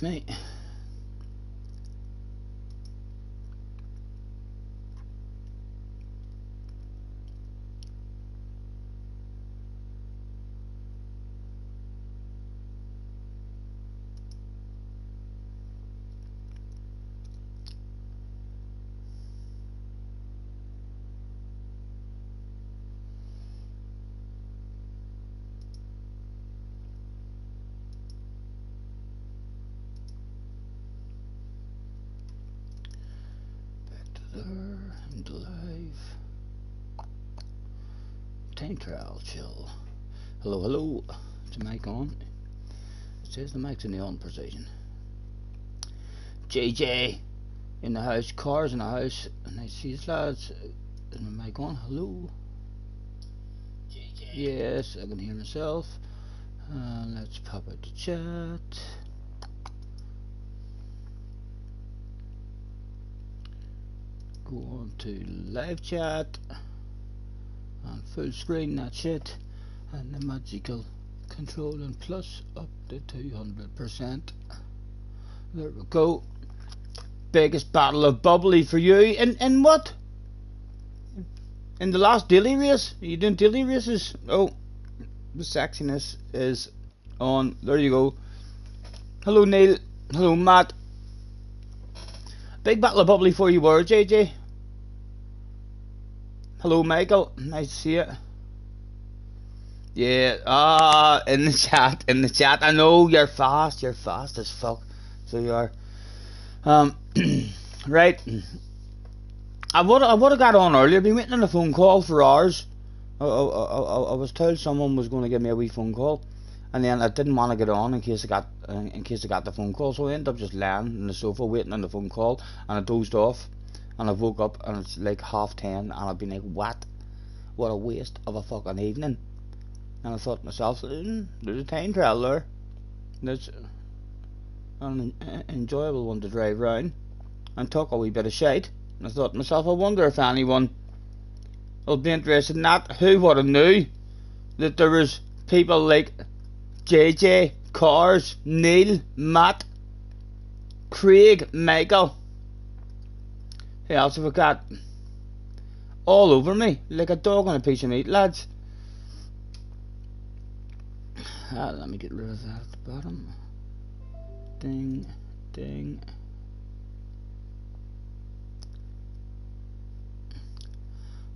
Me. And live. Time trial chill. Hello, hello. Is the mic on? It says the mic's in the on position. JJ in the house, cars in the house, and I see his lads. Is my mic on? Hello? JJ. Yes, I can hear myself. Let's pop out the chat. Go on to live chat and full screen, that's it, and the magical control and plus up to 200%. There we go. Biggest battle of bubbly for you. In what? In the last daily race? Are you doing daily races? Oh, the sexiness is on. There you go. Hello Neil. Hello Matt. Big battle of bubbly for you were, JJ. Hello Michael, nice to see you. Yeah, in the chat. I know you're fast as fuck. So you are. Right. I would have got on earlier. Been waiting on a phone call for hours. I was told someone was going to give me a wee phone call, and then I didn't want to get on in case I got the phone call. So I ended up just laying on the sofa waiting on the phone call, and I dozed off, and I woke up and it's like 10:30, and I've been like, what a waste of a fucking evening. And I thought to myself, there's a time trial there. There's an enjoyable one to drive round and talk a wee bit of shite. And I thought to myself, I wonder if anyone will be interested in that. Who would have knew that there was people like JJ, Cars, Neil, Matt, Craig, Michael. Who else have I got? All over me, like a dog on a piece of meat, lads. Let me get rid of that at the bottom. Ding, ding.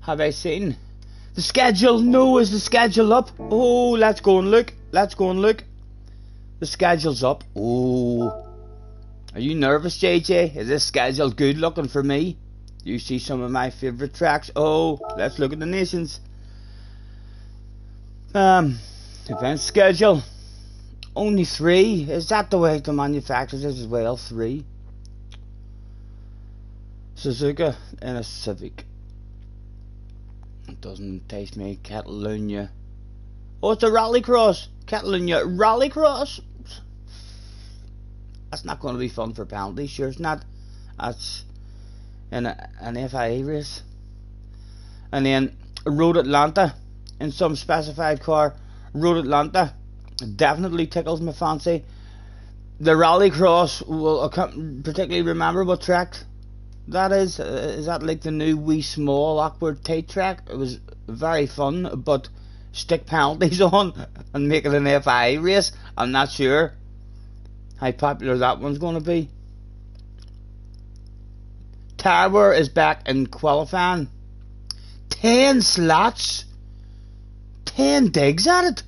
Have I seen the schedule? No, is the schedule up? Oh, let's go and look. The schedule's up. Oh, are you nervous, JJ? Is this schedule good looking for me? You see some of my favourite tracks. Oh, let's look at the nations. Event schedule. Only 3. Is that the way the manufacturers is as well? 3. Suzuka and a Civic. It doesn't taste me. Catalunya. Oh, it's a rallycross. Catalunya rallycross. That's not going to be fun for penalties. Sure, it's not. That's in an FIA race. And then Road Atlanta in some specified car. Road Atlanta definitely tickles my fancy. The rallycross, will particularly remember what track that is. Is that like the new wee small awkward tight track? It was very fun, but stick penalties on and make it an FIA race. I'm not sure how popular that one's going to be. Tower is back in qualifying. 10 slots. 10 digs at it.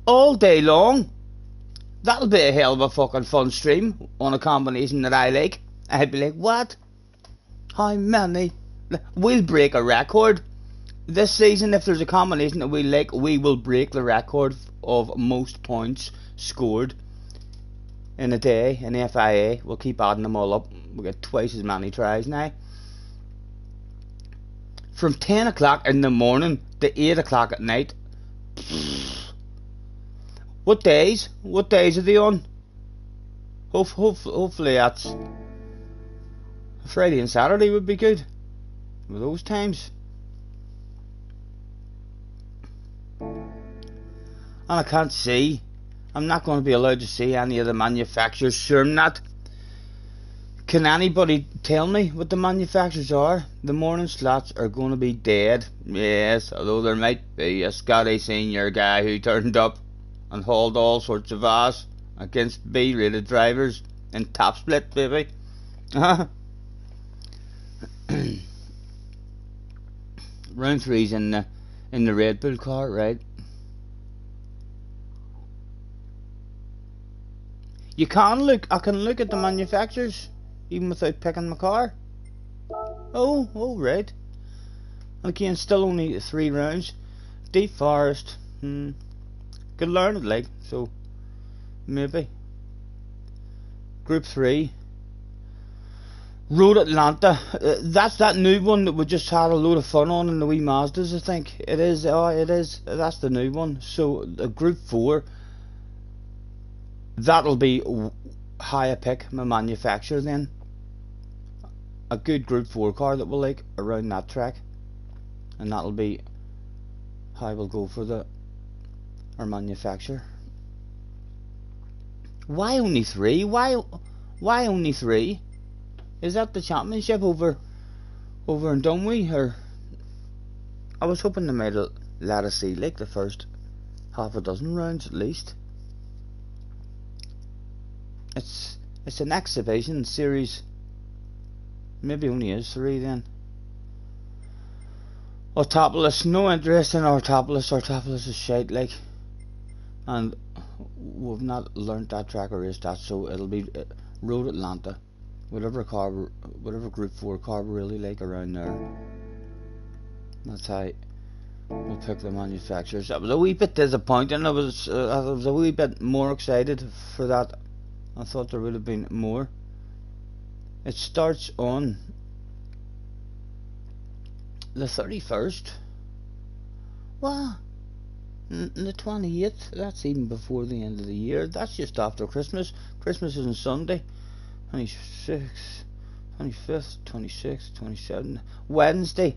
All day long. That'll be a hell of a fucking fun stream on a combination that I like. I'd be like, what? How many? We'll break a record. This season, if there's a combination that we like, we will break the record of most points scored in a day in the FIA. We'll keep adding them all up. We'll get twice as many tries now. From 10 o'clock in the morning to 8 o'clock at night. What days? What days are they on? Hopefully that's Friday and Saturday would be good with those times. And I can't see I'm not going to be allowed to see any of the manufacturers. Sure I'm not. Can anybody tell me what the manufacturers are? The morning slots are going to be dead. Yes, although there might be a Scotty senior guy who turned up and hauled all sorts of ass against B-rated drivers in top split, baby. Round 3's in the Red Bull car, right? You can look. I can look at the manufacturers even without picking my car. Oh, right. Again, still only 3 rounds. Deep Forest. Could learn it, like, so maybe. Group 3. Road Atlanta. That's that new one that we just had a load of fun on in the wee Mazdas, I think. It is. Oh, it is. That's the new one. So, Group 4. That'll be how I pick my manufacturer then. A good Group 4 car that we'll like around that track. And that'll be how we'll go for our manufacturer. Why only 3? Why only 3? Is that the championship over in Dunwee? Or I was hoping they might let us see like the first half a dozen rounds at least. It's an exhibition series. Maybe only is 3 then. Autopolis, no interest in Autopolis. Autopolis is shite, like, and we've not learnt that track or raced that, so it'll be Road Atlanta, whatever Group 4 car we really like around there. That's how we'll pick the manufacturers. I was a wee bit disappointed. I was a wee bit more excited for that. I thought there would have been more. It starts on the 31st. Wow. The 28th. That's even before the end of the year. That's just after Christmas. Christmas is on Sunday. 26th, 25th, 26th, 27th. Wednesday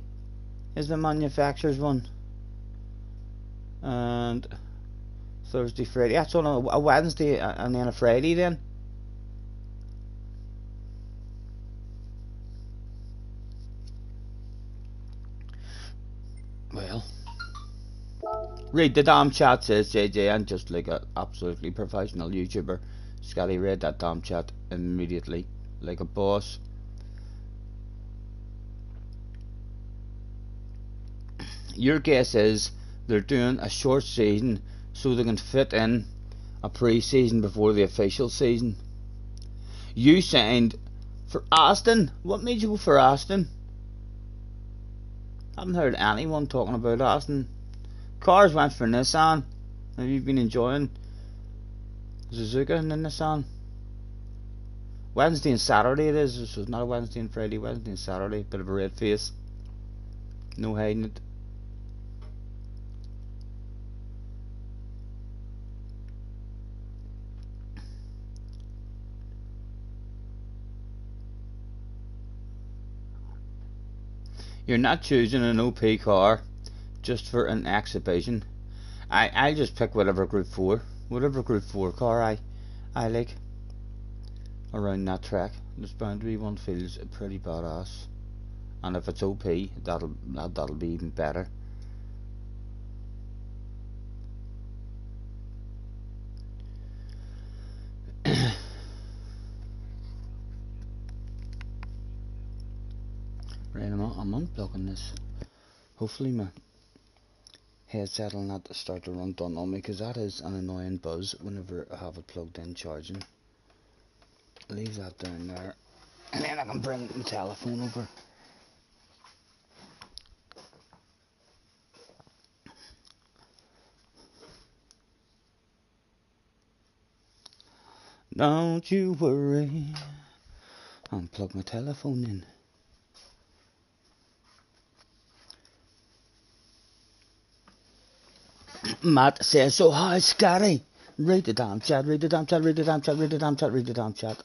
is the manufacturer's one. And Thursday, Friday. That's on a Wednesday and then a Friday then. Well, read the damn chat, says JJ. I'm just like an absolutely professional YouTuber. Scotty read that damn chat immediately, like a boss. Your guess is they're doing a short season so they can fit in a pre-season before the official season. You signed for Aston. What made you go for Aston? I haven't heard anyone talking about Aston. Cars went for Nissan. Have you been enjoying Suzuka and the Nissan? Wednesday and Saturday it is. So it's not a Wednesday and Friday. Wednesday and Saturday. Bit of a red face. No hiding it. You're not choosing an OP car just for an exhibition. I'll just pick whatever Group 4 car I like around that track. This boundary one feels pretty badass, and if it's OP, that'll be even better. Right, I'm unplugging this. Hopefully my headset will not start to run done on me, because that is an annoying buzz whenever I have it plugged in charging. Leave that down there, and then I can bring my telephone over. Don't you worry, unplug my telephone in. Matt says, so hi Scotty. Read the damn chat, read the damn chat, read the damn chat, read the damn chat, read the damn chat.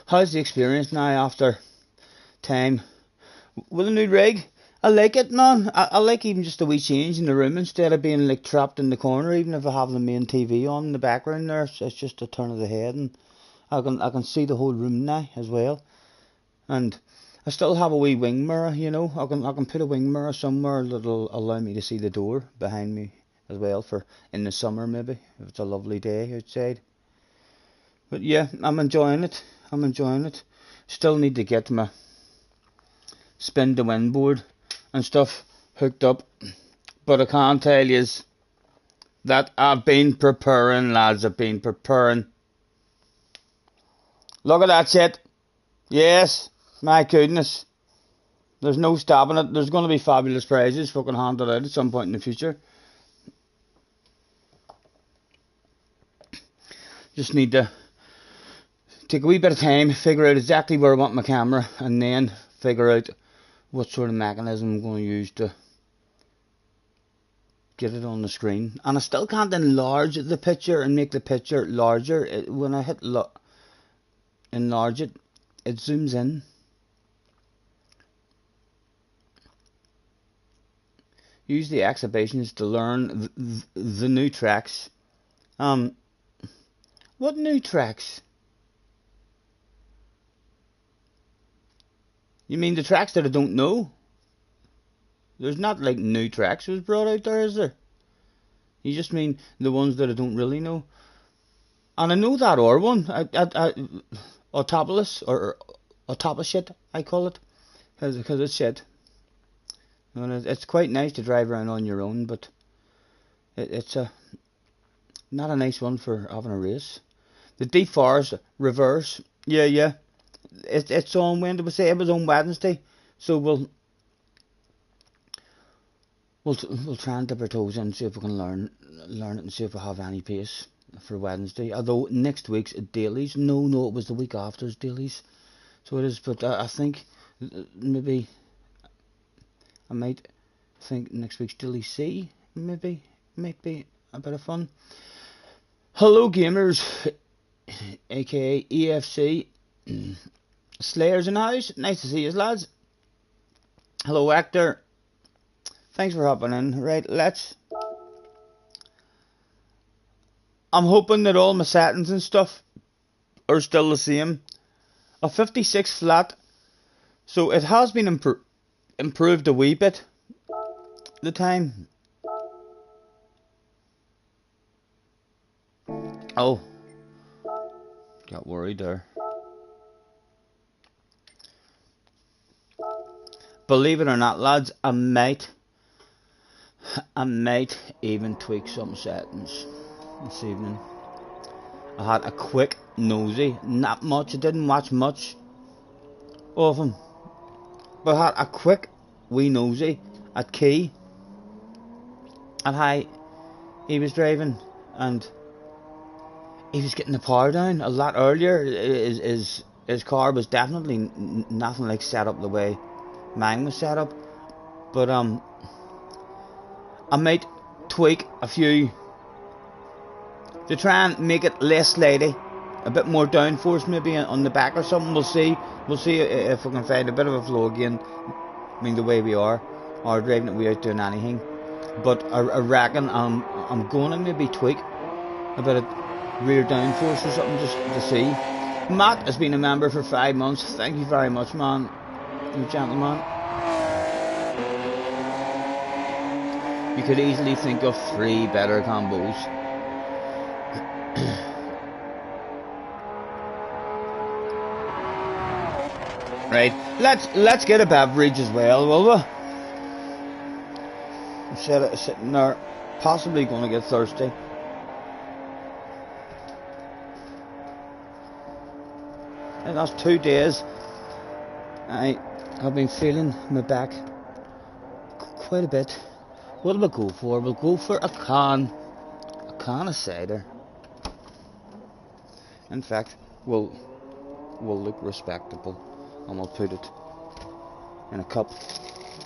How's the experience now after time with a new rig? I like it, man. I like even just a wee change in the room instead of being like trapped in the corner. Even if I have the main TV on in the background there, it's just a turn of the head, and I can see the whole room now as well. And I still have a wee wing mirror, you know. I can put a wing mirror somewhere that'll allow me to see the door behind me as well for in the summer maybe if it's a lovely day outside. But yeah, I'm enjoying it. I'm enjoying it. Still need to get my spin the wind board and stuff hooked up. But I can't tell you that I've been preparing, lads. I've been preparing. Look at that shit. Yes, my goodness. There's no stopping it. There's going to be fabulous prizes fucking handed out at some point in the future. Just need to take a wee bit of time, figure out exactly where I want my camera, and then figure out what sort of mechanism I'm going to use to get it on the screen. And I still can't enlarge the picture and make the picture larger. When I hit enlarge it, it zooms in. Use the exhibitions to learn the new tracks. What new tracks? You mean the tracks that I don't know? There's not like new tracks was brought out there, is there? You just mean the ones that I don't really know? And I know that R one, Autopolis, or Autopolis shit, I call it, because it's shit. And it's quite nice to drive around on your own, but it's not a nice one for having a race. The Deep Forest Reverse, yeah. It's on, when did we say? It was on Wednesday, so we'll try and dip our toes in and see if we can learn it and see if we have any pace for Wednesday. Although next week's dailies, no, it was the week after's dailies, so it is. But I think maybe I might think next week's daily C maybe might be a bit of fun. Hello gamers, aka EFC Slayers in the house. Nice to see you, lads. Hello Hector. Thanks for hopping in. Right, I'm hoping that all my settings and stuff are still the same. A 56 flat, so it has been improved a wee bit. The time. Oh, got worried there. Believe it or not, lads, I might even tweak some settings this evening. I had a quick nosy, not much, I didn't watch much of him, but I had a quick wee nosy at Key, at how he was driving, and he was getting the power down a lot earlier. His car was definitely nothing like set up the way mine was set up, but I might tweak a few to try and make it less slidey, a bit more downforce maybe on the back or something. We'll see if we can find a bit of a flow again. I mean, the way we are driving it without doing anything. But I reckon I'm going to maybe tweak a bit of rear downforce or something just to see. Matt has been a member for 5 months. Thank you very much, man. You gentleman. You could easily think of 3 better combos. Right, let's get a beverage as well, will we? Instead of sitting there, possibly going to get thirsty. And that's 2 days. I've been feeling my back quite a bit. What do we go for? We'll go for a can of cider. In fact, we'll look respectable, and we'll put it in a cup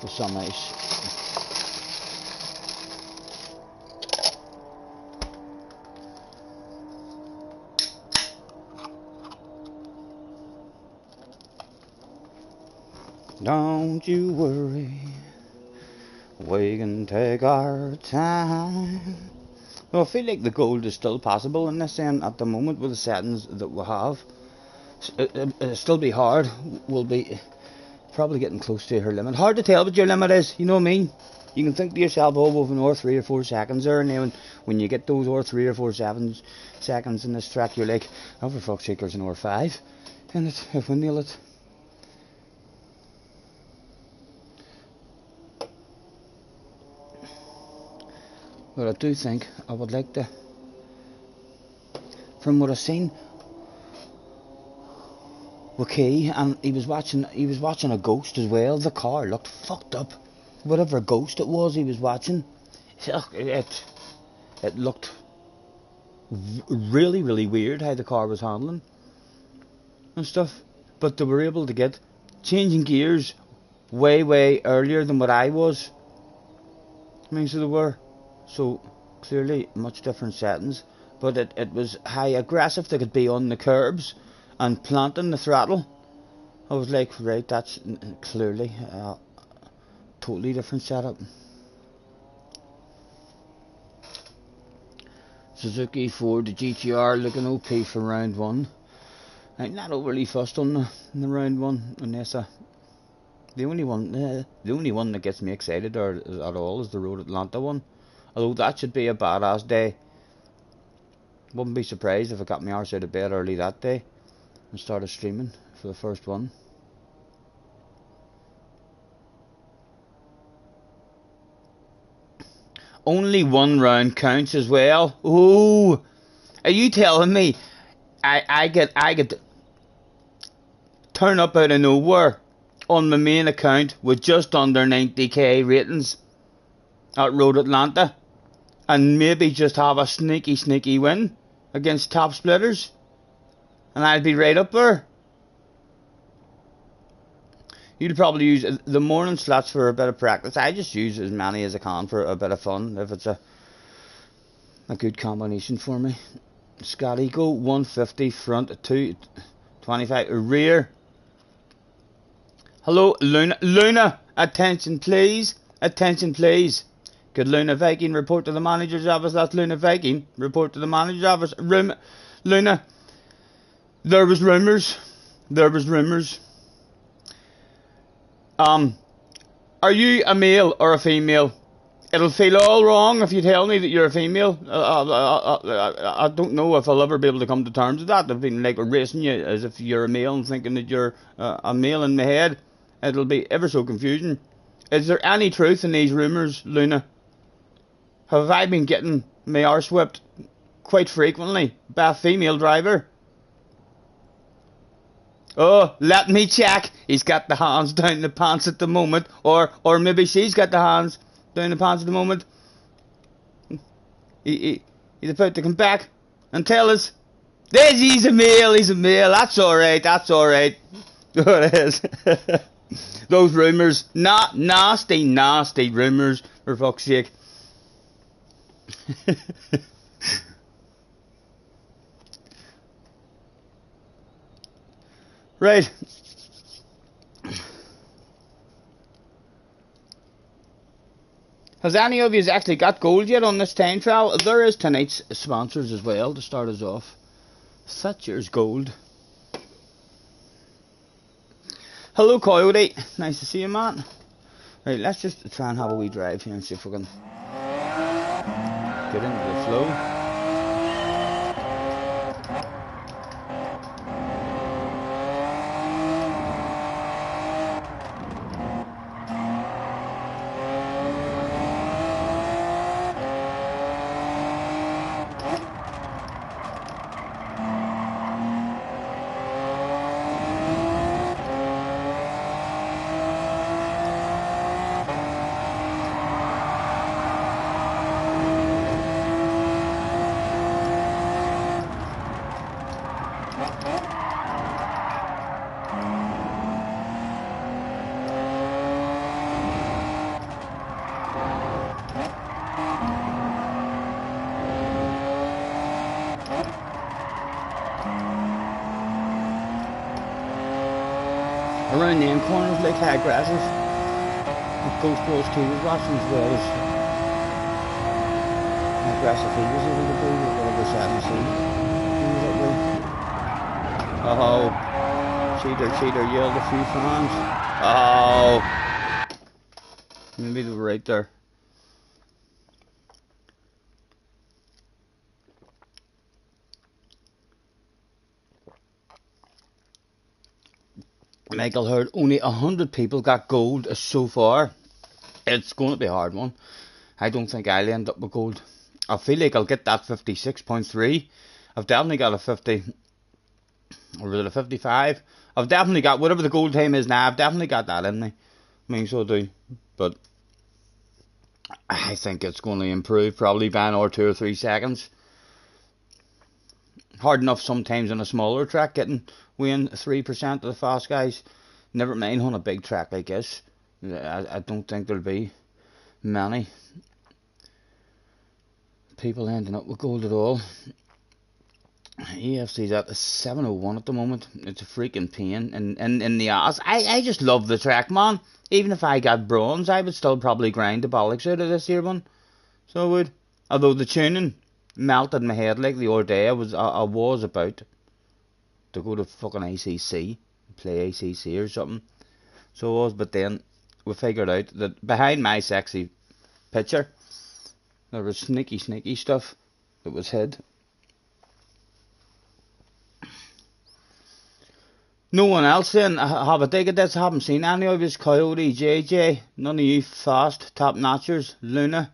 with some ice. Don't you worry, We can take our time. Well, I feel like the gold is still possible in this end at the moment with the settings that we have. It'll still be hard. We'll be probably getting close to her limit. Hard to tell what your limit is, you know what I mean? You can think to yourself, oh, we've another 3 or 4 seconds there, and then when you get those or 3 or 4 seconds in this track, you're like, oh, for fuck's sake, there's another 5. And if we nail it. But I do think I would like to, from what I've seen, okay, and he was watching a ghost as well. The car looked fucked up. Whatever ghost it was he was watching, it looked really, really weird how the car was handling and stuff. But they were able to get changing gears way earlier than what I was. I mean, so they were. So clearly much different settings, but it was how aggressive they could be on the curbs and planting the throttle. I was like, right, that's clearly a totally different setup. Suzuki Ford GTR looking OP for round 1. I'm not overly fussed on the round 1 unless the only one that gets me excited at all is the Road Atlanta one. Although that should be a badass day. Wouldn't be surprised if I got my arse out of bed early that day and started streaming for the first one. Only 1 round counts as well. Ooh, are you telling me I get turn up out of nowhere on my main account with just under 90k ratings at Road Atlanta and maybe just have a sneaky win against top splitters and I'll be right up there? You'll probably use the morning slots for a bit of practice. I just use as many as I can for a bit of fun if it's a good combination for me. Scotty, go 150 front, 225 rear. Hello, Luna, attention please. Attention please. Could Luna Viking report to the manager's office? That's Luna Viking. Report to the manager's office. Luna, there was rumours. Are you a male or a female? It'll feel all wrong if you tell me that you're a female. I don't know if I'll ever be able to come to terms with that. I've been like erasing you as if you're a male and thinking that you're a male in my head. It'll be ever so confusing. Is there any truth in these rumours, Luna? Have I been getting my arse whipped quite frequently by a female driver? Oh, let me check. He's got the hands down the pants at the moment. Or maybe she's got the hands down the pants at the moment. He's about to come back and tell us. He's a male. That's alright. There it is. Those rumours. Nasty rumours, for fuck's sake. Right. Has any of you actually got gold yet on this time trial? There is tonight's sponsors as well to start us off. Thatcher's Gold. Hello Coyote, nice to see you man. Right, let's just try and have a wee drive here and see if we can get into the flow. Around the end corners, like how aggressive. Ghost Wars 2 was watching as well as aggressive he was able to do with whatever settings he. Oh, cheater, yelled a few fans. Oh, maybe they were right there. Michael Hurd, only 100 people got gold so far. It's going to be a hard one. I don't think I'll end up with gold. I feel like I'll get that 56.3. I've definitely got a 50, or is it a 55? I've definitely got, whatever the gold time is now, I've definitely got that in me. I mean, so do. But I think it's going to improve probably by an or 2 or 3 seconds. Hard enough sometimes on a smaller track getting win 3% of the fast guys. Never mind on a big track like this. I don't think there'll be many people ending up with gold at all. EFC's at the 701 at the moment. It's a freaking pain in the ass. I just love the track, man. Even if I got bronze, I would still probably grind the bollocks out of this here one. So I would. Although the tuning melted in my head like the other day. I was about to go to fucking ACC, play ACC or something. So I was, but then we figured out that behind my sexy picture there was sneaky stuff that was hid. No one else then have a dig at this. I haven't seen any of his Coyote, JJ, none of you fast top notchers, Luna,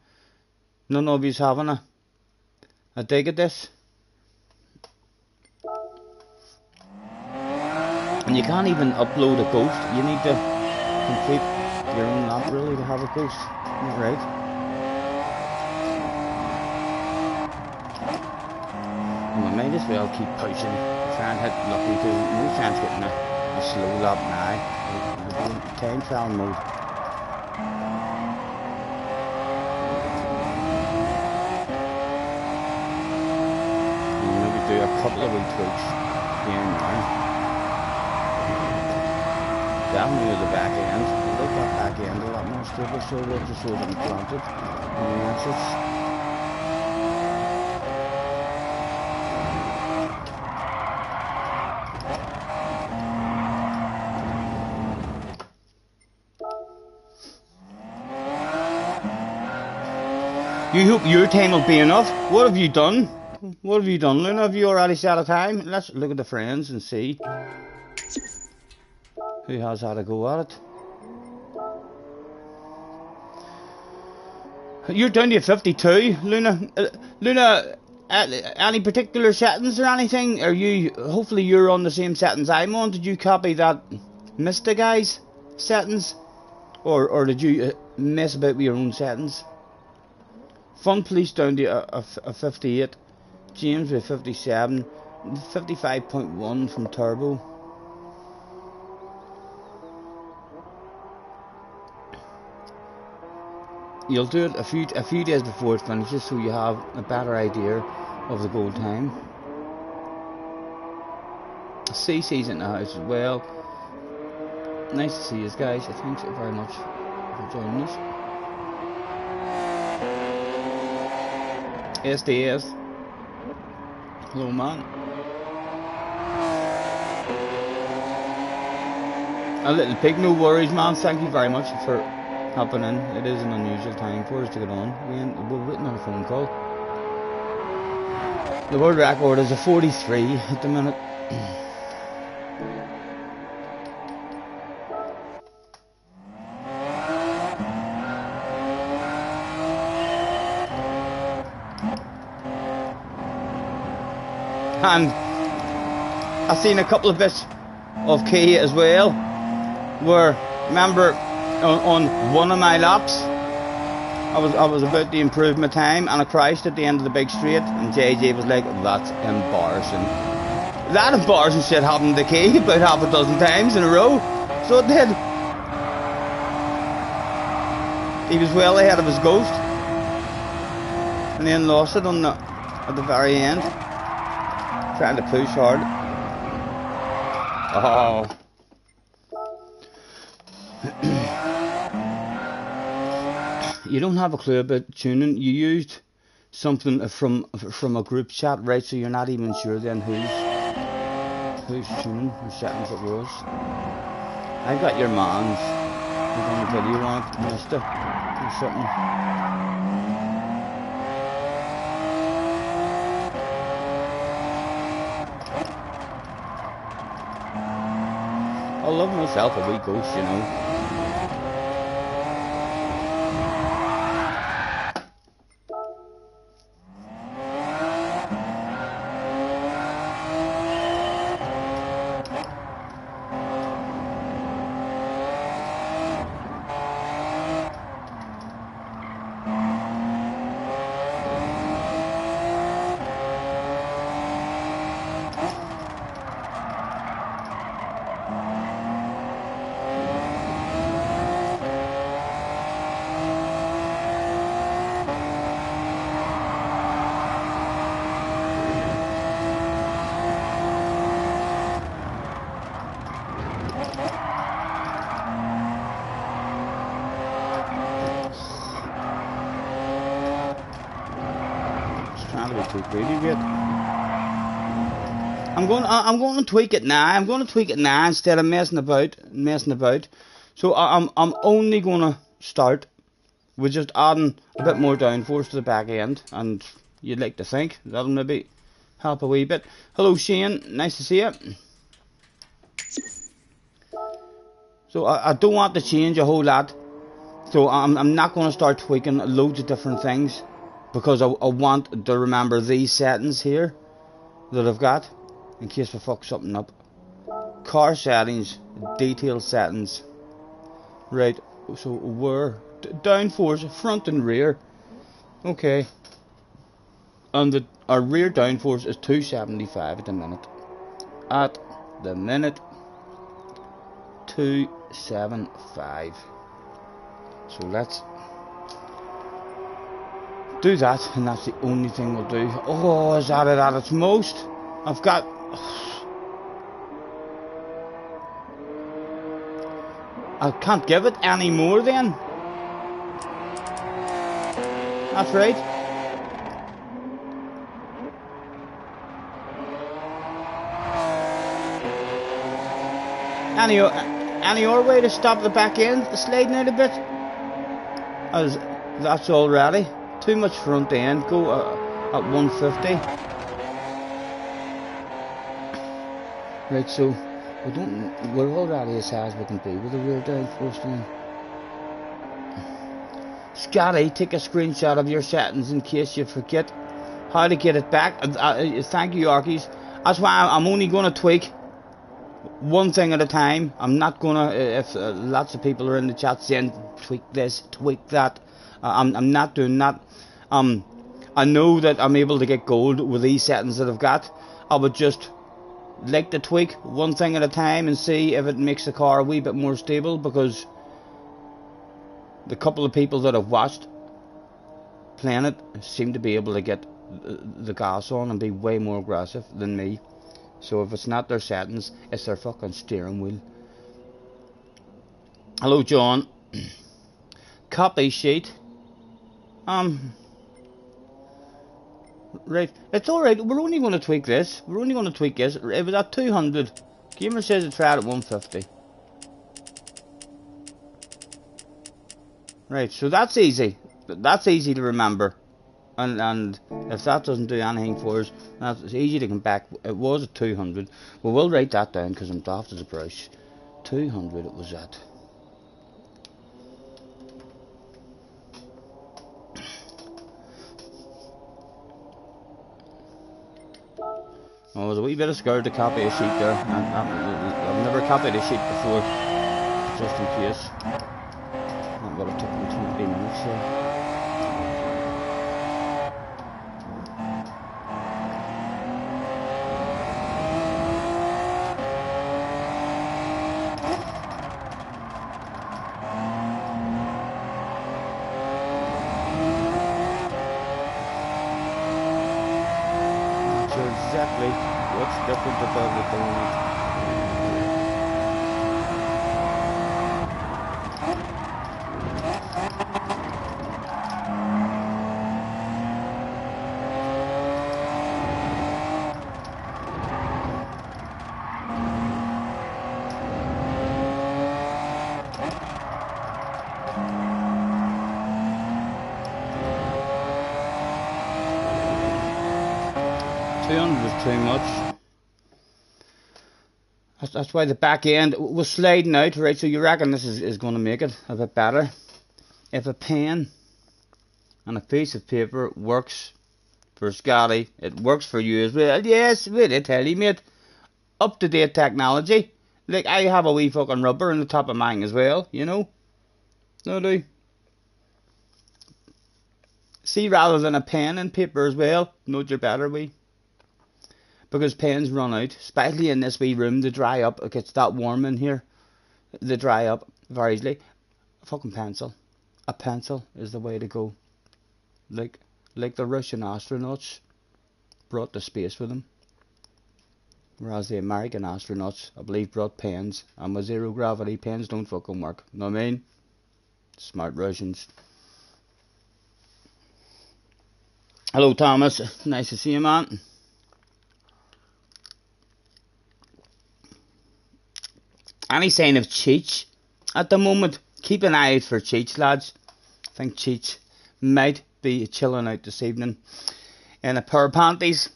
none of you's having a dig at this. And you can't even upload a ghost. You need to complete your own lap really to have a ghost. Not right. And we might as well keep pushing. Try and hit lucky too. No chance getting a slow lap now. We're doing time trial mode. And maybe do a couple of wee tweaks here and now. Definitely with the back end. I like that back end a lot more stable, so we'll just hold them planted on the exits. You hope your time will be enough. What have you done? What have you done, Luna? Have you already set a time? Let's look at the friends and see who has had a go at it. You're down to 52, Luna. Luna, any particular settings or anything? Are you? Hopefully you're on the same settings I'm on. Did you copy that Mr. Guy's settings, or did you mess about with your own settings? Fun Police down to a 58. James with 57. 55.1 from Turbo. You'll do it a few days before it finishes, so you have a better idea of the goal time. CC's in the house as well. Nice to see you guys. Thanks very much for joining us. SDS. Hello, man. A little pig, no worries, man. Thank you very much for hopping in. It is an unusual time for us to get on. We're waiting on a phone call. The world record is a 43 at the minute. And I've seen a couple of bits of key as well, where, remember, on one of my laps, I was about to improve my time, and I crashed at the end of the big straight, and JJ was like, "That's embarrassing." That embarrassing shit happened to key about half a dozen times in a row, so it did. He was well ahead of his ghost, and then lost it at the very end. Trying to push hard. Oh. you don't have a clue about tuning. You used something from a group chat, right? So you're not even sure then who's tuning, whose settings it was. I got your man's. I done a video on it, missed it or something. I love myself a wee ghost, you know. Too greedy yet. I'm going to tweak it now. I'm going to tweak it now instead of messing about. So I'm only going to start with just adding a bit more downforce to the back end, and you'd like to think that'll maybe help a wee bit. Hello Shane, nice to see you. So I don't want to change a whole lot. So I'm not going to start tweaking loads of different things, because I want to remember these settings here that I've got in case I fuck something up. Car settings, detail settings. Right, so where? Downforce, front and rear. Okay. And our rear downforce is 275 at the minute. At the minute, 275. So let's do that, and that's the only thing we'll do. Oh, is that it at its most? I've got... I can't give it any more then. That's right. Any other way to stop the back end sliding out a bit? That's already too much front end. Go at 150. Right, so we're already as high as we can be with the rear downforce then. Scotty, take a screenshot of your settings in case you forget how to get it back. Thank you, Arkies. That's why I'm only going to tweak one thing at a time. I'm not going to, if lots of people are in the chat saying tweak this, tweak that, I'm not doing that. I know that I'm able to get gold with these settings that I've got. I would just like to tweak one thing at a time and see if it makes the car a wee bit more stable, because the couple of people that I've watched playing it seem to be able to get the gas on and be way more aggressive than me. So if it's not their settings, it's their fucking steering wheel. Hello John. Copy sheet. Right, it's alright, we're only going to tweak this. We're only going to tweak this. It was at 200. Gamer says it's right at 150. Right, so that's easy. That's easy to remember. And if that doesn't do anything for us, that's easy to come back. It was at 200. Well, we'll write that down because I'm daft as a brush. 200 it was at. I was a wee bit scared to copy a sheet there. I've never copied a sheet before, just in case. That would have taken 20 minutes. So. Exactly what's different about the donut. 200 is too much. That's why the back end was sliding out, right? So you reckon this is going to make it a bit better. If a pen and a piece of paper works for Scotty, it works for you as well. Yes, really tell you, mate. Up to date technology. Like, I have a wee fucking rubber on the top of mine as well, you know. No do. See, rather than a pen and paper as well, note your better wee. Because pens run out, especially in this wee room, they dry up. It gets that warm in here. They dry up very easily. A fucking pencil. A pencil is the way to go. Like the Russian astronauts brought the space with them. Whereas the American astronauts, I believe, brought pens. And with zero gravity, pens don't fucking work. Know what I mean? Smart Russians. Hello, Thomas. Nice to see you, man. Any sign of Cheech at the moment? Keep an eye out for Cheech, lads. I think Cheech might be chilling out this evening in a pair of panties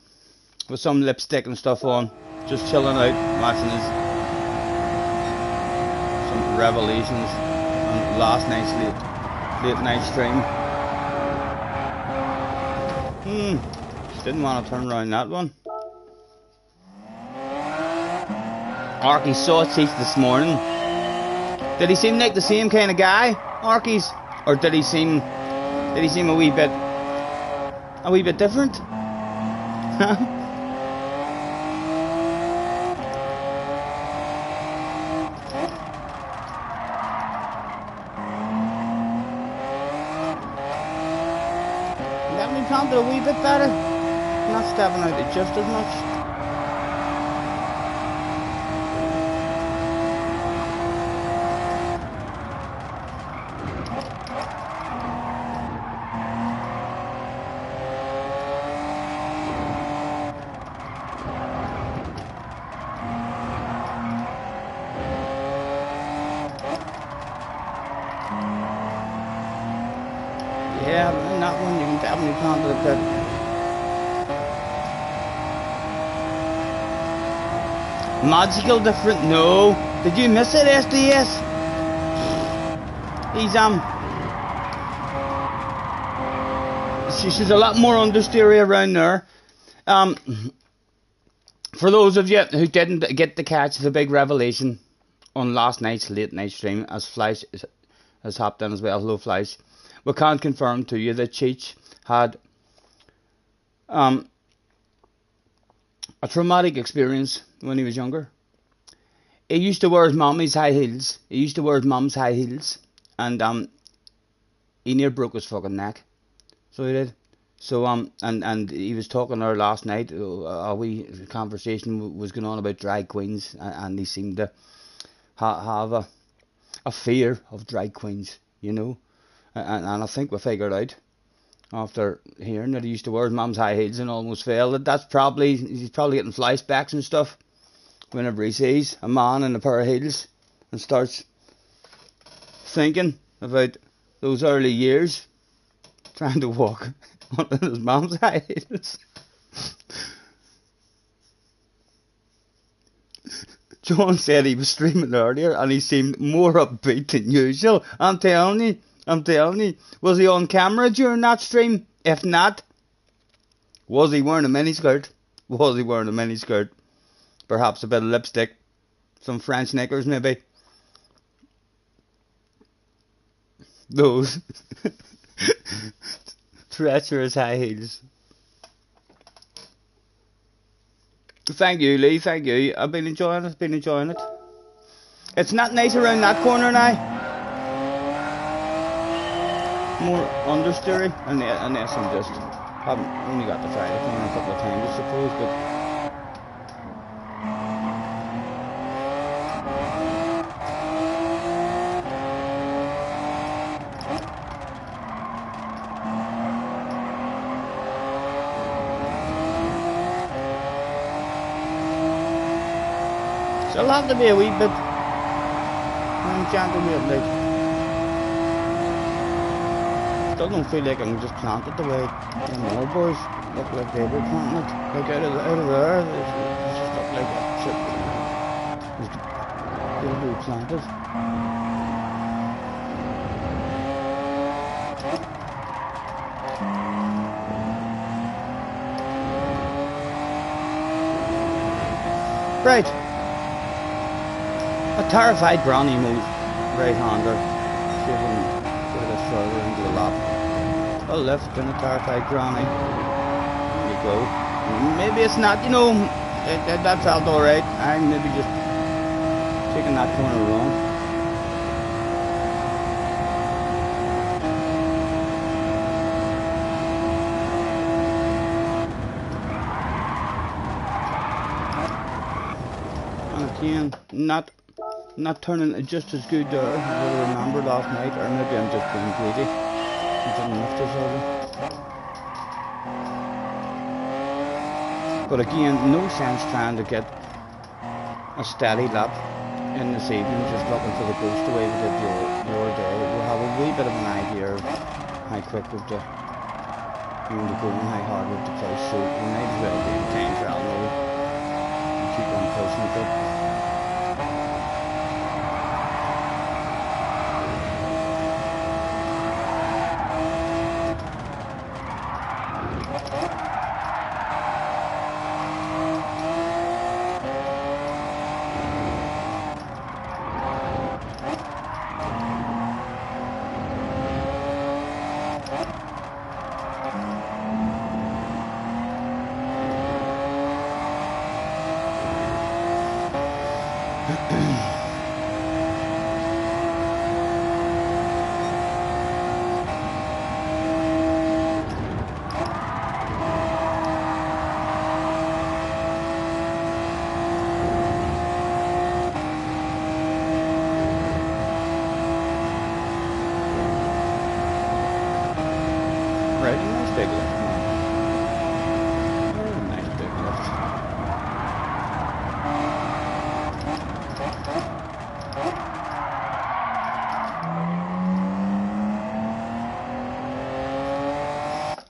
with some lipstick and stuff on. Just chilling out, watching his some revelations on last night's late night stream. Just didn't want to turn around that one. Arky saw Cheech this morning. Did he seem like the same kind of guy, Arky's, or did he seem a wee bit different? Definitely planted a wee bit better. Not stepping out just as much. Yeah, in that one you can definitely plant it a bit. Magical different? No. Did you miss it, SDS? He's she's a lot more understeery around there. For those of you who didn't get to catch the big revelation on last night's late night stream, as Flash has hopped in as well. Hello, Flash. We can't confirm to you that Cheech had a traumatic experience when he was younger. He used to wear his mommy's high heels. He used to wear his mom's high heels, and he near broke his fucking neck. So he did. So and he was talking there last night. A wee conversation was going on about drag queens, and he seemed to have a fear of drag queens, you know. And I think we figured out after hearing that he used to wear his mum's high heels and almost fell that he's probably getting flashbacks and stuff whenever he sees a man in a pair of heels and starts thinking about those early years trying to walk on his mum's high heels. John said he was streaming earlier and he seemed more upbeat than usual. I'm telling you. Was he on camera during that stream? If not, was he wearing a miniskirt? Perhaps a bit of lipstick. Some French knickers maybe. Those treacherous high heels. Thank you, Lee, thank you. I've been enjoying it. It's not nice around that corner now. More understeery, unless I'm just haven't only got the fire on a couple of times, I suppose, but so I'll have to be a wee bit gentle with it, like. still don't feel like I can just plant it the way them other boys look like they were planting it. Like out of there, it just looked like it was beautifully planted. Right. A terrified granny moves right-hander. See if we can get a bit further into the lap. A left and a terrified granny. There you go. Maybe it's not, you know, that felt alright. I'm maybe just taking that corner wrong. Again, not turning it just as good there as I remember last night, or maybe I'm just being greedy. I didn't lift this over. But again, no sense trying to get a steady lap in this evening, just looking for the ghost away we did the other day. We'll have a wee bit of an idea of how quick we've to go and how hard we've to push, so we might as well be in time trial mode and keep on pushing a bit.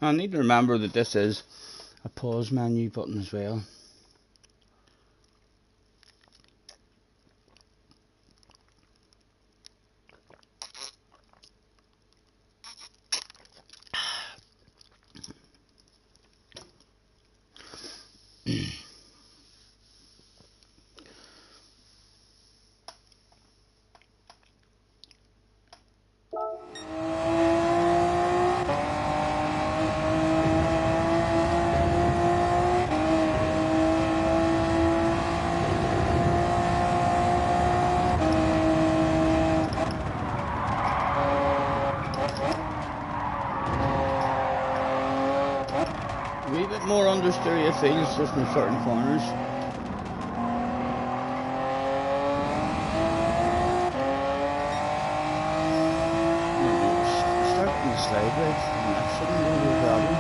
I need to remember that this is a pause menu button as well. A wee bit more understeer it feels just in certain corners. Starting to slide right, and that shouldn't really be a problem.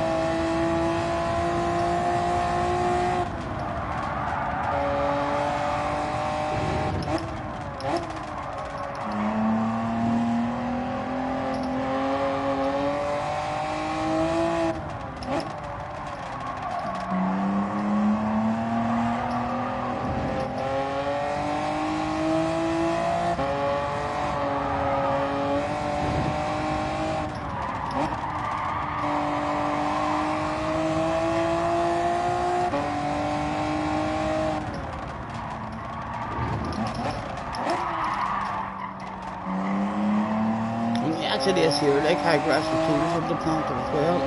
It is here, like high grass and trees of the plant as well.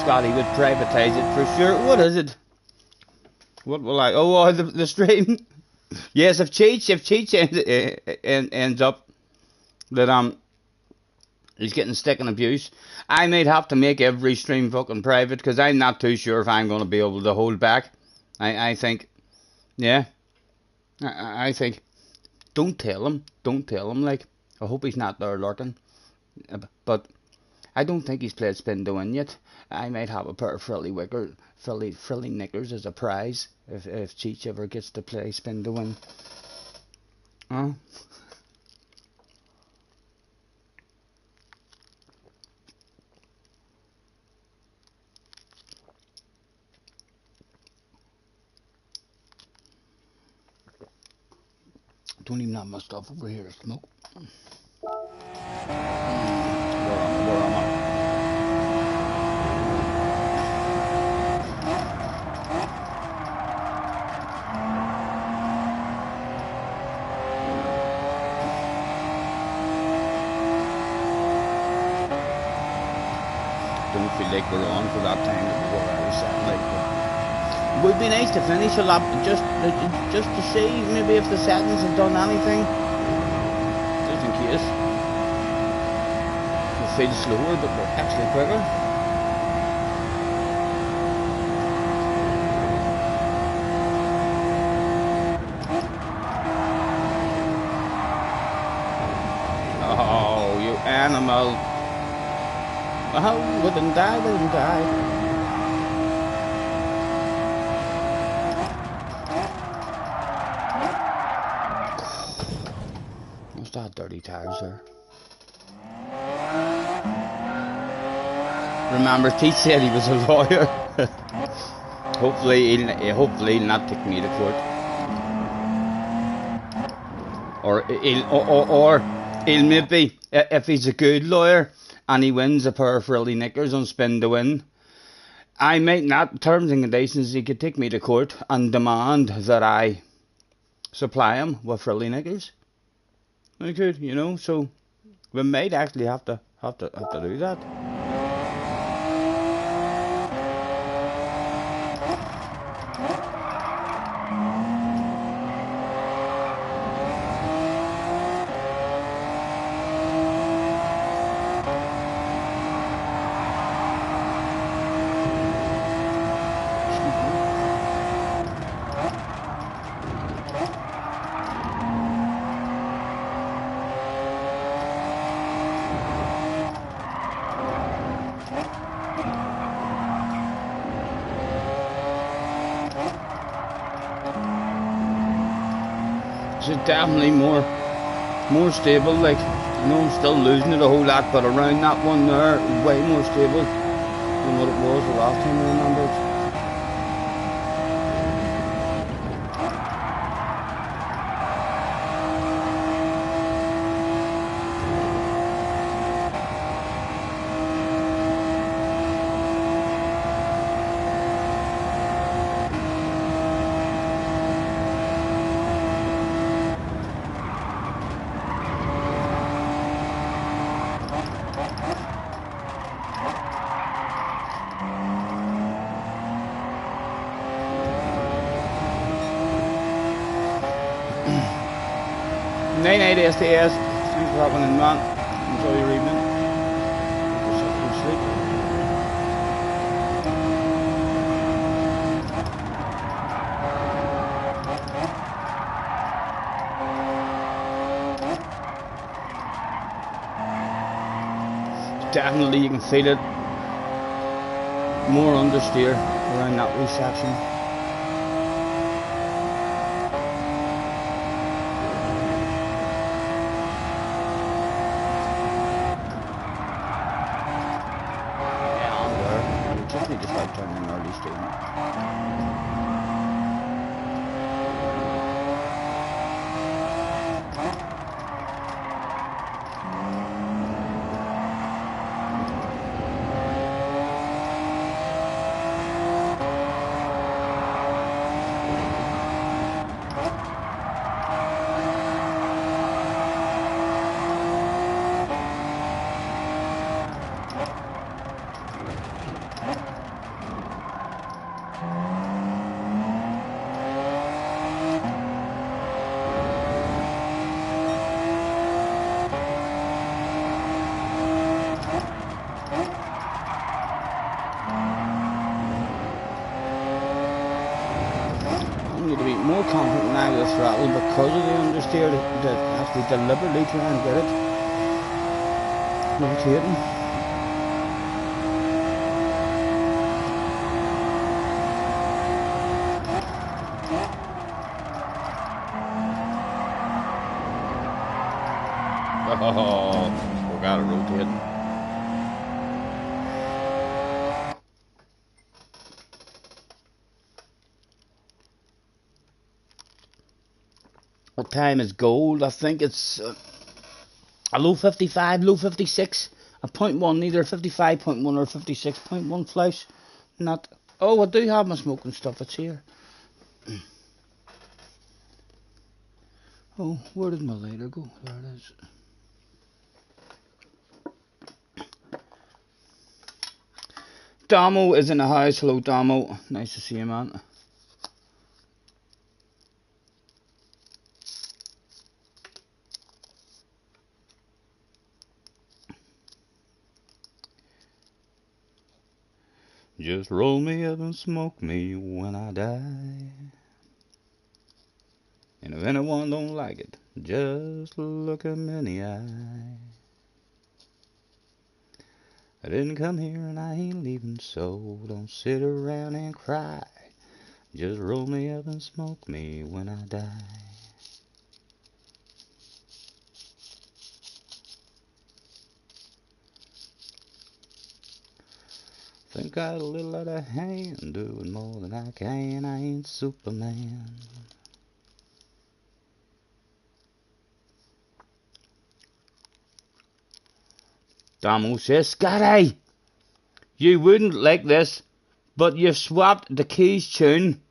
Scotty would privatise it for sure. What is it? What will I? Oh, the stream. Yes, if Cheech ends up that he's getting stick and abuse, I might have to make every stream fucking private, because I'm not too sure if I'm going to be able to hold back. I think, yeah, I think, don't tell him, like, I hope he's not there lurking. But I don't think he's played spin to win yet. I might have a pair of frilly knickers as a prize if Cheech ever gets to play spin to win. Oh. Don't even have my stuff over here to smoke. Where am I? Don't feel like we're on for that time before I was set. Like, it would be nice to finish a lap just to see maybe if the settings have done anything, just in case. We'll feel slower, but we're actually quicker. Oh, you animal! Oh, wouldn't die. What's that dirty tires there? Remember, Teach said he was a lawyer. hopefully he'll not take me to court. Or he'll maybe, if he's a good lawyer and he wins a pair of frilly knickers on spin to win, I might not, terms and conditions, he could take me to court and demand that I supply him with frilly knickers. I could, you know, so we might actually have to do that. It's definitely more stable. Like, I know I'm still losing it a whole lot, but around that one there, way more stable than what it was the last time I remember. Night night STS. Thanks for hopping in, man. Enjoy your evening. Definitely you can feel it more understeer around that wee section. More confident now with throttle because of the understeer that actually deliberately trying to get it. rotating. Oh, we got it rotating. What time is gold? I think it's a low 55, low 56, a 0.1, either 55.1 or 56.1 flash. Not. Oh, I do have my smoking stuff. It's here. Oh, where did my lighter go? There it is. Damo is in the house. Hello, Damo. Nice to see you, man. Just roll me up and smoke me when I die. And if anyone don't like it, just look 'em in the eye. I didn't come here and I ain't leaving, so don't sit around and cry. Just roll me up and smoke me when I die. Think I got a little out of hand, doing more than I can. I ain't Superman. Damo says, Scotty, you wouldn't like this, but you've swapped the Keys tune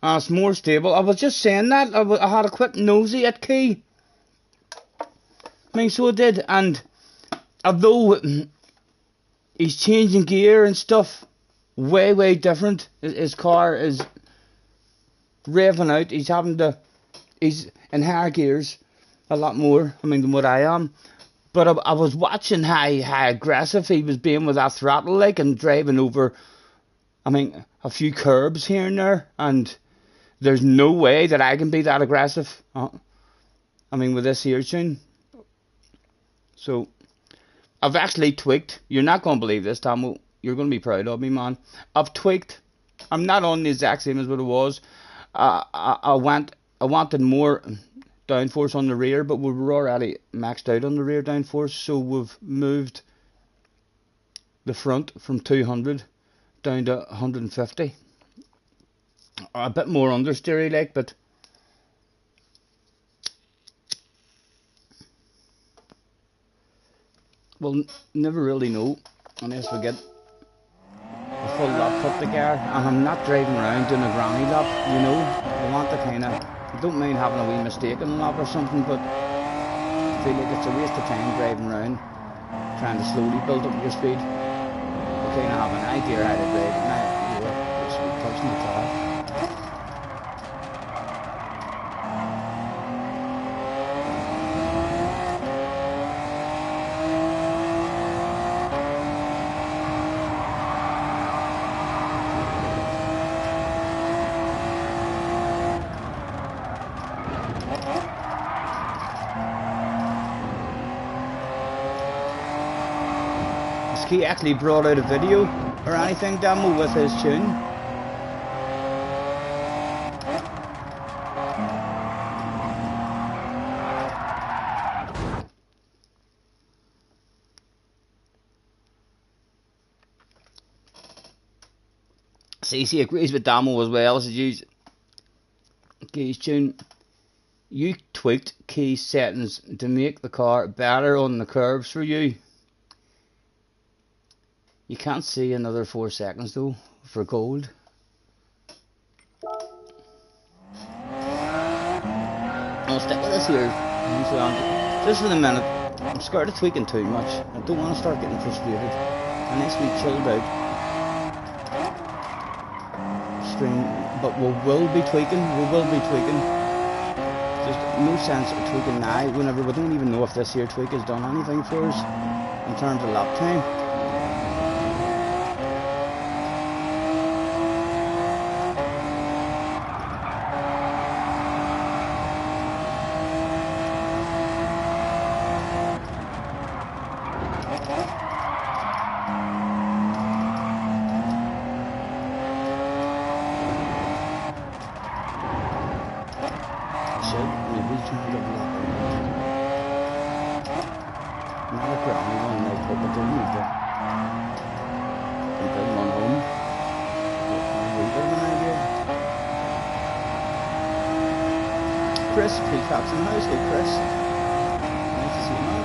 and it's more stable. I was just saying that. I had a quick nosy at Key. I mean, so I did. And although he's changing gear and stuff, way different. His car is revving out. He's in higher gears a lot more, I mean, than what I am. But I was watching how aggressive he was being with that throttle, like, and driving over, I mean, a few curbs here and there, and there's no way that I can be that aggressive. I mean, with this here tune. So, I've actually tweaked. You're not going to believe this, Tom. You're going to be proud of me, man. I've tweaked. I'm not on the exact same as what it was. I wanted more downforce on the rear, but we were already maxed out on the rear downforce, so we've moved the front from 200 down to 150. A bit more understeery, like, but we'll never really know unless we get a full lap put together. And I'm not driving around doing a granny lap, you know. I want to kind of, I don't mind having a wee mistake in a lap or something, but I feel like it's a waste of time driving around trying to slowly build up your speed. I kind of have an idea how to drive it now, you know, just touching the car. He actually brought out a video or anything, Damo, with his tune. CC agrees with Damo as well. As use Key's tune. You tweaked Key settings to make the car better on the curves for you. You can't see another 4 seconds though for gold. I'll stick with this here. Just for the minute. I'm scared of tweaking too much. I don't want to start getting frustrated. It needs to be chilled out. Stream, but we will be tweaking. There's no sense of tweaking now whenever we don't even know if this here tweak has done anything for us in terms of lap time. Not a brownie one, no, but they need to. I think I'll run home. A wee bit of an idea. Chris, Peacock's in the house. Hey, Chris. Nice to see you, man.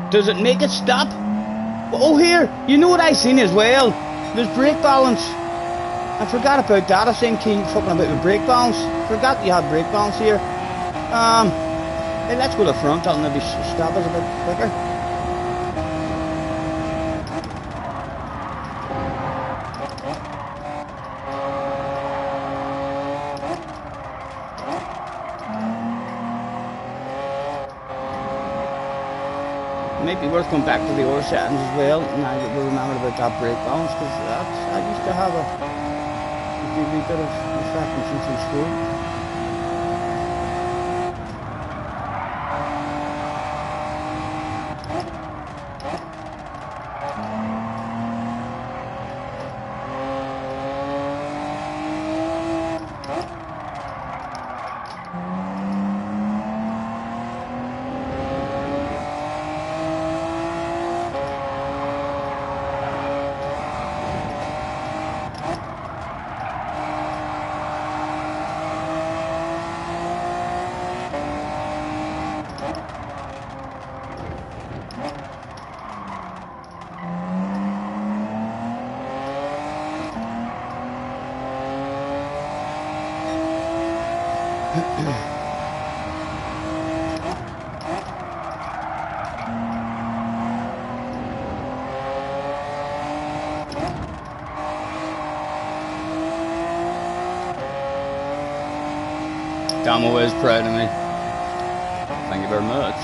Does it make it stop? Oh, here! You know what I seen as well? There's brake balance. I forgot about that. I seen King fucking about with brake balance. Forgot you had brake balance here. Hey, let's go to the front. That'll maybe stop us a bit quicker. Might be worth going back to the other settings as well, now that we remembered about that brake balance, because I used to have a wee bit of effect from school. Damo is proud of me. Thank you very much.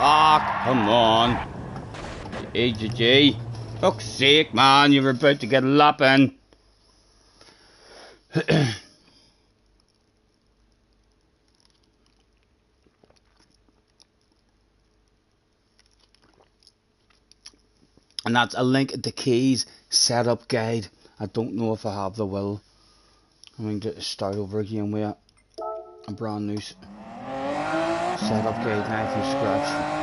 Ah, come on. AJJ. Fuck's sake, man, you were about to get lapping. And that's a link at the keys setup guide. I don't know if I have the will. I'm going to start over again with a brand new setup guide now from scratch.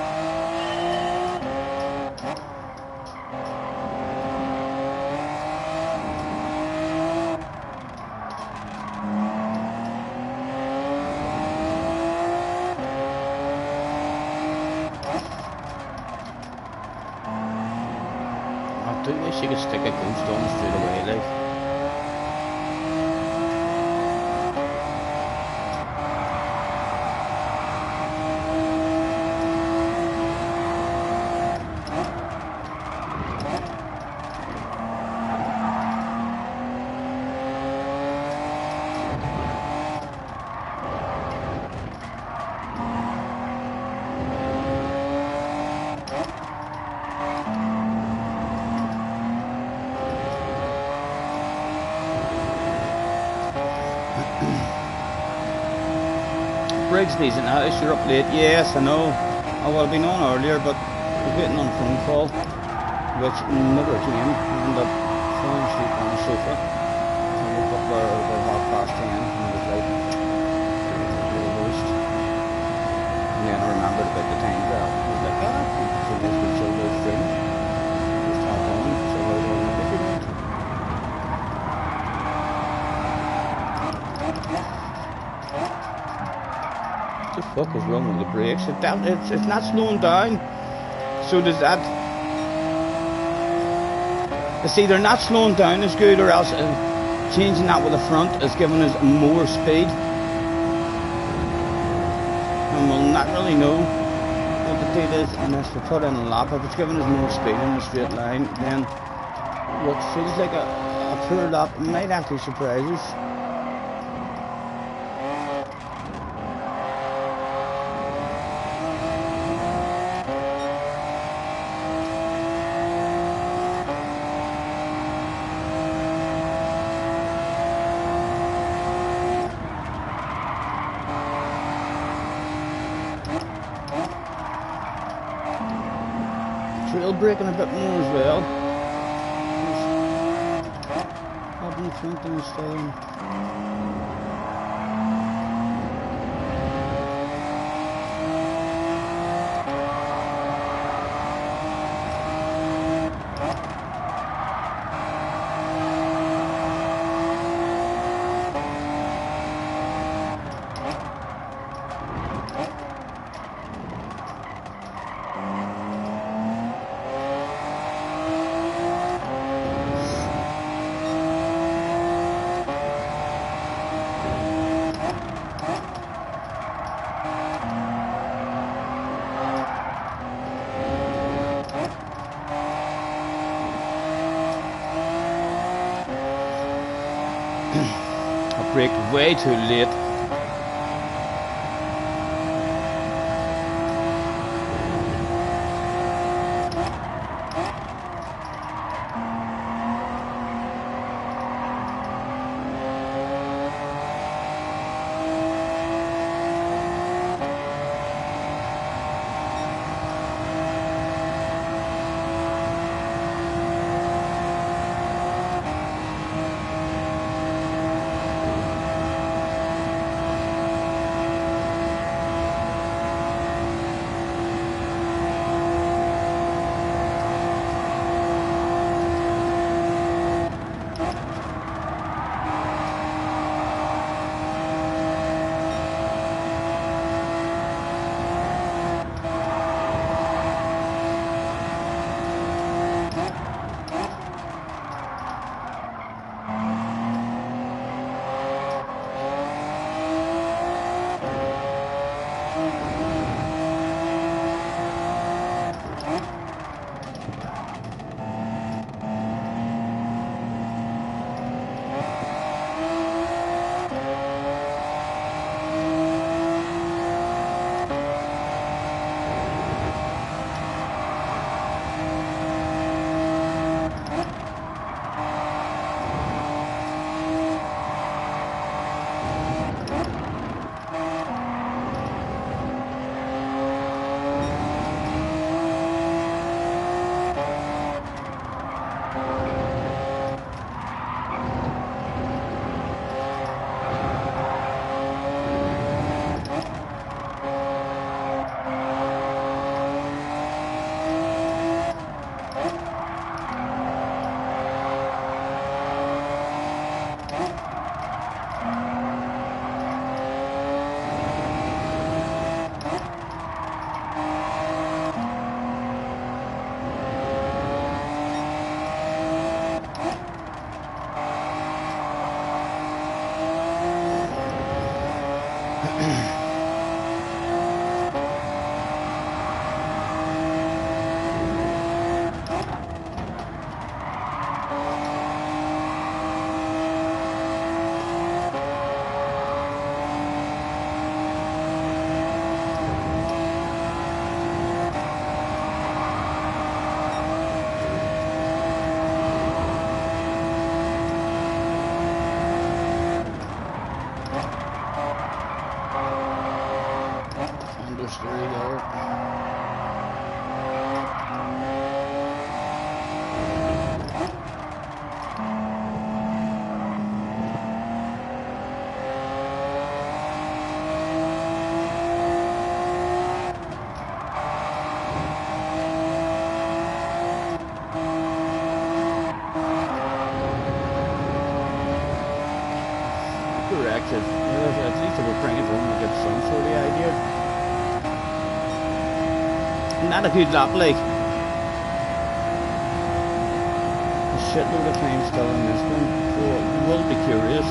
I do wish you could stick a ghost on straight away, like. Briggs needs an house, you're up late. Yes, I know. I would have been on earlier, but I was waiting on a phone call, which never came. I ended up falling asleep on the sofa. I woke up there about 10:30 and I was like, you're the worst. And then I remembered about the time that I was like, so this would chill those things. Just hop on, chill out all night if you want. What the fuck is wrong with the brakes? It's not slowing down. So does that. It's either not slowing down as good, or else changing that with the front is giving us more speed. And we'll not really know what the deal is unless we put in a lap. If it's giving us more speed in the straight line, then what feels like a poor lap might actually surprise us. Trail braking a bit more as well. I've been thinking of staying. I braked way too late. Corrected. At least they were bringing it home to get some sort of idea. Not a good lap, like. A shitload of time still in this one, so you will be curious.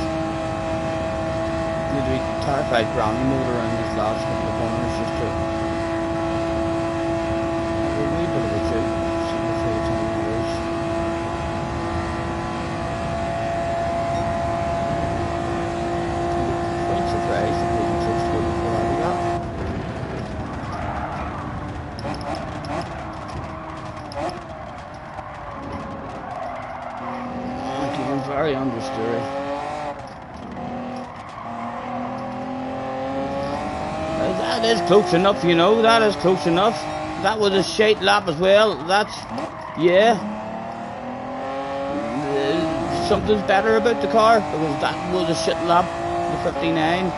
Need to be terrified granny motor in these last couple of corners just to have a wee bit of a joke. See the full time it is. Quite surprised that we can just go before I do that. Very understory. That is close enough, you know. That is close enough. That was a shite lap as well. That's, yeah. Something's better about the car because that was a shit lap. The 59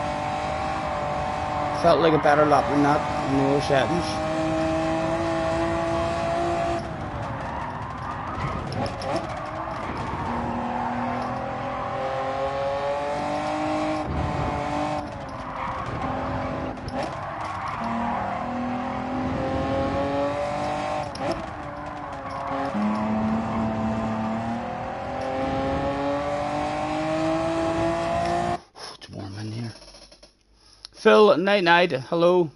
felt like a better lap than that in lower settings. Phil, night, hello,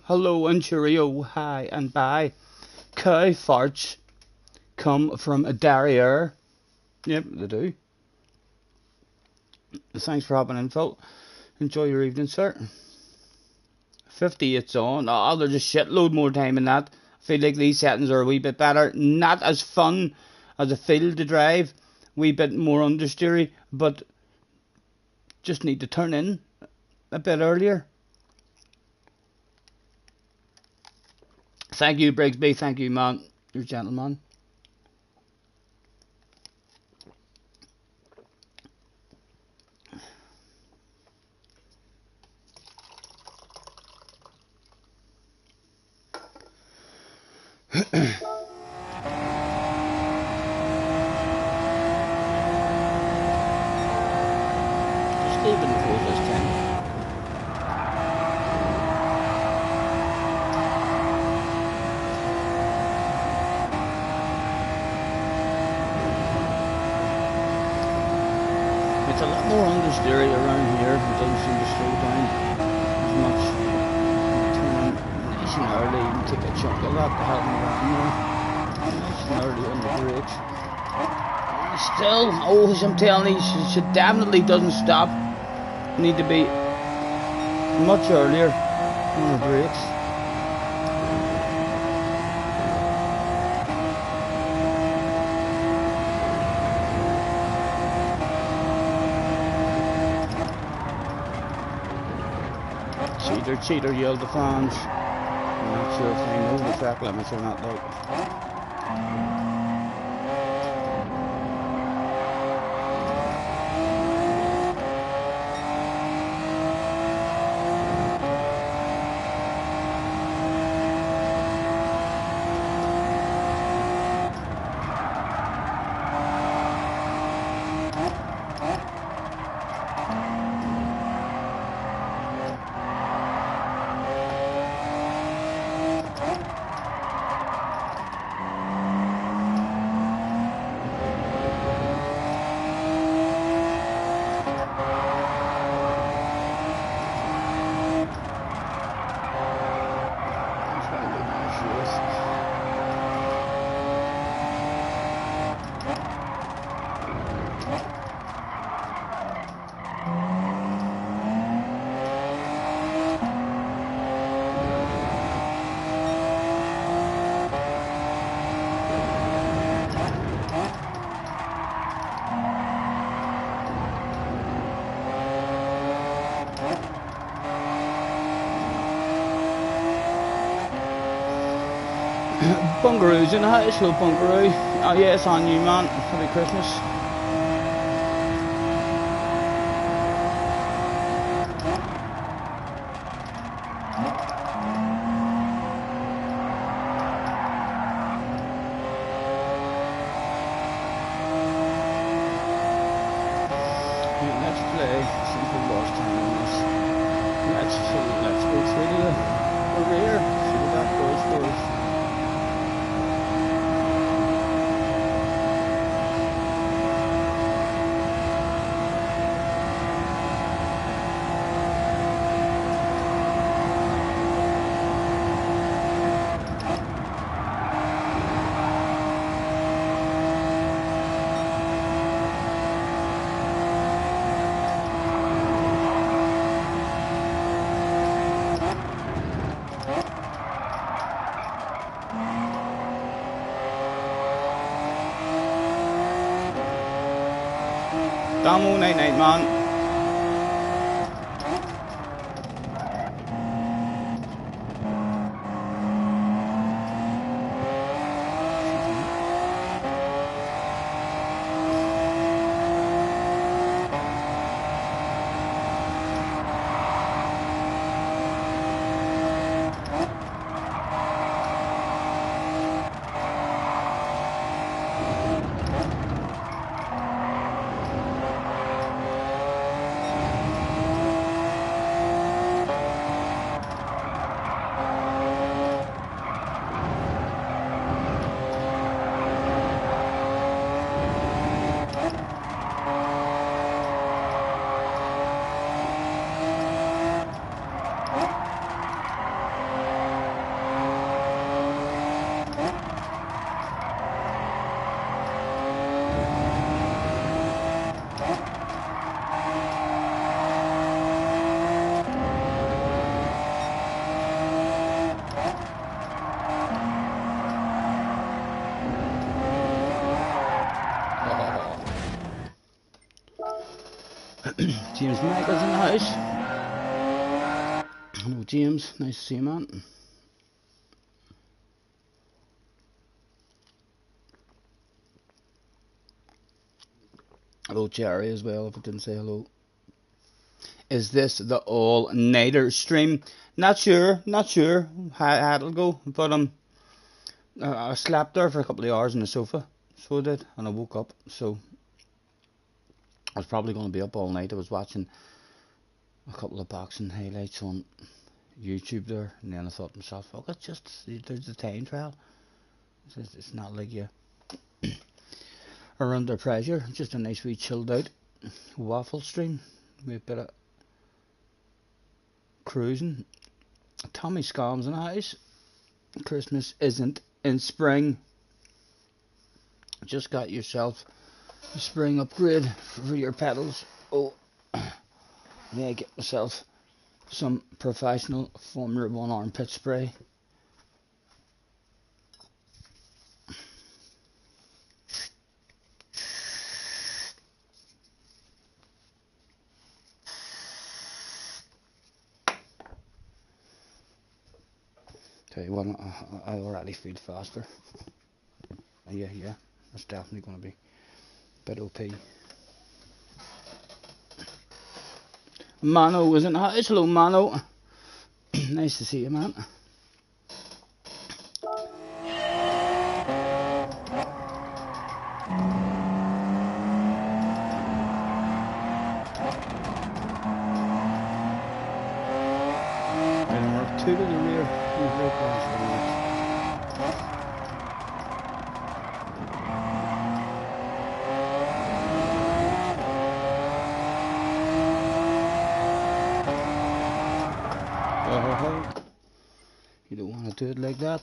and cheerio, hi, and bye. Cow farts come from a derriere. Yep, they do. Thanks for hopping in, Phil. Enjoy your evening, sir. 58's on. Oh, there's a shitload more time in that. I feel like these settings are a wee bit better. Not as fun as a field to drive. Wee bit more understeery, but just need to turn in a bit earlier. Thank you, Brigsby. Thank you, man. You're a gentleman. Just leaving the pool this time. It's a lot more understeery around here. It doesn't seem to slow down as much. Turn nice and early and take a chunk of that to help me around there. Nice and early on the brakes. Still, oh, as I'm telling you, she definitely doesn't stop. Need to be much earlier on the brakes. Cheater, yelled the fans. I'm not sure if they know the track limits or not, though. Bungaroo's in the house, hello Bungaroo. Oh yeah, it's on you, man. Happy Christmas. play since we lost time on this. Let's go through to the rear. See what that goes for us. Damo night night, man. James Michael's in the house. Hello James, nice to see you, man. Hello Jerry as well, if I didn't say hello. Is this the all-nighter stream? Not sure how it'll go, but I slept there for a couple of hours on the sofa, so I did, and I woke up, so I was probably going to be up all night. I was watching a couple of boxing highlights on YouTube there, and then I thought to myself, oh, it's just, there's the time trial. It's not like you are under pressure. Just a nice wee chilled out waffle stream with a bit of cruising. Tommy Scom's in the house. Christmas isn't in spring. Just got yourself a spring upgrade for your pedals. Oh, yeah, get myself some professional Formula 1 armpit spray. Tell you what, I already feel faster. Yeah, that's definitely going to be a bit OP. Mano was in the house. Hello, Mano. Nice to see you, man. Two to the rear. You don't want to do it like that.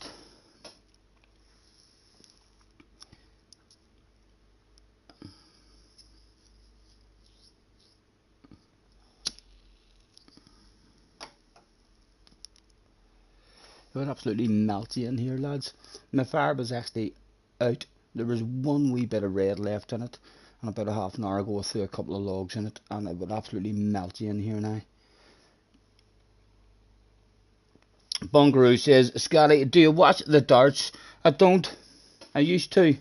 It was absolutely melty in here, lads. My fire was actually out. There was one wee bit of red left in it, and about a half an hour ago I threw a couple of logs in it, and it was absolutely melty in here now. Bungaroo says, Scotty, do you watch the darts? I don't. I used to.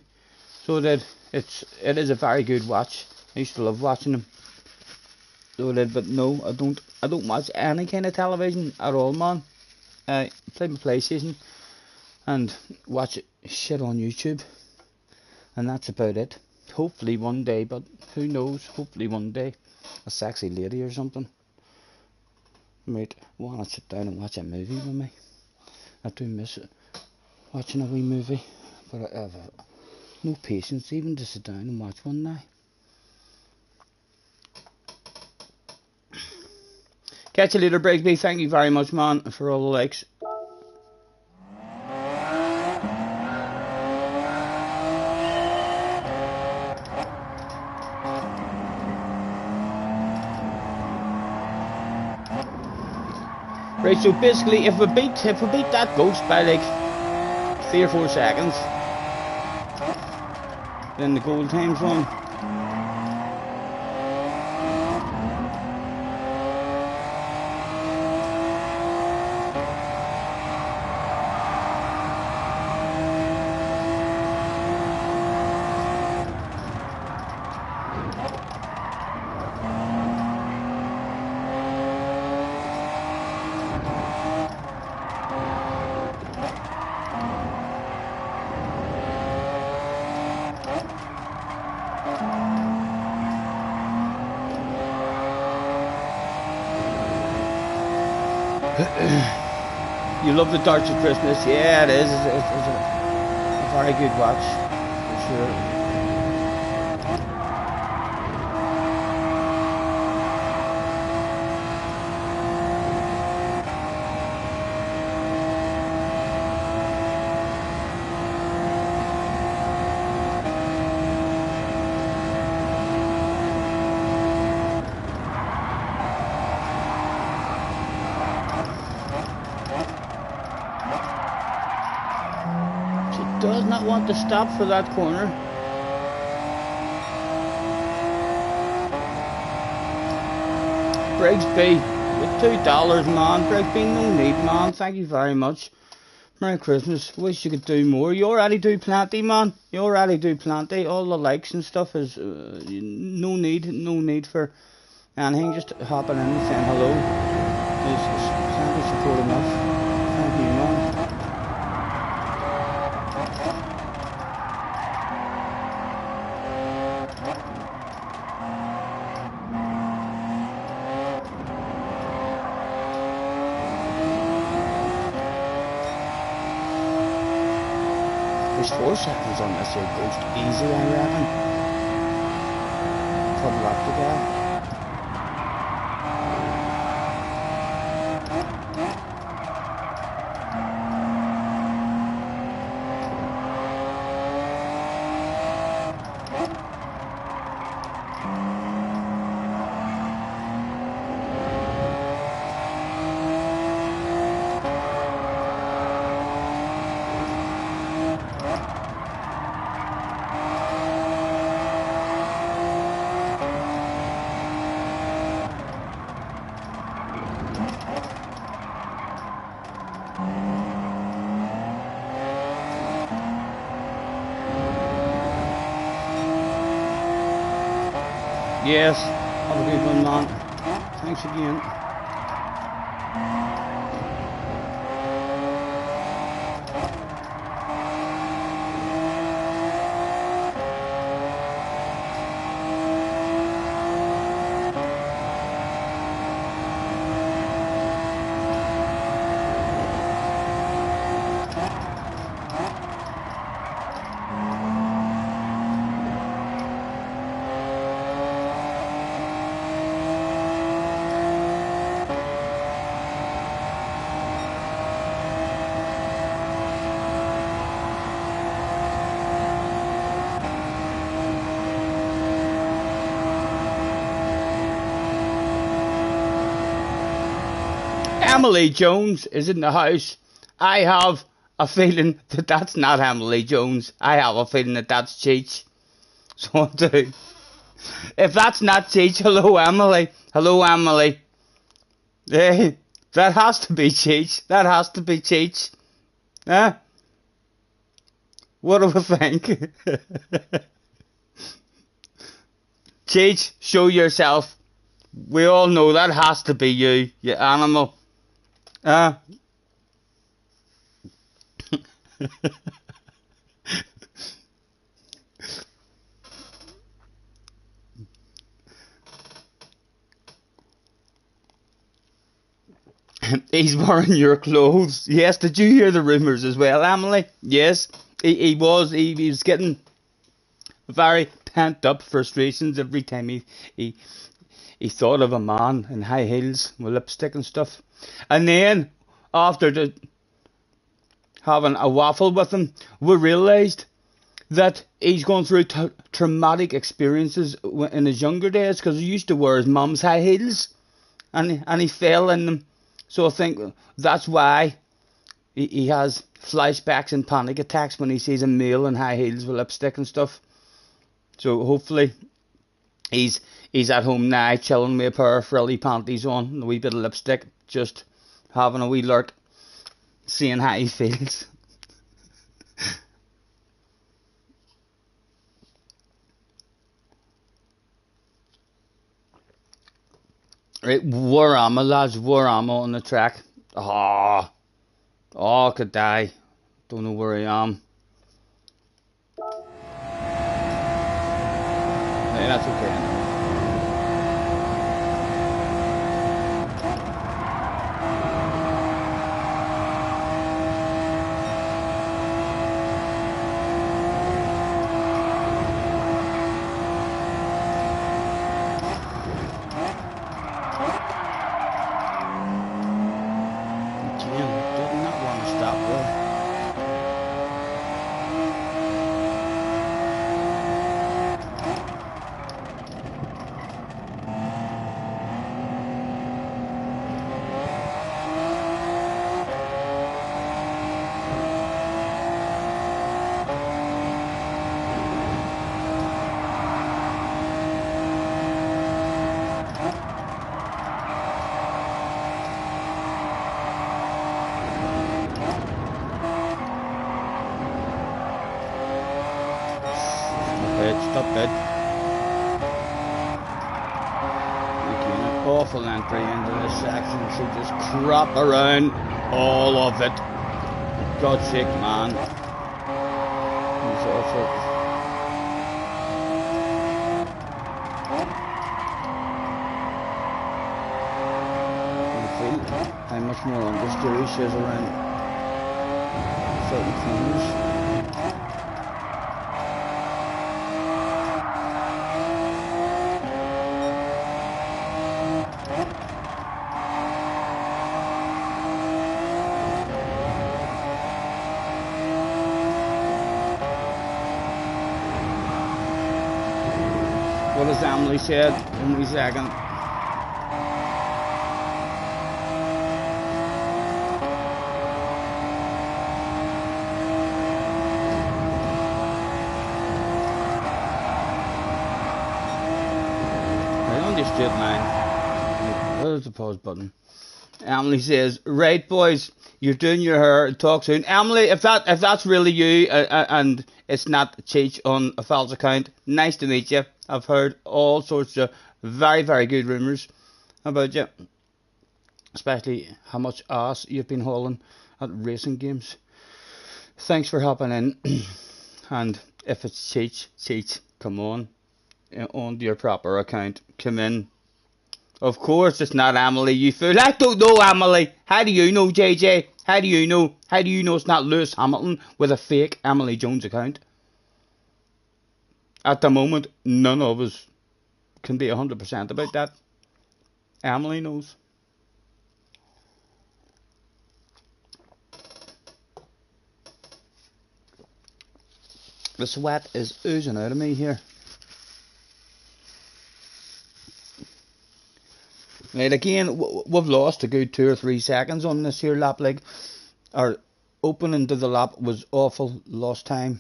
So it is a very good watch. I used to love watching them. So I did, but no, I don't watch any kind of television at all, man. I play my PlayStation and watch shit on YouTube, and that's about it. Hopefully one day, but who knows? Hopefully one day, a sexy lady or something might want to sit down and watch a movie with me. I do miss it, watching a wee movie, but I have no patience even to sit down and watch one now. Catch you later, Brigsby. Thank you very much, man, for all the likes. Right, so basically, if we beat that ghost by like 3 or 4 seconds, then the goal time's on. You love the Darts of Christmas? Yeah, it is. It's a very good watch, for sure. Does not want to stop for that corner. Brigsby with $2, man. Brigsby, no need, man. Thank you very much. Merry Christmas. Wish you could do more. You already do plenty, man. You already do plenty. All the likes and stuff is no need for anything. Just hopping in and saying hello is plenty support enough. Thank you, man. There's 4 seconds on this here ghost. Easy, I reckon. Couple up the guy. Yes, have a good one, man. Thanks again. Emily Jones is in the house. I have a feeling that that's not Emily Jones. I have a feeling that that's Cheech. So I do. If that's not Cheech, hello Emily. Hello Emily. Hey, that has to be Cheech. That has to be Cheech. Huh? What do we think? Cheech, show yourself. We all know that has to be you, you animal. He's wearing your clothes. Yes, did you hear the rumours as well, Emily? Yes, he was getting very pent up frustrations every time he thought of a man in high heels with lipstick and stuff. And then, after having a waffle with him, we realised that he's gone through traumatic experiences in his younger days, because he used to wear his mum's high heels and he fell in them. So I think that's why he has flashbacks and panic attacks when he sees a male in high heels with lipstick and stuff. So hopefully he's at home now, chilling with a pair of frilly panties on and a wee bit of lipstick, just having a wee lurk, seeing how he feels. Right, where am I, lads? Where am I on the track? I could die. Don't know where I am. Hey, that's okay. Did not want to stop there. Stop it. Making an awful entry into this section. She just crap around all of it. God's sake, man. He's awful. You feel how much more understeer she is around certain corners. What has Emily said? Only a second. Right on the straight line. Where's the pause button? Emily says, "Right, boys, you're doing your hair. Talk soon." Emily, if that's really you, and it's not Cheech on a false account, nice to meet you. I've heard all sorts of very, very good rumours about you, especially how much ass you've been hauling at racing games. Thanks for hopping in. And if it's Cheech, come on to your proper account. Come in. Of course it's not Emily, you fool. I don't know Emily. How do you know, JJ? How do you know? How do you know it's not Lewis Hamilton with a fake Emily Jones account? At the moment, none of us can be 100% about that. Emily knows. The sweat is oozing out of me here. Right, again, we've lost a good 2 or 3 seconds on this here lap leg. Our opening to the lap was awful, lost time.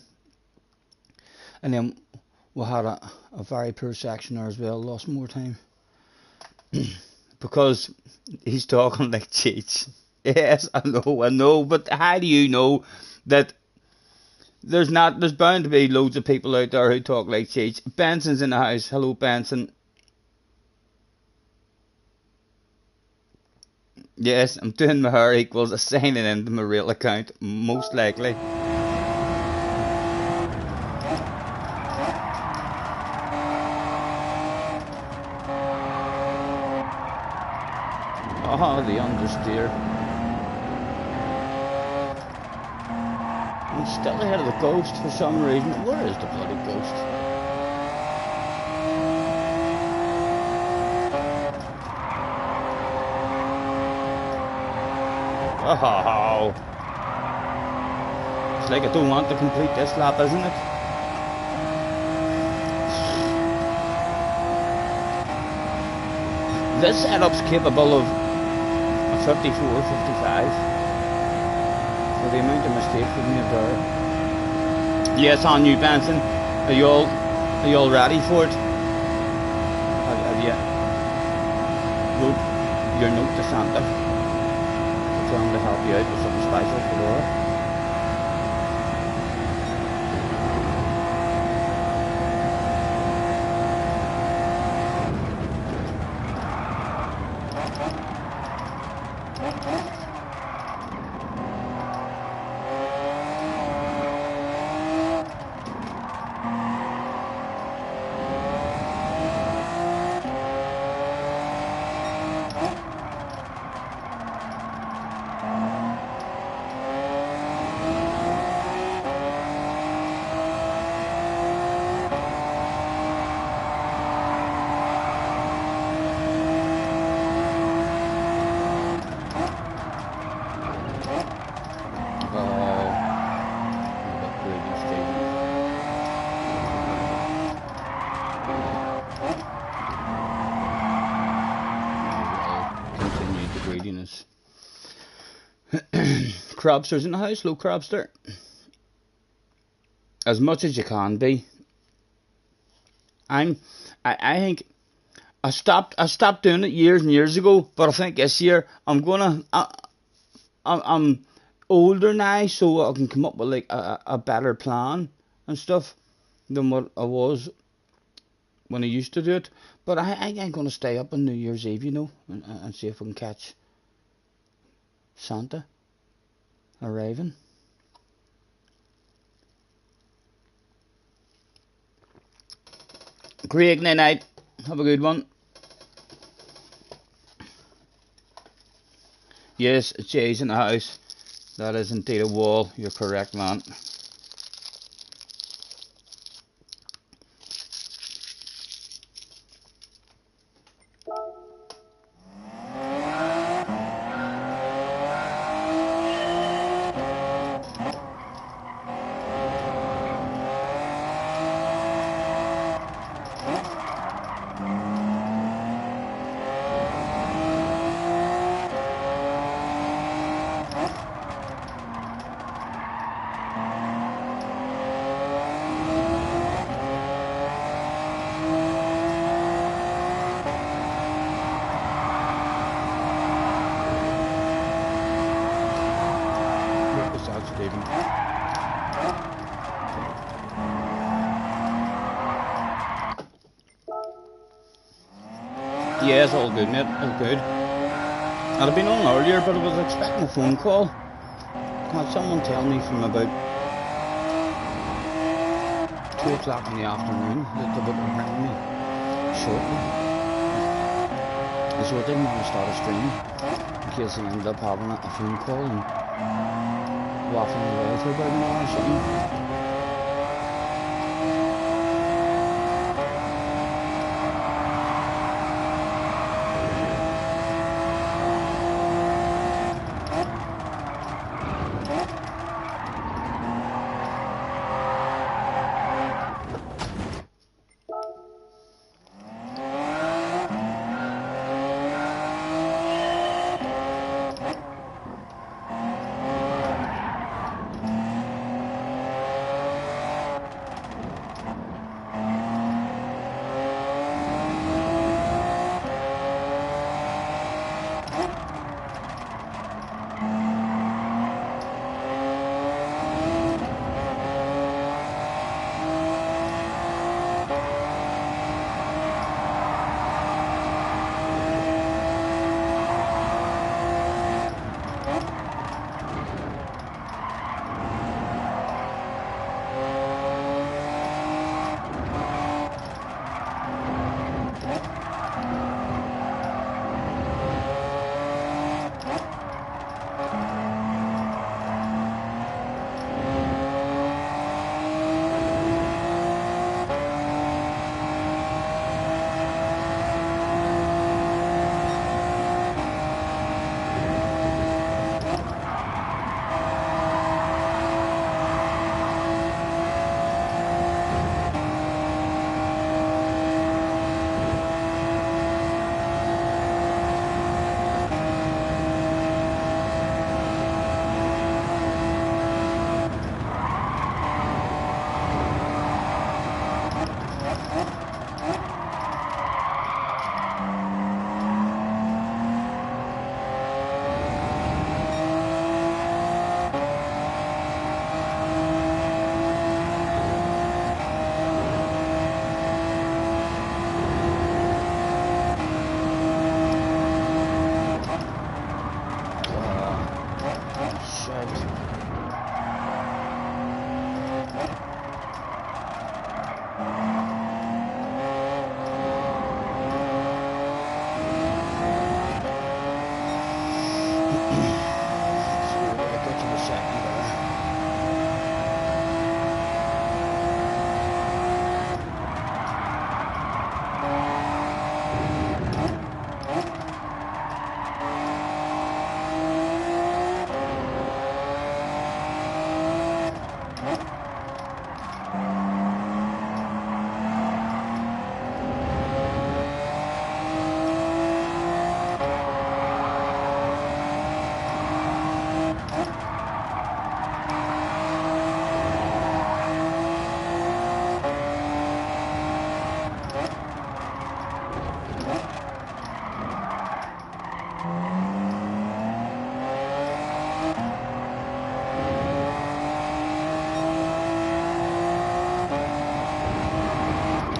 And then we had a very poor section there as well, lost more time. Because he's talking like Cheech. Yes, I know, but how do you know that there's bound to be loads of people out there who talk like Cheech? Benson's in the house. Hello, Benson. Yes, I'm doing my hair equals a signing into my real account, most likely. Oh, the understeer. I'm still ahead of the ghost for some reason. Where is the bloody ghost? Oh, it's like I don't want to complete this lap, isn't it? This setup's capable of a 54, 55 for the amount of mistakes we've made there. Yes, on you, Benson. Are you all ready for it? Have you wrote your note to Santa? Tell him to help you out with something special for Laura. Crabsters in the house, low crabster. As much as you can be. I think I stopped doing it years and years ago, but I think this year I'm older now, so I can come up with like a better plan and stuff than what I was when I used to do it. But I ain't gonna stay up on New Year's Eve, you know, and see if we can catch Santa arriving. Great night. Have a good one. Yes, Jay's in the house. That is indeed a wall. You're correct, man. Yeah, it's all good, mate. All good. I'd have been on earlier, but I was expecting a phone call. Had someone tell me from about 2 o'clock in the afternoon that they would ring me shortly. So I didn't want to start a stream in case I ended up having a phone call and waffling away for about an hour or something.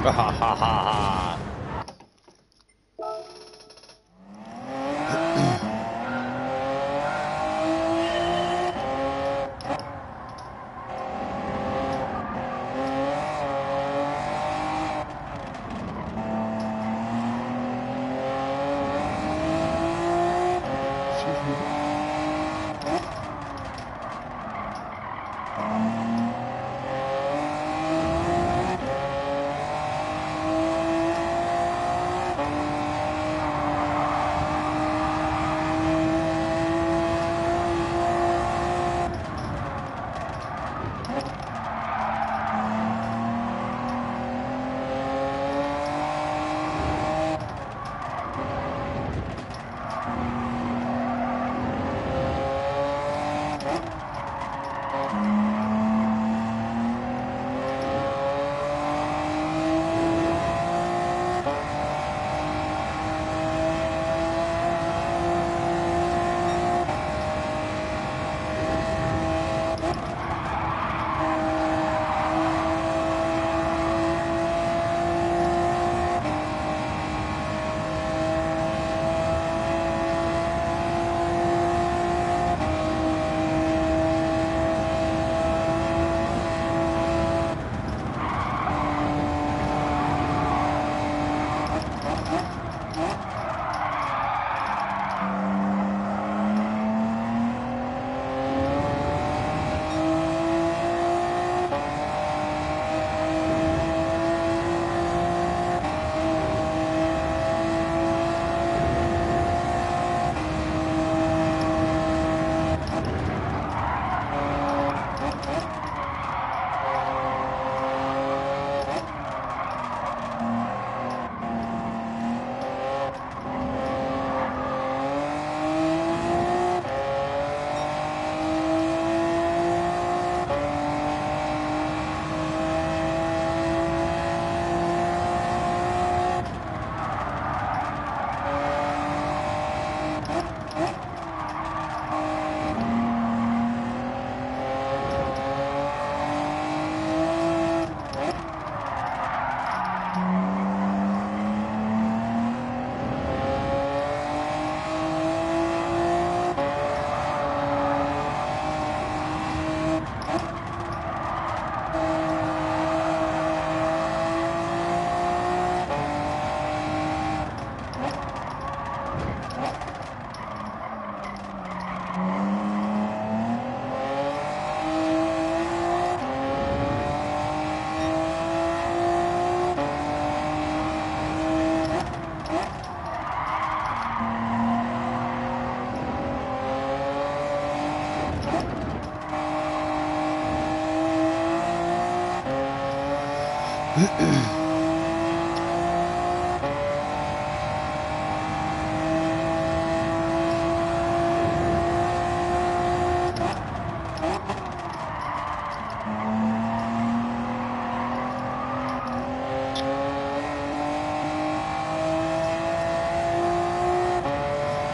Ha ha ha ha.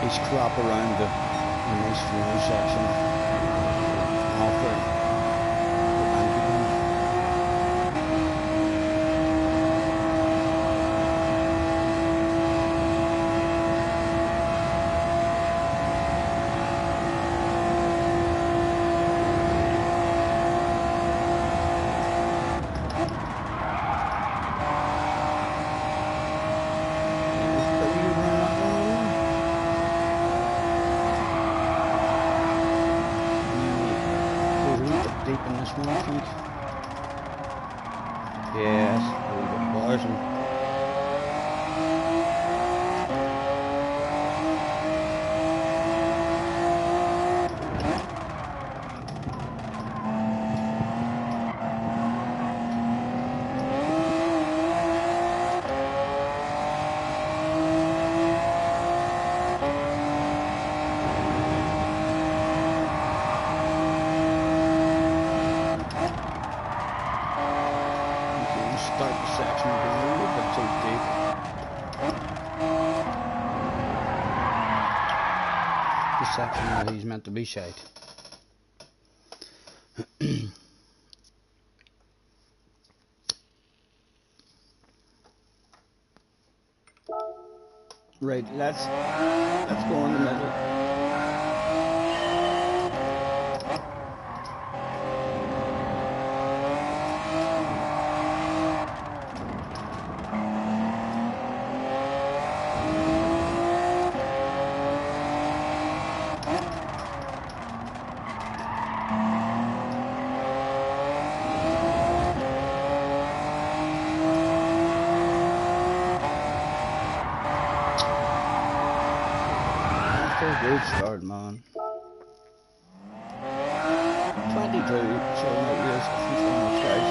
He's crap around the nice fuel section. Halfway. Deep in this one, I think. Yes, a little bit bars. Start the section a little bit too deep. The section where he's meant to be shite. Right, let's go in the middle. Good start, man. 22, so it is from guys.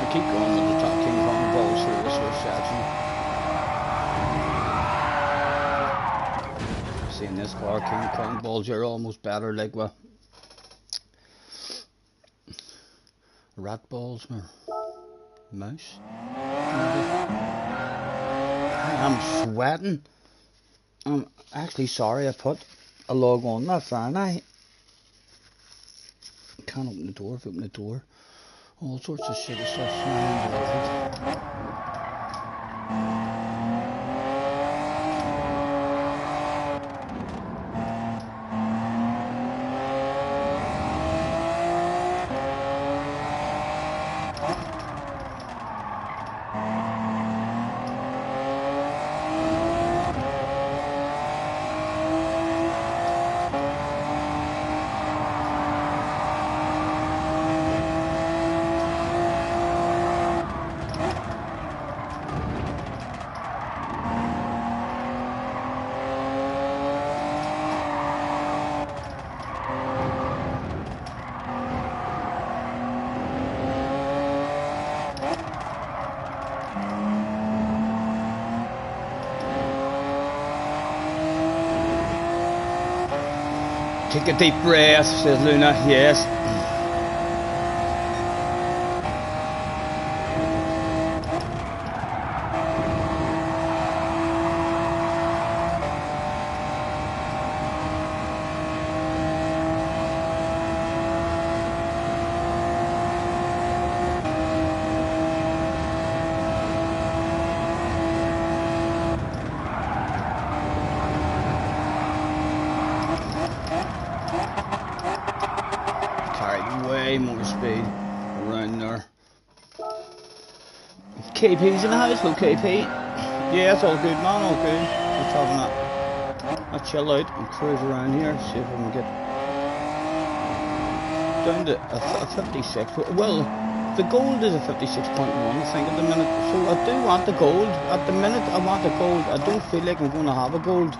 Keep going with the top King Kong balls through this first section. Seeing this car, King Kong balls are almost better, like what? Rat balls or mouse? I'm sweating. I'm actually sorry I put a log on that fan. I can't open the door. If I open the door, all sorts of shit is starts flying over. Take a deep breath, says Luna. Yes. Way more speed around there. KP's in the house, look KP. Yeah, it's all good, man, all good. Just having a chill out and cruise around here, see if we can get down to a 56. Well, the gold is a 56.1, I think, at the minute. So I do want the gold. At the minute, I want the gold. I don't feel like I'm going to have a gold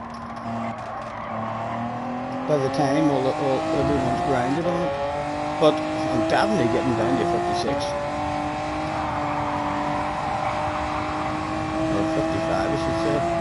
by the time everyone's grounded on it. But I'm definitely getting down to 56. Or 55, I should say.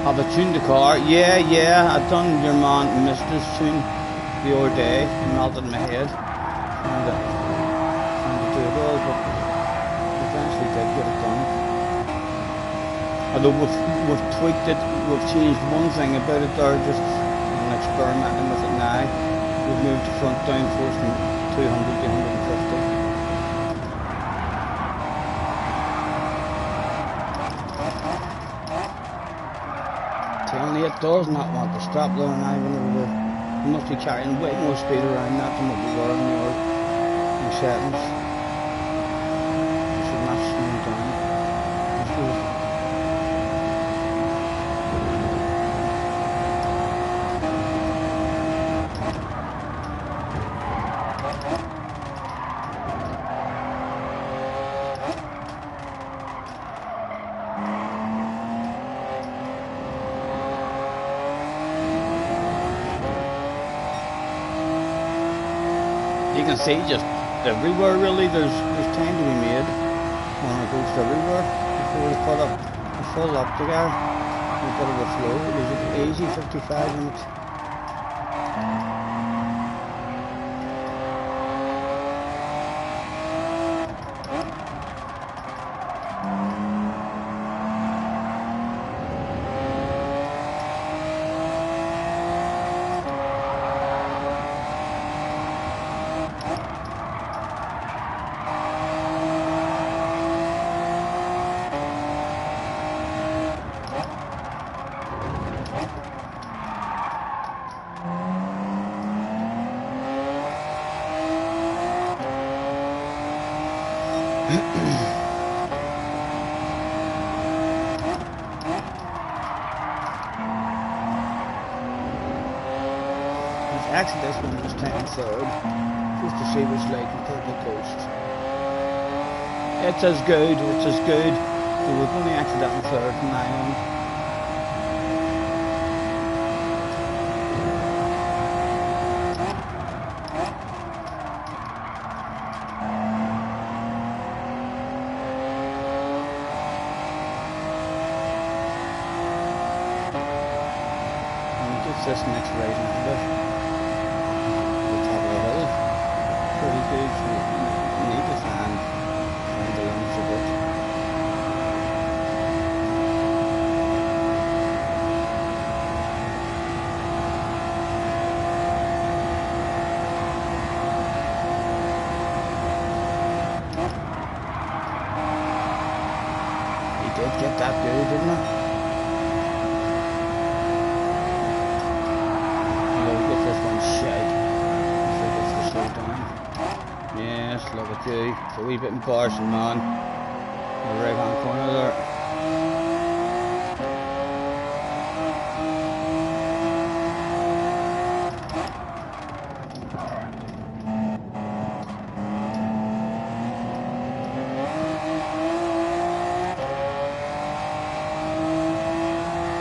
Have I tuned the car? Yeah, I done your man Mr.'s tune the other day. It melted in my head. Trying to do it all, but eventually did get it done. Although we've tweaked it, we've changed one thing about it there, just experimenting with it now. We've moved the front down force from 200 to 150. It does not want to stop there now whenever we must be carrying way more speed around that than what we were in the old settings. We should not slow down. You can see just everywhere really there's time to be made when it goes everywhere before we put up a full up together. A bit of a flow. It was easy 55 minutes. Actually, this one was taken third, just to see what's like on the coast. It's as good, so we've only actually that in third from now on. And it gets this next race number. Pretty good. You need to find the limits of it. He did get that good, didn't he? Although he gets this one shite. So he gets the slow down. Yes, look at you. It's a wee bit embarrassing, man. The right hand corner there.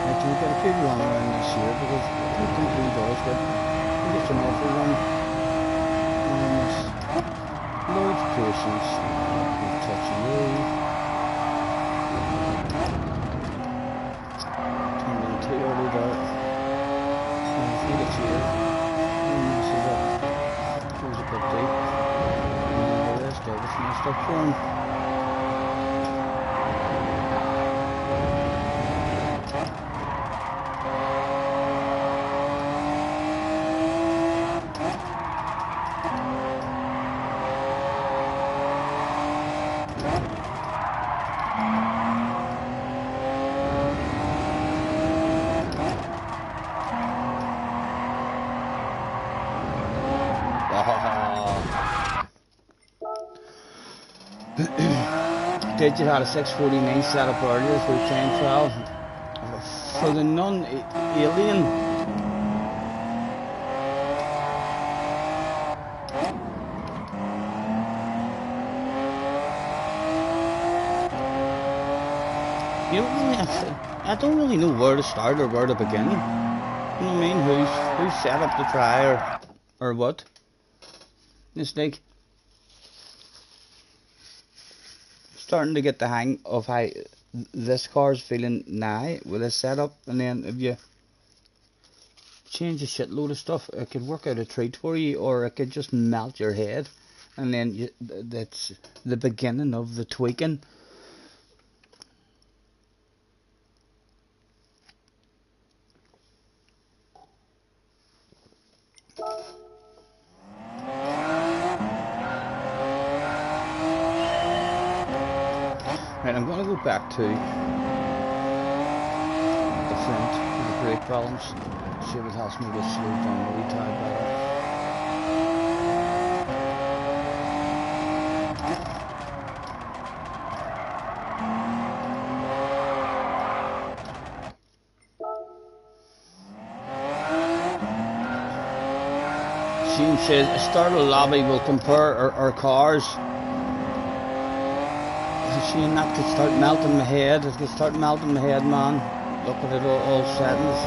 I think we've got a good run around this year because I think he does get an awful one. Loads of patience, touch and move. Turned in too early there. And if he gets here, he messes up. Goes a bit deep. And the rest of it's messed up for him. Digit had a 649 set up earlier for 10-12 for the non-alien. You know, I don't really know where to start or where to begin. You know what I mean? Who's set up to try or what? It's like starting to get the hang of how this car's feeling now with this setup, and then if you change a shitload of stuff, it could work out a treat for you, or it could just melt your head, and then that's the beginning of the tweaking. Right, I'm going to go back to the front of the brake balance, see if it helps me get slowed down a wee tad better. Shane says, start a lobby, will compare our cars. Shane, that could start melting my head. It could start melting my head, man. Looking at all settings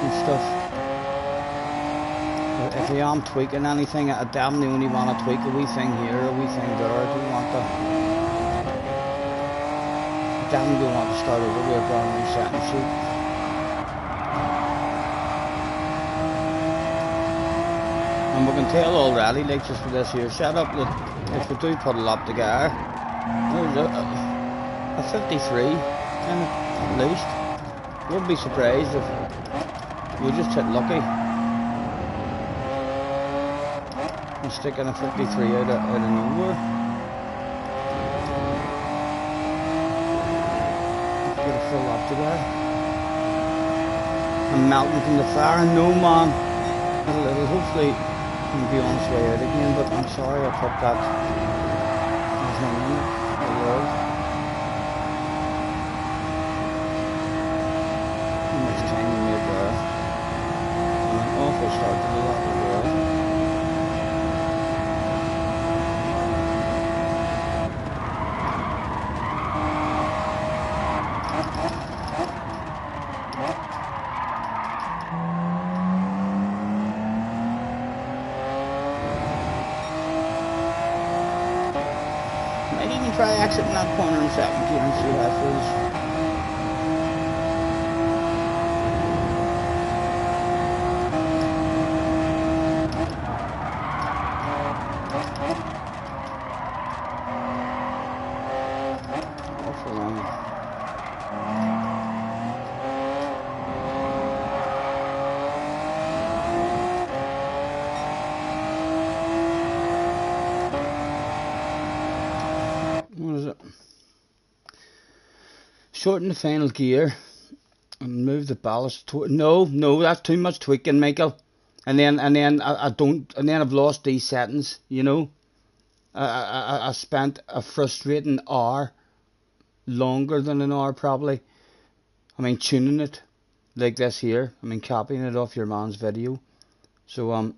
and stuff. If I am tweaking anything, I definitely only want to tweak a wee thing here, a wee thing there. I don't want to. I definitely don't want to start over with a brand new setting sheet. And we can tell already, like just for this here setup, that if we do put a lot together, there's a 53, kind of, at least. Wouldn't be surprised if we just hit lucky and sticking a 53 out of nowhere. Get a full lot together. I'm melting from the fire, no man. It'll hopefully be on its way out again, but I'm sorry I put that. There's no limit. The world. How much time we made there? And an awful start to the lot of world. Might even try exiting that corner in 17 and see how that feels. Awful long. What is it? Shorten the final gear and move the ballast. No, that's too much tweaking, Michael. And then I don't, and then I've lost these settings. You know, I spent a frustrating hour, longer than an hour probably. I mean, tuning it like this here. I mean, copying it off your man's video. So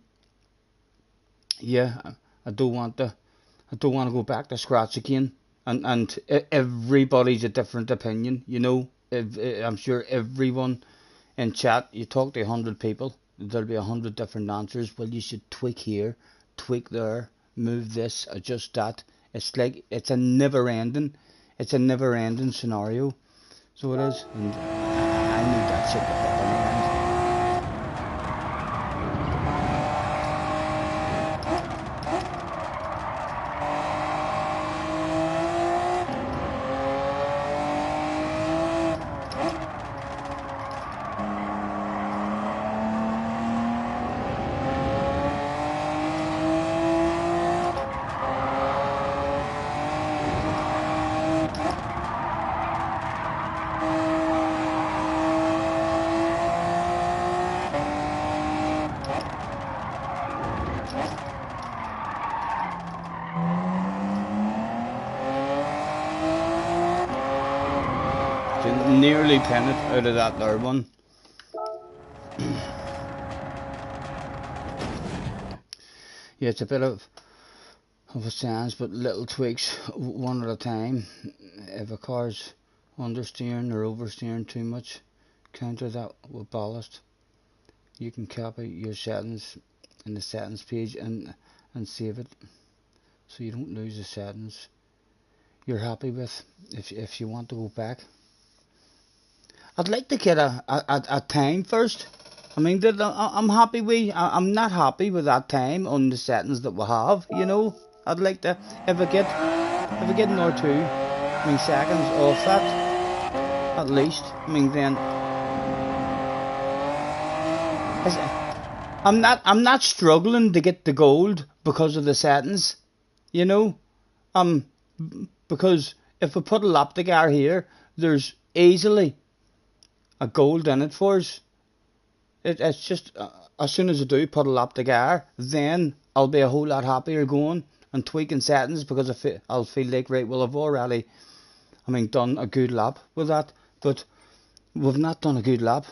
yeah, I don't want to go back to scratch again. And everybody's a different opinion, you know. I'm sure everyone in chat, you talk to 100 people, there'll be 100 different answers. Well, you should tweak here, tweak there, move this, adjust that. It's like it's a never ending scenario. So it is, and I need that shit to hit on the end. Nearly pin it out of that third one. Yeah, it's a bit of a science, but little tweaks one at a time. If a car's understeering or oversteering too much, counter that with ballast. You can copy your settings in the settings page and save it, so you don't lose the settings. you're happy with if you want to go back. I'd like to get a time first. I mean, I'm happy I'm not happy with that time on the settings that we have. You know, I'd like to if I get another 2 seconds off that at least. I mean, then I'm not struggling to get the gold because of the settings. You know, um, because if we put a lap together here, there's easily a gold in it for us. It's just as soon as I do put a lap together, then I'll be a whole lot happier going and tweaking settings because I'll feel like, right, well, I've already, I mean, done a good lap with that, but we've not done a good lap.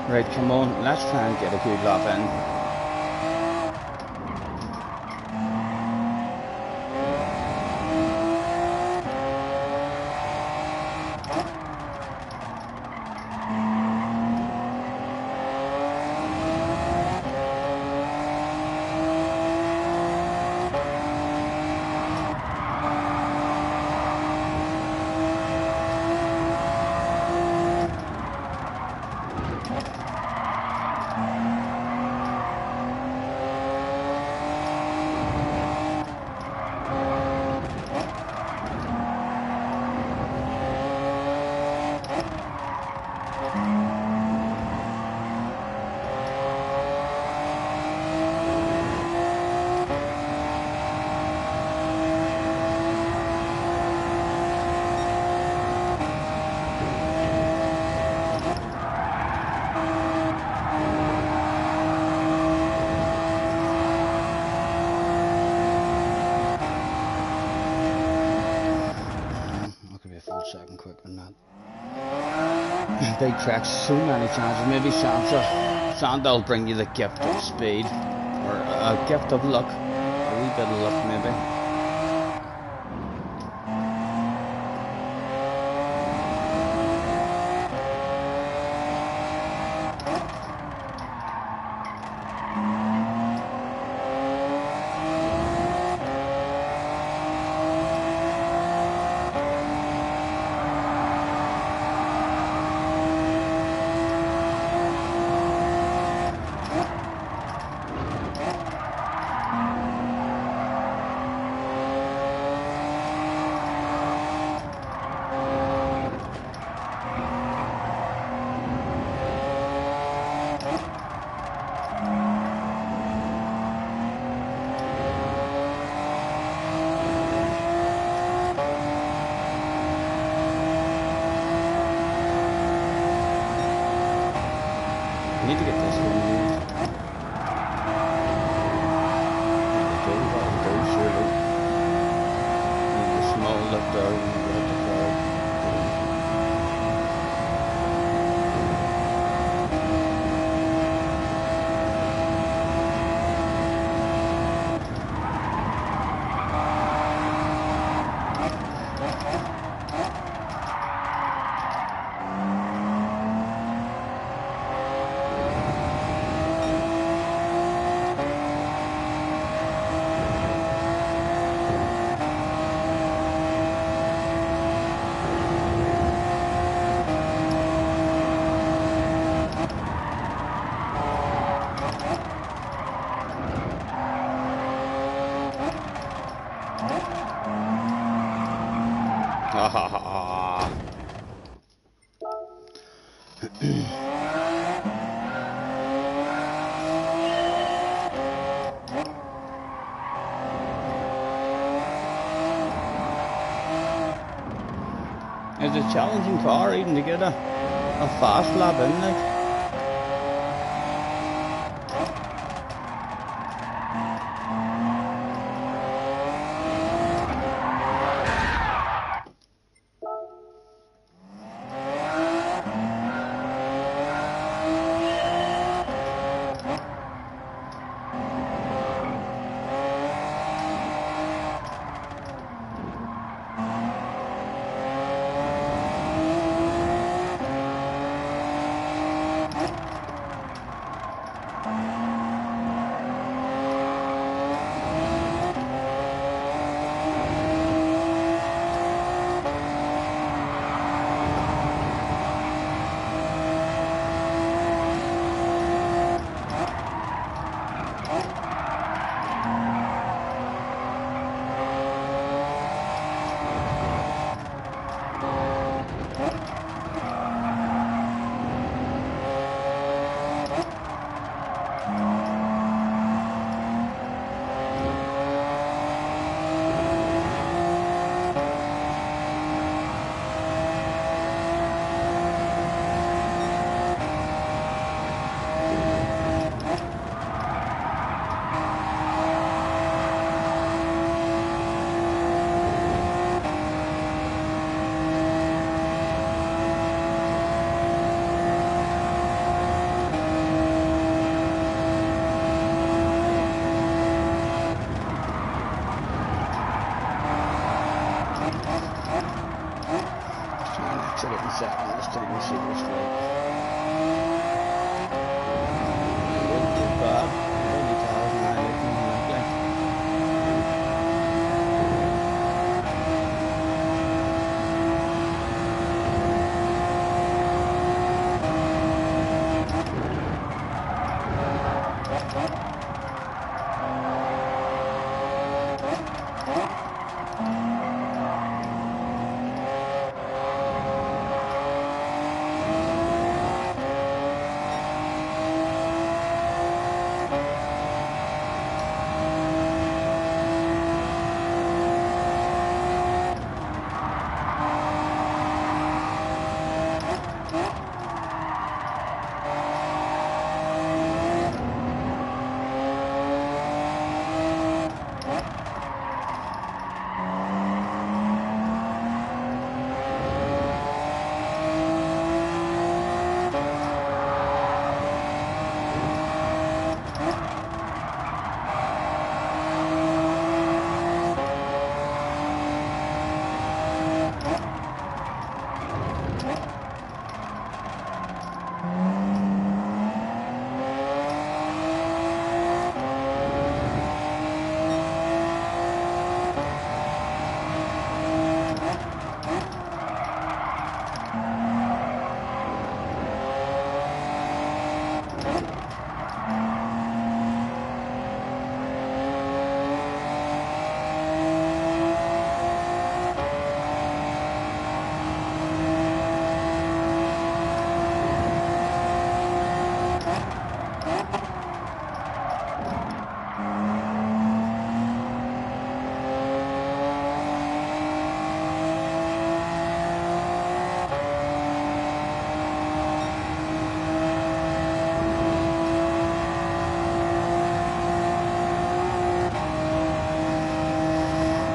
Right, come on, let's try and get a good lap in. Second quicker than that. Big tracks, so many chances. Maybe Santa will bring you the gift of speed, or a gift of luck, a wee bit of luck maybe. I need to get this one moved. That'll do, surely. Need the small lift there when we get the crowd. Ha ha ha ha. It's a challenging car even to get a fast lap in, like. Let's take a see what's like. It wasn't too bad. Only cars now, they come in like.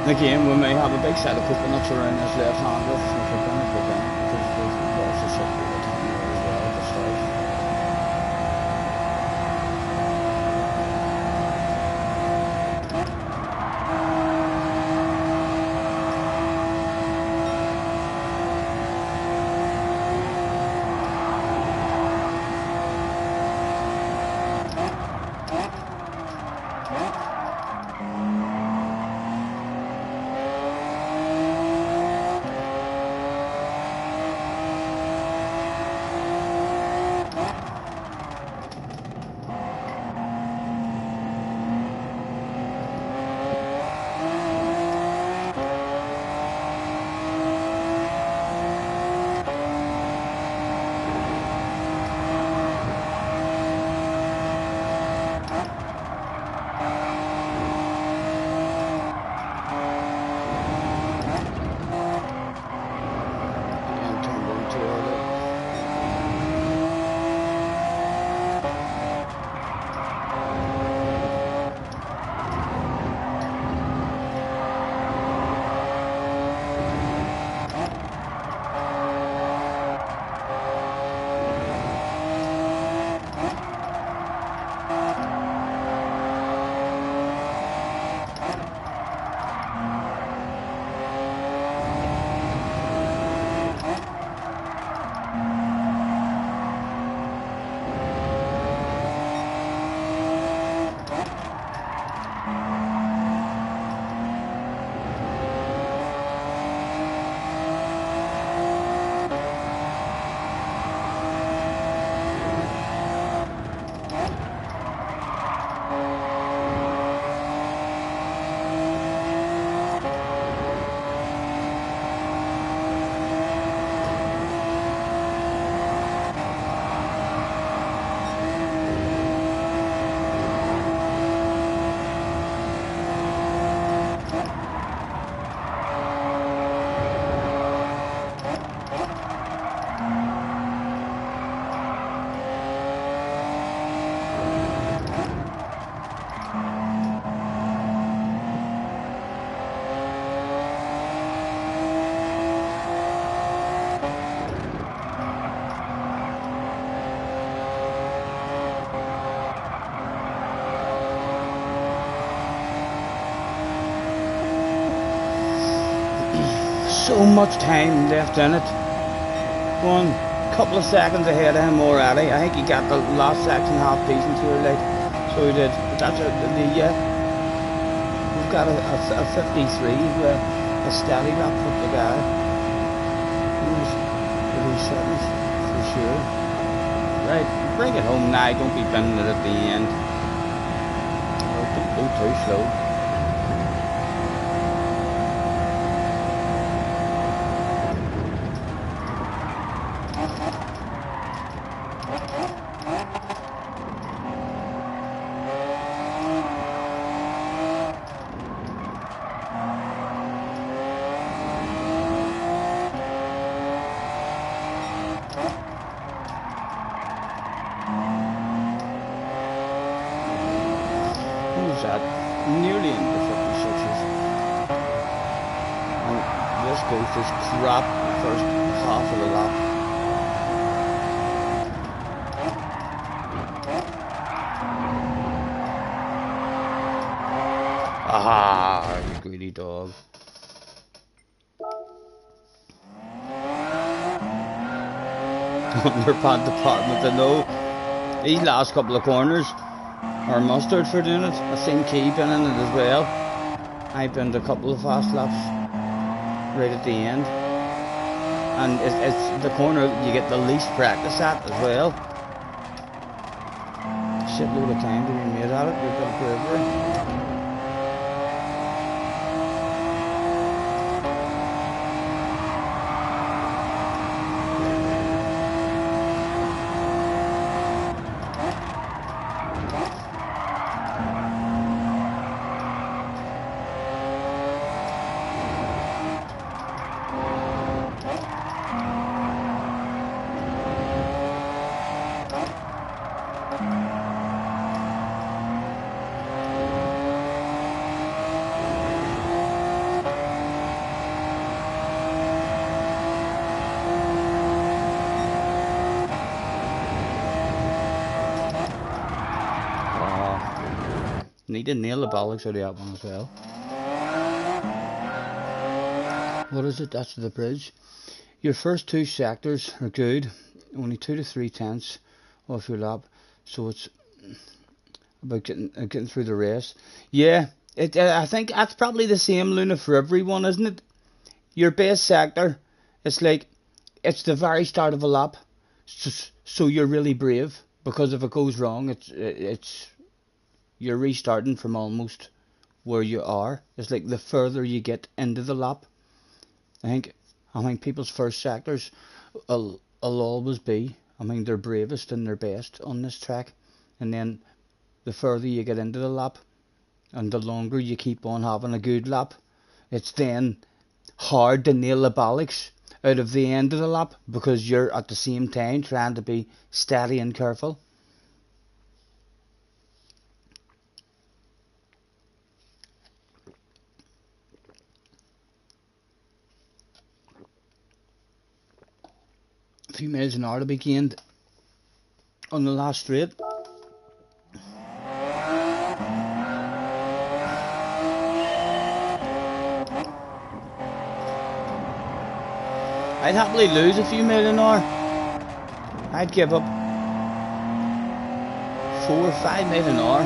Again, we may have a big set of coconuts around this left handle if we're going to put in, because there's lots of stuff all the time there as well at the start. So much time left in it. One couple of seconds ahead of him already. I think he got the last section half decent here, like, so he did. But that's we've got a 53 with a steady lap for the guy. He's seconds for sure. Right, bring it home now. Don't be bending it at the end. Oh, don't go too slow. Nearly into 56s. And this goes just crap the first half of the lap. Aha, you greedy dog. Underpad department, I know. These last couple of corners are mustard for doing it. I've seen Key been in it as well. I've been to a couple of fast laps right at the end. And it's the corner you get the least practice at as well. Shitload of time to be made at it. You've got bravery. Need to nail the bollocks out of that one as well. What is it? That's the bridge. Your first two sectors are good. Only 2 to 3 tenths off your lap. So it's about getting through the race. Yeah, I think that's probably the same, Luna, for everyone, isn't it? Your best sector, it's like, it's the very start of a lap. So you're really brave. Because if it goes wrong, it's you're restarting from almost where you are. It's like the further you get into the lap. I think people's first sectors will always be, their bravest and their best on this track. And then the further you get into the lap, and the longer you keep on having a good lap, it's then hard to nail the bollocks out of the end of the lap, because you're at the same time trying to be steady and careful. A few miles an hour to be gained on the last straight. I'd happily lose a few miles an hour. I'd give up 4 or 5 miles an hour.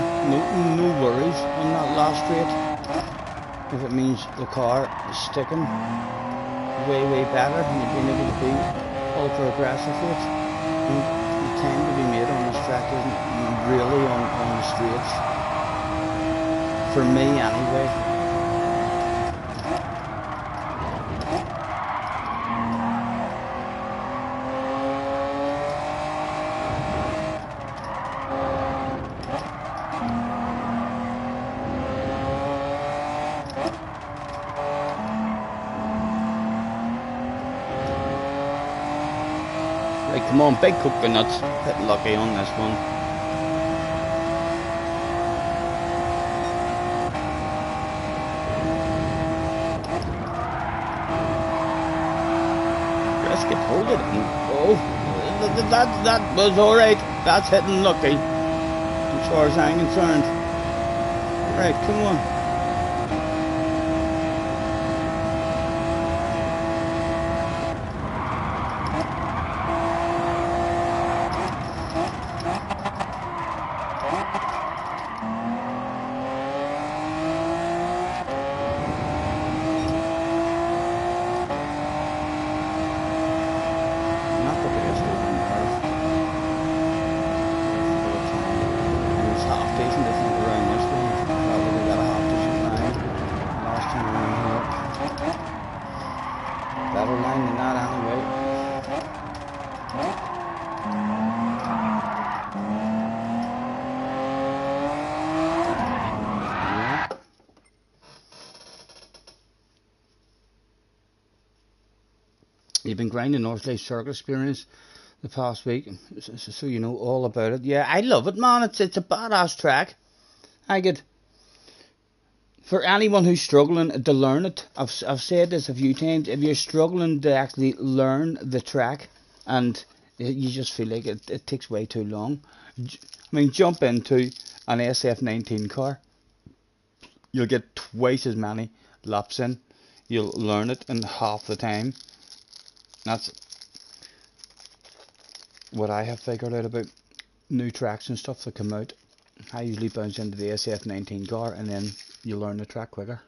No worries on that last straight. If it means the car is sticking way better and you're being able to be ultra aggressive with it. And the time to be made on this track isn't really on the straights. For me anyway. Come on, big coconuts. Bit lucky on this one. Just get hold of it. Oh, that was alright. That's hitting lucky, as far as I'm concerned. Right, come on. grinding North Circuit experience the past week, so you know all about it. Yeah, I love it, man. It's a badass track. I get for anyone who's struggling to learn it. I've said this a few times. If you're struggling to actually learn the track, and you just feel like it takes way too long, I mean, jump into an SF19 car. You'll get twice as many laps in. You'll learn it in half the time. That's what I have figured out about new tracks and stuff that come out. I usually bounce into the SF19 car and then you learn the track quicker.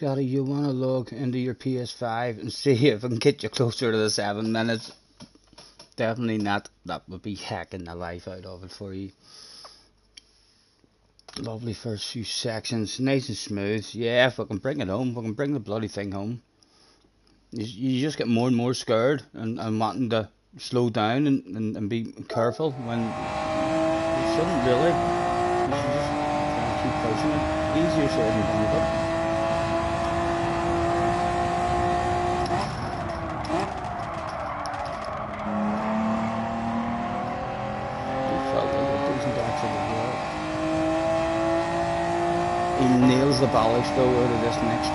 Scotty, you want to log into your PS5 and see if I can get you closer to the 7 minutes? Definitely not. That would be hacking the life out of it for you. Lovely first few sections, nice and smooth. Yeah, if I can bring it home, if I can bring the bloody thing home. You just get more and more scared and wanting to slow down and be careful when you shouldn't really. You should just keep pushing it. Easier said than done, but he nails the balance though out of this next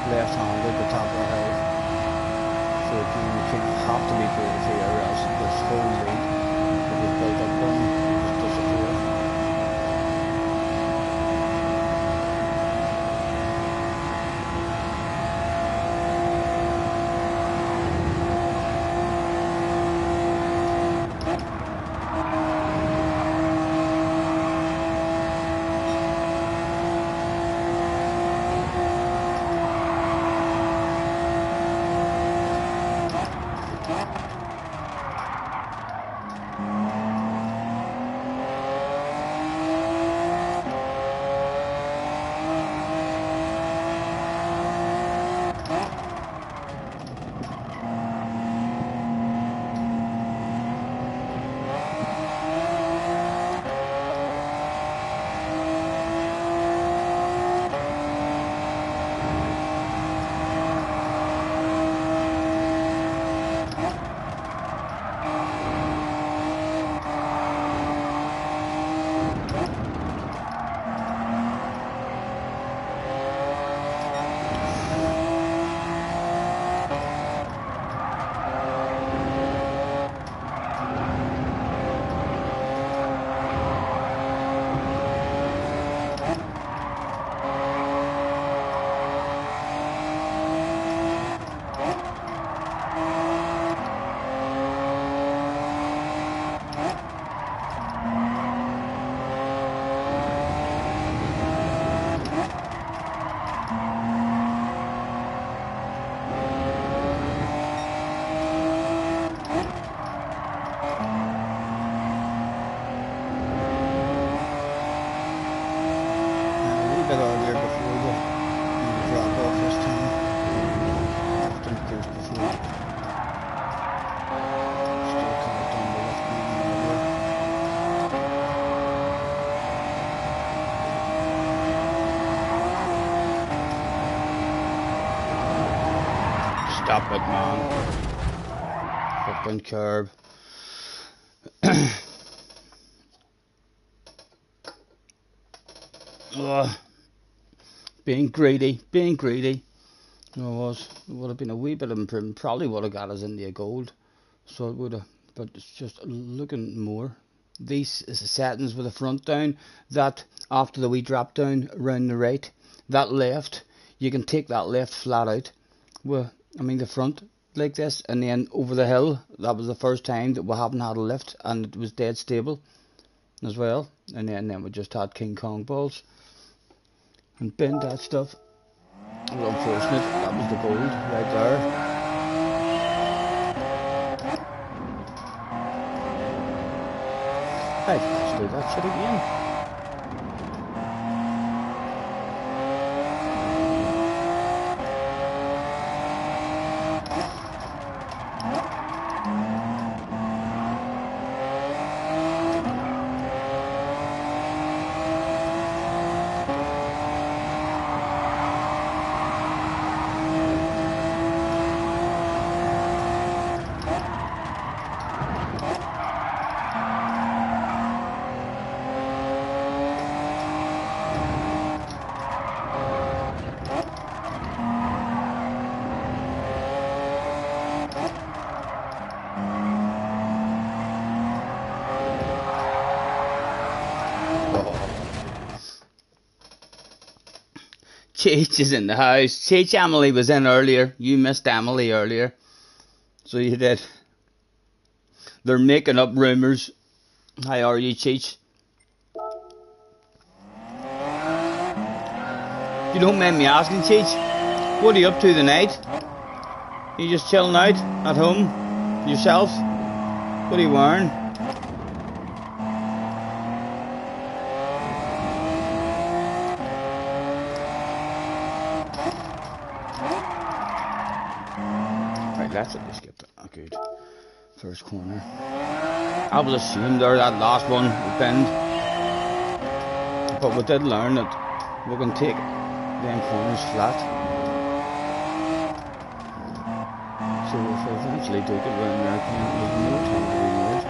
left hand at the top of the hill. So you have to be creative here or else this whole lead that you've built up on just disappear. Stop it, man. Fucking curb. Being greedy. It would have been a wee bit of improvement. Probably would have got us into a gold. So it would have, but it's just looking more. These settings with the front down, that after the wee drop down around the right, that left, you can take that left flat out. Well, I mean the front like this, and then over the hill, that was the first time that we haven't had a lift, and it was dead stable as well. And then we just had King Kong balls and bend that stuff. It was unfortunate. That was the gold right there. Let's do that shit again. Cheech is in the house. Cheech, Emily was in earlier. You missed Emily earlier. So you did. They're making up rumours. How are you, Cheech? You don't mind me asking, Cheech? What are you up to tonight? You just chilling out at home? Yourself? What are you wearing? Right, that's it. Let's get that. Good. First corner. I was ashamed there, that last one we pinned. But we did learn that we can take them corners flat. So if I eventually do get round there, there's no time to reload.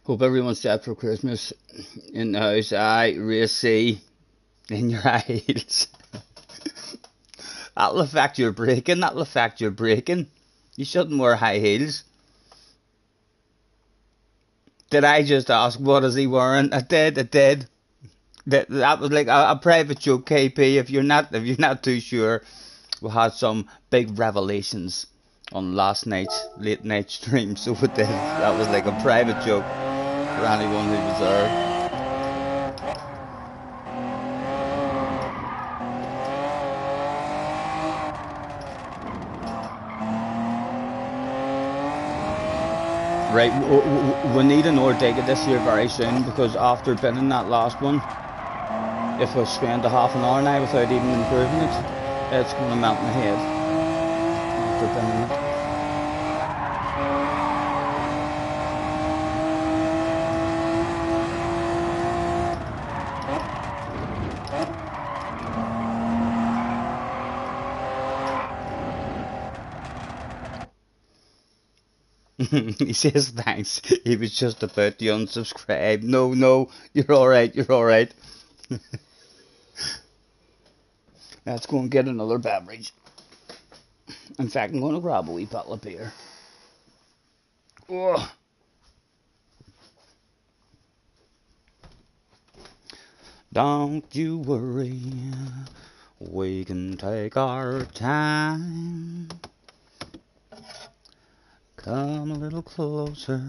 Hope everyone's set for Christmas in the house. Aye, race C in your high heels. That'll affect your braking. That'll affect your braking. You shouldn't wear high heels. Did I just ask what is he wearing? I did. That was like a private joke, KP. If you're not too sure, we had some big revelations on last night's late night stream. So with this, that was like a private joke for anyone who was there. Right, we need an Ortega this year very soon, because after binning that last one, if we spend a half an hour now without even improving it, it's going to melt in the head after binning it. He says thanks. He was just about to unsubscribe. No, you're alright, you're alright. Let's go and get another beverage. In fact, I'm going to grab a wee bottle of beer. Oh. Don't you worry, we can take our time. Come a little closer.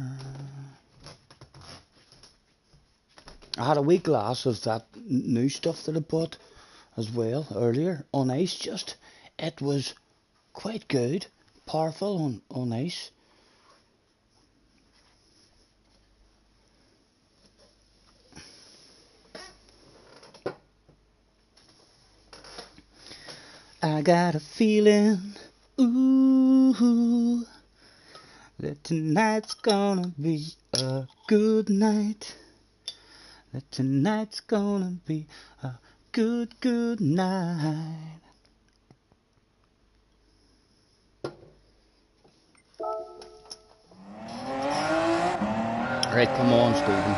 I had a wee glass of that new stuff that I bought as well earlier on ice. Just it was quite good, powerful on ice. I got a feeling, ooh, that tonight's gonna be a good night. That tonight's gonna be a good night. Alright, come on, Stephen.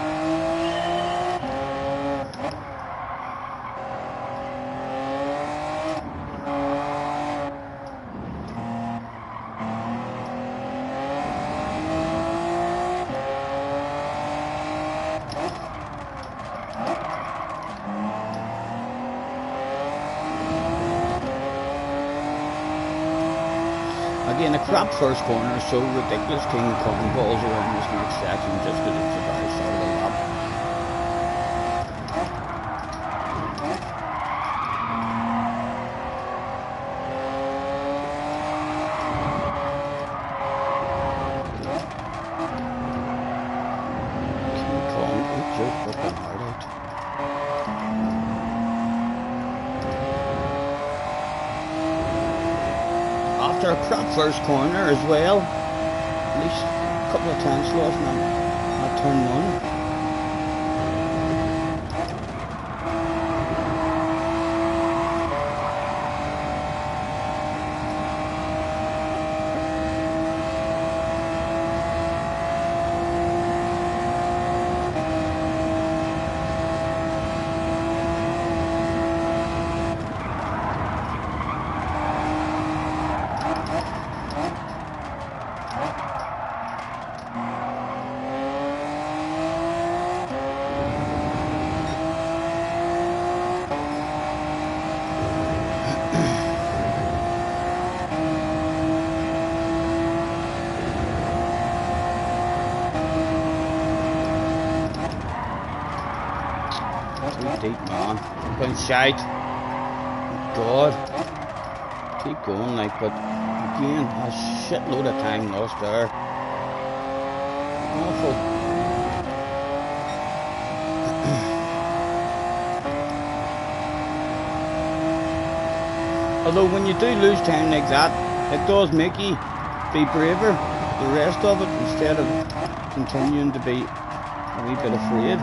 Again, a crap first corner, so ridiculous King Kong balls around this next section just because it's a very start of the lap. King Kong, eat your fucking heart out. After a crap first corner as well, at least a couple of times lost, not turn one. deep, man. Going shite. God. Keep going, like, but again, a shitload of time lost there. Awful. Although when you do lose time like that, it does make you be braver, the rest of it, instead of continuing to be a wee bit afraid.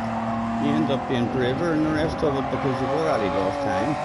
You end up being braver in the rest of it because you've already lost time.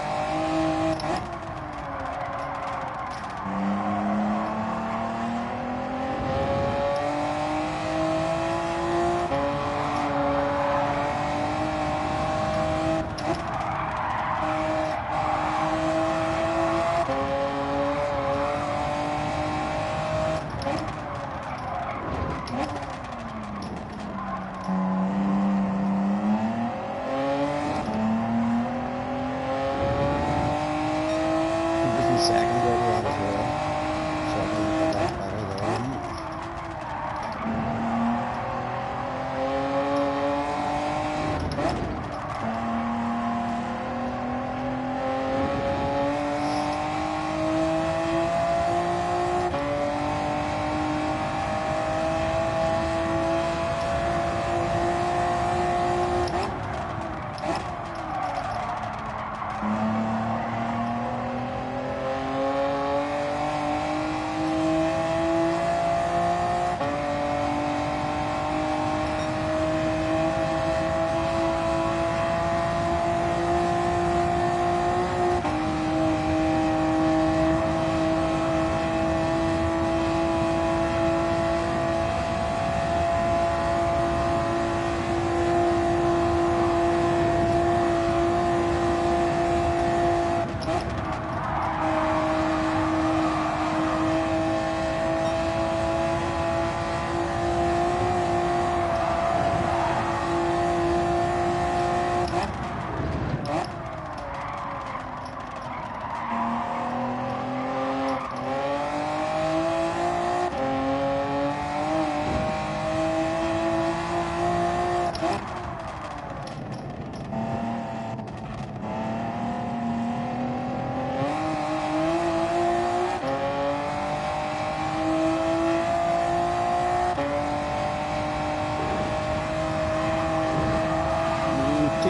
Second over that as well, so I can make a lot better there, isn't it?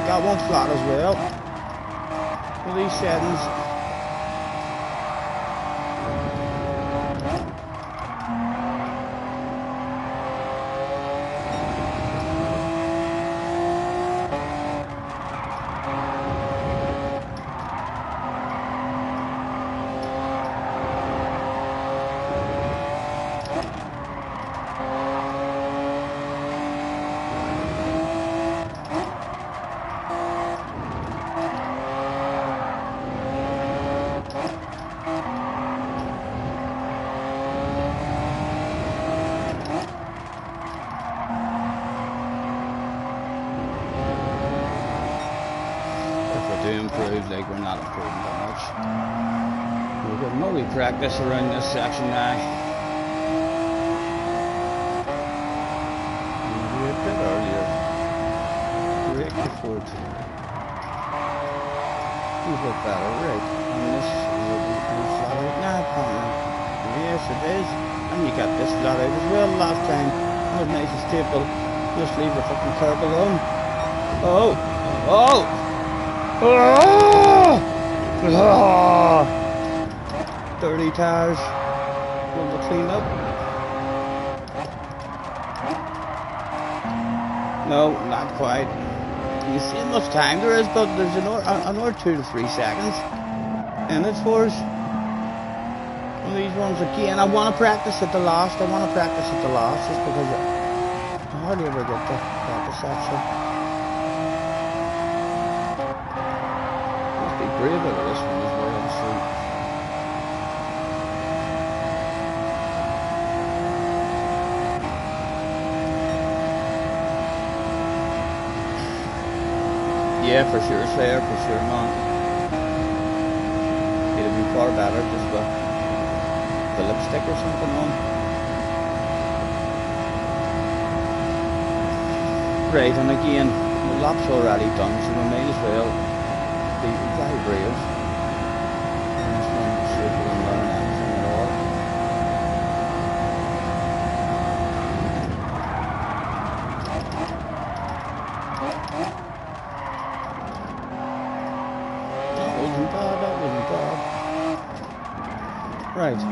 Got one flat as well. With these settings. To improve, like we're not improving that much. We're getting more wee practice around this section now. Maybe a bit earlier. Break the foot. You look better, right? And this is a flat out now, apparently. Yes, it is. And you got this flat out as well last time. That was nice and stable. Just leave the fucking curb alone. Oh! Oh! Oh! Oh! Dirty tires. Will to clean up? No, not quite. You see how much time there is, but there's another 2 to 3 seconds. And it's for us. One of these ones again. I want to practice at the last. Just because I hardly ever get to practice that shit. Brave over this one as well, so yeah, for sure, Slayer, for sure, man. It'd be far better just with the lipstick or something on. Right, and again, The lap's already done, so we may as well be very brave. And just want to see if we can learn anything at all. That wasn't bad, that wasn't bad. Right.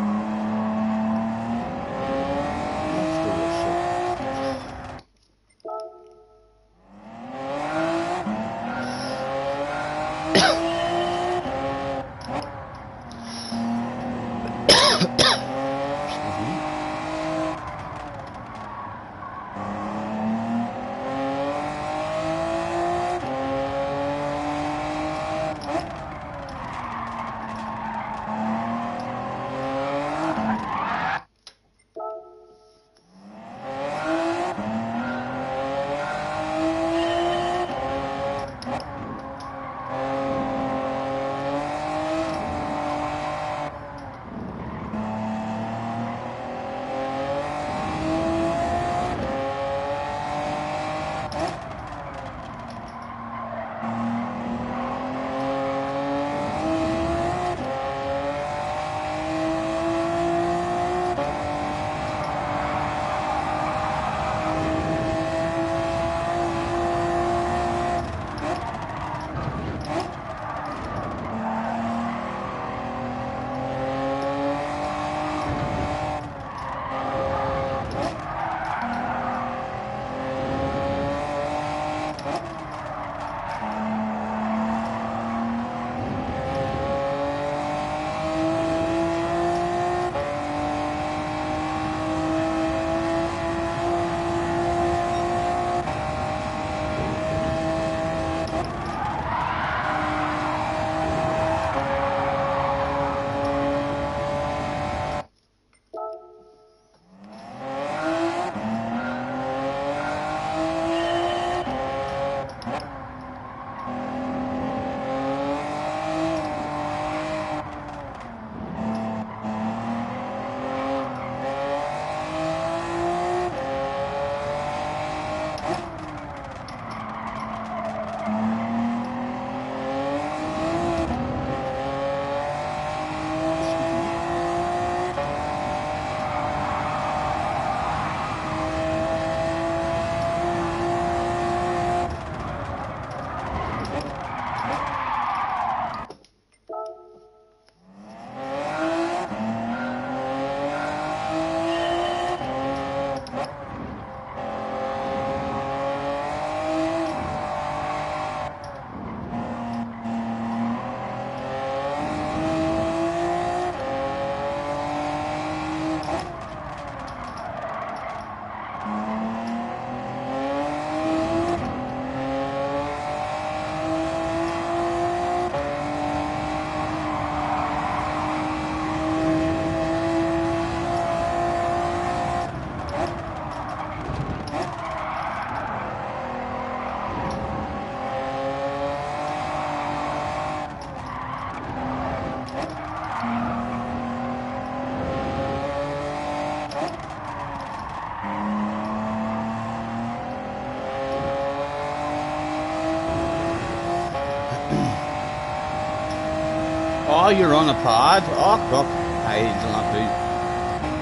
Oh, you're on a pad? Oh, crap. Hey, it's not do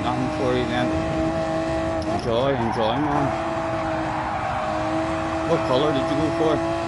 nothing for you then. Enjoy, man. What colour did you go for?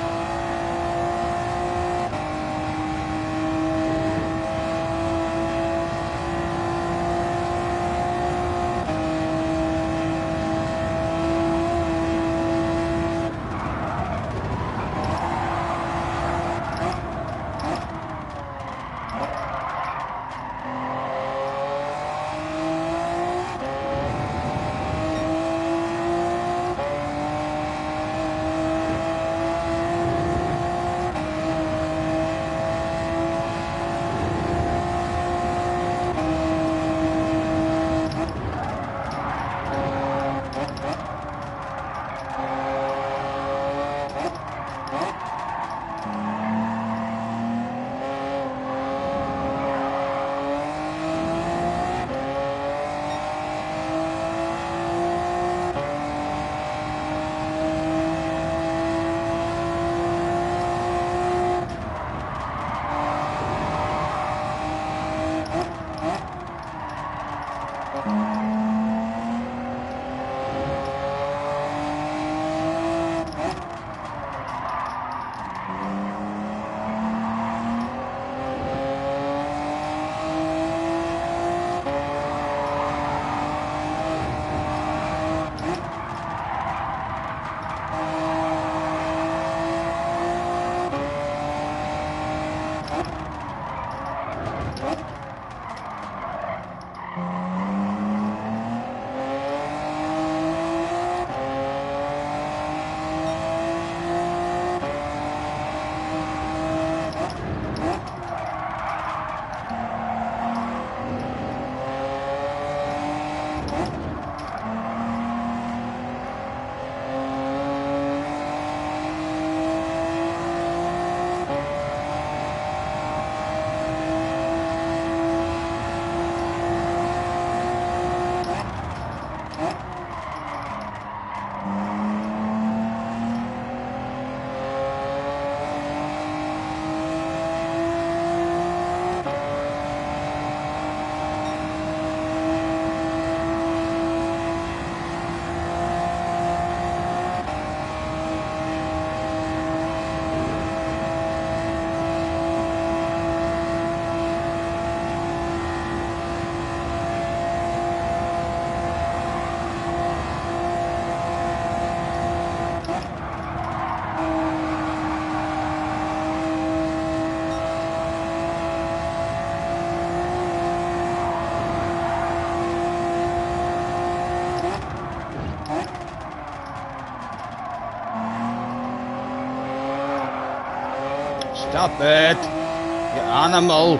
Stop it, you animal.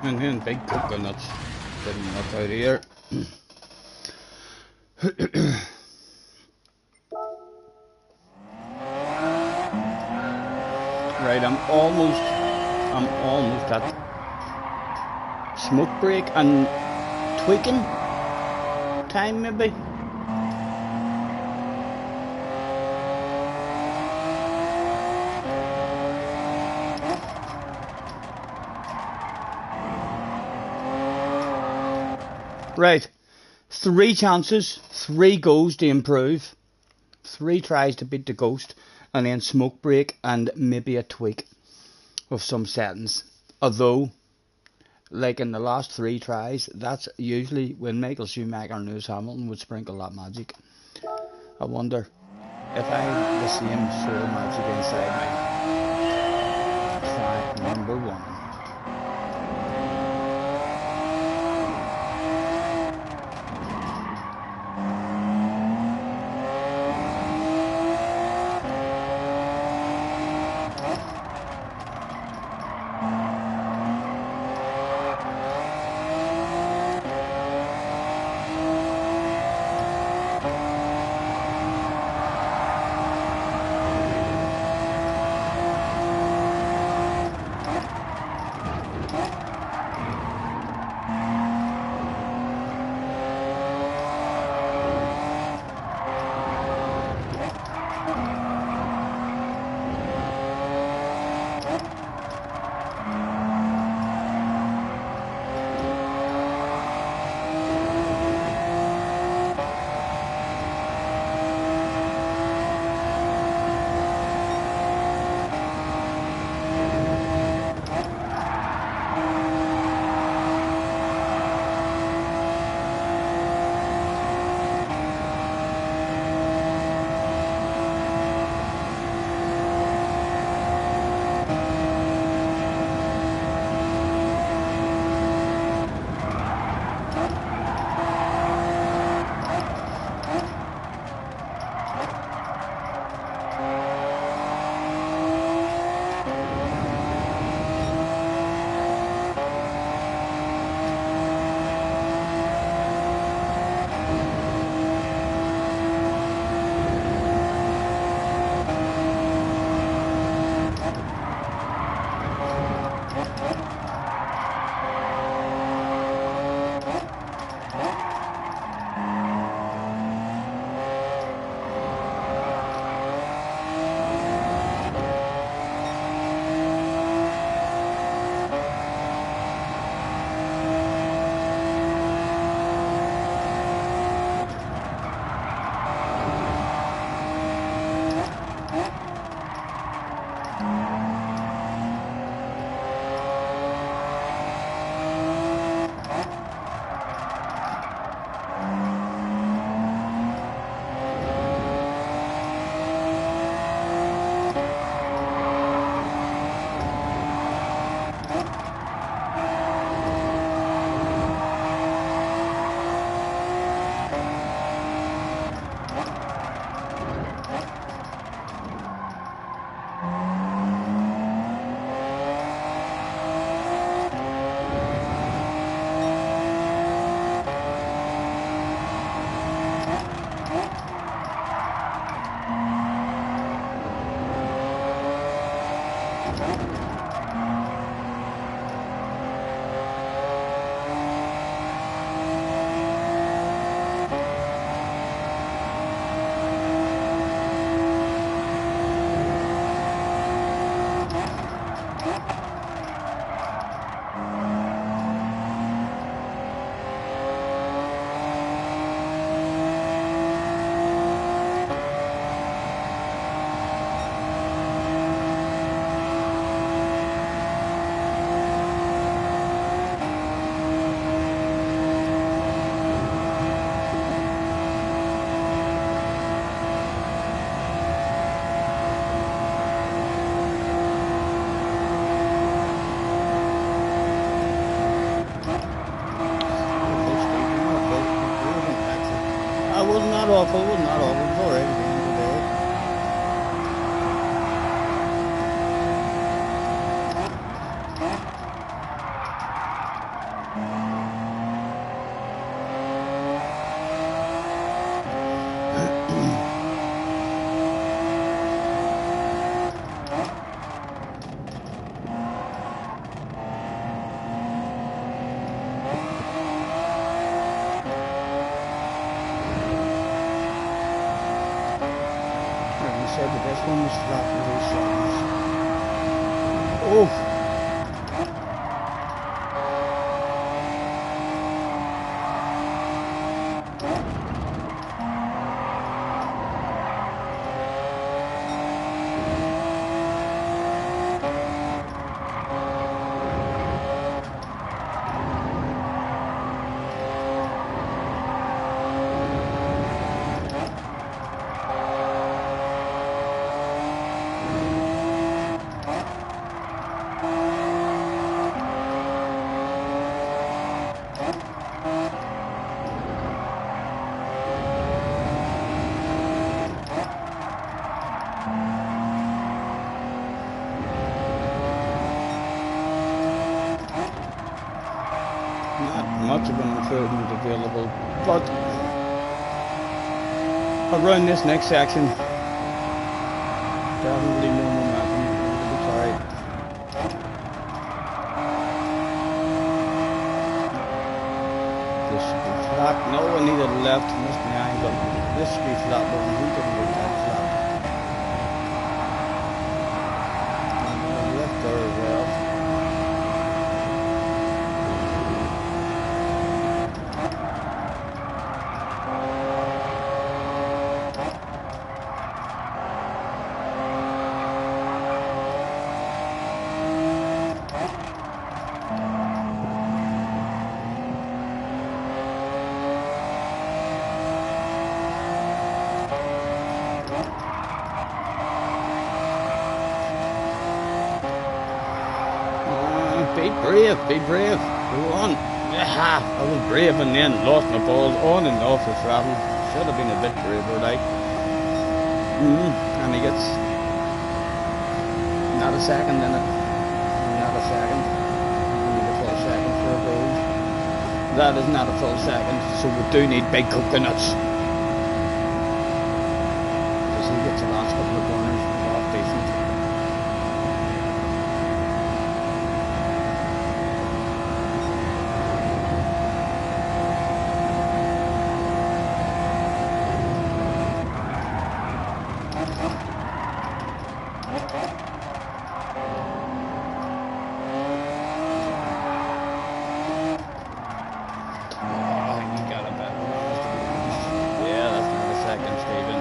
And then big coconuts. Getting up out here. Right, I'm almost at smoke break and tweaking time maybe. Right, 3 chances, 3 goes to improve, 3 tries to beat the ghost, and then smoke break and maybe a tweak of some settings. Although, like in the last 3 tries, that's usually when Michael Schumacher and Lewis Hamilton would sprinkle that magic. I wonder if I had the same sort of magic inside me. Track number 1. Waffle was not awful. It was alright at the end of the day. Said the best one was flat with those songs. Oh! Not much of an improvement available, but around this next section, definitely more momentum. It'll be alright. This should be flat. No, I needed a left. Missed my angle. This should be flat, but we didn't get that flat. And left there as well. Be brave, go on. Yeah, I was brave and then lost my balls on and off the throttle. Should have been a bit braver, like. And he gets not a second in it. Not a second. I need a full second for a gold. That is not a full second, so we do need big coconuts. Because he gets the last couple of corners off decent. Yeah, that's not a second, Stephen.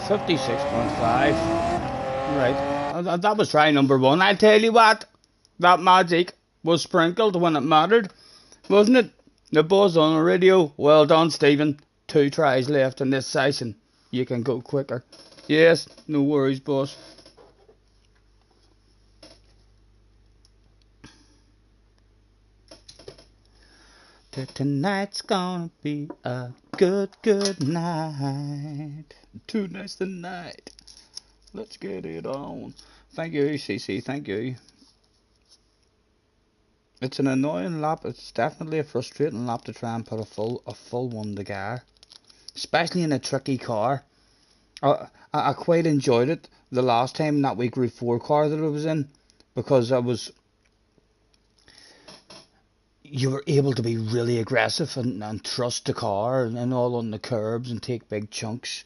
56.5. Right. That was try number one. I tell you what, that magic was sprinkled when it mattered, wasn't it? The buzz on the radio. Well done, Stephen. 2 tries left in this session. You can go quicker. Yes, no worries, boss. Tonight's gonna be a good night. Tonight's the night. Let's get it on. Thank you, CC. Thank you. It's an annoying lap. It's definitely a frustrating lap to try and put a full one together, especially in a tricky car. I quite enjoyed it the last time in that wee Group 4 car that I was in, because you were able to be really aggressive and trust the car and all on the curbs and take big chunks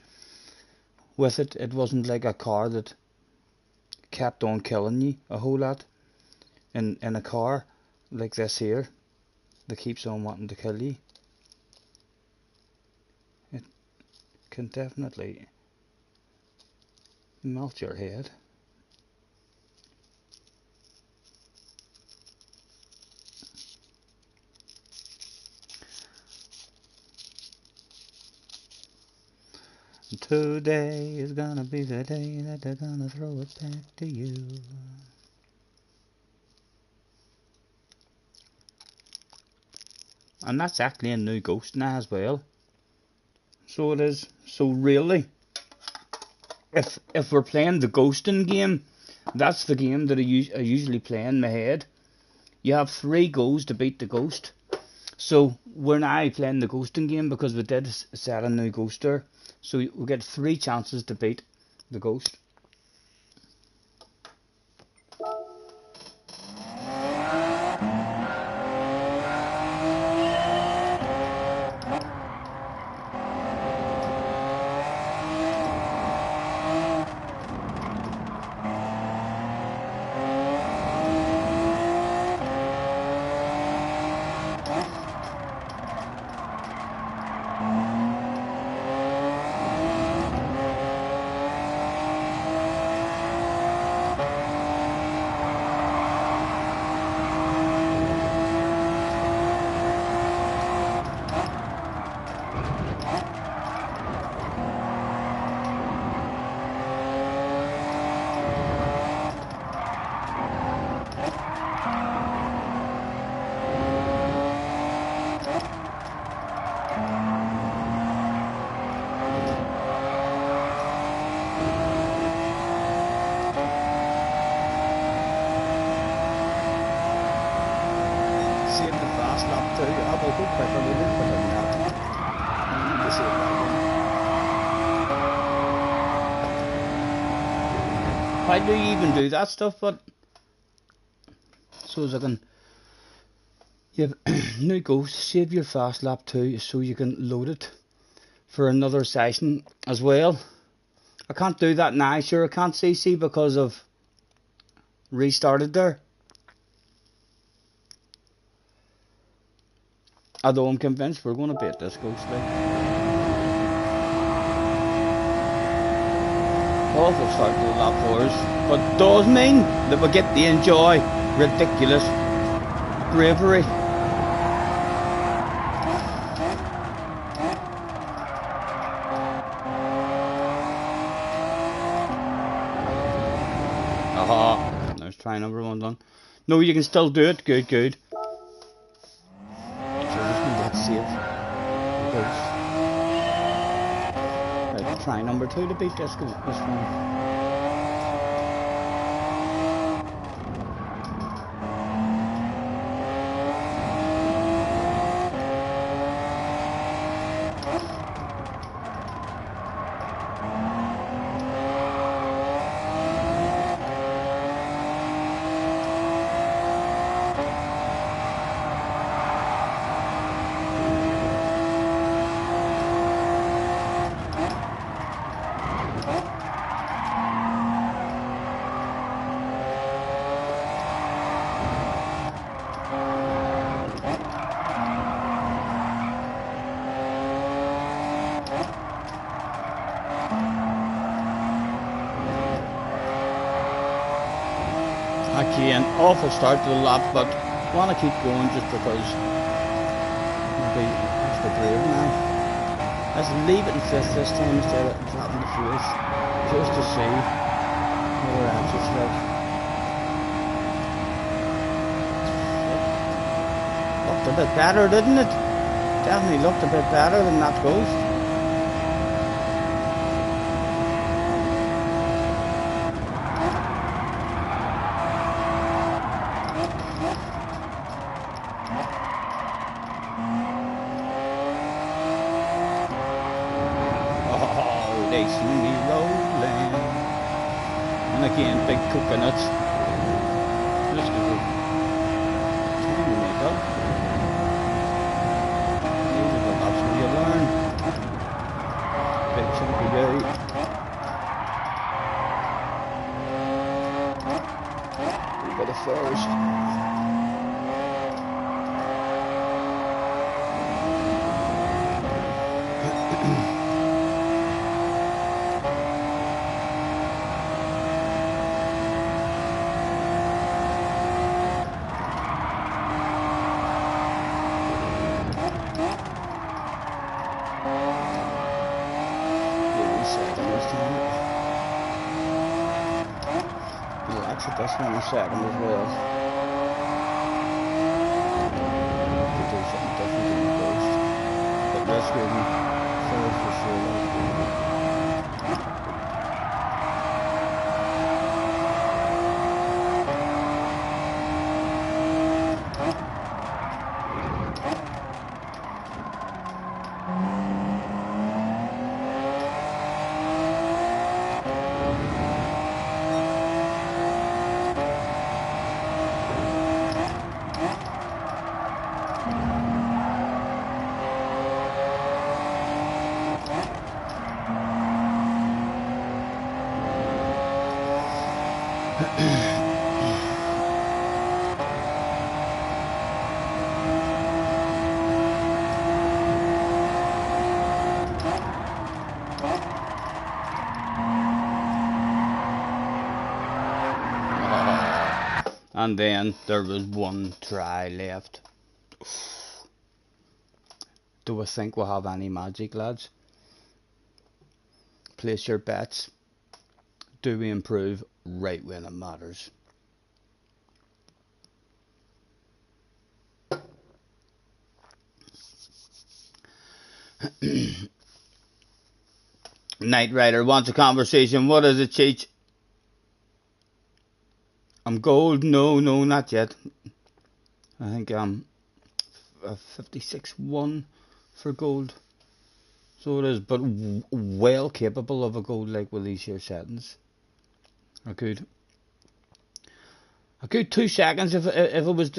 with it. It wasn't like a car that kept on killing you a whole lot in a car like this here that keeps on wanting to kill you. It can definitely melt your head. Today is gonna be the day that they're gonna throw it back to you. And that's actually a new Ghost now as well. So it is. So really, if we're playing the ghosting game, that's the game that I usually play in my head. You have 3 goes to beat the ghost. So we're now playing the ghosting game because we did set a new ghoster. So we get 3 chances to beat the ghost. Save the fast lap too. I will go quicker with it, but I'm not. I need to save that one. Why do you even do that stuff? But so as I can, you have new Ghost, save your fast lap too, so you can load it for another session as well. I can't do that now. Sure, I can't CC because I've restarted there. Although I'm convinced we're going to beat this Ghost like. Awful start to the lap 4s, but does mean that we get to enjoy ridiculous bravery. Aha, there's try number 1 done. No, you can still do it. Good, good. Save Ghost. Right, try number 2 to beat this one. Again, awful start to the lap, but want to keep going just because it'll be extra brave now. Let's leave it in 5th this time instead of dropping the 4th, just to see what our answers like. Looked a bit better, didn't it? Definitely looked a bit better than that Ghost. They see me And again, big coconuts. This is a time to make up. These are the laps where you learn. Big chunky guy. A bit of furs. This one a second as well. To do something different in the post. But let's give him third for sure. And then there was one try left. Do we think we'll have any magic, lads? Place your bets. Do we improve right when it matters? Knight Rider wants a conversation. What is it, Cheech? I'm gold. No, not yet. I think I'm 56-1 for gold. So it is, but well capable of a gold like with these here settings. I could 2 seconds if it was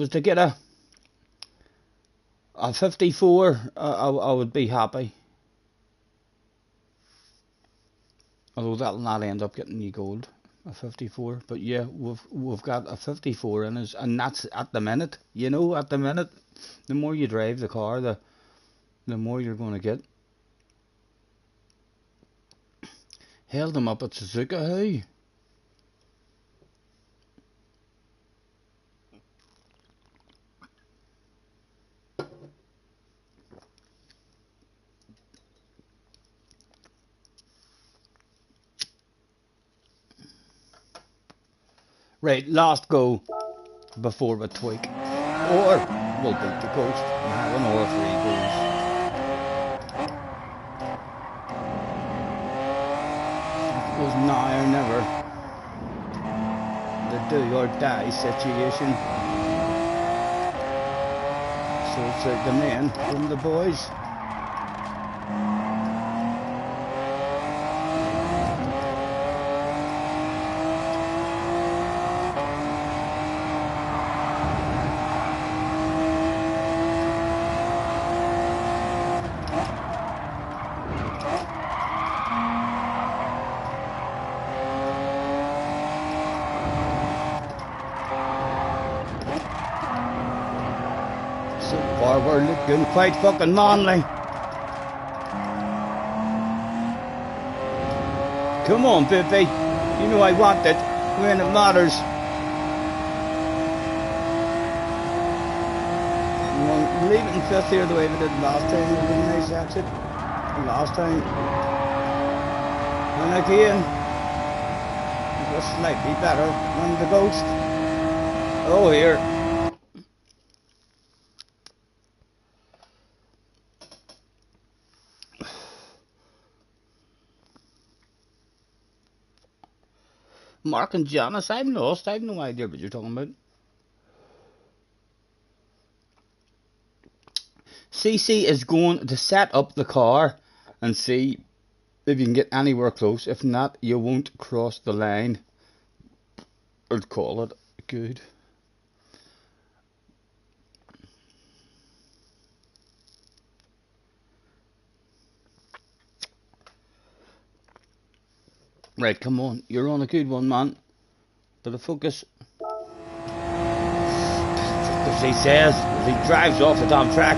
to get a 54. I would be happy. Although that'll not end up getting you gold. A 54, but yeah, we've got a 54 in us, and that's at the minute. You know, at the minute, the more you drive the car, the more you're going to get. Held them up at Suzuka, hey. Right, last go before we tweak. Or we'll beat the coast and have another 3 goals. It was now or never. The do or die situation. So it's like the men from the boys. We're looking quite fucking manly. Come on, Biffy. You know I want it when it matters. Well, leave it in 5th here the way we did last time. It was a nice exit. Last time. And again, it was slightly better than the Ghost. Oh, here. Mark and Janice, I'm lost. I have no idea what you're talking about. CC is going to set up the car and see if you can get anywhere close. If not, you won't cross the line. I'd call it good. Right, come on, you're on a good one, man. Bit of focus. As he says, as he drives off the damn track.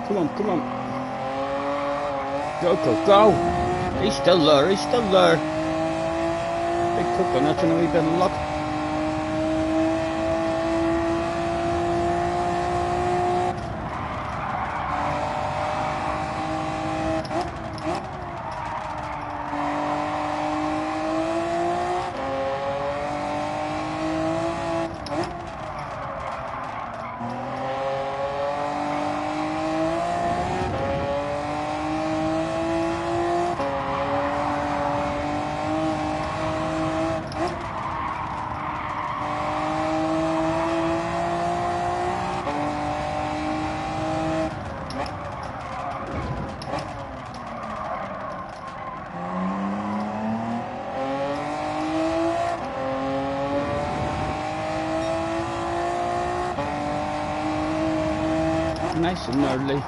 Come on. Go. He's still there. Big coconut and a wee bit of luck. Nice and early.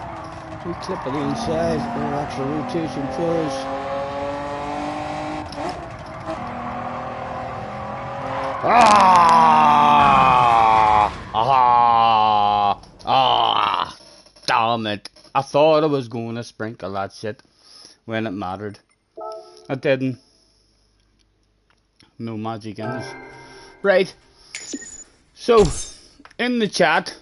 We clip it inside. Our actual rotation for us. Damn it. I thought I was going to sprinkle that shit when it mattered. I didn't. No magic in this. Right. So, in the chat,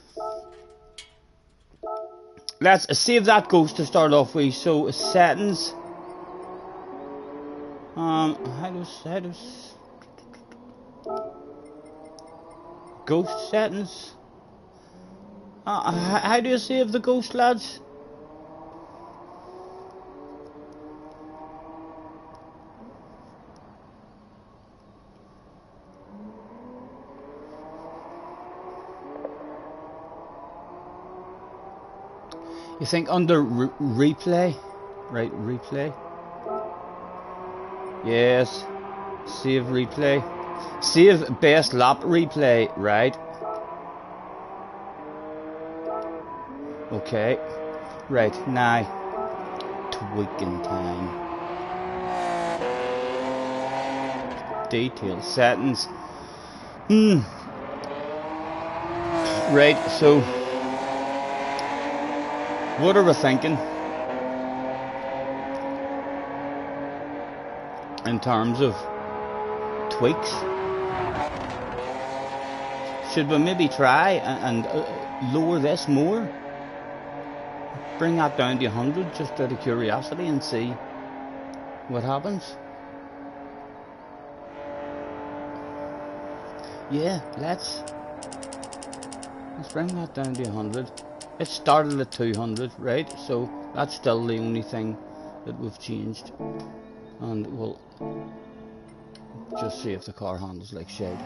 let's save that ghost to start off with. So, settings. How does ghost settings? How do you save the ghost, lads? You think under replay? Right, replay. Yes. Save replay. Save best lap replay, right? Okay. Right, now. Tweaking time. Detail settings. Right, so what are we thinking in terms of tweaks? Should we maybe try and lower this more? Bring that down to 100 just out of curiosity and see what happens. Yeah, let's bring that down to 100. It started at 200, right? So that's still the only thing that we've changed. And we'll just see if the car handles like shit.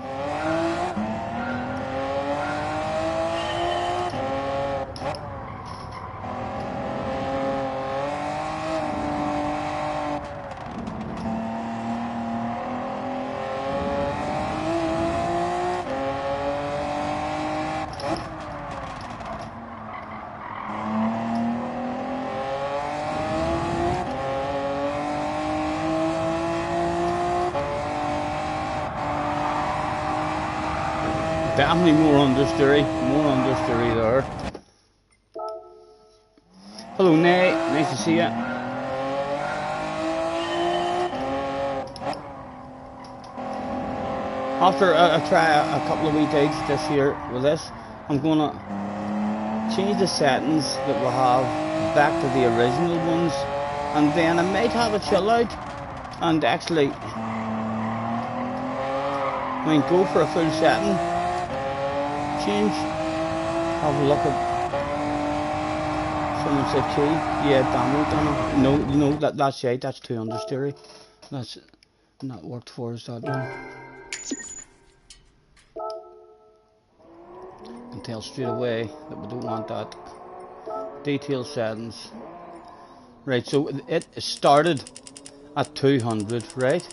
Definitely more understory there. Hello Nay, nice to see you. After I try a couple of wee digs this year with this, I'm gonna change the settings that we have back to the original ones, and then I might have a chill out and actually, I mean, go for a full setting, change, have a look at. Someone said key, yeah, Damo. No, that's right, that's 200 stereo. That's not worked for us, that one. Can tell straight away that we don't want that. Detail settings. Right, so it started at 200, right?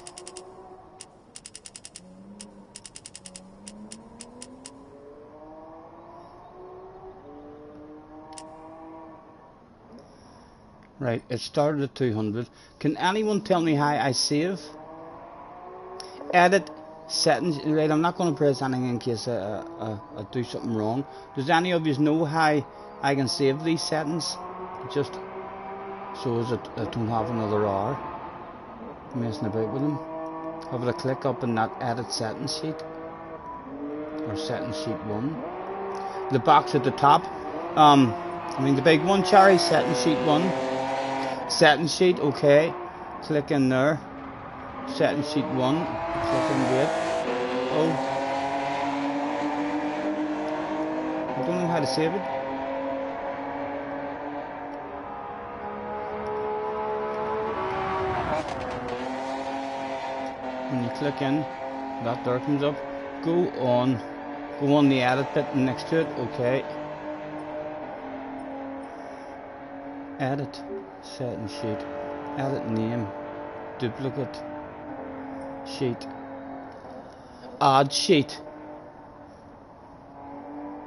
Right, it started at 200. Can anyone tell me how I save? Edit settings. Right, I'm not going to press anything in case I do something wrong. Does any of you know how I can save these settings? Just so as I don't have another hour messing about with them. Have a click up in that edit settings sheet, or settings sheet 1. The box at the top. I mean the big one, Cherry, settings sheet 1. Settings sheet, okay. Click in there. Settings sheet 1. Click in wait. Oh. I don't know how to save it. When you click in, that there comes up. Go on the edit bit next to it, okay. Edit, settings sheet, edit name, duplicate, sheet, add sheet.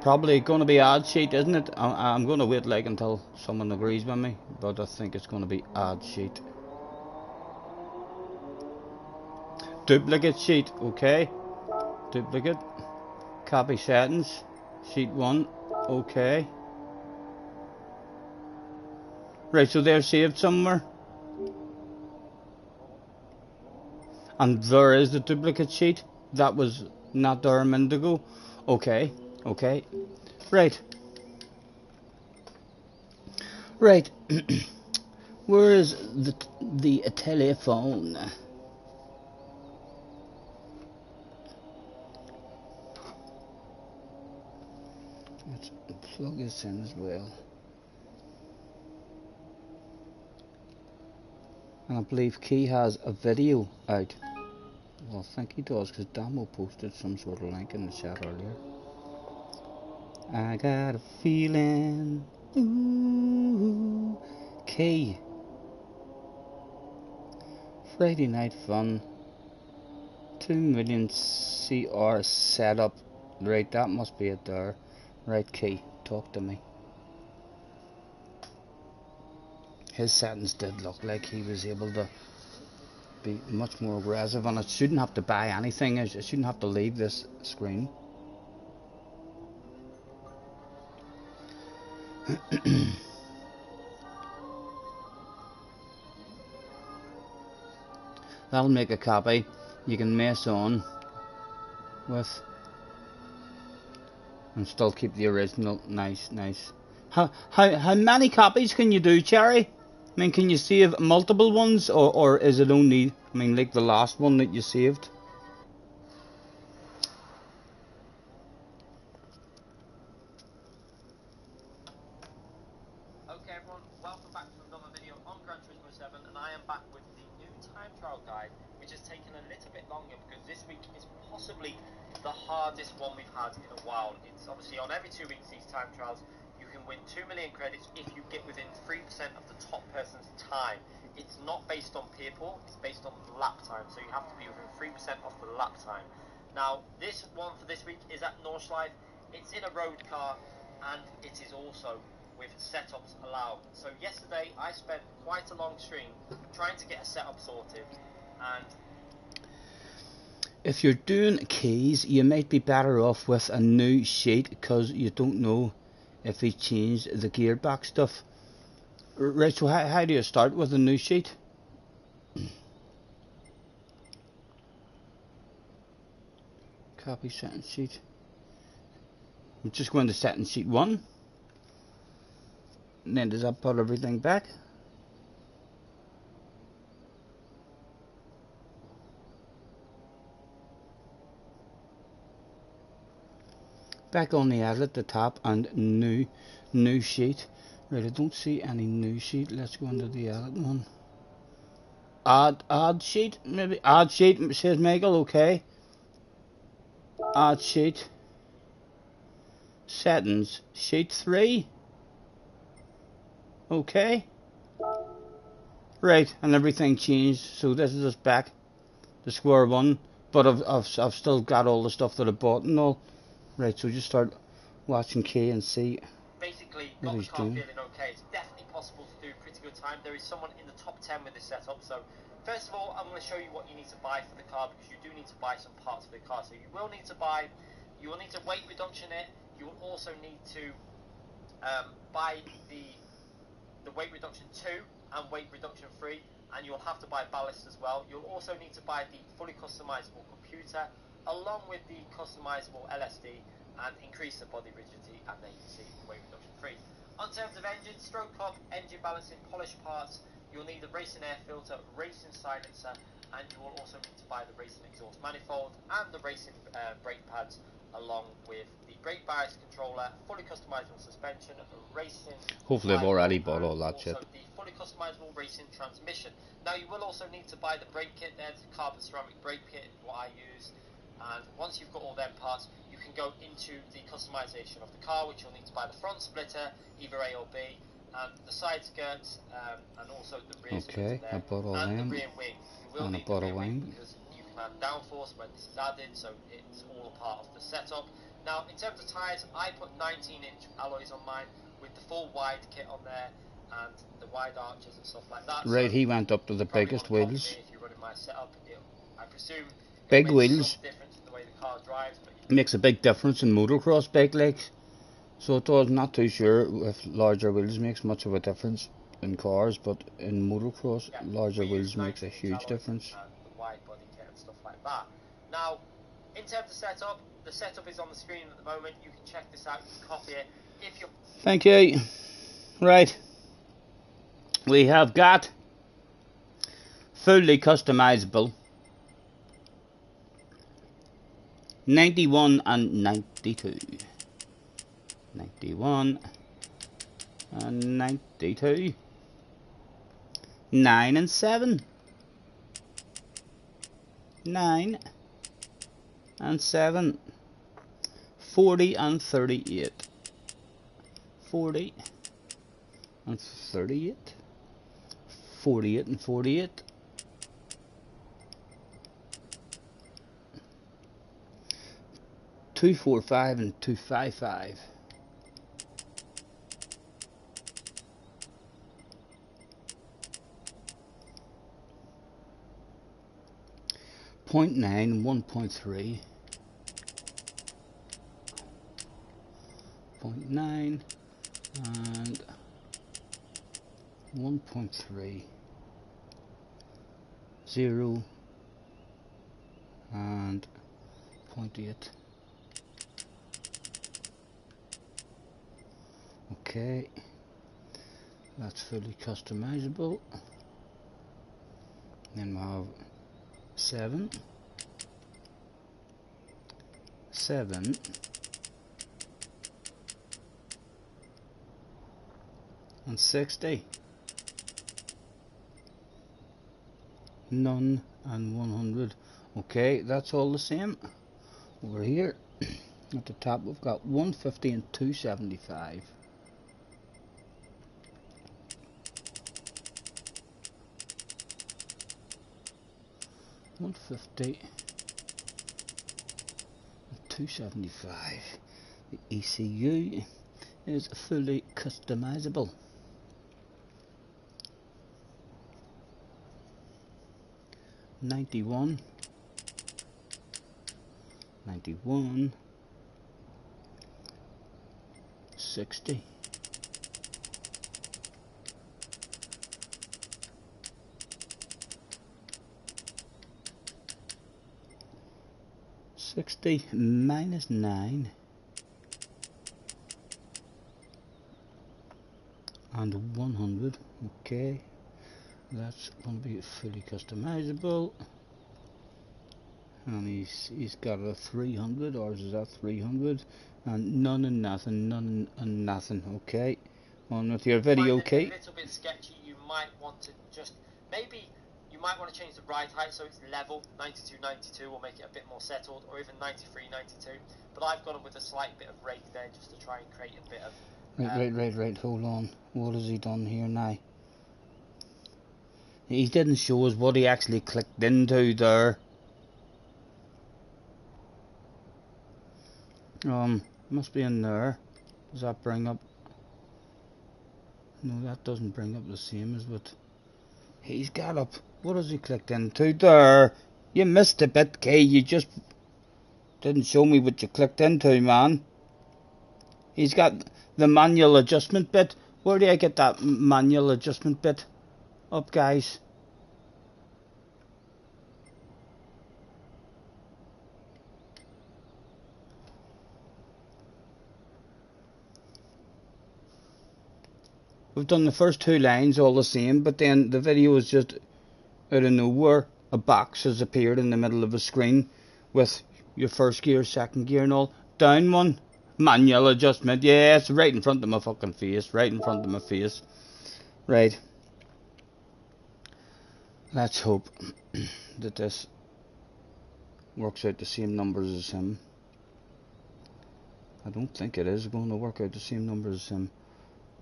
Probably going to be add sheet, isn't it? I'm going to wait like until someone agrees with me, but I think it's going to be add sheet. Duplicate sheet, okay. Duplicate, copy settings, sheet 1, okay. Right, so they're saved somewhere. And there is the duplicate sheet. That was not there a minute ago. Okay, okay. Right. Right. Where is the telephone? Let's plug this in as well. And I believe Key has a video out. Well, I think he does, because Damo posted some sort of link in the chat earlier. I got a feeling. Ooh. Key. Friday Night Fun. 2 million CR setup. Right, that must be it there. Right, Key, talk to me. His settings did look like he was able to be much more aggressive, and it shouldn't have to buy anything. It shouldn't have to leave this screen. That'll make a copy you can mess on with and still keep the original. Nice. How many copies can you do, Cherry? I mean, can you save multiple ones, or is it only, I mean, like the last one that you saved? Okay everyone, welcome back to another video on GT7, and I am back with the new time trial guide, which has taken a little bit longer because this week is possibly the hardest one we've had in a while. It's obviously on every 2 weeks, these time trials. You can win 2 million credits if you get within 3% of the top person's time. It's not based on people, it's based on lap time, so you have to be within 3% of the lap time. Now, this one for this week is at Nordschleife. It's in a road car, and it is also with setups allowed. So yesterday I spent quite a long stream trying to get a setup sorted, and if you're doing keys, you might be better off with a new sheet, because you don't know if he changed the gearbox stuff. Right, so how do you start with a new sheet? Copy settings sheet. I'm just going to settings sheet 1. And then does that put everything back? Back on the edit at the top and new sheet. Right, I don't see any new sheet. Let's go into the edit one. Add sheet, maybe add sheet, says Michael. Okay. Add sheet. Settings, sheet 3. Okay. Right, and everything changed. So this is just back to square one. But I've still got all the stuff that I bought and all. Right, so just start watching K and see. Basically, what got the he's car doing. feeling okay. It's definitely possible to do a pretty good time. There is someone in the top 10 with this setup. So first of all, I'm going to show you what you need to buy for the car, because you do need to buy some parts for the car. So you will need to weight reduction it. You will also need to buy the weight reduction 2 and weight reduction 3, and you'll have to buy ballast as well. You'll also need to buy the fully customizable computer along with the customizable LSD and increase the body rigidity, and there you can see weight reduction 3. On terms of engine, stroke hub, engine balancing, polished parts, you'll need the racing air filter, racing silencer, and you will also need to buy the racing exhaust manifold and the racing brake pads, along with the brake bias controller, fully customizable suspension, racing. Hopefully I've already bought all that shit. Also the fully customizable racing transmission. Now you will also need to buy the brake kit. There's the carbon ceramic brake kit, what I use. And once you've got all them parts, you can go into the customization of the car, which you'll need to buy the front splitter, either A or B, and the side skirts, and also the rear splitter there, I bought all and them. the rear wing. You will And I need the bought a rear wing wing. because you can add downforce when this is added, so it's all a part of the setup. Now, in terms of tyres, I put 19-inch alloys on mine with the full wide kit on there and the wide arches and stuff like that. Right, so he went up to the biggest wheels. if you're running my setup, I presume Big makes wheels. some difference in the way the car drives, but Makes a big difference in motocross bike legs. So it does. Not too sure if larger wheels makes much of a difference in cars, but in motocross, larger wheels makes a huge difference. The wide body kit and stuff like that. Now, in terms of setup, the setup is on the screen at the moment. You can check this out. You can copy it. If you're Thank you. Right. We have got fully customizable 91 and 92. 91 and 92. 9 and 7. 9 and 7. 40 and 38. 40 and 38. 48 and 48. 245 and 255. 0.9, 1.3. 0.9 and 1.3. 0 and 0.8. Okay, that's fully customizable. Then we have 7, 7, and 60. None and 100. Okay, that's all the same. Over here at the top we've got 150 and 275. 150 and 275. The ECU is fully customizable. $91, 91, 60. 60 minus 9 and 100. Okay, that's going to be fully customizable. And he's got a 300, ours is at 300, and none and nothing, none and nothing. Okay, on with your video, okay? A little bit sketchy. You might want to just maybe you might want to change the ride height so it's level 92, 92, or make it a bit more settled, or even 93, 92. But I've gone with a slight bit of rake there just to try and create a bit of. Right. Hold on. What has he done here now? He didn't show us what he actually clicked into there. Must be in there. Does that bring up? No, that doesn't bring up the same as what he's got up. What has he clicked into there? You missed a bit, Kay. You just didn't show me what you clicked into, man. He's got the manual adjustment bit. Where do I get that manual adjustment bit up, guys? We've done the first two lines all the same, but then the video is just out of nowhere. A box has appeared in the middle of the screen with your first gear, second gear and all. Down one. Manual adjustment. Yeah, it's right in front of my fucking face. Right in front of my face. Right. Let's hope that this works out the same numbers as him. I don't think it is going to work out the same numbers as him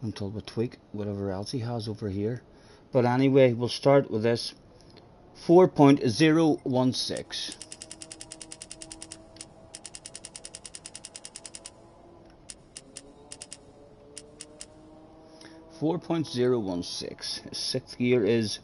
until we tweak whatever else he has over here. But anyway, we'll start with this 4.016. 4.016. Sixth gear is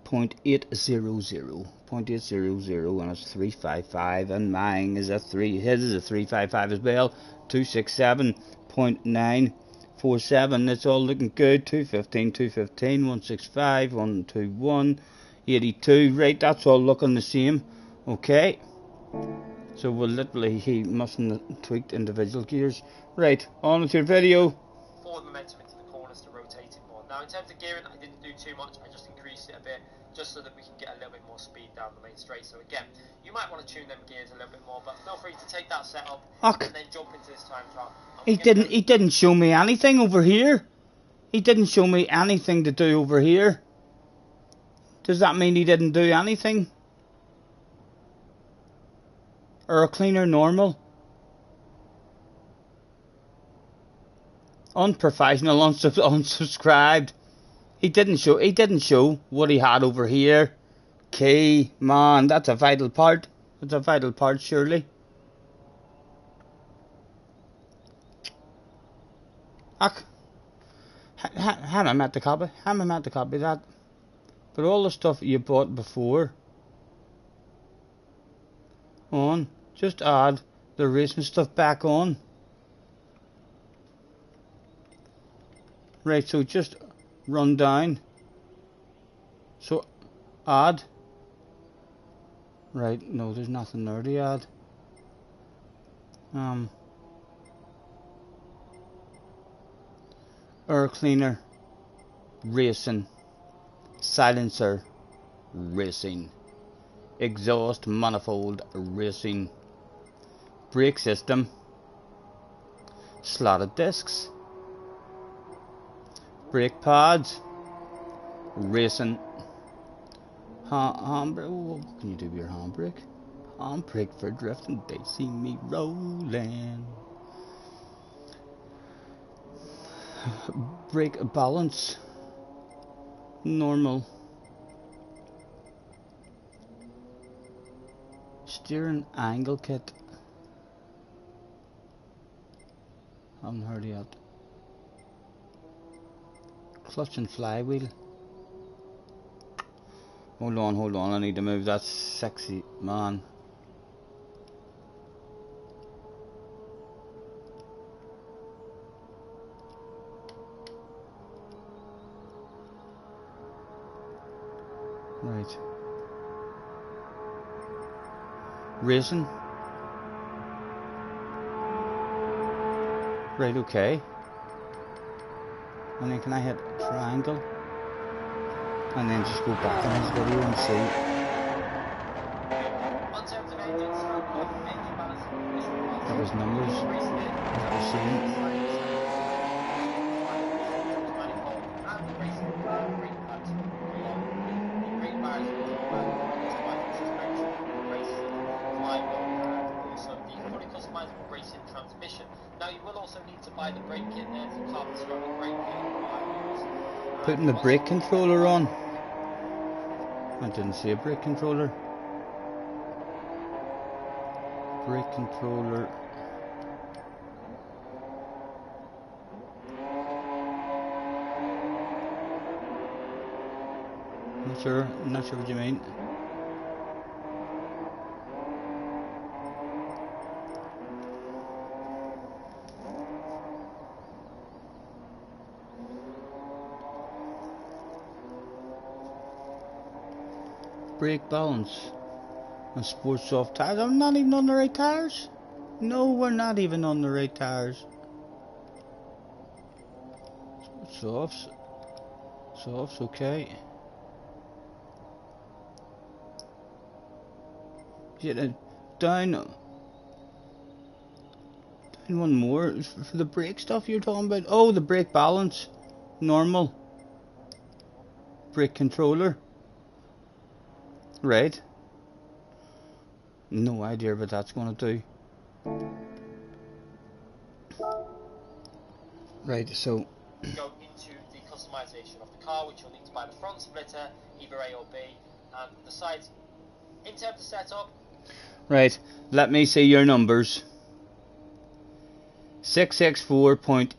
0.800. 0.800, and it's 355, and mine is a 3. His is a 355 as well. 267.947. It's all looking good. 215, 215, 165, 121, 82. Right, that's all looking the same. Okay. So we'll literally, he mustn't have tweaked individual gears. Right, on with your video. Forward momentum into the corners to rotate it more. Now in terms of gearing, I didn't do too much. I just increased it a bit, just so that we can get a little bit more speed down the main straight. So again, you might want to tune them gears a little bit more, but feel free to take that setup and then jump into this time trial. He didn't show me anything over here. He didn't show me anything to do over here. Does that mean he didn't do anything? Or a cleaner normal? Unprofessional, unsubscribed. He didn't show what he had over here. Okay, man, that's a vital part. That's a vital part, surely. Haven't met the copy. Haven't met the copy of that. But all the stuff you bought before on, just add the racing stuff back on. Right, so just run down. So add. Right, no, there's nothing there to add. Air cleaner, racing, silencer, racing, exhaust manifold, racing, brake system, slotted discs, brake pads, racing, handbrake. What can you do with your handbrake? Handbrake for drifting. They see me rolling. Brake balance, normal. Steering angle kit. Haven't heard yet. Clutch and flywheel. Hold on, I need to move that sexy man. Right. Racing. Right, okay. And then can I hit triangle? And then just go back in his video and see. On terms of engine stroke of engine balance, That was numbers. That was same. Transmission. Now you will also need to buy the brake kit there, the carbon ceramic brake kit. Putting the brake controller on. I didn't see a brake controller. Brake controller. Not sure what you mean. Brake balance and sports soft tires. I'm not even on the right tires. No, we're not even on the right tires. Softs, okay. Yeah, down one more for the brake stuff you're talking about. Oh, the brake balance, normal. Brake controller. Right. No idea what that's going to do. Right, so go into the customization of the car, which you'll need to buy the front splitter, either A or B, and the sides. In terms of setup. Right, let me see your numbers. 664.86.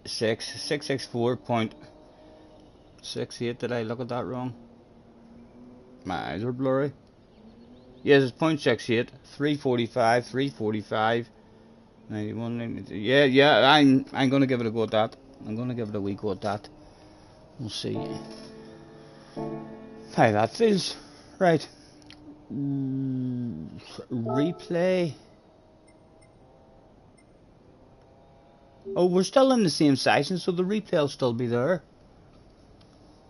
664.68. Did I look at that wrong? My eyes are blurry. Yes, it's 0.68, 345, 345, 91, 92. Yeah, I'm gonna give it a go at that. I'm gonna give it a wee go at that. We'll see how that feels. Right. Replay. Oh, we're still in the same section, so the replay will still be there.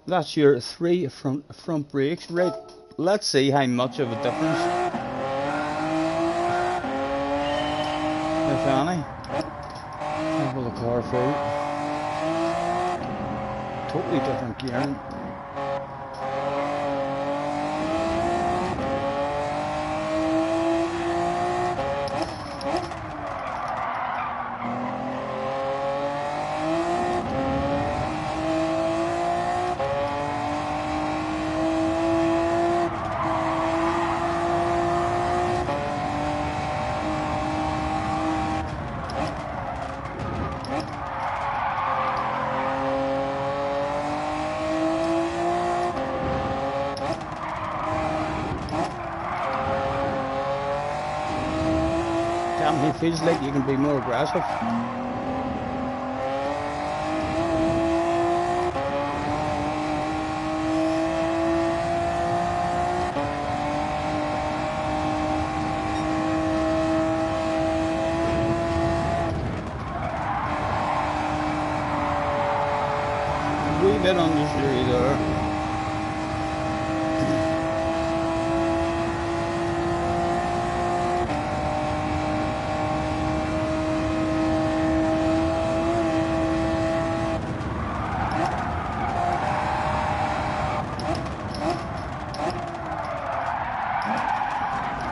That's your 3 front brakes. Right. Let's see how much of a difference, if any. How will the car feel? Totally different gearing. It feels like you can be more aggressive. A wee bit understeery there.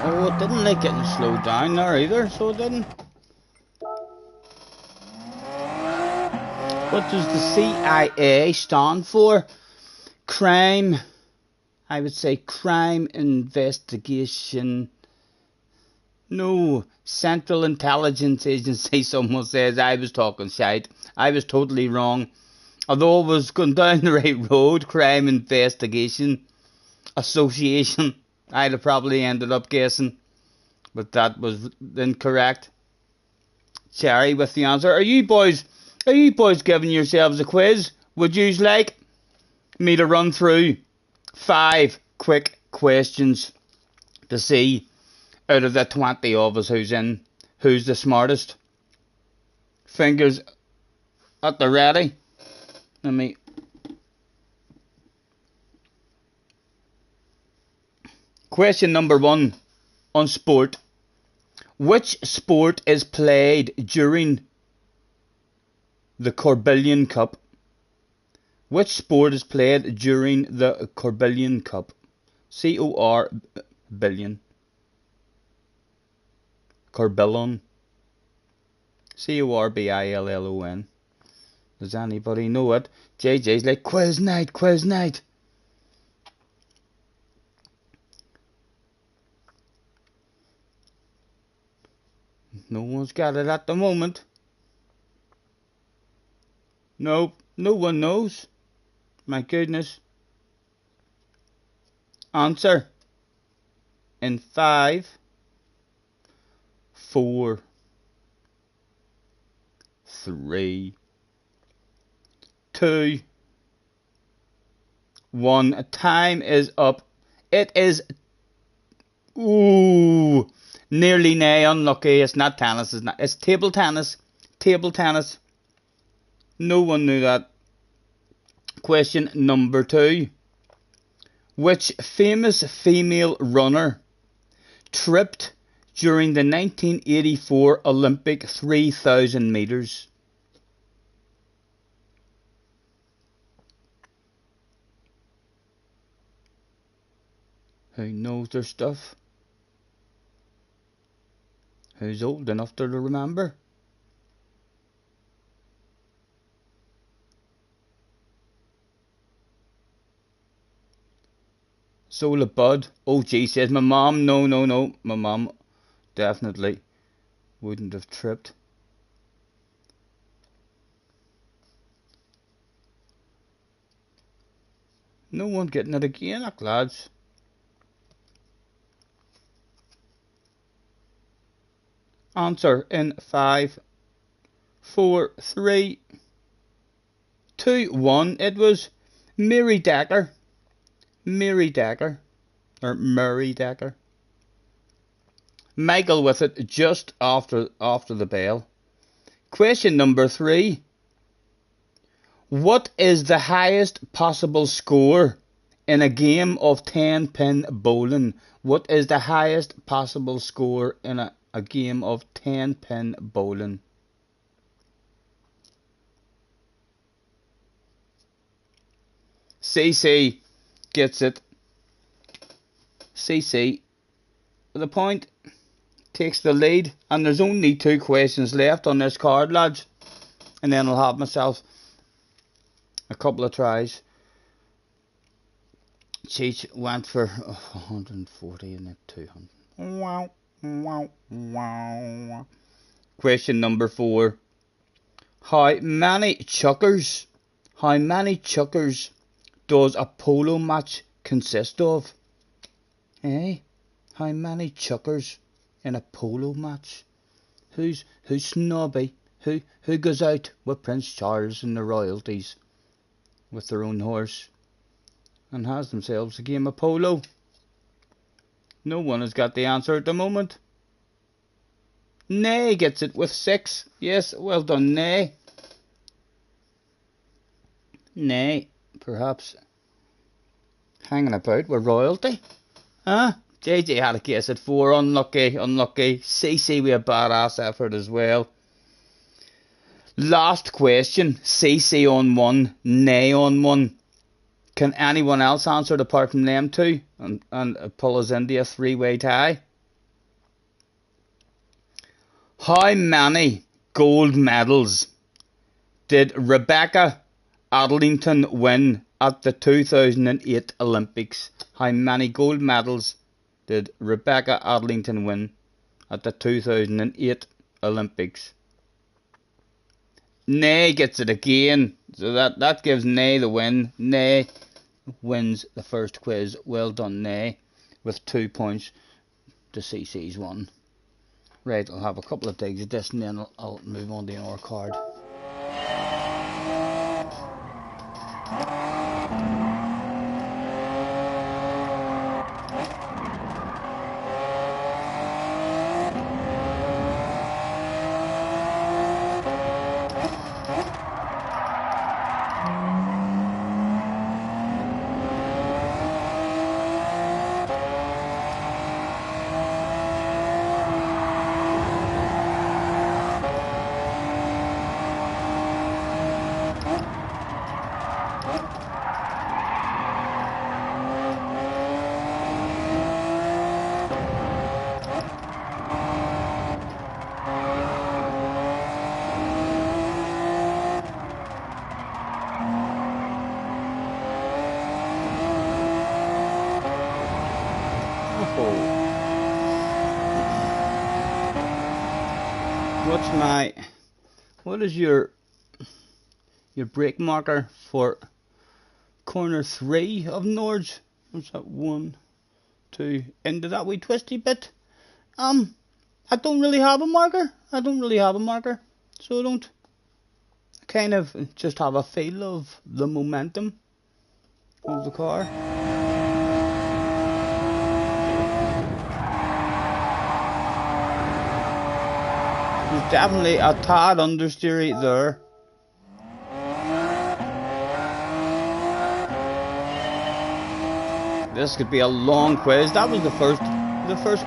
Oh, it didn't like getting slowed down there either, so it didn't. What does the CIA stand for? Crime, I would say crime investigation. No, Central Intelligence Agency, someone says. I was talking shite. I was totally wrong. Although I was going down the right road, Crime Investigation Association, I'd have probably ended up guessing. But that was incorrect. Cherry with the answer. Are you boys giving yourselves a quiz? Would you like me to run through 5 quick questions to see out of the 20 of us who's the smartest? Fingers at the ready. Let me. Question number 1 on sport. Which sport is played during the Corbillion Cup? Which sport is played during the Corbillion Cup? C-O-R billion. Corbillon. C-O-R-B-I-L-L-O-N. Does anybody know it? JJ's like, quiz night, quiz night. No one's got it at the moment. Nope, no one knows. My goodness. Answer in 5, 4, 3, 2, 1. Time is up. It is nearly nay. Unlucky. It's not tennis. It's table tennis. Table tennis. No one knew that. Question number 2. Which famous female runner tripped during the 1984 Olympic 3,000 metres? Who knows their stuff? Who's old enough to remember? Sola Bud. Oh gee, says my mom. No. My mom definitely wouldn't have tripped. No one getting it again, lads. Answer in 5, 4, 3, 2, 1. It was Mary Decker. Mary Decker. Or Murray Decker. Michael with it just after the bell. Question number 3. What is the highest possible score in a game of 10-pin bowling? What is the highest possible score in a game of 10-pin bowling? CC gets it. CC with a point takes the lead, and there's only 2 questions left on this card, lads, and then I'll have myself a couple of tries. Cheech went for 140 and then 200. Wow. Question number 4. How many chukkers does a polo match consist of? How many chukkers in a polo match? Who's snobby? Who goes out with Prince Charles and the royalties with their own horse and has themselves a game of polo? No one has got the answer at the moment. Nay gets it with 6. Yes, well done, Nay. Nay, perhaps hanging about with royalty. Huh? JJ had a guess at 4. Unlucky. CC with a badass effort as well. Last question. CC on 1, Nay on 1. Can anyone else answer it apart from them 2 and pull us into a 3-way tie? How many gold medals did Rebecca Adlington win at the 2008 Olympics? How many gold medals did Rebecca Adlington win at the 2008 Olympics? Nay gets it again, so that gives Nay the win. Nay wins the first quiz. Well done, Nay, with 2 points to CC's 1. Right, I'll have a couple of digs at this and then I'll move on to our card. What is your brake marker for corner 3 of Norge? What's that? 1, 2, into that wee twisty bit. I don't really have a marker. So I don't. Kind of just have a feel of the momentum of the car. There's definitely a tad understeery there. This could be a long quiz. That was the first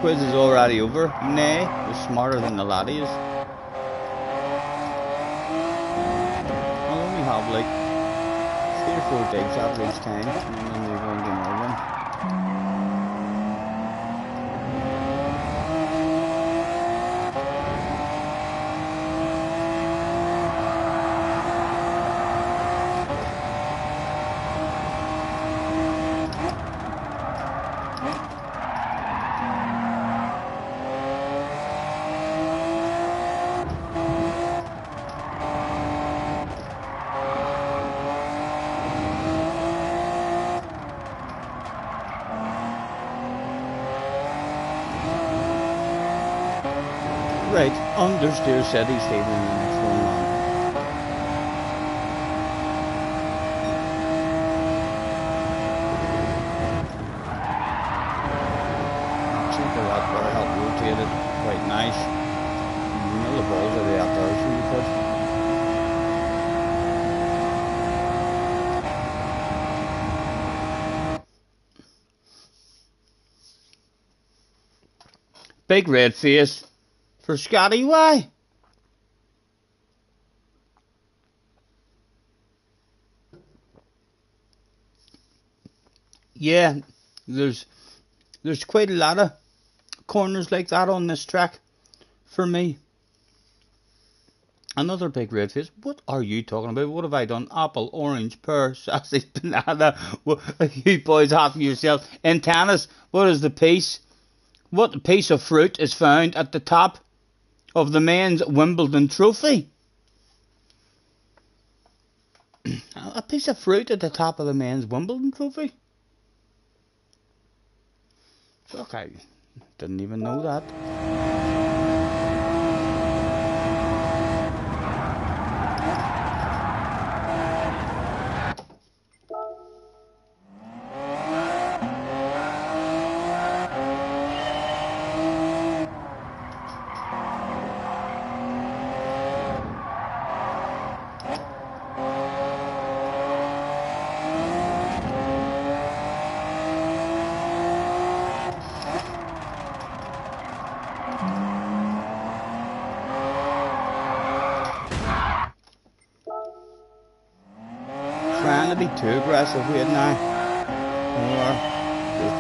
quiz is already over. Nay was smarter than the laddies. I'll only have like 3 or 4 digs average time, and then we're going to another one. Right, understeer said he's staying in the next one on. Check that out, better help rotate it. Quite nice. You know the balls are out there, so you could. Big red face for Scotty. Why? Yeah, there's quite a lot of corners like that on this track for me. Another big red face. What are you talking about? What have I done? Apple, orange, pear, sausage, banana. What, you boys have yourself. In tennis, what is the piece? What piece of fruit is found at the top of the men's Wimbledon trophy? A piece of fruit at the top of the men's Wimbledon trophy? Okay, didn't even know that. Trying to be too aggressive here now, or just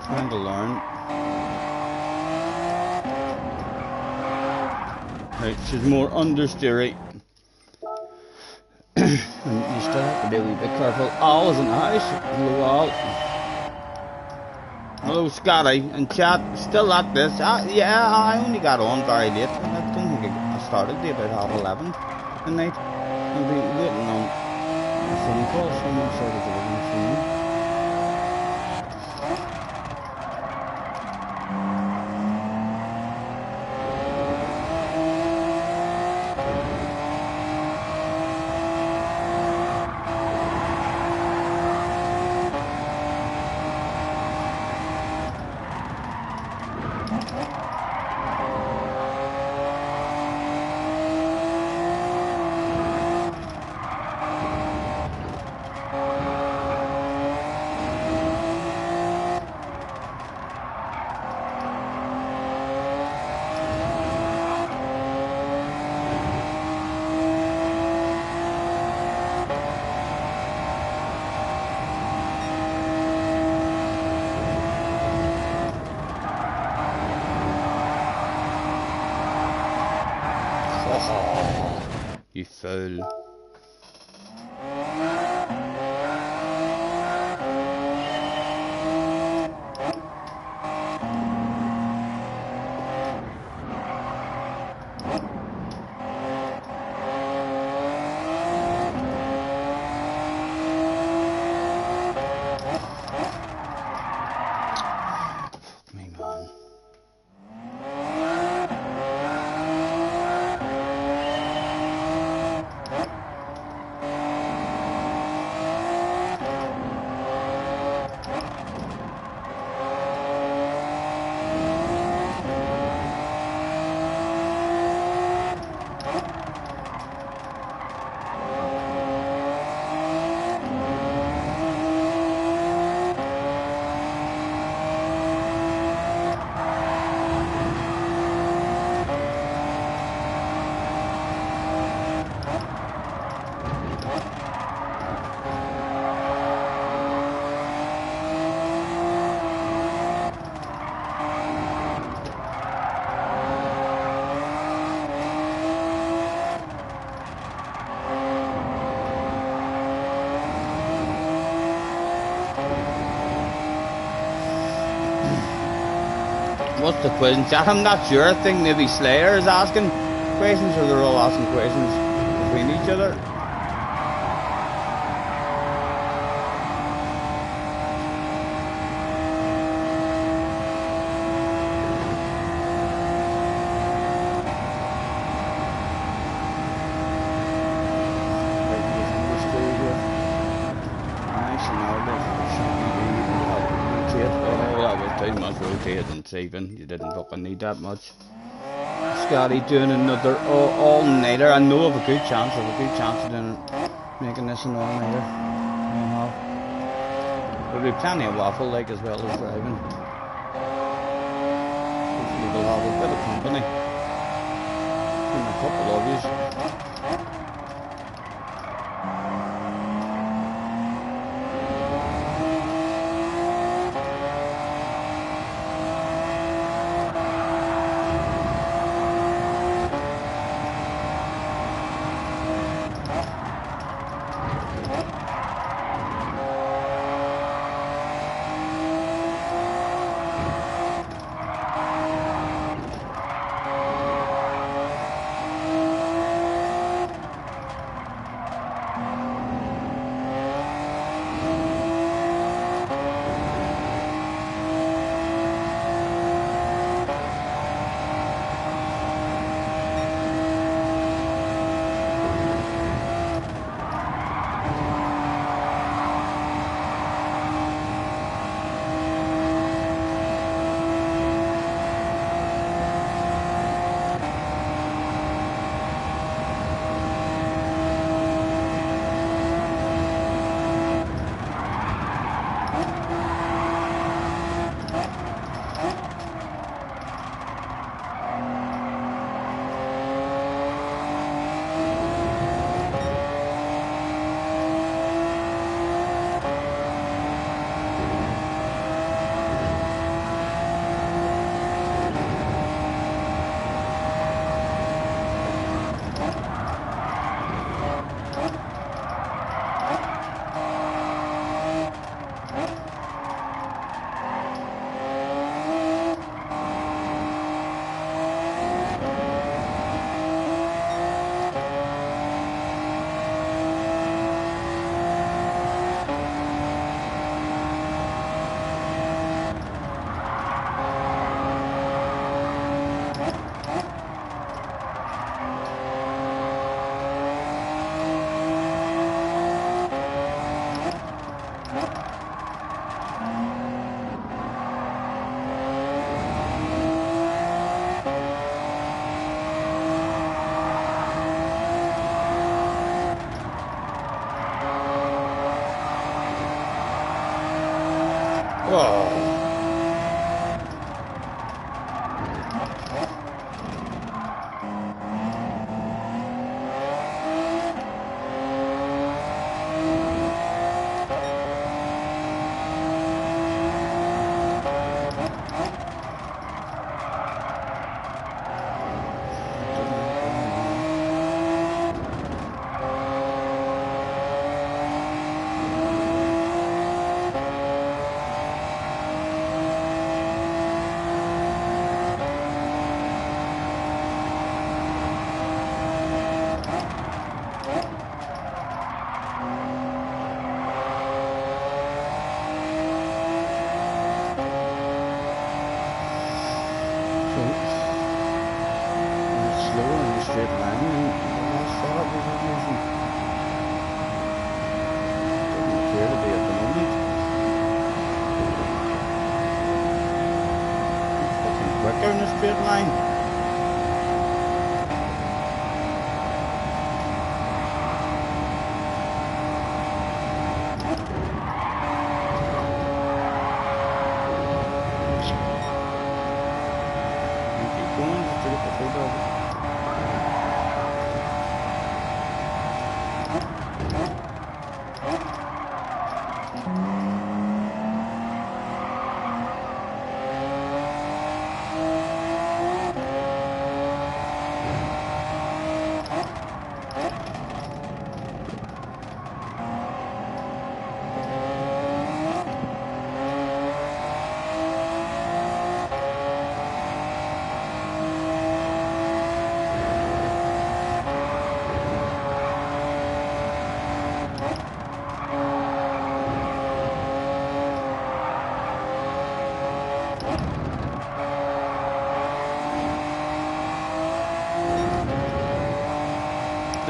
trying to learn. Right, she's more understeery. And you still have to be a wee bit careful. Al is in the house. Hello, Al. Hello, Scotty. And chat, still at this. Yeah, I only got on very late. I don't think I started at about 11:30 tonight. I'll be waiting on a phone call. Someone said it was on the phone. What's the question, chat? I'm not sure. I think maybe Slayer is asking questions, or they're all asking questions between each other. Rotating, saving. You didn't fucking need that much. Scotty doing another all-nighter. I know of a good chance of doing making this an all-nighter. There'll be plenty of waffle like as well as driving. Hopefully we'll have a bit of company. And a couple of yous.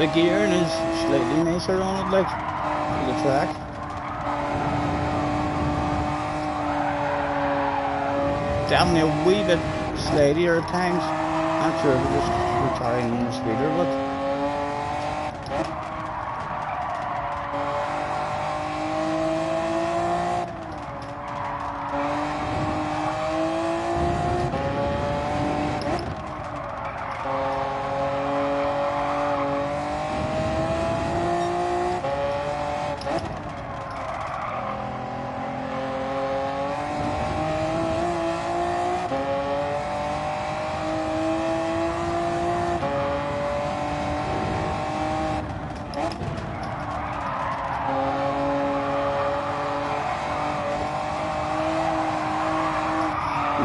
The gearing is slightly nicer on it, like, for the track. Definitely a wee bit slidier at times. Not sure if it just we're carrying more speeder, but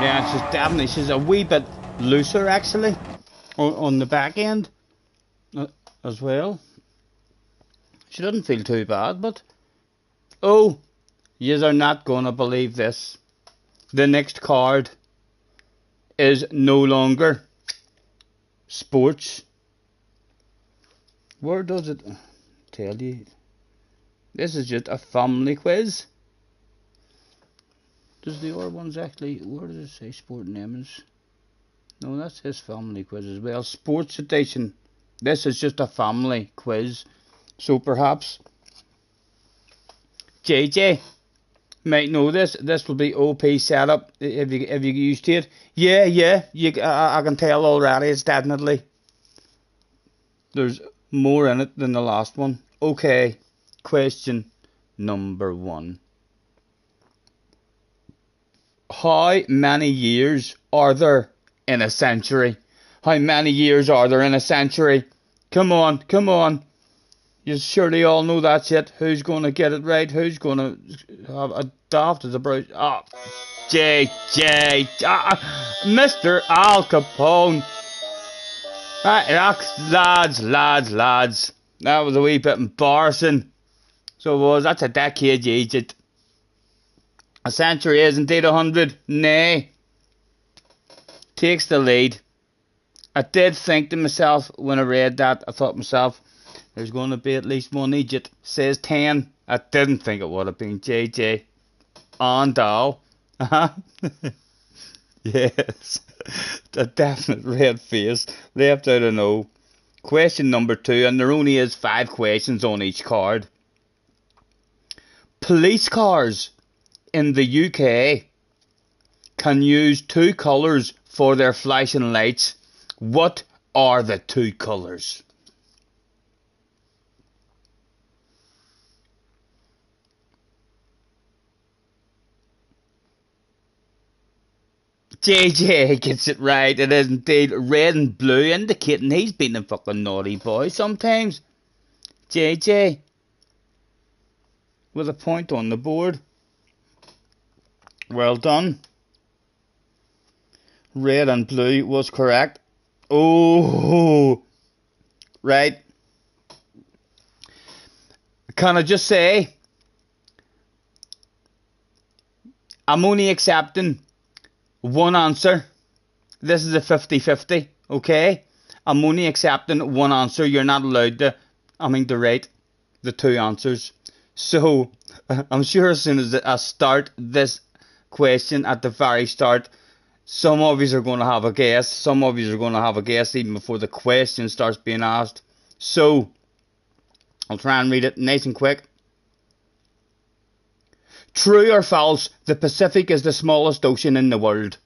yeah, she's definitely, she's a wee bit looser actually on the back end as well. She doesn't feel too bad, but oh, yous are not gonna believe this. The next card is no longer sports. Where does it tell you? This is just a family quiz. Does the other ones actually, where does it say sport names? No, that's his family quiz as well. Sports edition. This is just a family quiz. So perhaps JJ might know this. This will be OP setup if you used it. Yeah. I can tell already. It's definitely, there's more in it than the last one. Okay, question number 1. How many years are there in a century? How many years are there in a century? Come on. You surely all know that shit. Who's gonna get it right? Who's gonna have a daft as a bruise? Oh, JJ, Mr. Al Capone. Lads. That was a wee bit embarrassing. So it was. That's a decade, you idiot. A century is indeed 100. Nay. Takes the lead. I did think to myself when I read that, I thought to myself, there's going to be at least one idiot. Says 10. I didn't think it would have been JJ. And Al. Yes. A definite red face. Left out of no. Question number 2, and there only is 5 questions on each card. Police cars in the UK can use 2 colours for their flashing lights. What are the 2 colours? JJ gets it right. It is indeed red and blue, indicating he's been a fucking naughty boy sometimes. JJ with a point on the board. Well done. Red and blue was correct. Oh, right. Can I just say, I'm only accepting one answer. This is a 50-50, okay? I'm only accepting one answer. You're not allowed to rate the 2 answers. So, I'm sure as soon as I start this question at the very start, some of you are going to have a guess. Some of you are going to have a guess even before the question starts being asked. So, I'll try and read it nice and quick. True or false, the Pacific is the smallest ocean in the world?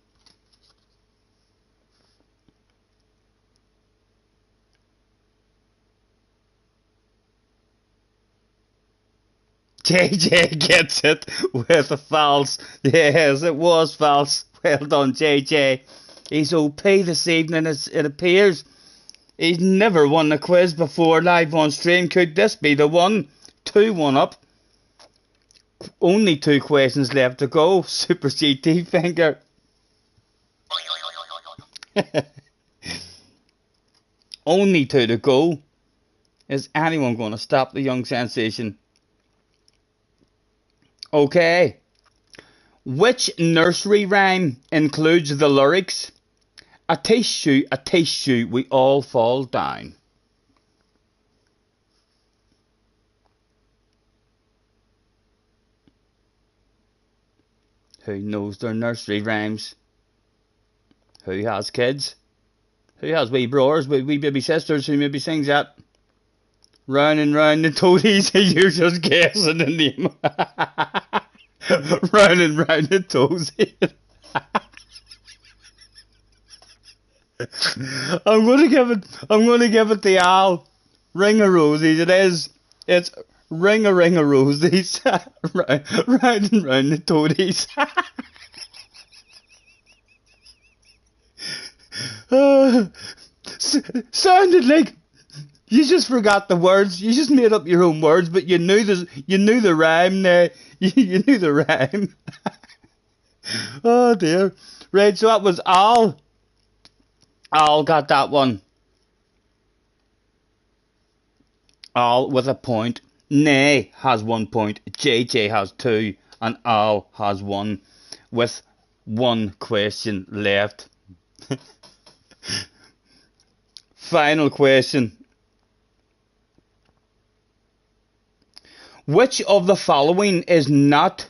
JJ gets it with a false. Yes, it was false. Well done, JJ. He's OP this evening, it appears. He's never won a quiz before live on stream. Could this be the one? 2-1 up. Only 2 questions left to go. Super GT finger. Only 2 to go. Is anyone going to stop the young sensation? Okay. Which nursery rhyme includes the lyrics, a taste you, we all fall down? Who knows their nursery rhymes? Who has kids? Who has wee brothers, wee baby sisters who maybe sings that? Round and round the toadies, you're just guessing the name. Round and round the toadies. I'm gonna give it the Al. Ring of Rosies, it is. It's ring of rosies. Round and round the toadies. Sounded like you just forgot the words. You just made up your own words, but you knew the rhyme there. You knew the rhyme. Oh dear. Right, so that was Al. Al got that one. Al with a point. Nay has 1 point. JJ has 2. And Al has 1. With 1 question left. Final question. Which of the following is not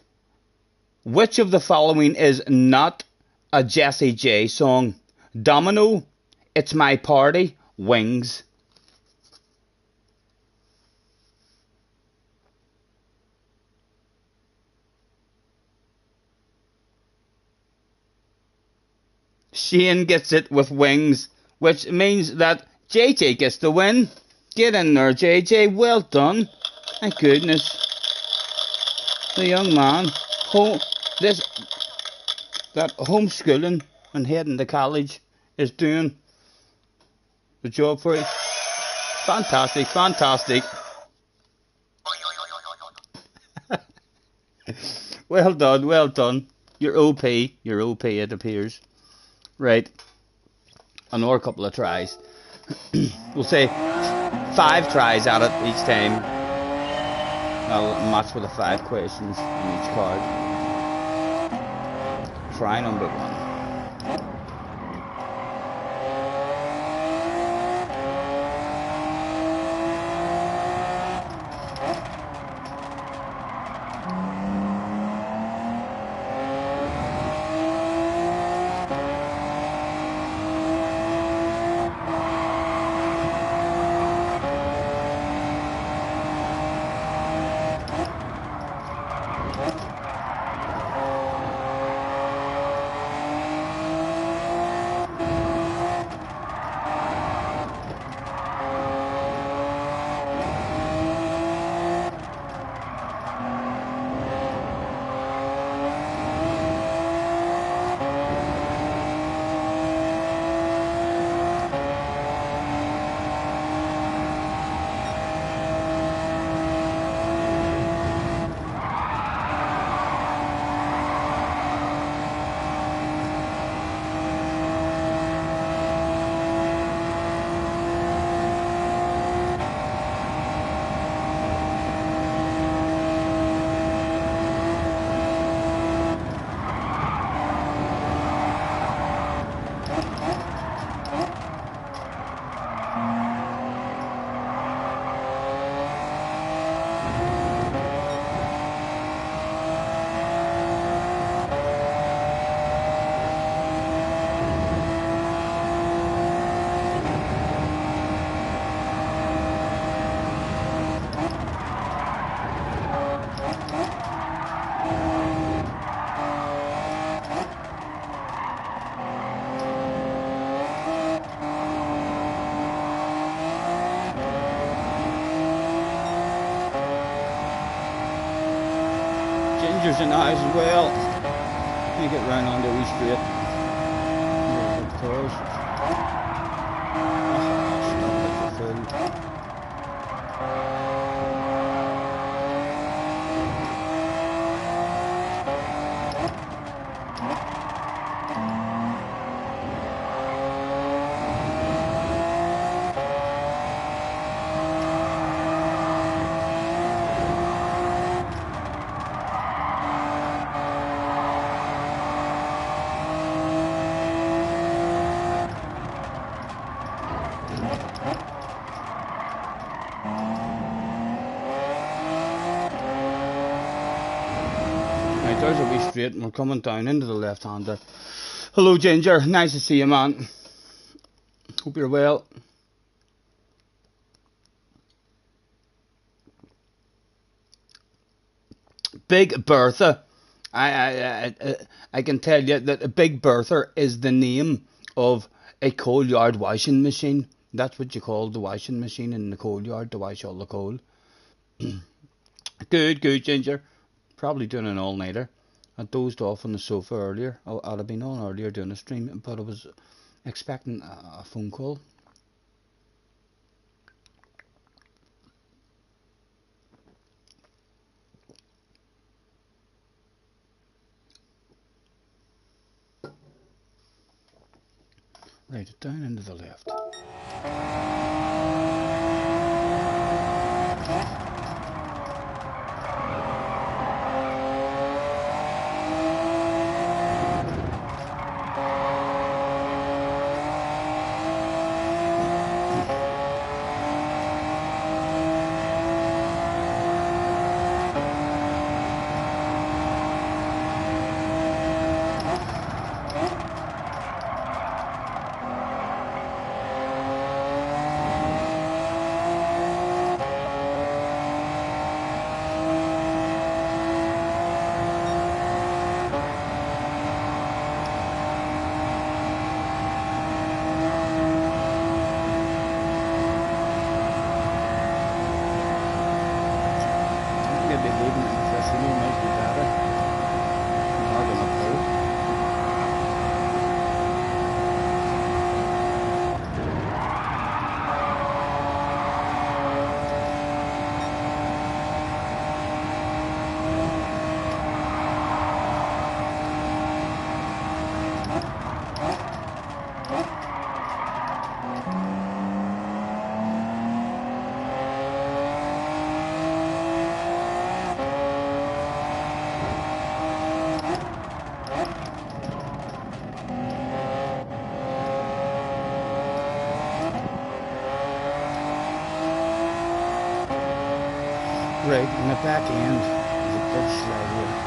a Jessie J song? Domino, It's My Party, Wings. Shane gets it with Wings, which means that JJ gets the win. Get in there, JJ. Well done. Thank goodness. The young man, that homeschooling and heading to college is doing the job for you. Fantastic, fantastic. Well done, well done. You're OP, it appears. Right, another couple of tries. We'll say 5 tries at it each time. I'll match with the 5 questions on each card. Try number 1. Gingers and eyes as well. Can't get round on the wee straight. there's a wee straight and we're coming down into the left hand there. Hello Ginger, nice to see you man. Hope you're well. Big Bertha. I can tell you that a Big Bertha is the name of a coal yard washing machine. That's what you call the washing machine in the coal yard to wash all the coal. Good, Ginger. Probably doing an all-nighter. I dozed off on the sofa earlier. I'd have been on earlier doing a stream, but I was expecting a phone call. Right, down into the left. Right, in the back end is a big slide here.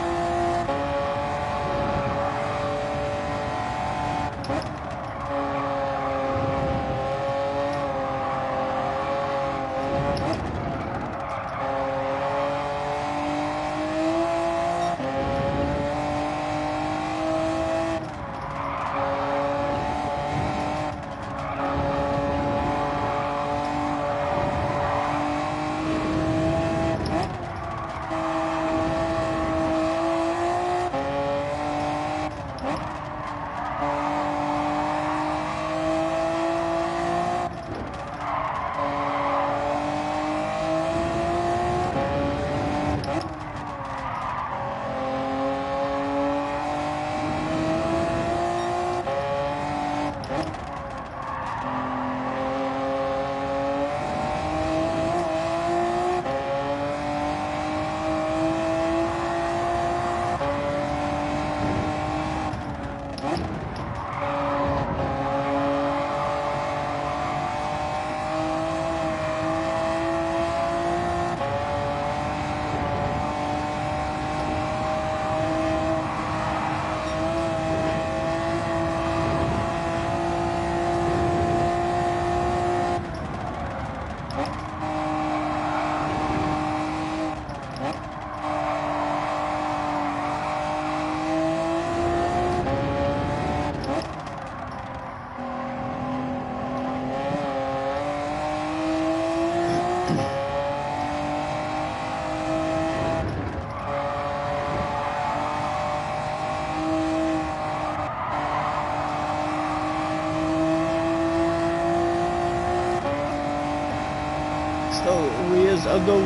Although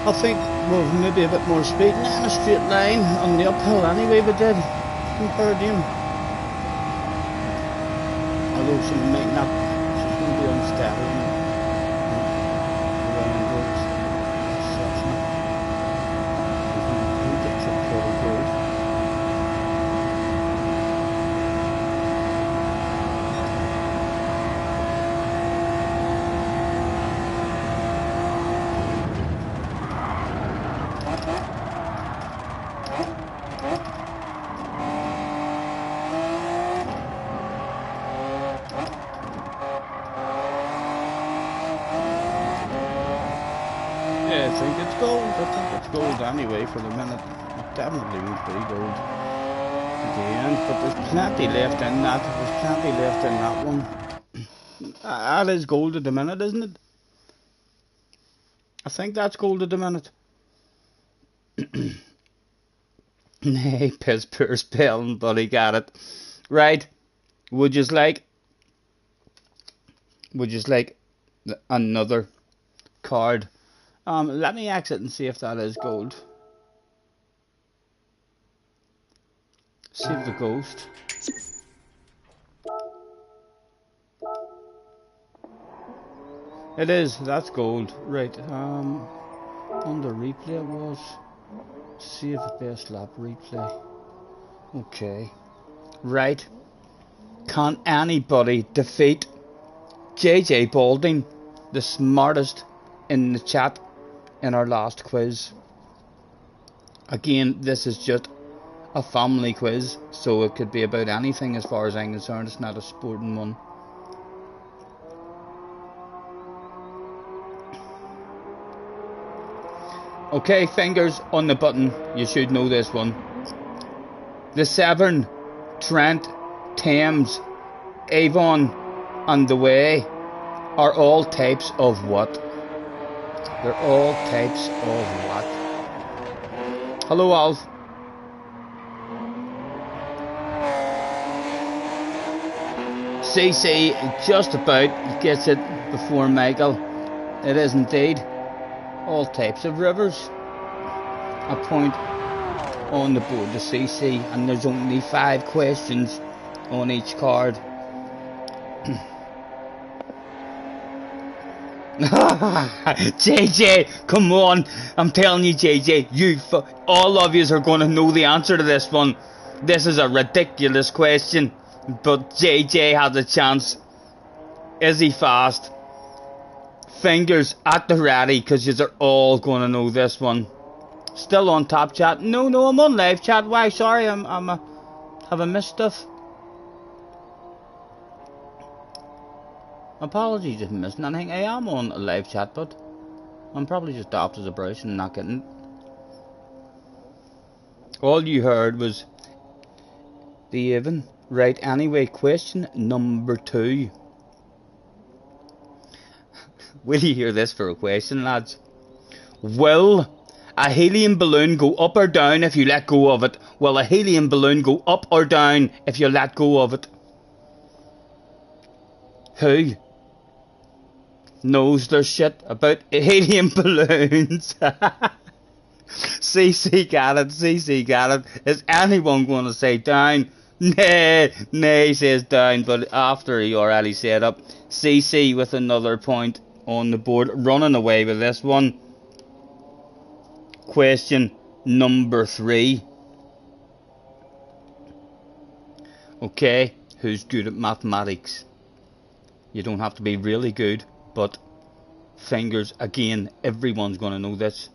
I think we'll maybe a bit more speed in a straight line on the uphill anyway we did compared to him. Although some might not, she's going to be unsteady. Yeah, I think it's gold. I think it's gold anyway for the minute. It definitely won't be gold at the end, but there's plenty left in that. There's plenty left in that one. That is gold at the minute, isn't it? I think that's gold at the minute. Nay, piss poor spelling, but he got it. Right. Would you like another card? Let me exit and see if that is gold. Save the ghost. It is, that's gold. Right, under replay it was. Save the best lap replay. Okay. Right. Can anybody defeat JJ Balding, the smartest in the chat in our last quiz? Again, this is just a family quiz, so it could be about anything as far as I'm concerned. It's not a sporting one. Okay, fingers on the button. You should know this one. The Severn, Trent, Thames, Avon, and the Way are all types of what? They're all types of what? Hello, Alf. CC just about gets it before Michael. It is indeed. All types of rivers. A point on the board to CC, and there's only 5 questions on each card. JJ, come on! I'm telling you, JJ, all of you are going to know the answer to this one. This is a ridiculous question, but JJ has a chance. Is he fast? Fingers at the ready, because you're all going to know this one. Still on top chat? No, I'm on live chat. Why? Sorry, have I missed stuff? Apologies if I'm missing anything. I am on a live chat, but I'm probably just daft as a brush and not getting it. All you heard was the even. Right, anyway, question number 2. Will you hear this for a question, lads? Will a helium balloon go up or down if you let go of it? Will a helium balloon go up or down if you let go of it? Who knows their shit about helium balloons? CC got it. Is anyone going to say down? Nay, says down, but after he already said up. CC with another point on the board, running away with this one. Question number 3. Okay, who's good at mathematics? You don't have to be really good, but fingers again, everyone's going to know this.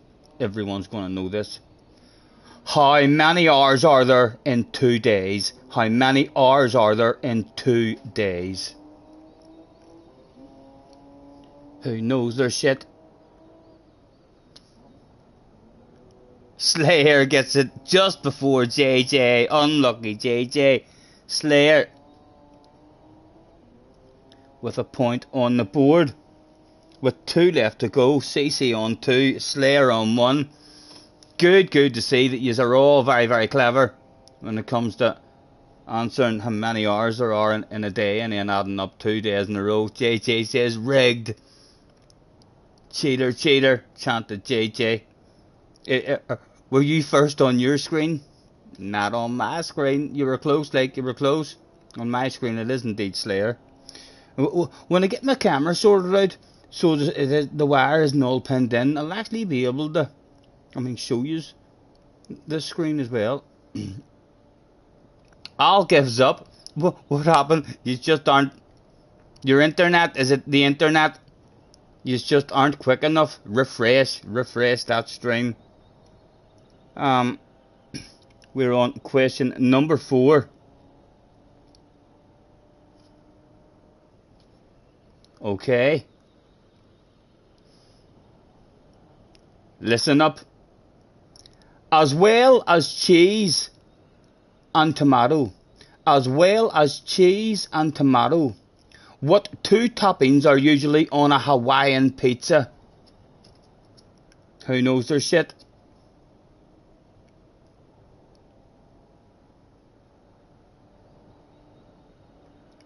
How many hours are there in 2 days? How many hours are there in 2 days? Who knows their shit? Slayer gets it just before JJ. Unlucky JJ. Slayer with a point on the board. With 2 left to go. CC on 2. Slayer on 1. Good to see that you are all very, very clever when it comes to answering how many hours there are in a day and then adding up 2 days in a row. JJ says rigged. Cheater, chanted JJ. Were you first on your screen? Not on my screen. You were close, On my screen it is indeed Slayer. When I get my camera sorted out, so the wire isn't all pinned in, I'll actually be able to, show you this screen as well. All gives up. What happened? You just aren't. Your internet, is it the internet? You just aren't quick enough. Refresh that stream. We're on question number 4. Okay. Listen up. As well as cheese and tomato. As well as cheese and tomato. What two toppings are usually on a Hawaiian pizza? Who knows their shit?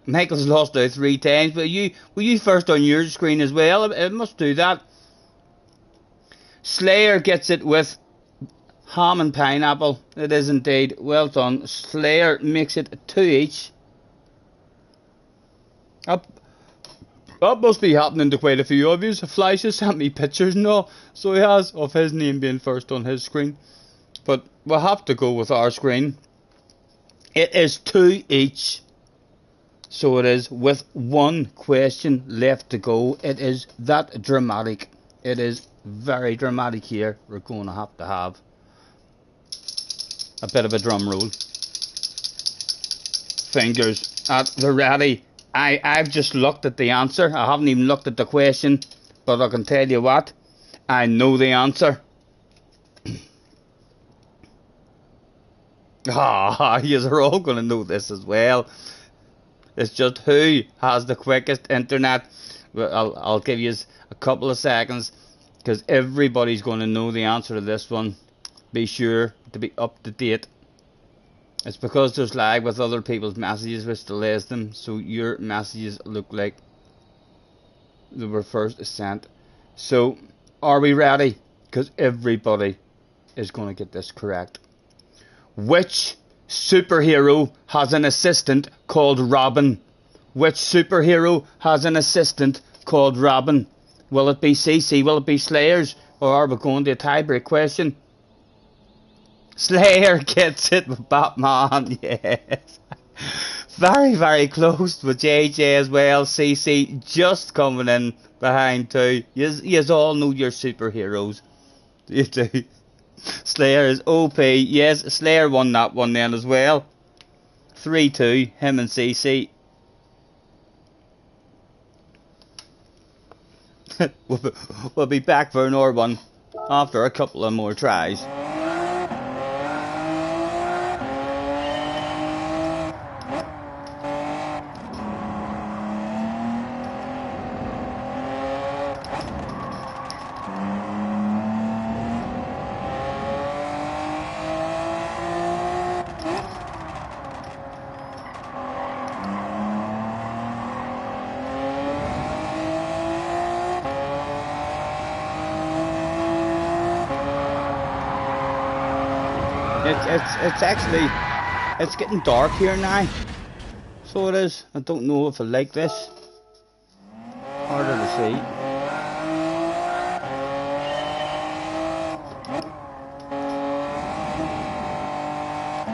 Michael's lost out 3 times, but were you first on your screen as well? It must do that. Slayer gets it with ham and pineapple. It is indeed. Well done. Slayer makes it 2 each. That must be happening to quite a few of you. Flash has sent me pictures and all, so he has, of his name being first on his screen. But we'll have to go with our screen. It is 2 each. So it is, with 1 question left to go. It is that dramatic. It is very dramatic here. We're going to have a bit of a drum roll. Fingers at the ready. I've just looked at the answer. I haven't even looked at the question, but I can tell you what, I know the answer. You're all going to know this as well. It's just who has the quickest internet. I'll give you a couple of seconds, because everybody's going to know the answer to this one. Be sure to be up to date. It's because there's lag with other people's messages which delays them, so your messages look like they were first sent. So, are we ready? Because everybody is going to get this correct. Which superhero has an assistant called Robin? Which superhero has an assistant called Robin? Will it be CC? Will it be Slayers? Or are we going to a tiebreak question? Slayer gets it with Batman, yes. Very, very close with JJ as well. CC just coming in behind too. You all know your superheroes. You do. Slayer is OP. Yes, Slayer won that one then as well. 3-2, him and CC. We'll be back for another one after a couple of more tries. It's getting dark here now, so it is. I don't know if I like this. Harder to see.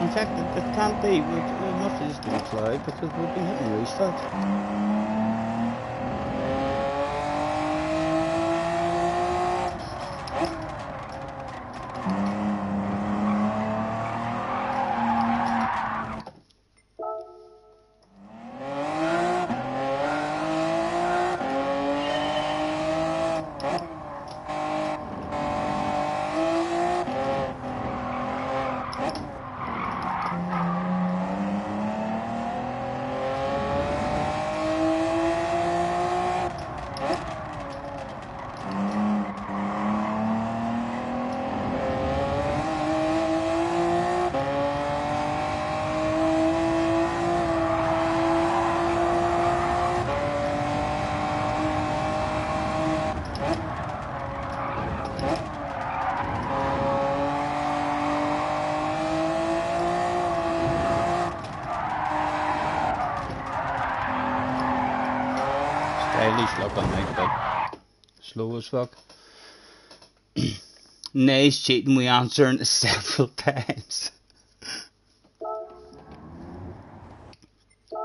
In fact, it can't be. It must have just been a cloud because we've been hitting restart. Look on like that. Slow as fuck. Nice cheating, we answered several times. The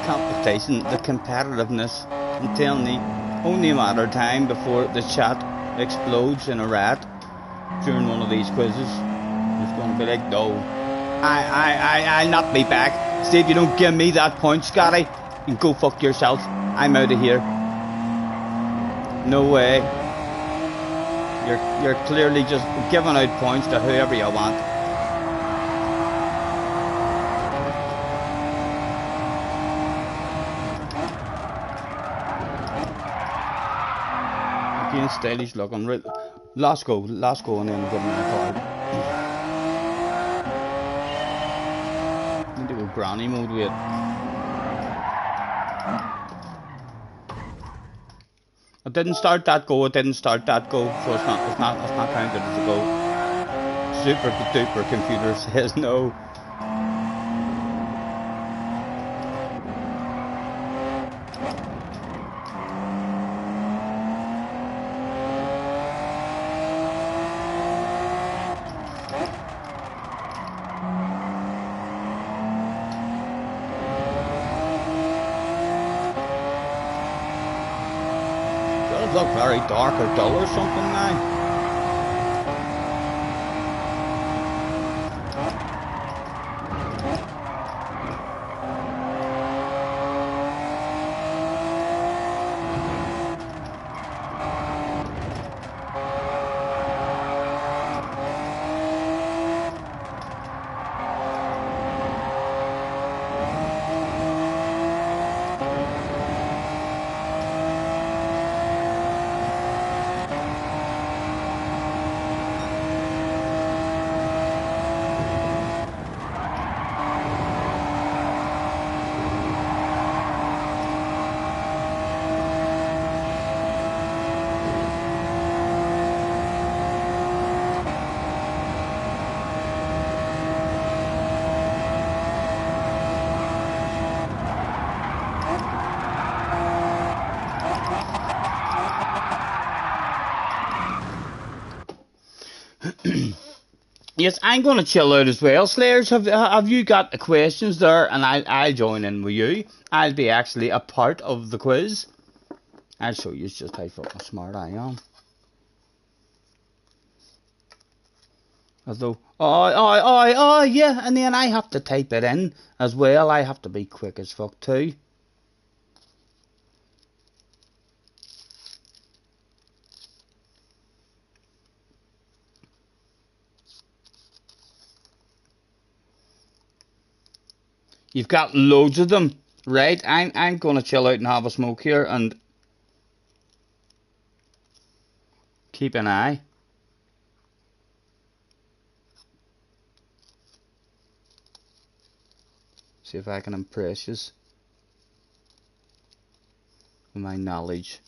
competition, the competitiveness, I'm telling you, only a matter of time before the chat explodes in a rat during one of these quizzes. It's going to be like, no. I'll not be back. See if you don't give me that point, Scotty. and go fuck yourself. I'm out of here. No way. You're clearly just giving out points to whoever you want. Again, stylish looking. Right. Last go, and then give me a card. Need to go granny mode with it. I didn't start that go, so it's not counted as a go. Super duper computer says no. Does look very dark or dull or something now. Yes, I'm going to chill out as well. Slayers, have you got the questions there? And I'll join in with you. I'll be actually a part of the quiz. I'll show you just how fucking smart I am. Although, yeah, and then I have to type it in as well. I have to be quick as fuck too. You've got loads of them, right? I'm gonna chill out and have a smoke here and keep an eye. See if I can impress you with my knowledge.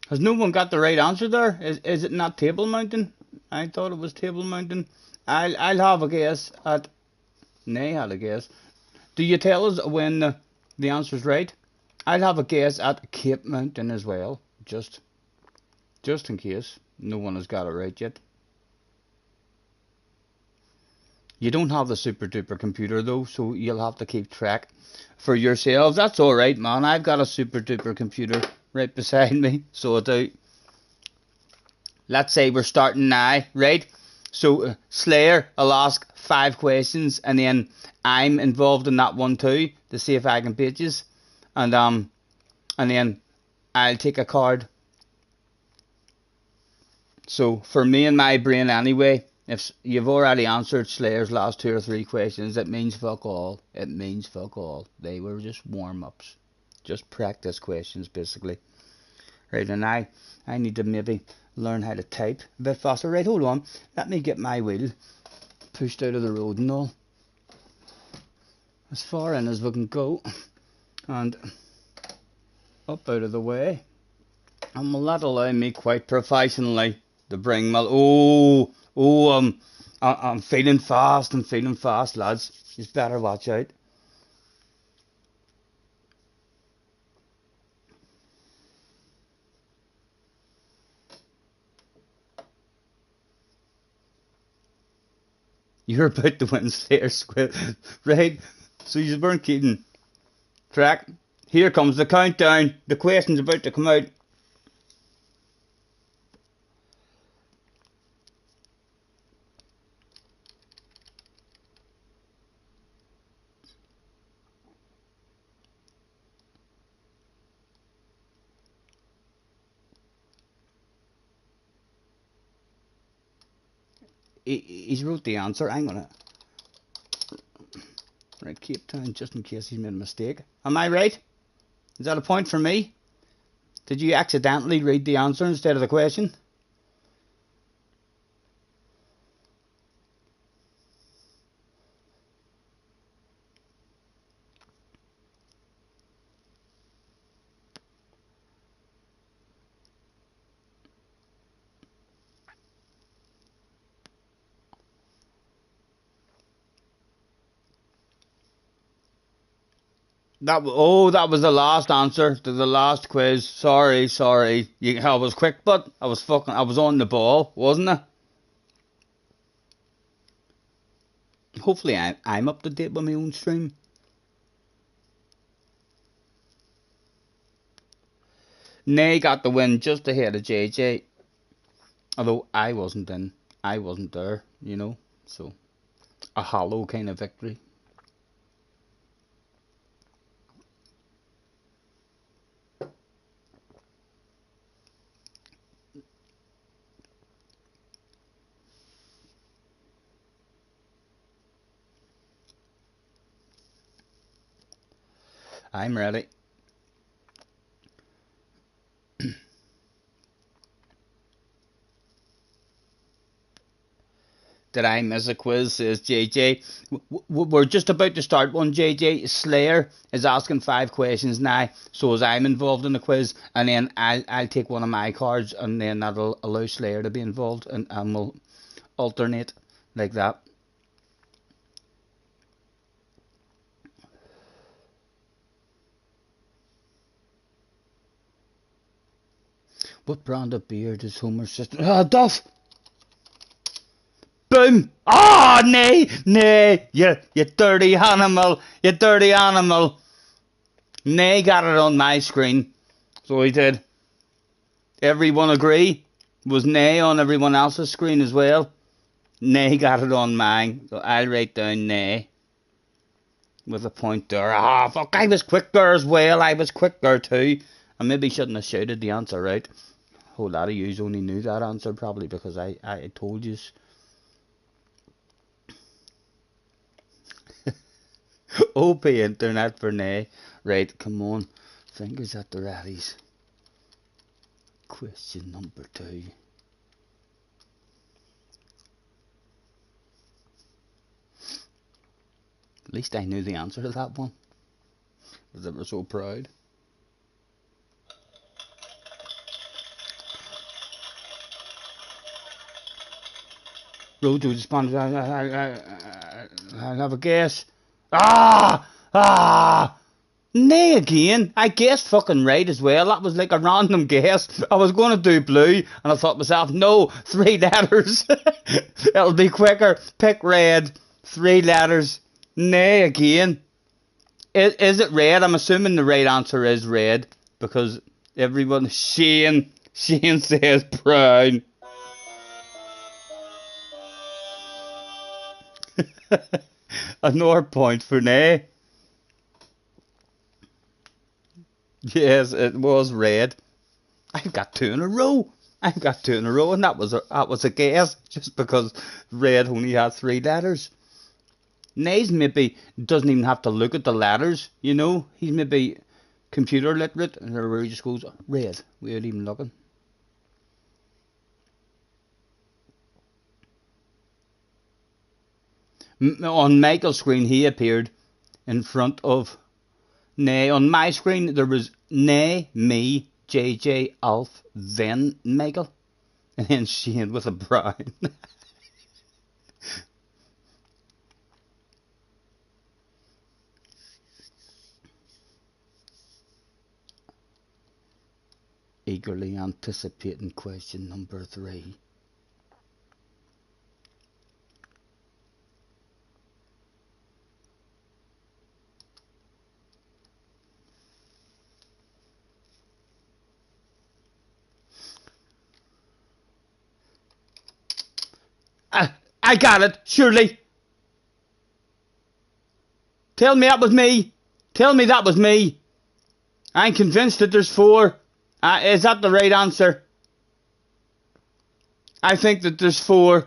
Has no one got the right answer there? Is it not table mountain? I thought it was table mountain. I'll have a guess at. Nay, had a guess. Do you tell us when the answer's right? I'll have a guess at Cape Mountain as well, just in case no one has got it right yet. You don't have the super duper computer though, so you'll have to keep track for yourselves. That's alright, man. I've got a super duper computer right beside me, so I do. Let's say we're starting now, right? So Slayer, I'll ask 5 questions, and then I'm involved in that one too to see if I can beat you. And then I'll take a card. So for me and my brain anyway, if you've already answered Slayer's last 2 or 3 questions, it means fuck all. It means fuck all. They were just warm-ups. Just practice questions, basically. Right, and I need to maybe learn how to type a bit faster. Right, hold on. Let me get my wheel pushed out of the road and all. As far in as we can go. And up out of the way. And will that allow me quite professionally to bring my... I'm feeling fast. I'm feeling fast, lads. You better watch out. You're about to win Slayer's quiz. Right? So you weren't keeping track. Here comes the countdown. The question's about to come out. He's wrote the answer. I'm gonna write Cape Town just in case he's made a mistake. Am I right? Is that a point for me? Did you accidentally read the answer instead of the question? That was the last answer to the last quiz. Sorry. I was quick, but I was on the ball, wasn't I? Hopefully I'm up to date with my own stream. Nay got the win just ahead of JJ. Although I wasn't there, you know. So a hollow kind of victory. I'm ready. Did I miss a quiz, says JJ. We're just about to start one, JJ. Slayer is asking 5 questions now, so as I'm involved in the quiz, and then I'll take one of my cards, and then that'll allow Slayer to be involved, and we'll alternate like that. What brand of beer does Homer's sister... Duff! Boom! Ah, nay, you dirty animal, Nay got it on my screen, so he did. Everyone agree? Was nay on everyone else's screen as well? Nay got it on mine, so I'll write down nay with a point there. Ah, fuck, I was quicker as well, I was quicker too. I maybe shouldn't have shouted the answer right. A whole lot of yous only knew that answer probably because I told yous. OP internet for nay. Right, come on. Fingers at the readies. Question number 2. At least I knew the answer to that one. I was ever so proud. Road to the sponsor. I have a guess. Nay again. I guessed fucking right as well. That was like a random guess. I was going to do blue, and I thought to myself, no, 3 letters. It'll be quicker. Pick red. 3 letters. Nay again. Is it red? I'm assuming the right answer is red because everyone. Shane says brown. Another point for nay. Yes, it was red. I've got 2 in a row. And that was a guess just because red only had 3 letters. Nays maybe doesn't even have to look at the letters, you know. He's maybe computer literate, and where he just goes red without even looking. On Michael's screen, he appeared in front of Nay. On my screen, there was Nay, me, JJ, Alf, then Michael, and then Shane with a brown. Eagerly anticipating question number 3. I got it, surely. Tell me that was me. Tell me that was me. I'm convinced that there's 4. Is that the right answer? I think that there's 4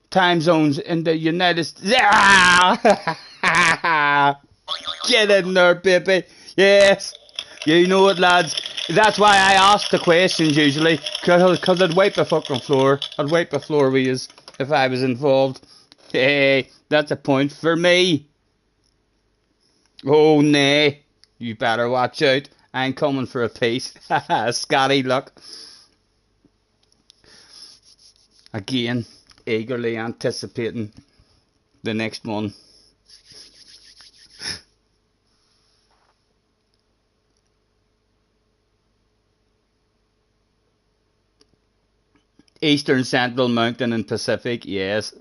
time zones in the United States. Get in there, baby. Yes. You know it, lads. That's why I ask the questions usually. Because I'd wipe the fucking floor. I'd wipe the floor with you if I was involved. Hey, that's a point for me. Oh, nay. You better watch out. I'm coming for a piece. Scotty, look. Again, eagerly anticipating the next one. Eastern, Central, Mountain and Pacific, yes.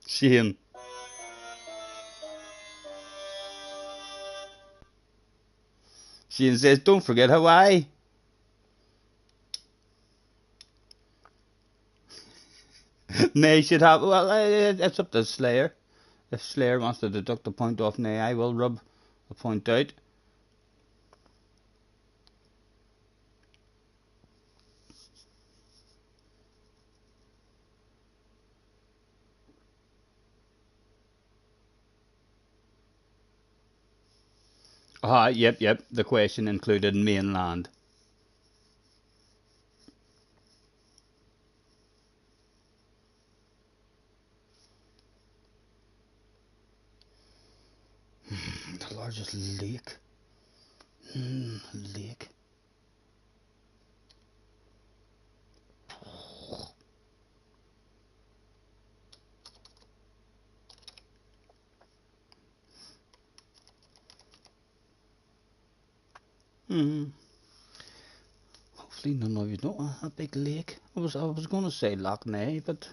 Shane. Shane says, don't forget Hawaii. Nay should have, well, it's up to Slayer. If Slayer wants to deduct a point off Nay, I will rub a point out. Yep, the question included mainland. The largest lake. Lake. Hopefully none of you know a big lake. I was going to say Loch Ness, but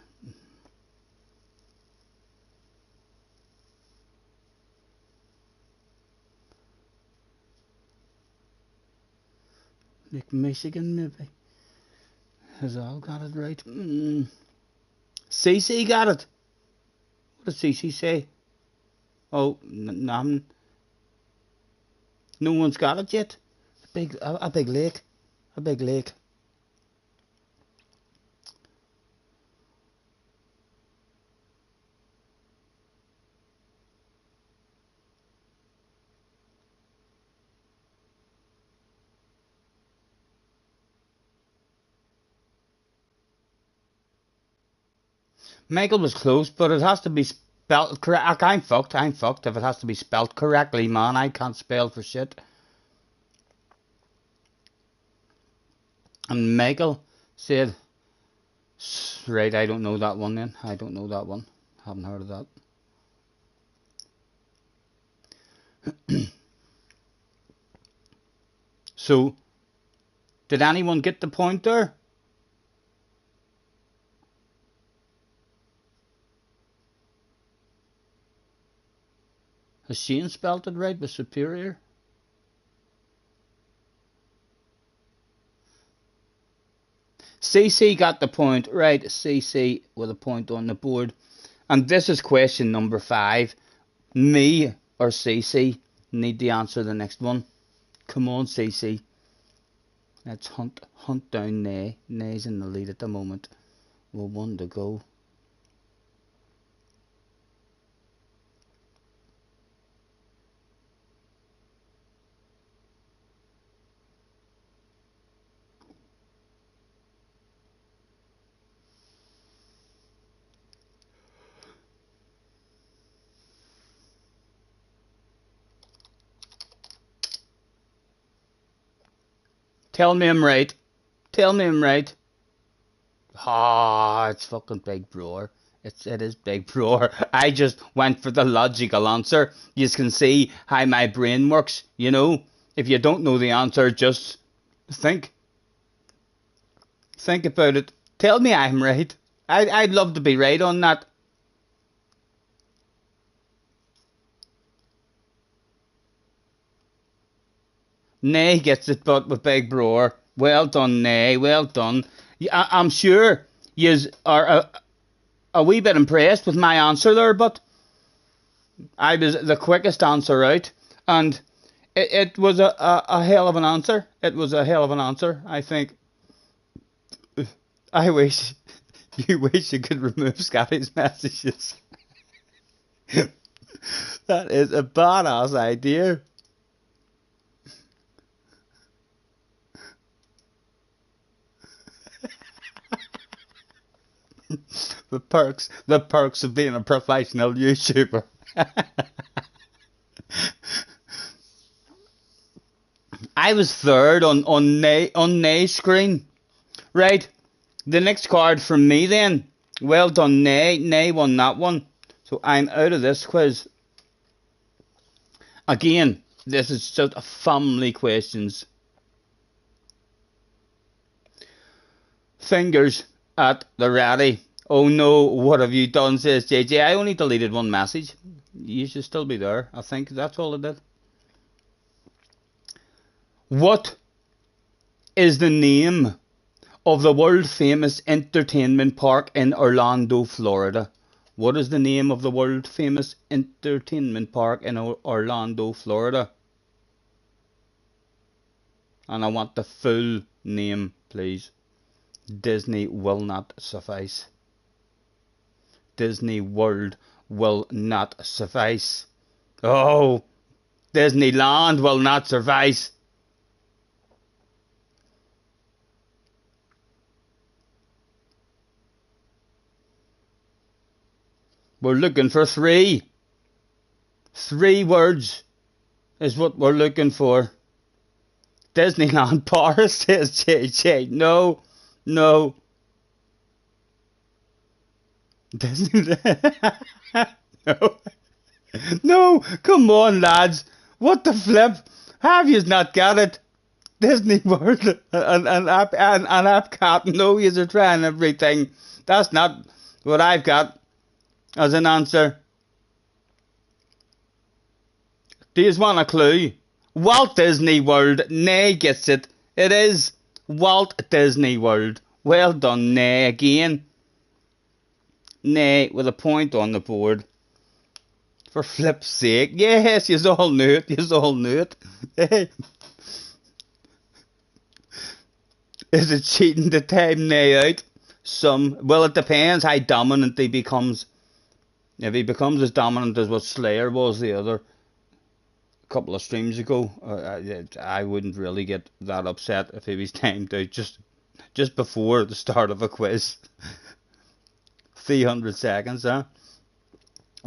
Lake Michigan maybe. Has all got it right? CC got it. What did CC say? Oh, no one's got it yet. A big lake. A big lake. Michael was close, but it has to be spelled correct. I'm fucked if it has to be spelled correctly, man. I can't spell for shit. And Michael said, right, I don't know that one then. I don't know that one. Haven't heard of that. So, did anyone get the point there? Has Shane spelled it right with superior? CC got the point, right? CC with a point on the board. And this is question number 5. Me or CC need to answer the next one. Come on, CC. Let's hunt down Nay. Nay's in the lead at the moment. Well, 1 to go. Tell me I'm right. Tell me I'm right. It's fucking Big Brother. It is Big Brother. I just went for the logical answer. You can see how my brain works, you know. If you don't know the answer, just think. Think about it. Tell me I'm right. I'd love to be right on that. Nay gets it, but with big roar. Well done, Nay. Well done. I'm sure you are a wee bit impressed with my answer there, but I was the quickest answer out, and it was a hell of an answer. It was a hell of an answer, I think. I wish you could remove Scotty's messages. That is a badass idea. The perks of being a professional YouTuber. I was third on Nay's screen. Right. The next card from me then. Well done, Nay. Nay won that one. So I'm out of this quiz. Again, this is just a family questions. Fingers at the ready. Oh no, what have you done, says JJ. I only deleted one message. You should still be there. I think that's all I did. What is the name of the world famous entertainment park in Orlando, Florida? What is the name of the world famous entertainment park in Orlando, Florida? And I want the full name, please. Disney will not suffice. Disney World will not suffice. Oh, Disneyland will not suffice. We're looking for three. 3 words is what we're looking for. Disneyland Paris, says JJ. No. Disneyland. No. No, come on, lads. What the flip? Have you not got it? Disney World and Epcot. No, you're trying everything. That's not what I've got as an answer. Do you want a clue? Walt Disney World. Nay gets it. It is Walt Disney World. Well done, Nay, again. Nay with a point on the board. For flip's sake. Yes, you all knew it. You all knew it. Is it cheating to time Nay out? Well, it depends how dominant he becomes. If he becomes as dominant as what Slayer was the other couple of streams ago, I wouldn't really get that upset if he was timed out just before the start of a quiz. 300 seconds, huh?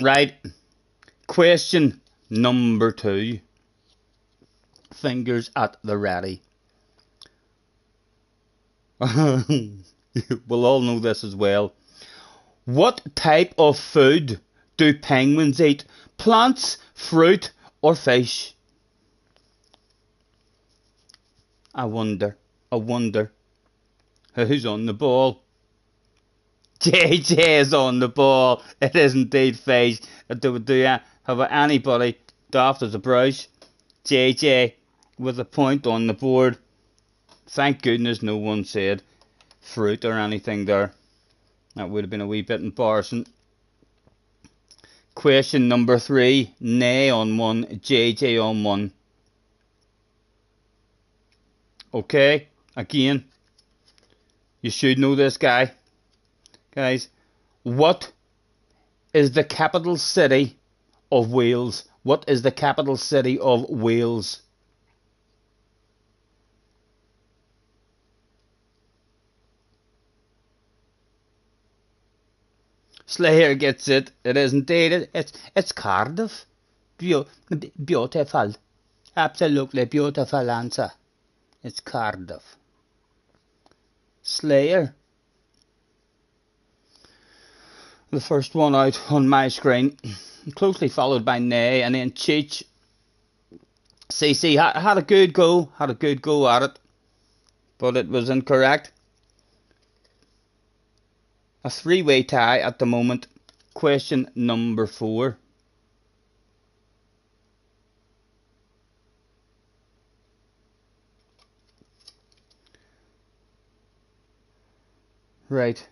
Right. Question number 2. Fingers at the ready. We'll all know this as well. What type of food do penguins eat? Plants, fruit, or fish? I wonder. Who's on the ball? JJ is on the ball. It is indeed fish. Do you have anybody daft as a brush? JJ with a point on the board. Thank goodness no one said fruit or anything there. That would have been a wee bit embarrassing. Question number 3. Nay on 1, JJ on 1. Okay, again, you should know this guy. Guys, what is the capital city of Wales? What is the capital city of Wales? Slayer gets it. It is indeed. It's Cardiff. Beautiful. Absolutely beautiful answer. It's Cardiff. Slayer. The first one out on my screen. Closely followed by Nay and then Cheech. CC had a good go. Had a good go at it. But it was incorrect. A 3-way tie at the moment. Question number 4. Right.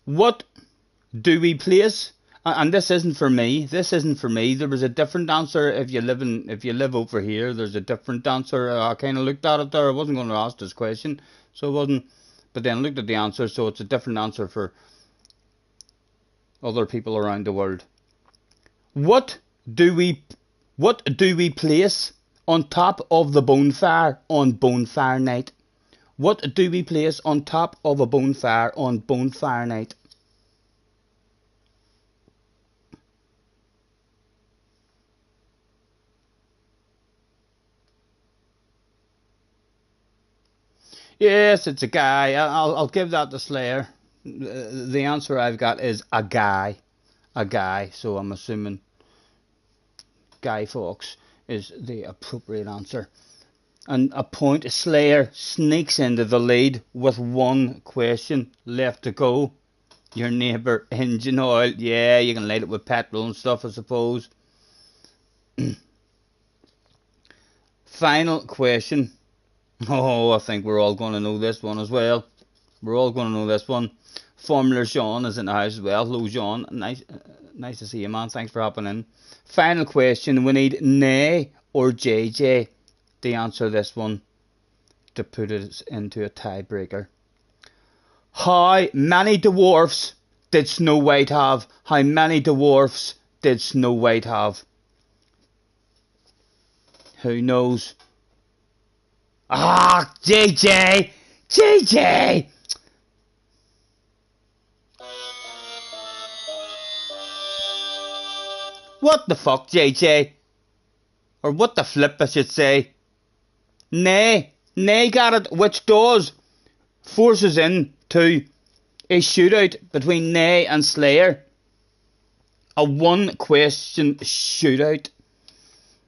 What do we place? And this isn't for me. This isn't for me. There was a different answer. If you live over here, there's a different answer. I kind of looked at it there. I wasn't going to ask this question, so I wasn't. But then I looked at the answer, so it's a different answer for other people around the world. What do we place on top of the bonfire on bonfire night? What do we place on top of a bonfire on bonfire night? Yes, it's a guy. I'll give that to Slayer. The answer I've got is a guy. A guy. So I'm assuming Guy Fawkes is the appropriate answer. And a point. Slayer sneaks into the lead with one question left to go. Your neighbour engine oil. Yeah, you can light it with petrol and stuff, I suppose. Final question. Oh, I think we're all going to know this one as well. We're all going to know this one. Formula Sean is in the house as well. Hello, Sean. Nice to see you, man. Thanks for hopping in. Final question. We need Nay or JJ to answer this one to put it into a tiebreaker. How many dwarfs did Snow White have? How many dwarfs did Snow White have? Who knows? Ah, JJ! JJ! What the fuck, JJ? Or what the flip, I should say. Nay got it, which does forces into a shootout between Nay and Slayer. A one question shootout.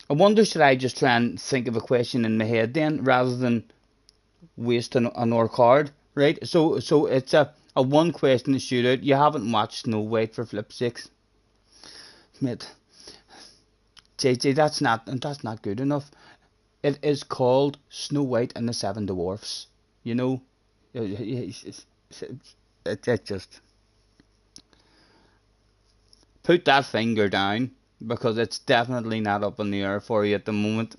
I wonder, should I just try and think of a question in my head then, rather than waste another card, right? So it's a one question shootout. You haven't watched Snow White for flip's sakes, mate. JJ, that's not good enough. It is called Snow White and the Seven Dwarfs. You know, it just put that finger down, because it's definitely not up in the air for you at the moment.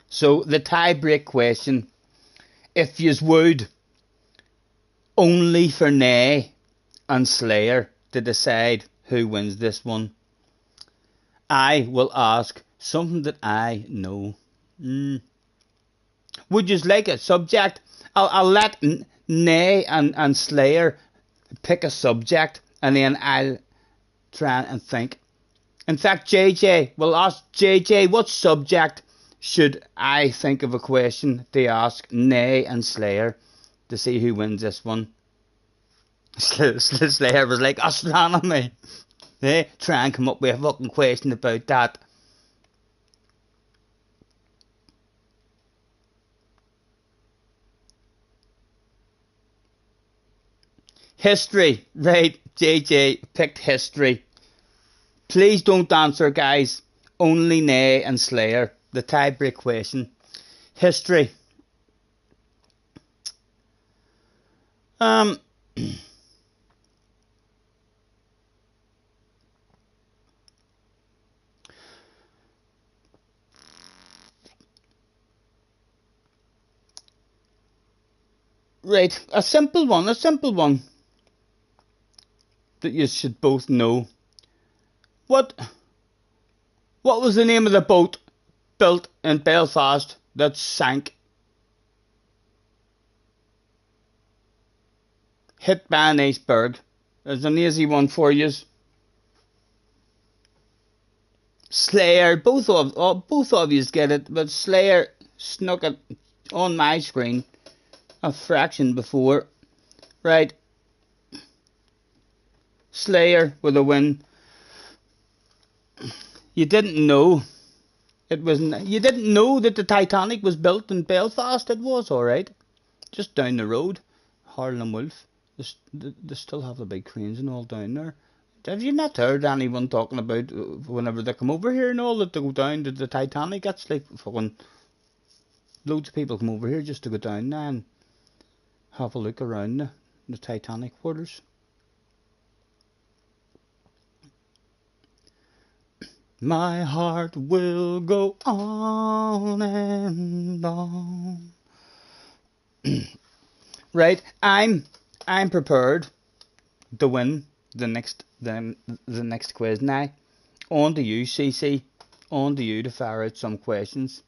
So the tie-break question, if you would, only for Nay and Slayer to decide who wins this one. I will ask something that I know. Would you like a subject? I'll let Nay and Slayer pick a subject, and then I'll try and think. In fact, JJ, we'll ask JJ, what subject should I think of a question to ask Nay and Slayer to see who wins this one? Slayer was like, astronomy. Hey, try and come up with a fucking question about that. History. Right, JJ picked history. Please don't answer, guys. Only Nay and Slayer. The tie-break question. History. Right, a simple one that you should both know. What was the name of the boat built in Belfast that sank? Hit by an iceberg. There's an easy one for you. Slayer, both of you get it, but Slayer snuck it on my screen a fraction before. Right. Slayer with a win. You didn't know you didn't know that the Titanic was built in Belfast. It was alright. Just down the road. Harlan Wolff. They still have the big cranes and all down there. Have you not heard anyone talking about whenever they come over here and all, that they go down to the Titanic? That's like fucking Loads of people come over here just to go down there and have a look around the Titanic quarters. My heart will go on and on. Right, I'm prepared to win the next quiz now. On to you, CC. On to you to fire out some questions.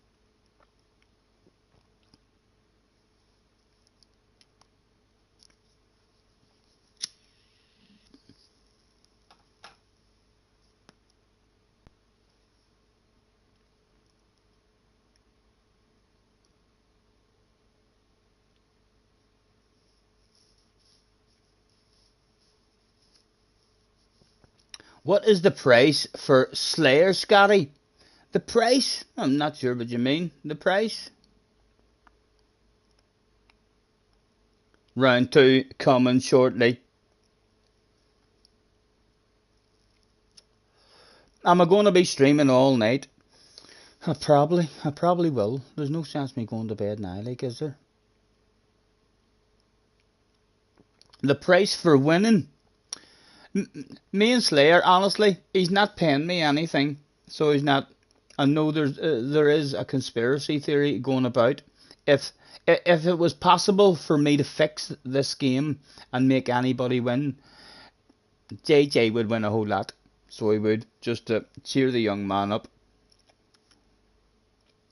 What is the price for Slayer, Scotty? The price? I'm not sure what you mean. The price? Round 2 coming shortly. Am I going to be streaming all night? I probably will. There's no sense me going to bed now, like, is there? The price for winning? Me and Slayer, honestly, he's not paying me anything. So he's not. I know there is a conspiracy theory going about. If it was possible for me to fix this game and make anybody win, JJ would win a whole lot. So he would, just to cheer the young man up.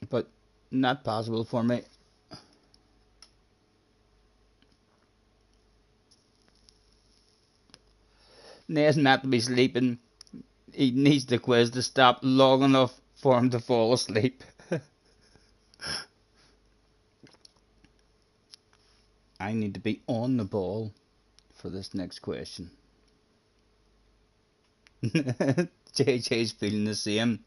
But not possible for me. Nate's not to be sleeping. He needs the quiz to stop long enough for him to fall asleep. I need to be on the ball for this next question. JJ's feeling the same.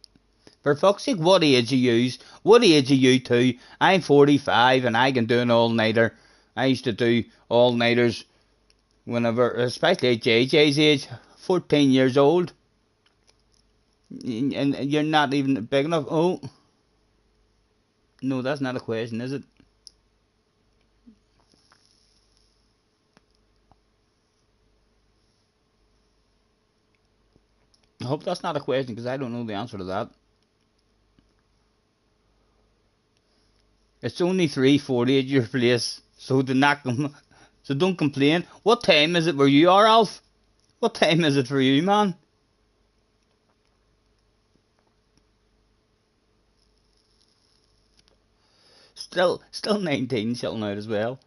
For fuck's sake, what age are you? What age are you two? I'm 45 and I can do an all-nighter. I used to do all-nighters whenever, especially at JJ's age, 14 years old. And you're not even big enough. Oh. No, that's not a question, is it? I hope that's not a question because I don't know the answer to that. It's only 3:40 at your place, so so don't complain. What time is it where you are, Alf? What time is it for you, man? Still 19 chilling out as well.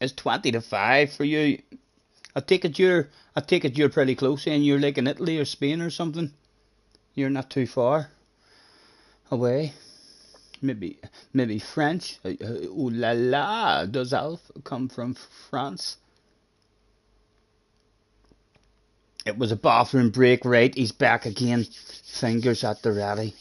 It's 20 to 5 for you. I take it you're pretty close and you're like in Italy or Spain or something. You're not too far away. Maybe French. Ooh la la. Does Alf come from France? It was a bathroom break, right? He's back again. Fingers at the ready.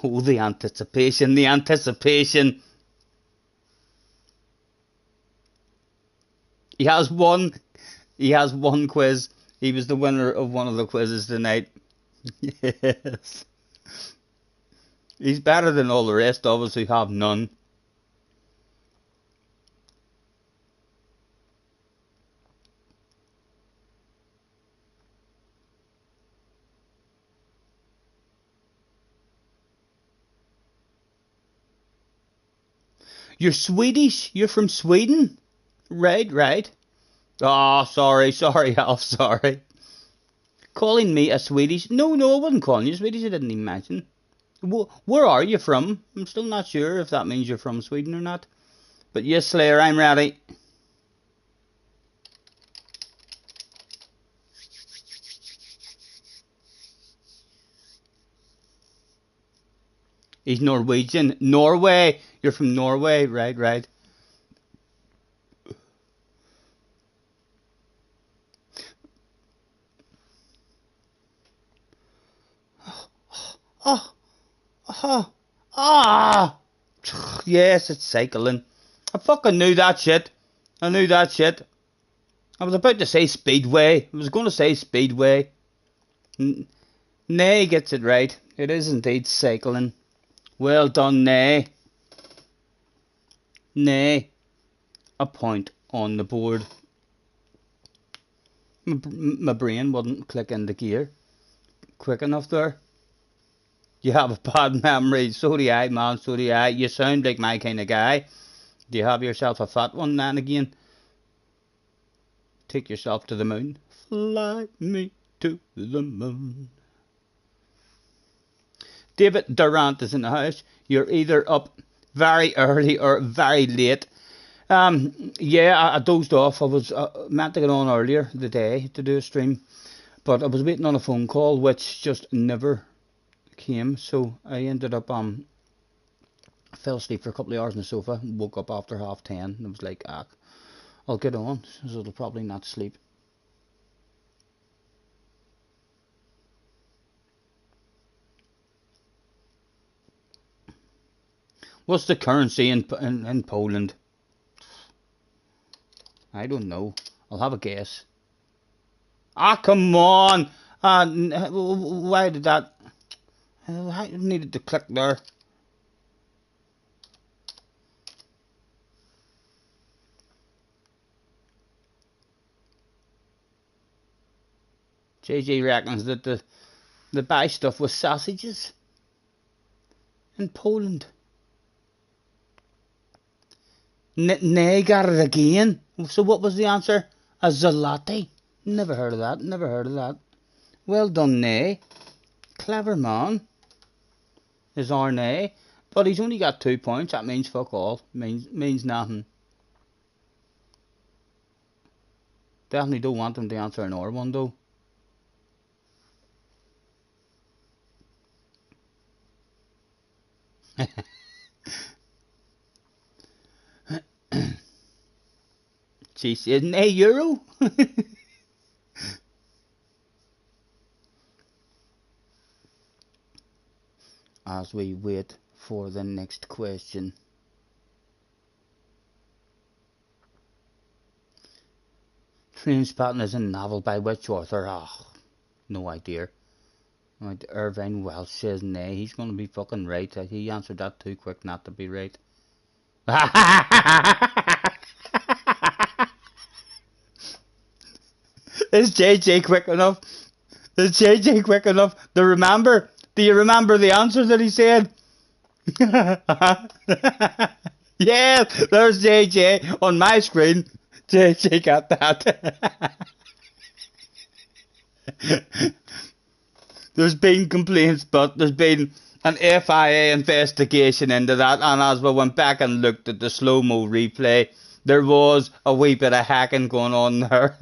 Oh, the anticipation, the anticipation. He has one quiz. He was the winner of one of the quizzes tonight. Yes. He's better than all the rest of us who have none. You're Swedish? You're from Sweden? Right. Oh, sorry, Alf, sorry. Calling me a Swedish? No, I wasn't calling you Swedish, I didn't even mention. Where are you from? I'm still not sure if that means you're from Sweden or not. But yes, Slayer, I'm ready. He's Norwegian. Norway. You're from Norway. Right. Oh, oh, ah! Yes, it's cycling. I fucking knew that shit. I knew that shit. I was about to say speedway. I was going to say speedway. Nay gets it right. It is indeed cycling. Well done, Nay. Nay. A point on the board. My brain wouldn't click into gear quick enough there. You have a bad memory. So do I, man. So do I. You sound like my kind of guy. Do you have yourself a fat one now and again? Take yourself to the moon. Fly me to the moon. David Durant is in the house. You're either up very early or very late. Yeah, I dozed off. I was meant to get on earlier today to do a stream, but I was waiting on a phone call which just never came. So I ended up fell asleep for a couple of hours on the sofa. Woke up after 10:30 and I was like, I'll get on, so it'll probably not sleep. What's the currency in Poland? I don't know. I'll have a guess. Come on! Why did that... I needed to click there. JJ reckons that the buy stuff with sausages in Poland. Nay got it again. So what was the answer? A zloty. Never heard of that. Never heard of that. Well done, Nay. Clever man is our Nay. But he's only got 2 points. That means fuck all. Means nothing. Definitely don't want him to answer an R one though. Jeez, isn't a euro? As we wait for the next question. Trainspotting is a novel by which author? No idea. Irvine Welsh says nay. He's going to be fucking right. He answered that too quick not to be right. Is JJ quick enough? Is JJ quick enough to remember? Do you remember the answer that he said? Yes, there's JJ on my screen. JJ got that. There's been complaints, but there's been an FIA investigation into that, and as we went back and looked at the slow-mo replay, there was a wee bit of hacking going on there.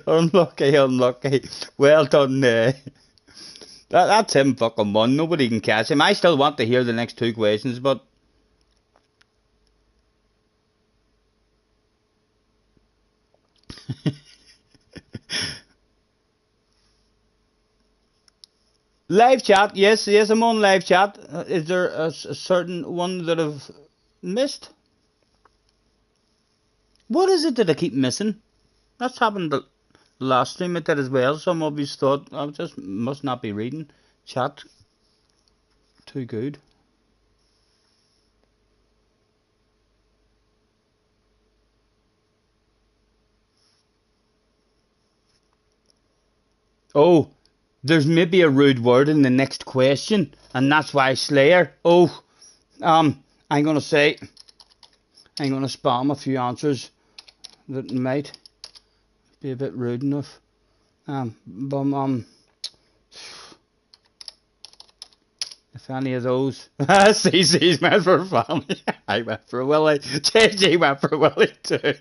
Unlucky, unlucky. Well done, that's him fucking won. Nobody can catch him. I still want to hear the next two questions, but... Live chat, yes, I'm on live chat. Is there a certain one that I've missed? What is it that I keep missing? That's happened the last stream I did as well. Some obvious thought I just must not be reading chat too good. Oh, there's maybe a rude word in the next question, and that's why Slayer. Oh, I'm gonna spam a few answers that might be a bit rude enough. If any of those, CC's meant for family. I went for a Willie. JJ went for a Willie too.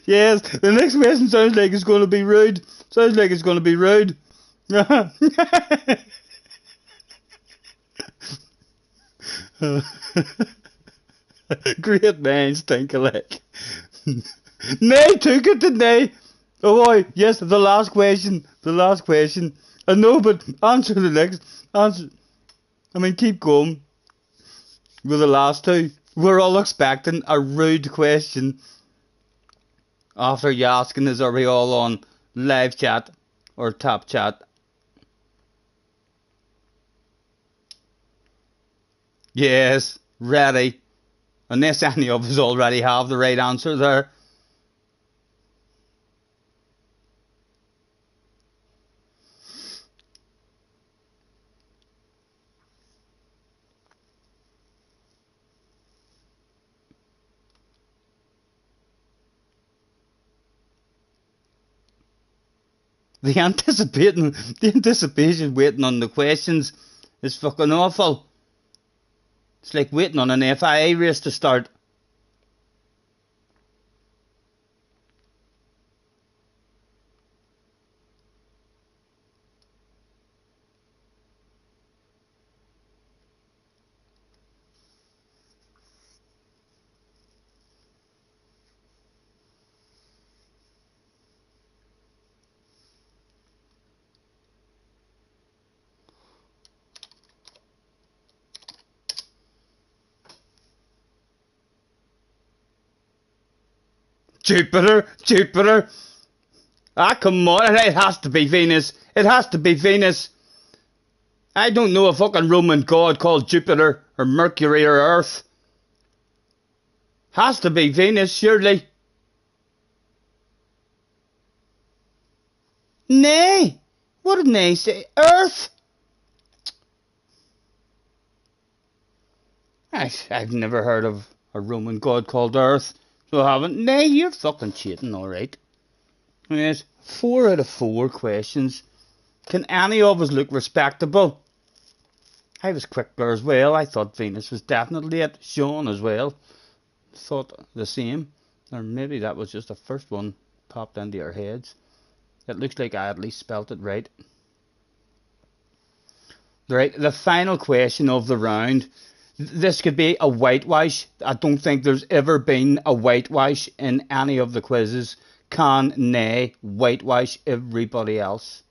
Yes, the next question sounds like it's going to be rude. Sounds like it's going to be rude. Great minds think alike. Nay took it today. Oh boy, yes, the last question. The last question. I know, but answer the next. Answer. I mean, keep going with the last two. We're all expecting a rude question after you asking us, are we all on live chat or tap chat? Yes, ready. Unless any of us already have the right answer there. The anticipation waiting on the questions is fucking awful. It's like waiting on an FIA race to start. Jupiter. Ah, come on, it has to be Venus. It has to be Venus. I don't know a fucking Roman god called Jupiter or Mercury or Earth. Has to be Venus, surely. Nay. What did they say? Earth? I've never heard of a Roman god called Earth. So I haven't. Nay, you're fucking cheating, alright. Yes, 4 out of 4 questions. Can any of us look respectable? I was quick there as well. I thought Venus was definitely it. Sean as well thought the same. Or maybe that was just the first one popped into our heads. It looks like I at least spelt it right. Right, the final question of the round. This could be a whitewash. I don't think there's ever been a whitewash in any of the quizzes. Can nay whitewash everybody else?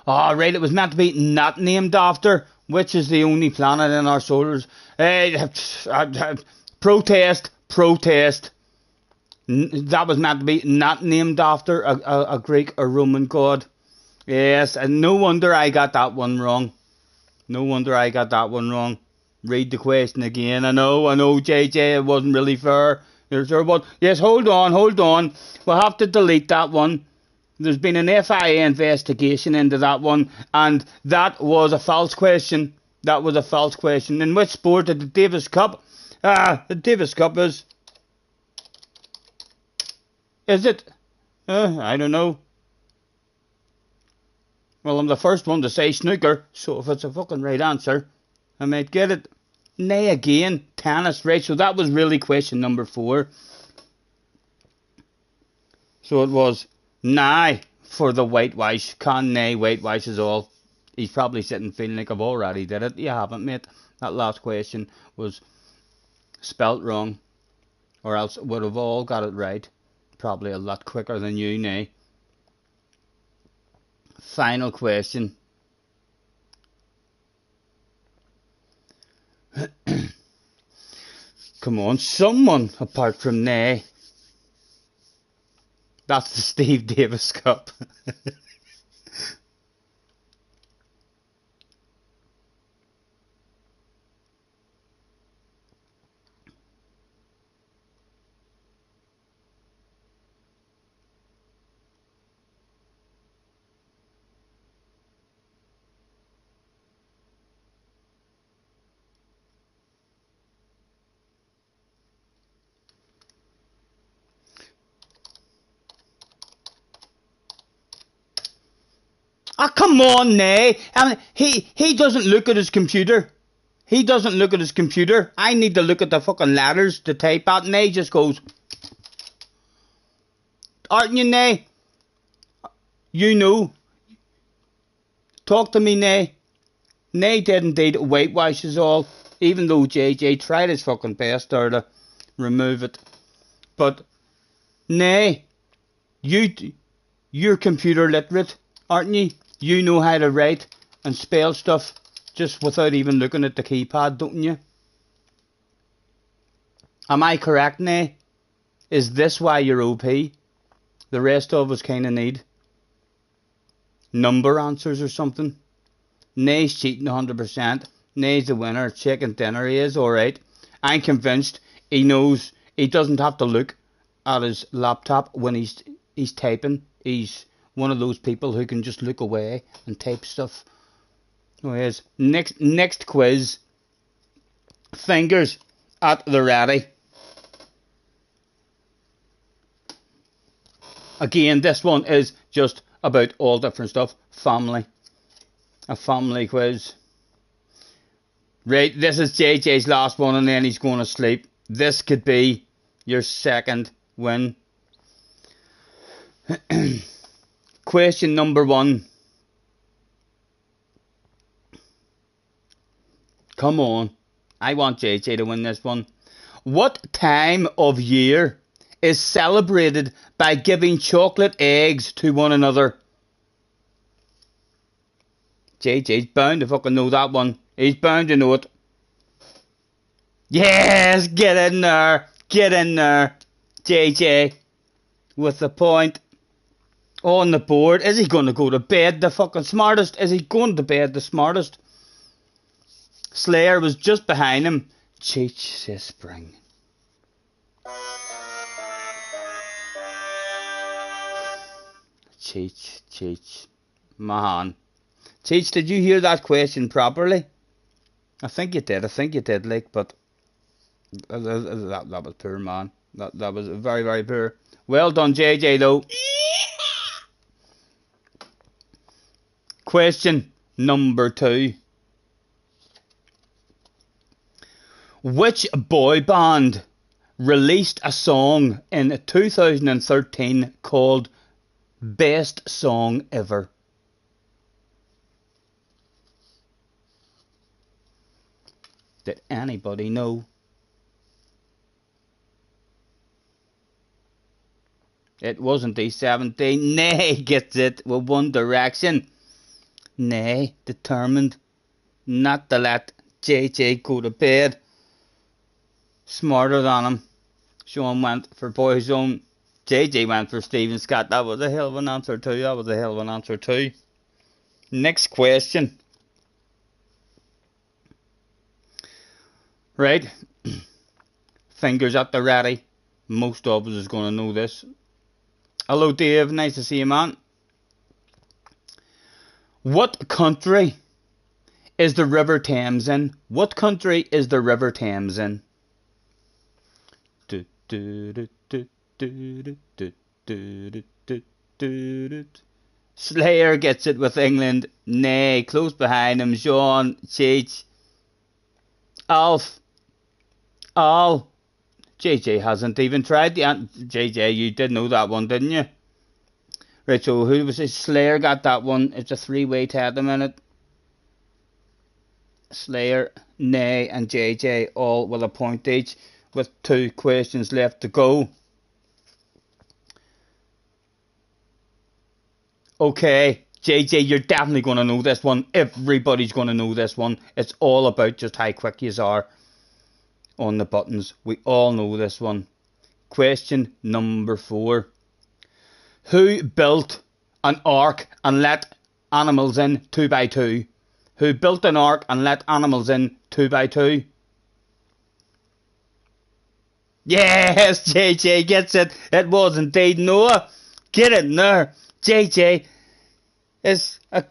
Oh, right, it was meant to be not named after, which is the only planet in our solars. Protest. That was meant to be not named after a Greek or Roman god. Yes, and no wonder I got that one wrong. Read the question again. I know, JJ, it wasn't really fair. Yes, hold on. We'll have to delete that one. There's been an FIA investigation into that one, and that was a false question. In which sport did the Davis Cup? The Davis Cup is it? I don't know. Well, I'm the first one to say snooker, so if it's a fucking right answer, I might get it. Nay again, tennis, right? So that was really question number 4. So it was nay for the whitewash. Can nay whitewash is all. He's probably sitting feeling like I've already did it. You haven't, mate. That last question was spelt wrong, or else would have all got it right. Probably a lot quicker than you, nay. Final question. Come on, someone apart from nay. That's the Steve Davis Cup. Ah, come on, nay. I mean, he doesn't look at his computer. I need to look at the fucking letters to type out. Nay just goes. Aren't you, nay? You know. Talk to me, Nay. Nay did indeed whitewash us all, even though JJ tried his fucking best there to remove it. But, Nay, you're computer literate, aren't you? You know how to write and spell stuff just without even looking at the keypad, don't you? Am I correct, Nay? Is this why you're OP? The rest of us kind of need number answers or something. Nay's cheating 100%. Nay's the winner. Chicken dinner. He is alright. I'm convinced he knows he doesn't have to look at his laptop when he's typing. He's one of those people who can just look away and type stuff. Oh, he is. Next quiz. Fingers at the ready. Again, this one is just about all different stuff. Family. A family quiz. Right, this is JJ's last one and then he's going to sleep. This could be your second win. Question number 1. Come on. I want JJ to win this one. What time of year is celebrated by giving chocolate eggs to one another? JJ's bound to fucking know that one. He's bound to know it. Yes, get in there. Get in there. JJ with the point on the board. Is he going to go to bed the fucking smartest? Is he going to bed the smartest? Slayer was just behind him. Cheech says spring. Cheech. Man. Cheech, did you hear that question properly? I think you did, like, but that was poor, man. That was very, very poor. Well done, JJ, though. Question number 2. Which boy band released a song in 2013 called Best Song Ever? Did anybody know? It wasn't D17. Nay gets it with One Direction. Nay, determined not to let JJ go to bed. Smarter than him. Sean went for Boyzone. JJ went for Stephen Scott. That was a hell of an answer too. Next question. Right. Fingers at the ready. Most of us is going to know this. Hello, Dave. Nice to see you, man. What country is the River Thames in? What country is the River Thames in? Slayer gets it with England. Nay, close behind him. Sean, Cheech, Alf. Al. JJ hasn't even tried the JJ, you did know that one, didn't you? Right, so who was it? Slayer got that one. It's a 3-way tie at the minute. Slayer, Nay, and JJ all with a point each, with 2 questions left to go. Okay, JJ, you're definitely going to know this one. Everybody's going to know this one. It's all about just how quick you are on the buttons. We all know this one. Question number 4. Who built an ark and let animals in 2x2? Who built an ark and let animals in 2x2? Yes, JJ gets it. It was indeed Noah. Get in there. JJ is a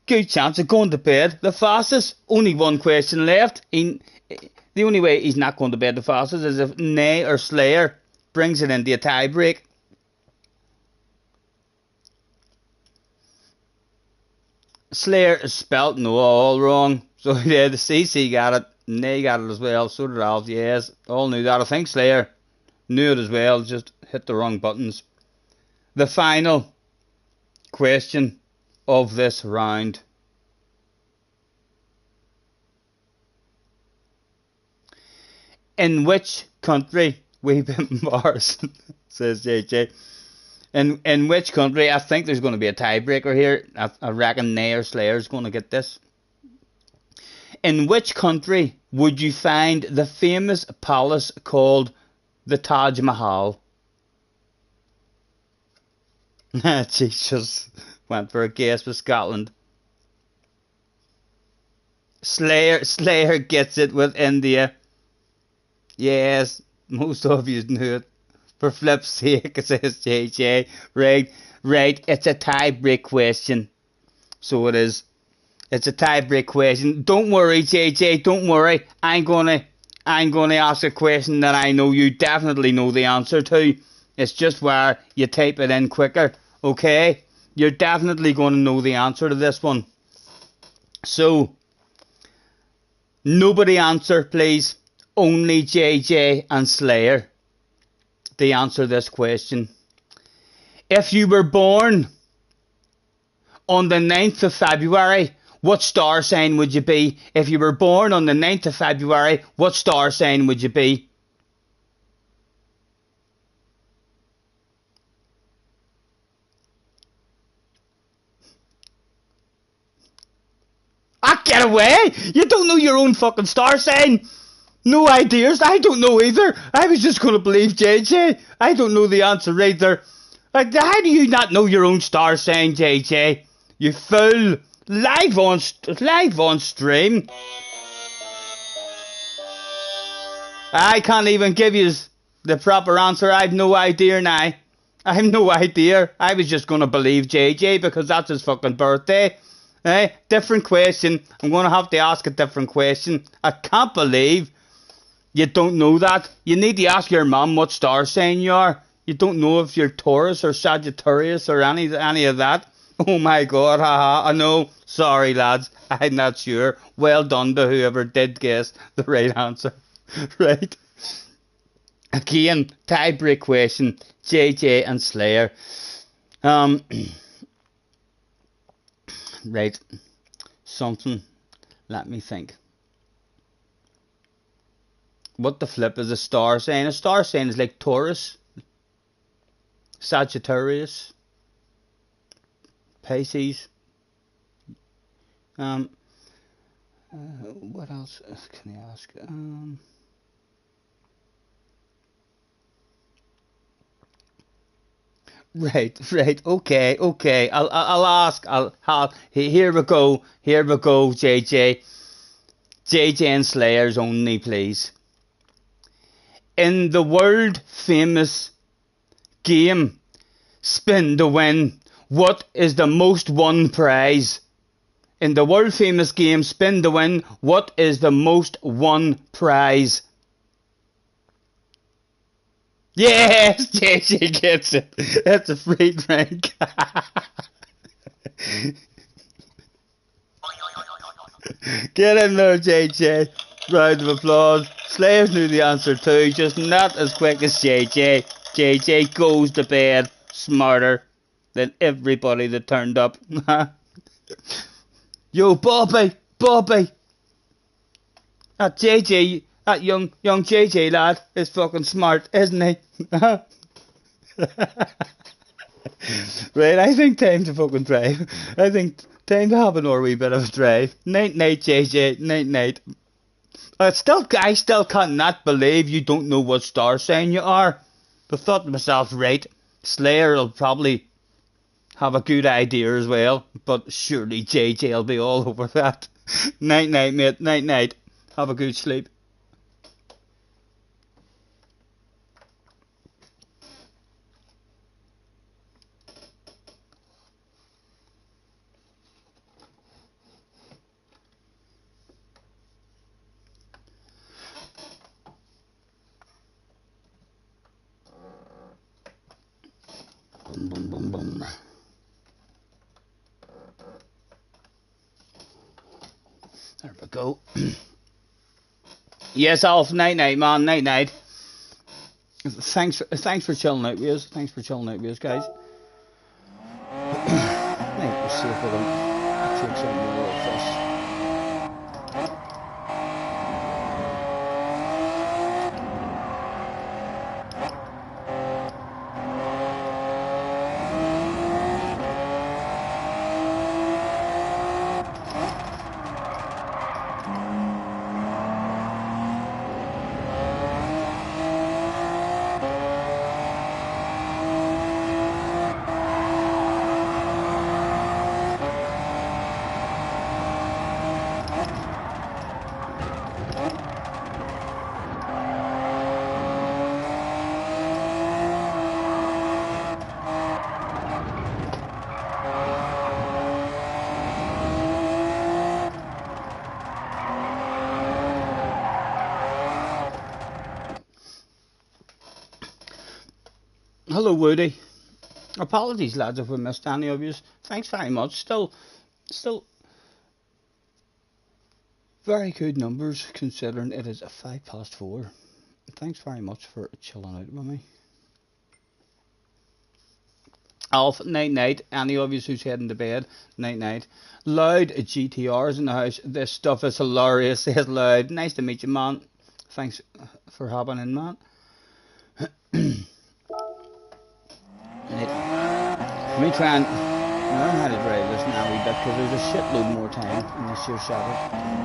good chance of going to bed the fastest. Only one question left. The only way he's not going to bed the fastest is if Nay or Slayer brings it into a tie break. Slayer is spelt Noah all wrong. So yeah, the CC got it. Nay got it as well. So did Alf. Yes, all knew that. I think Slayer knew it as well. Just hit the wrong buttons. The final question of this round. In which country we been bars? Says JJ. In which country? I think there's going to be a tiebreaker here. I reckon Nay or Slayer's going to get this. In which country would you find the famous palace called the Taj Mahal? Jesus went for a guess with Scotland. Slayer gets it with India. Yes, most of you knew it. For flip's sake, says JJ. Right, it's a tie-break question. So it is. It's a tie-break question. Don't worry, JJ, don't worry. I'm gonna ask a question that I know you definitely know the answer to. It's just where you type it in quicker, okay? You're definitely gonna know the answer to this one. So, nobody answer, please. Only JJ and Slayer to answer this question. If you were born on the 9th of February, what star sign would you be? If you were born on the 9th of February, what star sign would you be? Ah, get away! You don't know your own fucking star sign! No ideas. I don't know either. I was just going to believe JJ. I don't know the answer either. How do you not know your own star sign, JJ? You fool. Live on stream. I can't even give you the proper answer. I've no idea now. I have no idea. I was just going to believe JJ because that's his fucking birthday. Different question. I'm going to have to ask a different question. I can't believe you don't know that. You need to ask your mum what star sign you are. You don't know if you're Taurus or Sagittarius or any of that. Oh my god, haha, I know. Sorry lads, I'm not sure. Well done to whoever did guess the right answer. Right. Again, tie-break question. JJ and Slayer. Right. Something. Let me think. What the flip is a star sign? A star sign is like Taurus, Sagittarius, Pisces. What else can I ask? Right. Okay. I'll ask. Here we go. JJ and Slayers only, please. In the world famous game Spin to Win, what is the most won prize? In the world famous game Spin to Win, what is the most won prize? Yes, JJ gets it. That's a free drink. Get in there, JJ. Round of applause. Slayers knew the answer too, just not as quick as JJ. JJ goes to bed smarter than everybody that turned up. Yo, Bobby. That JJ, that young JJ lad is fucking smart, isn't he? Right, I think time to fucking drive. I think time to have an wee bit of a drive. Night, JJ. Night. I still cannot believe you don't know what star sign you are. I thought to myself, right, Slayer will probably have a good idea as well, but surely JJ will be all over that. Night, mate. Night. Have a good sleep. Boom. There we go. Yes, Alf. Night, man. Night. Thanks for chilling out with us. Guys. Right, we'll see if we can take some more of this. Hello, Woody. Apologies, lads, if we missed any of you. Thanks very much. Still very good numbers considering it is 4:05. Thanks very much for chilling out with me. Alf, night night. Any of you who's heading to bed, night night. Loud GTRs in the house. This stuff is hilarious, says Loud. Nice to meet you, man. Thanks for hopping in, man. Let me try and learn how to drive this now a wee bit because there's a shitload more time in this year's Saturday.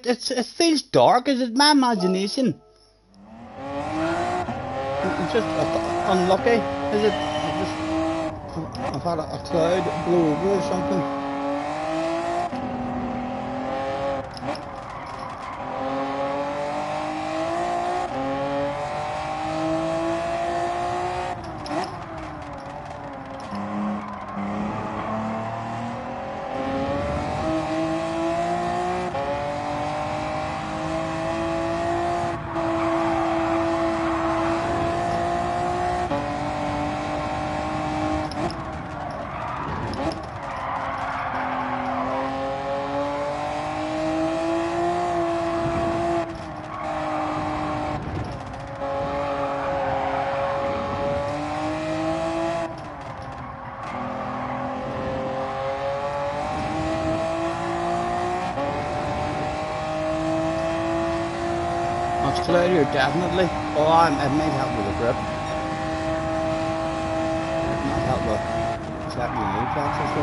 It feels dark. Is it my imagination? It's just unlucky. Is it? I've had a cloud blow over or something. Cloudier, definitely. Oh, it might help with the grip. It might help with flattening the knee tracks or so.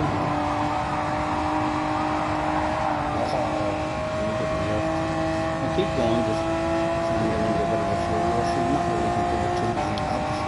I keep going, just trying to get into a bit of a flow rush. I'm not really thinking of too many laps.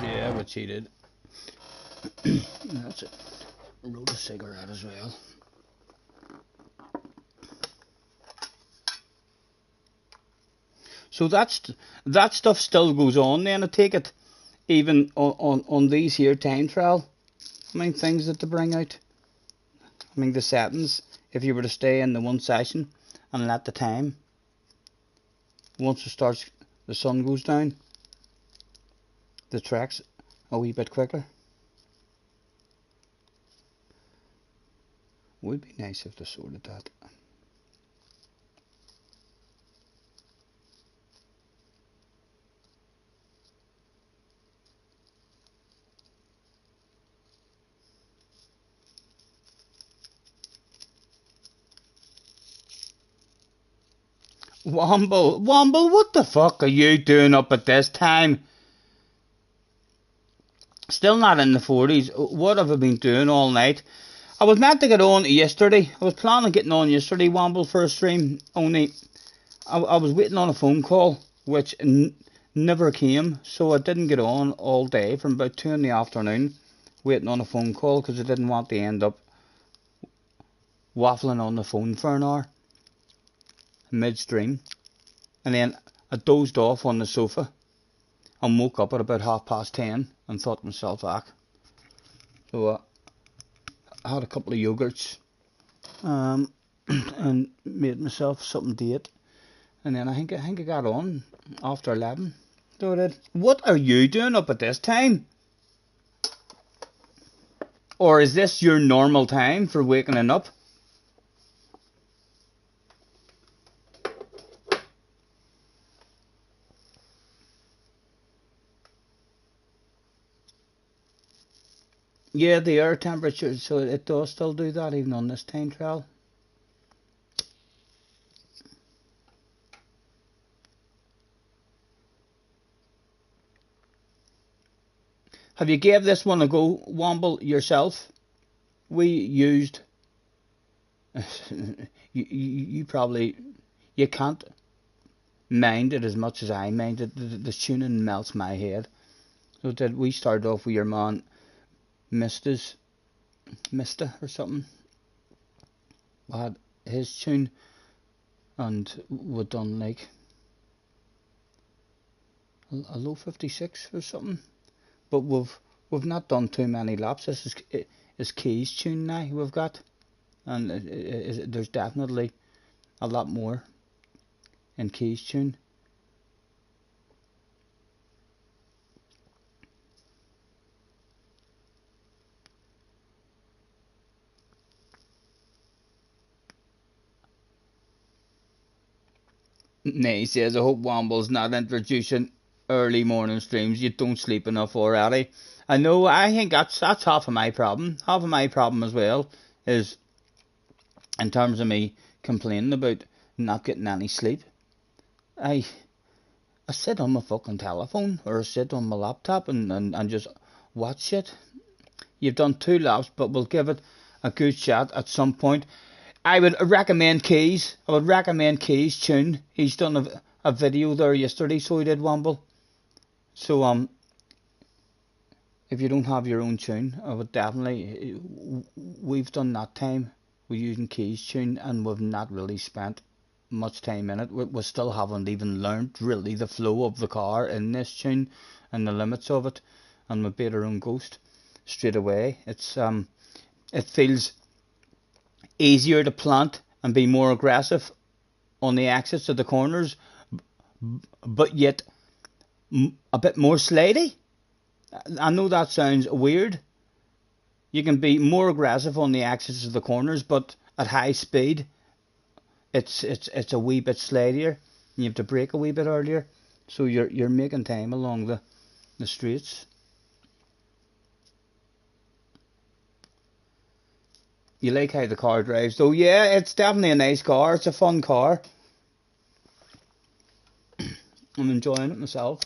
Yeah, we cheated. That's it. Rolled a cigarette as well. So that stuff still goes on then, I take it, even on these here time trial. I mean, things that they bring out. I mean, the settings, if you were to stay in the one session and let the time, once it starts, the sun goes down, the track's a wee bit quicker. Would be nice if they sorted that. Womble, what the fuck are you doing up at this time? Still not in the 40s. What have I been doing all night? I was meant to get on yesterday. I was planning on getting on yesterday, Womble, for a stream. Only I was waiting on a phone call, which never came. So I didn't get on all day from about 2 in the afternoon, waiting on a phone call because I didn't want to end up waffling on the phone for an hour midstream. And then I dozed off on the sofa and woke up at about 10:30 and thought to myself, so I had a couple of yogurts and made myself something to eat, and then I think I got on after 11. So I did. What are you doing up at this time? Or is this your normal time for waking up? Yeah, the air temperature, so it does still do that even on this time trial. Have you gave this one a go, Womble, yourself? We used... you probably... You can't mind it as much as I mind it. The tuning melts my head. So that we started off with your man Mista or something. We had his tune and we done like a low 56 or something. But we've not done too many laps. This is Key's tune now we've got, and there's definitely a lot more in Key's tune. Nay says, I hope Womble's not introducing early morning streams. You don't sleep enough already. I know, I think that's half of my problem. Half of my problem as well is in terms of me complaining about not getting any sleep. I sit on my fucking telephone or I sit on my laptop and just watch it. You've done 2 laps, but we'll give it a good shot at some point. I would recommend Keys. I would recommend Keys' tune. He's done a video there yesterday, so he did, Womble. So if you don't have your own tune, I would definitely. We've done that time. We're using Keys' tune, and we've not really spent much time in it. We still haven't even learned really the flow of the car in this tune and the limits of it, and we beat our own ghost straight away. It feels easier to plant and be more aggressive on the exits of the corners, but yet a bit more slidey. I know that sounds weird. You can be more aggressive on the exits of the corners, but at high speed, it's a wee bit slidier. You have to brake a wee bit earlier, so you're making time along the straights. You like how the car drives, though? Yeah, it's definitely a nice car. It's a fun car. I'm enjoying it myself.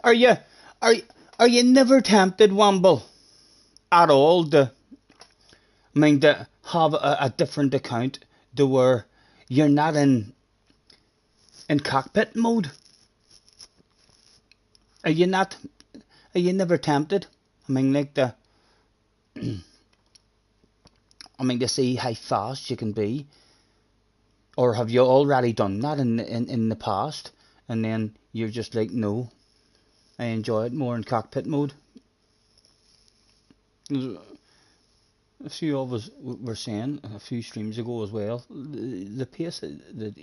Are you are you never tempted, Womble? at all to, I mean, to have a different account to where you're not in cockpit mode? Are you not? Are you never tempted? I mean, like the, I mean, to see how fast you can be, or have you already done that in the past, and then you're just like, no, I enjoy it more in cockpit mode. A few of us were saying a few streams ago as well, the pace that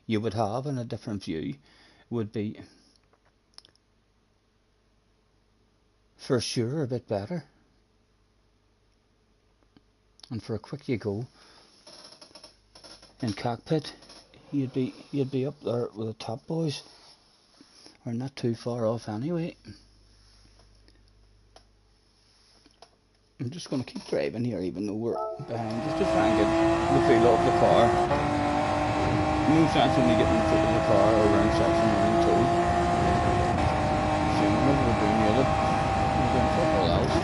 you would have in a different view would be for sure a bit better. And for a quick you go in cockpit, you'd be up there with the top boys, or not too far off anyway. I'm just going to keep driving here even though we're behind, just to try and get the feel of the car. No sense in me getting the feel of the car around section 1 and 2. So whatever we're doing with it, we're doing fuck all else.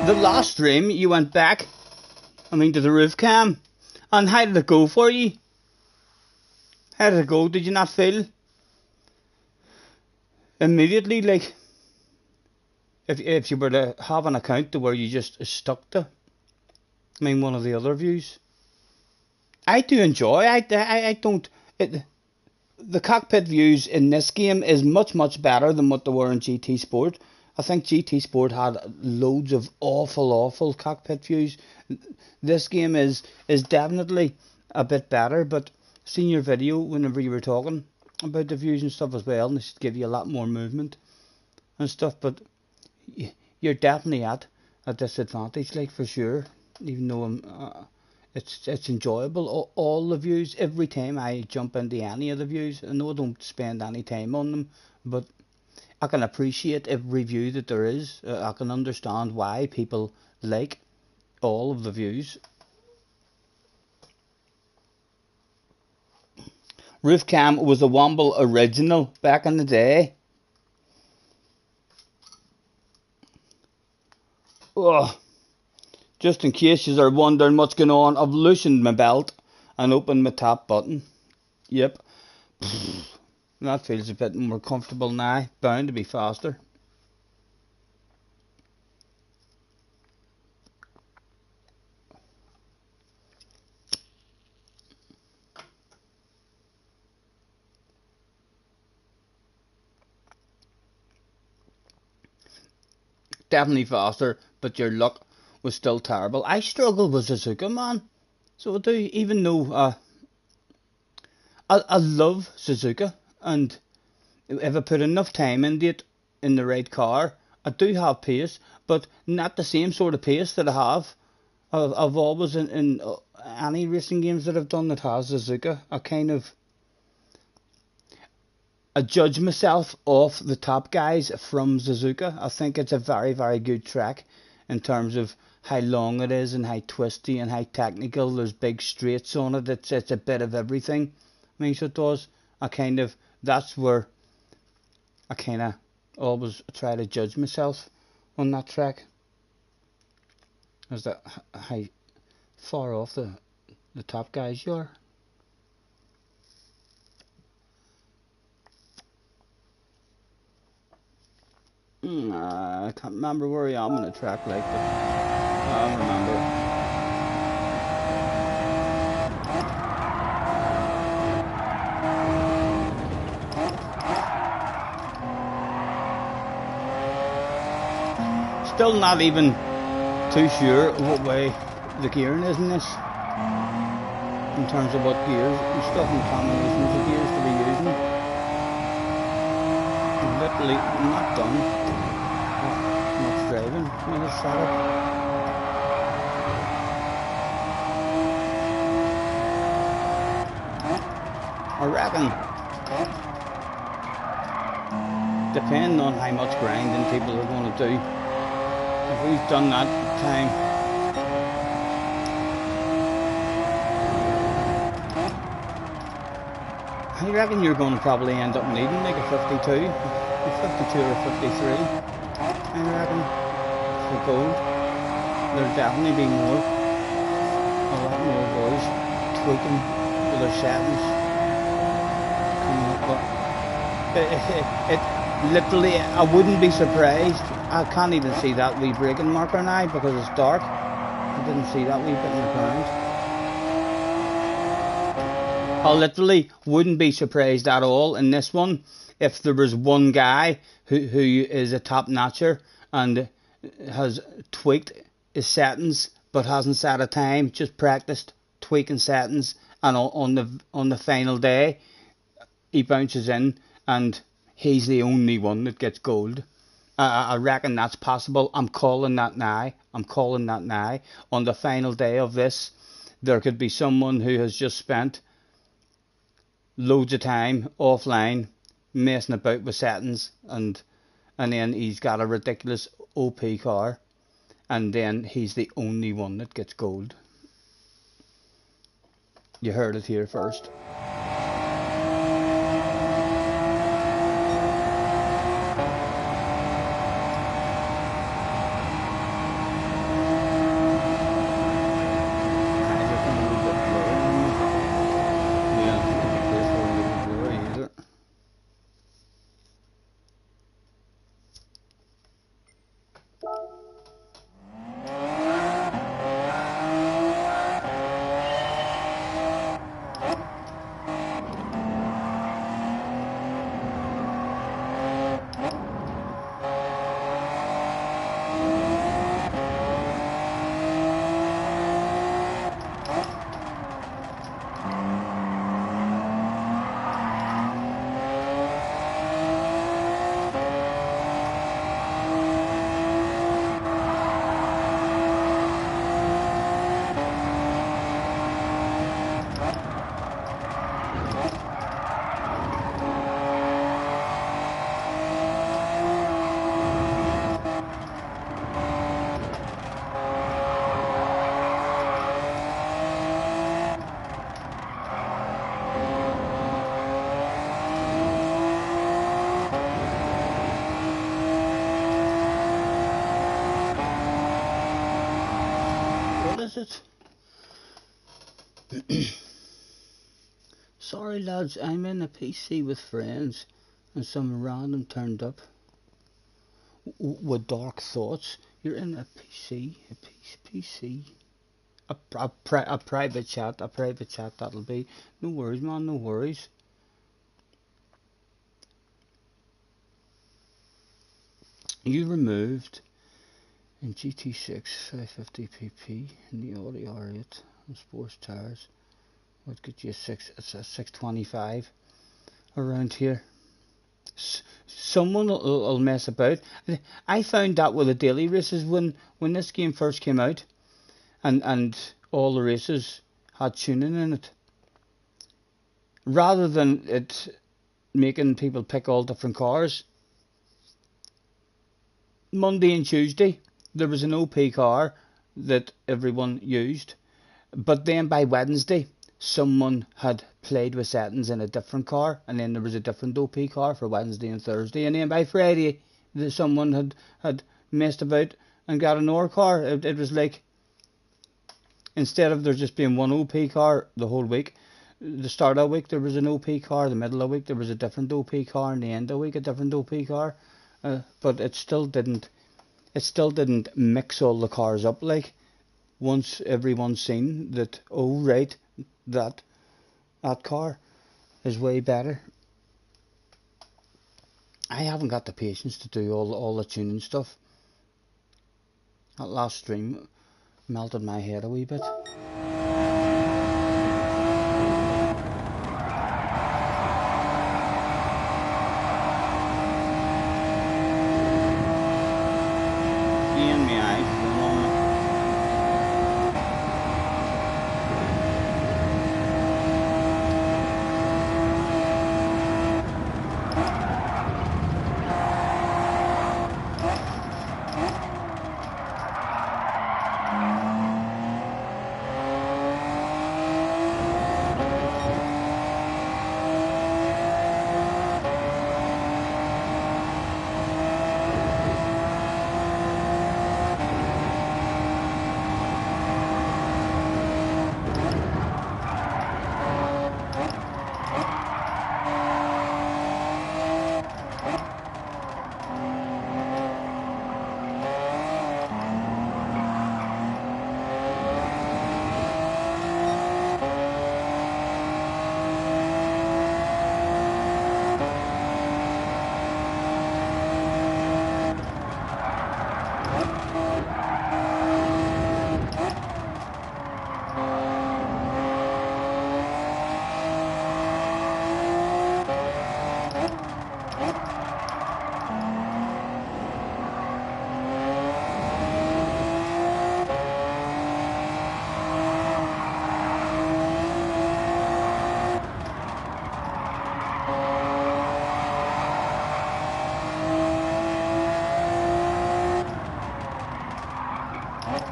The last stream you went back, I mean, to the roof cam, and how did it go for you? How did it go? Did you not feel immediately like if you were to have an account to where you just stuck to, I mean, one of the other views? I do enjoy. I don't. The cockpit views in this game is much better than what they were in GT Sport. I think GT Sport had loads of awful cockpit views. This game is definitely a bit better, but seeing your video whenever you were talking about the views and stuff as well, and this should give you a lot more movement and stuff, but you're definitely at a disadvantage, like, for sure, even though it's enjoyable, all the views. Every time I jump into any of the views, I know I don't spend any time on them, but I can appreciate every view that there is. I can understand why people like all of the views. Roof cam was a Womble original back in the day. Oh, just in case you are wondering what's going on, I've loosened my belt and opened my top button. Yep. That feels a bit more comfortable now. Bound to be faster. Definitely faster, but your luck was still terrible. I struggle with Suzuka, man. So I do, even though I love Suzuka, and if I put enough time into it in the right car, I do have pace, but not the same sort of pace that I have. I've always in any racing games that I've done that has Suzuka, I judge myself off the top guys from Suzuka. I think it's a very good track in terms of how long it is and how twisty and how technical. There's big straights on it. It's a bit of everything. I mean, so it does. That's where I kind of always try to judge myself on that track. Is that how far off the top guys you are. I can't remember where I am on the track, like, but I remember. Still not even too sure what way the gearing is in this, in terms of what gears and stuff and combinations of gears to be using. Literally not done much driving with this setup. I reckon, depending on how much grinding people are going to do, If we've done that time, I reckon you're going to probably end up needing like a 52, a 52 or a 53. I reckon for gold. There'll definitely be more, a lot more boys tweaking with their settings coming up. But it literally, I wouldn't be surprised. I can't even see that wee braking marker now because it's dark. I didn't see that wee bit in the ground. I literally wouldn't be surprised at all in this one if there was one guy who is a top notcher and has tweaked his settings but hasn't set a time, just practiced tweaking settings, and on the final day he bounces in and he's the only one that gets gold. I reckon that's possible. I'm calling that now. On the final day of this, there could be someone who has just spent loads of time offline messing about with settings, and then he's got a ridiculous OP car, and then he's the only one that gets gold. You heard it here first. Sorry lads, I'm in a PC with friends and some random turned up with dark thoughts. You're in a PC, a private chat, that'll be. No worries man, no worries. You removed in GT6 550pp in the Audi R8 on sports tires. Would get you it's a 625 around here. Someone will mess about. I found that with the daily races when this game first came out, and all the races had tuning in it. Rather than it making people pick all different cars, Monday and Tuesday there was an OP car that everyone used, but then by Wednesday someone had played with settings in a different car, and then there was a different OP car for Wednesday and Thursday, and then by Friday someone had messed about and got another car. It was like, instead of there just being one OP car the whole week, the start of the week there was an OP car, the middle of the week there was a different OP car, and the end of the week a different OP car, but it still didn't mix all the cars up. Like, once everyone's seen that, oh right, that car is way better. I haven't got the patience to do all the tuning stuff. That last stream melted my head a wee bit.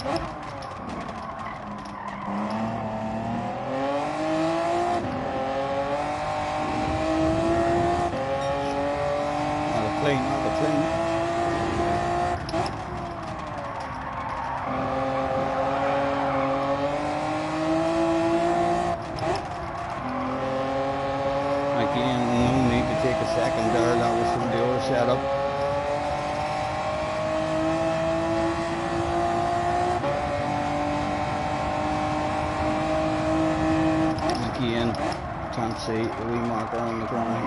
Not a plane. Again, no need to take a second there, that was from the other setup. Again, can't see the wee marker on the ground.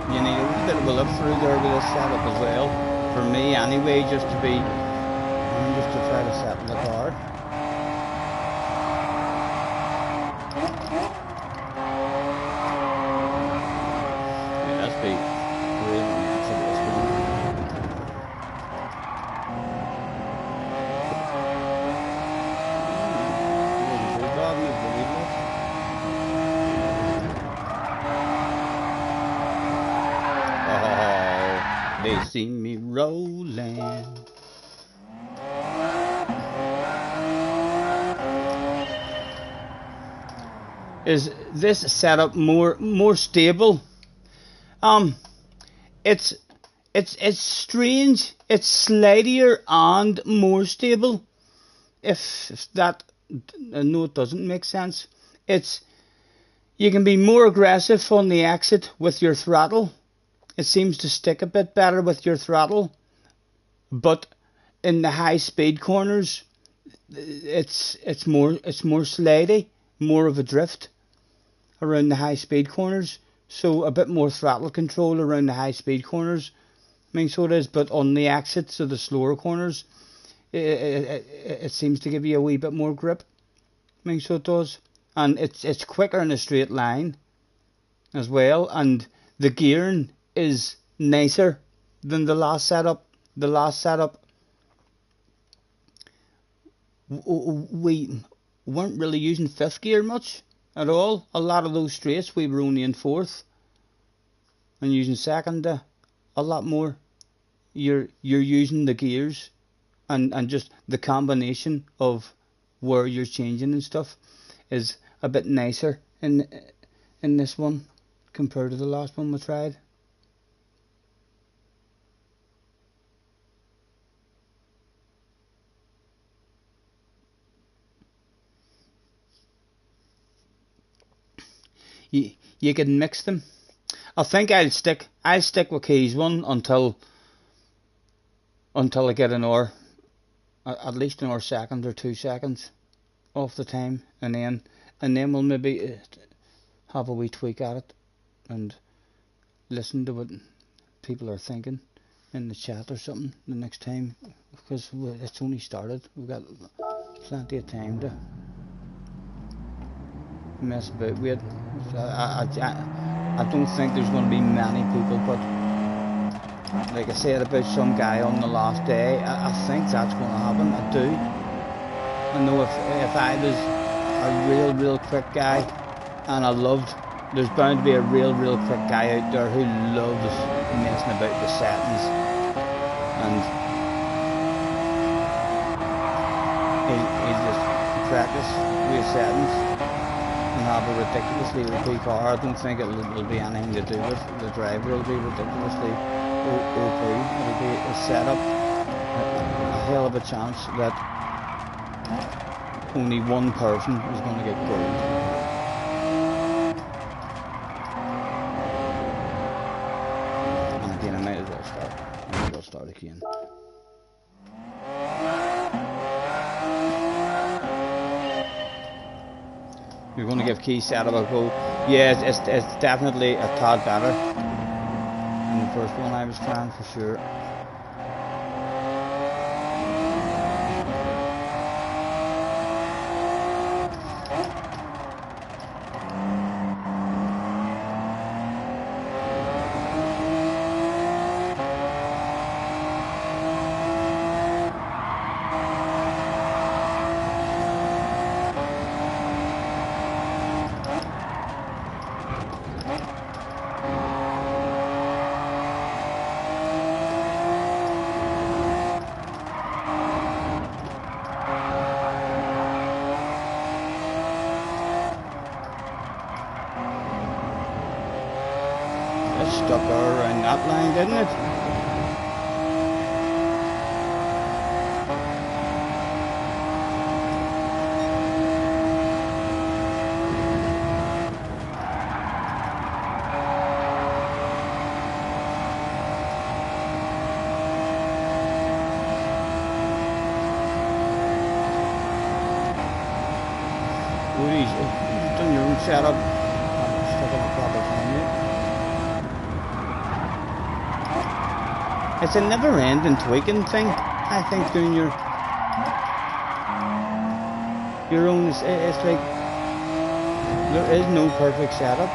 You need a wee bit of a look through there with this setup as well. For me anyway, just to try to settle the car. Yeah, that's big. Really nice of this one. They see me rolling. Is this setup more stable? It's strange. It's slidier and more stable. If that, no, it doesn't make sense. You can be more aggressive on the exit with your throttle. It seems to stick a bit better with your throttle, but in the high speed corners, it's more slidey, more of a drift around the high speed corners. So a bit more throttle control around the high speed corners. I mean, so it is, but on the exits of the slower corners, it seems to give you a wee bit more grip. I mean, so it does, and it's quicker in a straight line as well, and the gearing is nicer than the last setup. The last setup, we weren't really using fifth gear much at all. A lot of those straights we were only in fourth and using second a lot more. You're using the gears and just the combination of where you're changing and stuff. is a bit nicer in this one compared to the last one we tried. You can mix them. I think I'll stick with Keys one until I get an hour, at least an hour second or 2 seconds off the time, and then we'll maybe have a wee tweak at it and listen to what people are thinking in the chat or something the next time, because it's only started. We've got plenty of time to mess about with it. I don't think there's going to be many people, but like I said about some guy on the last day, I think that's going to happen. I do. I know if I was a real quick guy, and there's bound to be a real quick guy out there who loves messing about the settings, and he'll just practice with settings and have a ridiculously OP car. I don't think it'll be anything to do with the driver. It'll be ridiculously OP. It'll be a setup. A hell of a chance that only one person is going to get gold. And again, I might as well start again. You're going to give key setup a go. Yeah, it's definitely a tad better than the first one I was trying, for sure. Stuck her around that line, didn't it? Woody's done your own setup. Stuck on the proper time, yeah. It's a never-ending tweaking thing. I think doing your own, it's like there is no perfect setup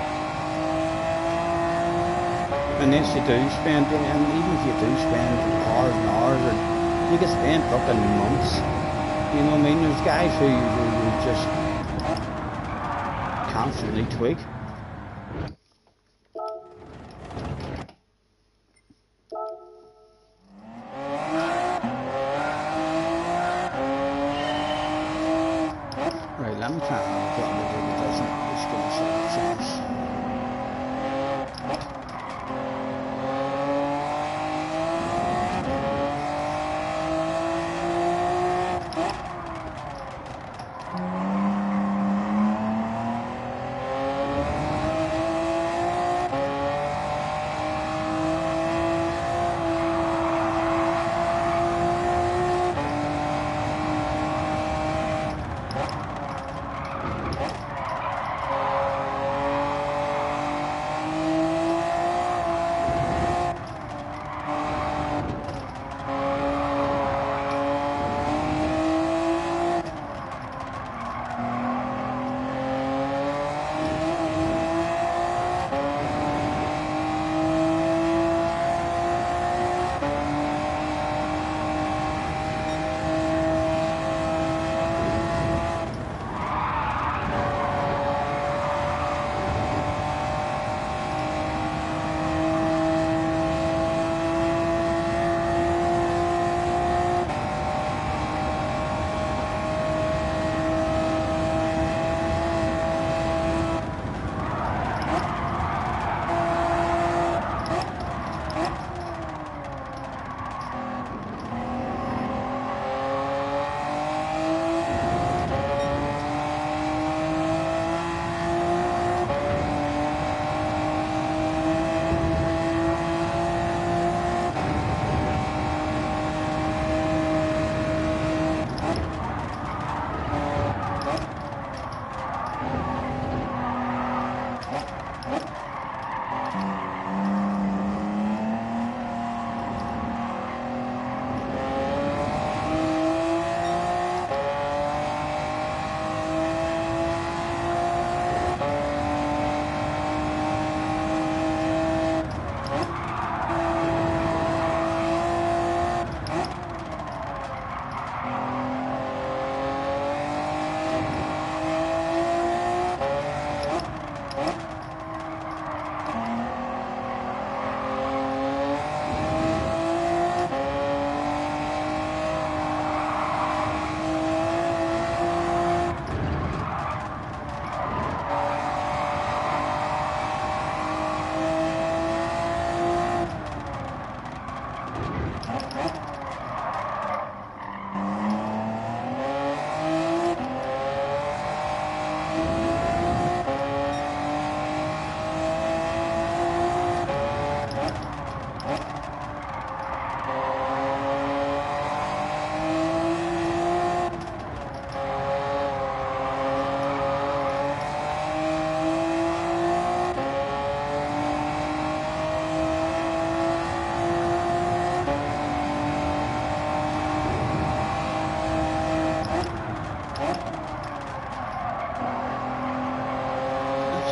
unless you do spend, and even if you do spend hours and hours, or you can spend fucking months. You know what I mean? There's guys who just constantly tweak. Right, let me try and get it doesn't. It's going to set a chance.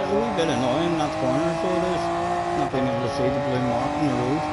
a wee bit annoying, that corner, so it is. Not being able to see the blue mark on the road.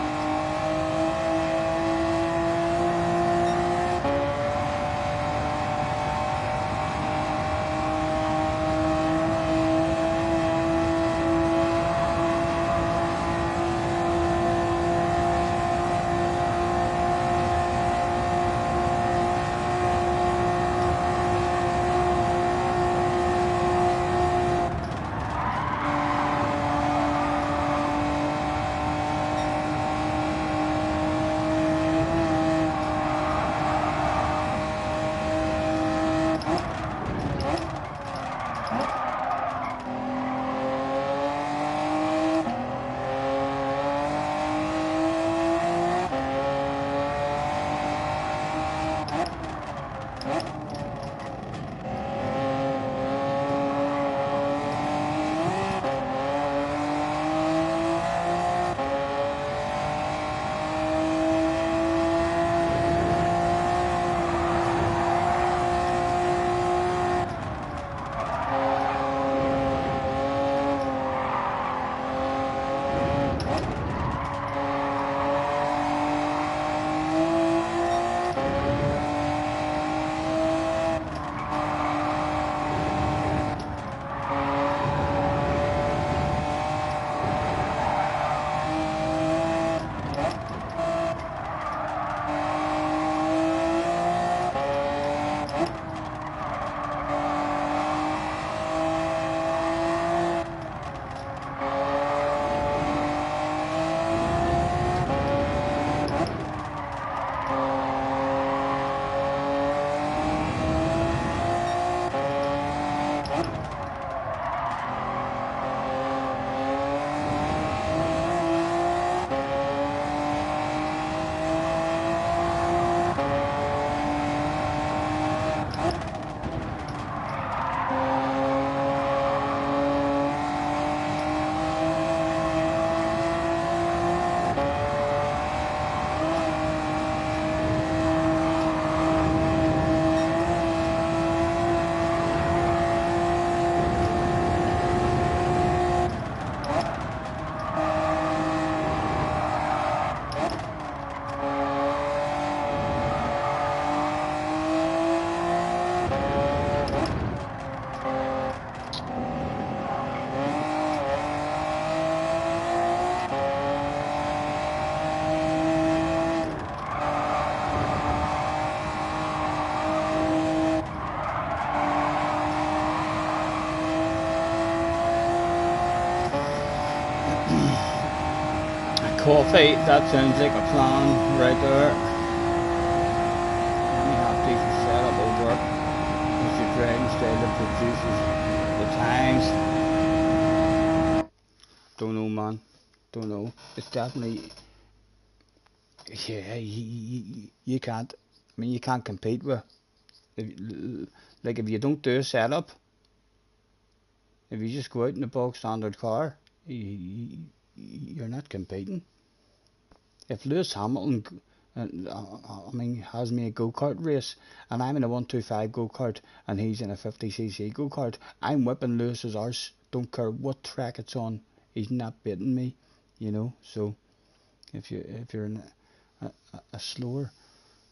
Coffee, that sounds like a plan right there. You have decent setup will work. It's your driving style that produces the times. Don't know, man. Don't know. It's definitely, yeah, you can't, I mean, you can't compete with, like if you don't do a setup, if you just go out in a bog standard car, you're not competing. If Lewis Hamilton, I mean, has me a go-kart race, and I'm in a 125 go-kart, and he's in a 50cc go-kart, I'm whipping Lewis's arse. Don't care what track it's on. He's not beating me, you know. So if you're in a slower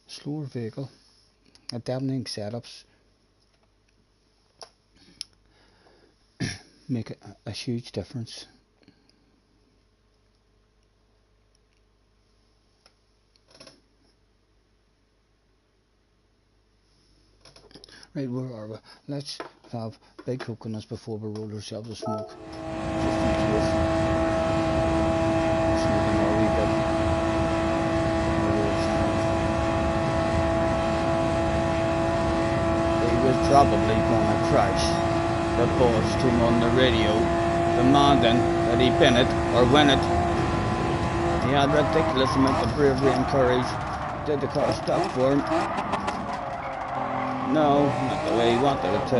vehicle, I definitely think setups make a huge difference. Right, where are we? Let's have big coconuts before we roll ourselves a smoke. Just in case. Smoking a wee bit. He was probably going to crash. The boss came on the radio demanding that he pin it or win it. He had ridiculous amount of bravery and courage. Did the car stop for him? No, not the way he wanted it to.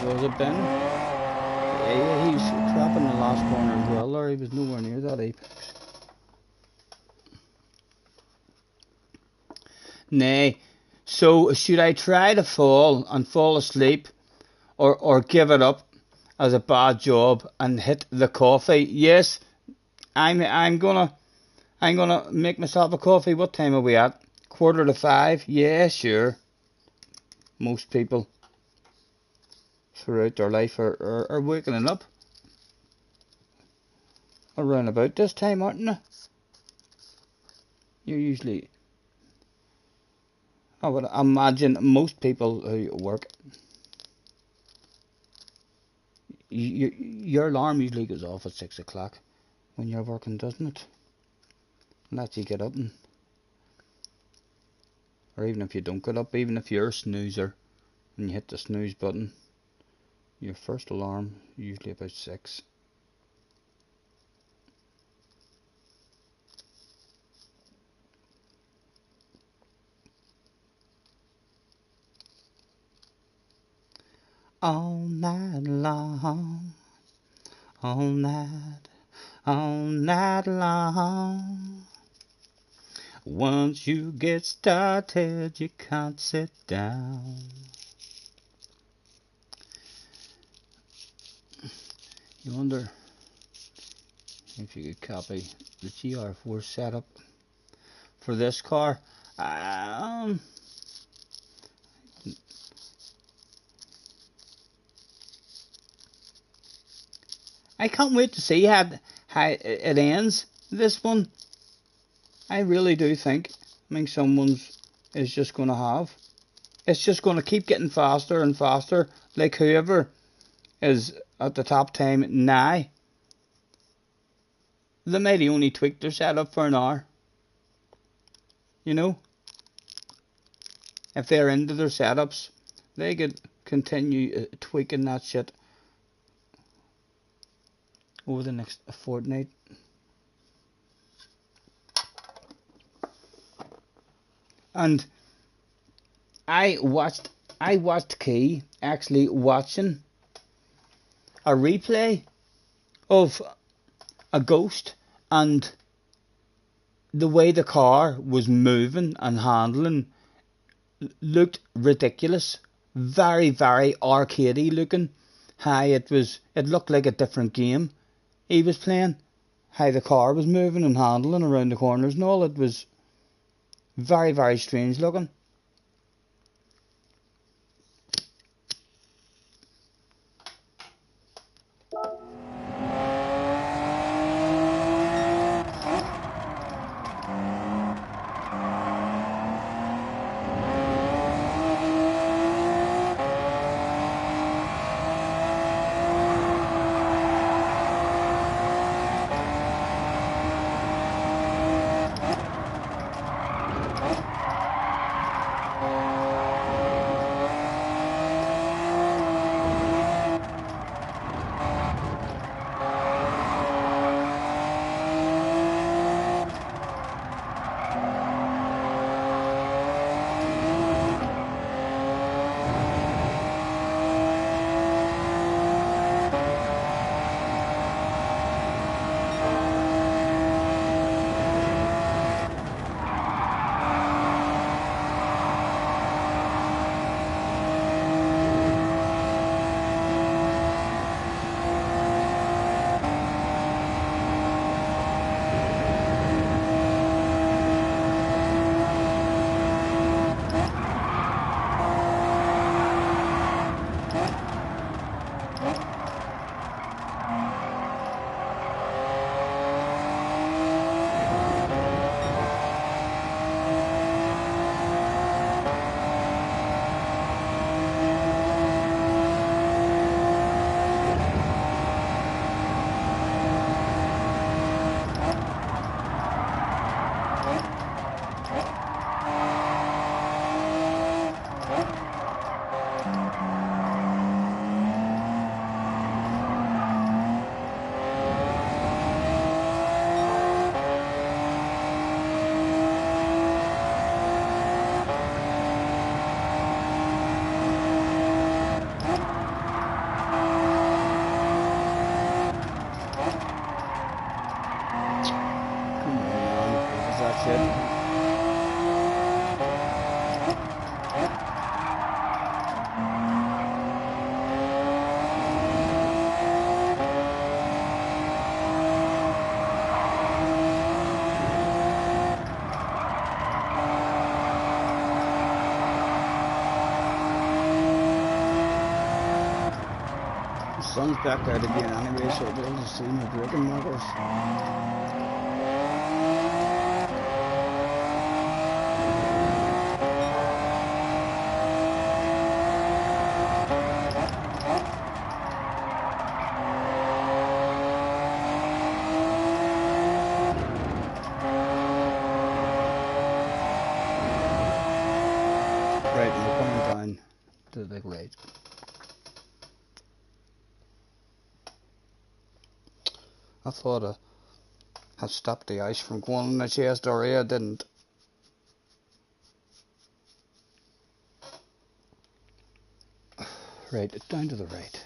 Was it Ben? Yeah, he's trapping the last corner as well, or he was nowhere near that apex. Nay, so should I try to fall and fall asleep, or give it up as a bad job and hit the coffee. Yes, I'm gonna make myself a coffee. What time are we at? 4:45. Yeah, sure. Most people throughout their life are waking up around about this time, aren't they? You're usually, I would imagine most people who work, your alarm usually goes off at 6 o'clock when you're working, doesn't it? Lets you get up, or even if you don't get up, even if you're a snoozer and you hit the snooze button, your first alarm usually about 6. All night long, all night long. Once you get started, you can't sit down. You wonder if you could copy the GR4 setup for this car. I can't wait to see how it ends, this one. I really do think. I mean, someone's is just going to have. It's just going to keep getting faster and faster. Like whoever is at the top time now, they might only tweak their setup for an hour. You know? If they're into their setups, they could continue tweaking that shit over the next fortnight. And I watched Key actually watching a replay of a Ghost, and the way the car was moving and handling looked ridiculous. Very, very arcadey looking. How it looked like a different game he was playing. How the car was moving and handling around the corners and all. It was very, very strange looking. Sun's back out again anyway, so I'll be able to see my braking markers. Right, we're coming down to the big right. I thought I had stopped the ice from going in the chest area, I didn't. Right, it's down to the right.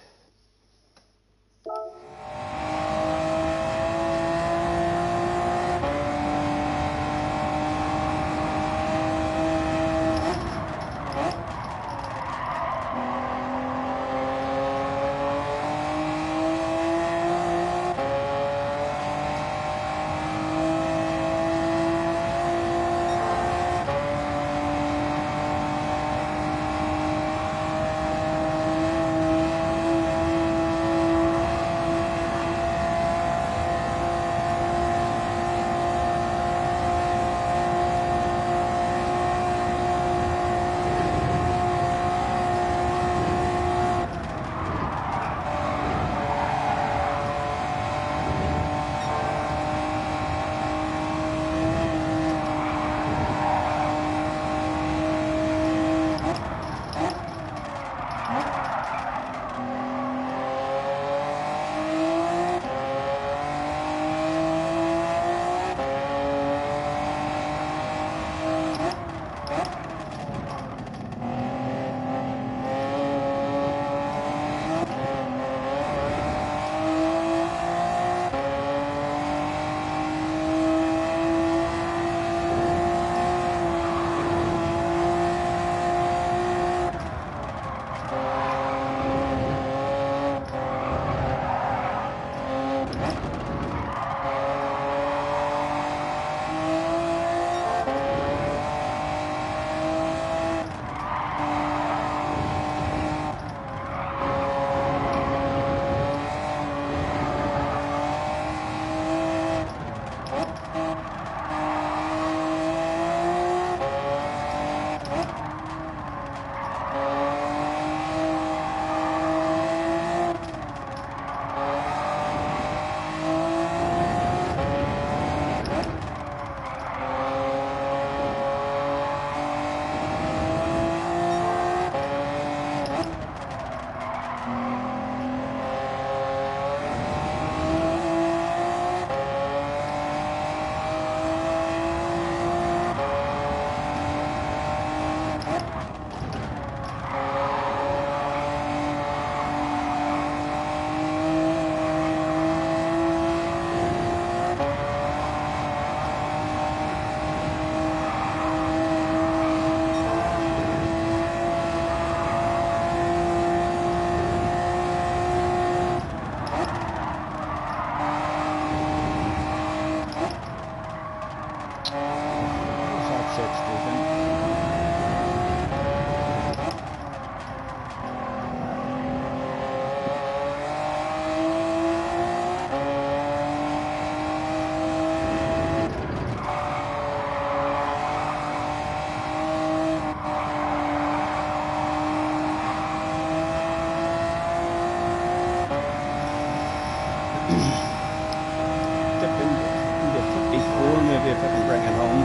Maybe if I can bring it home.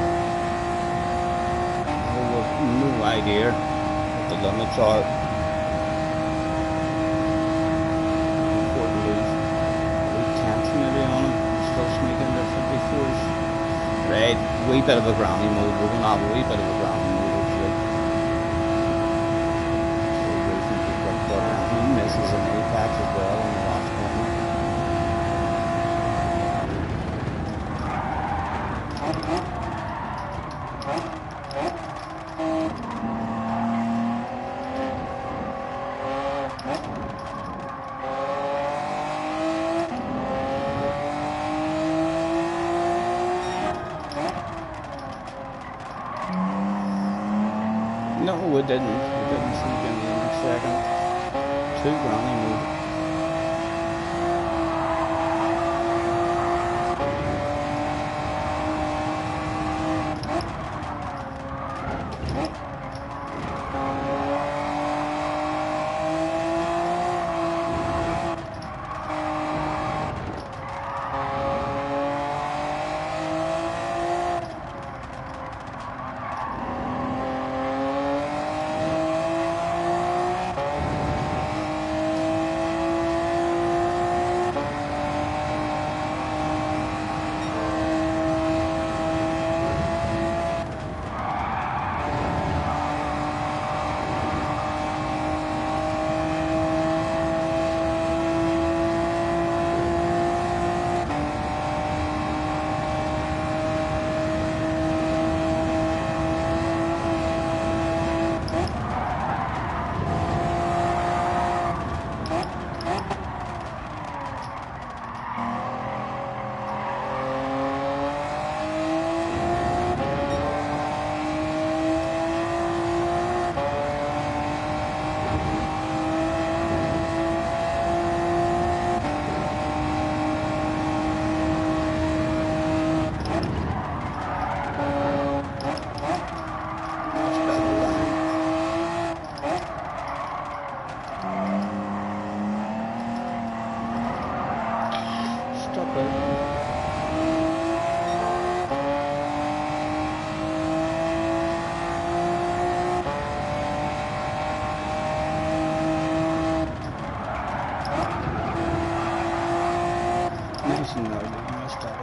No idea what the limits are. Important lose tenths maybe on them. Still sneaking to 54s. Right, wee bit of a granny mode. We're going to have a wee bit of a granny mode hopefully. So racing people have got around. He misses an apex as well in the last corner. No, we didn't. We didn't sneak in the second. Two granny mode. Nice and early, nice start.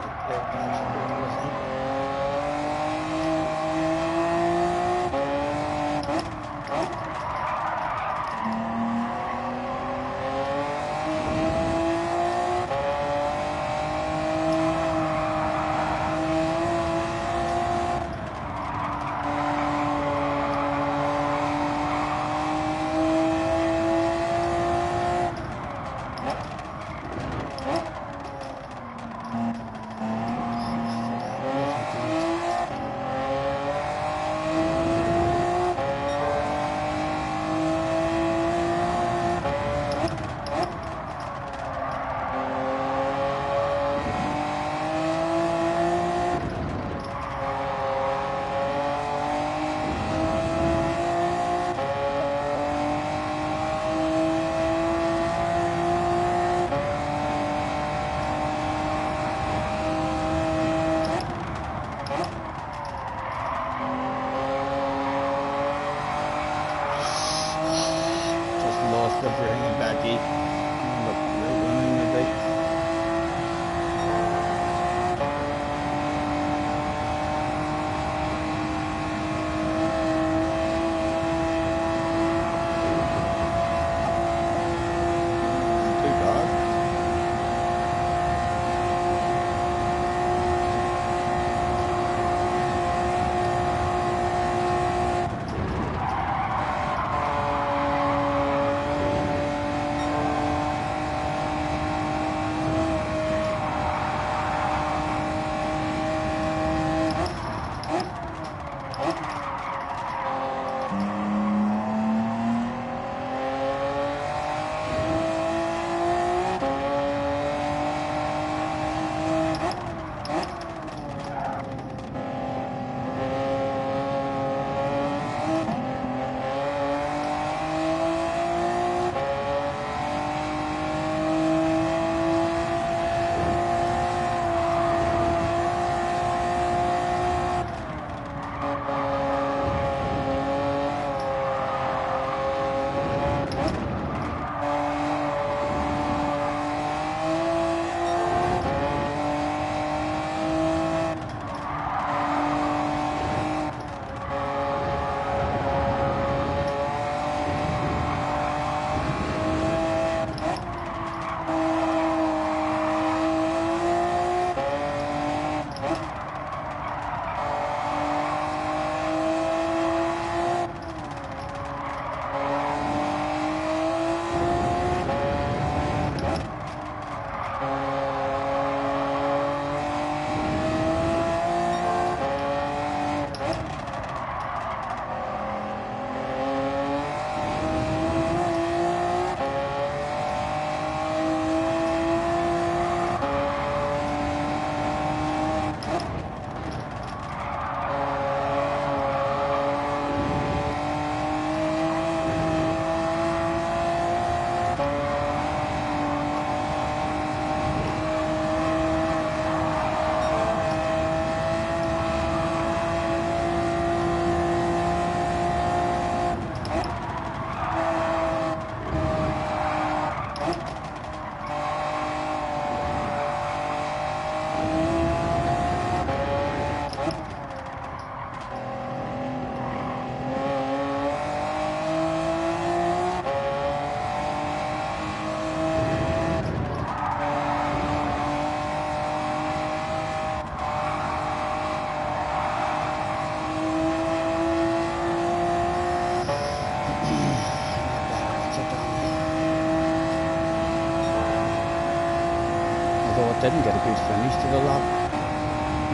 Didn't get a good finish to the lap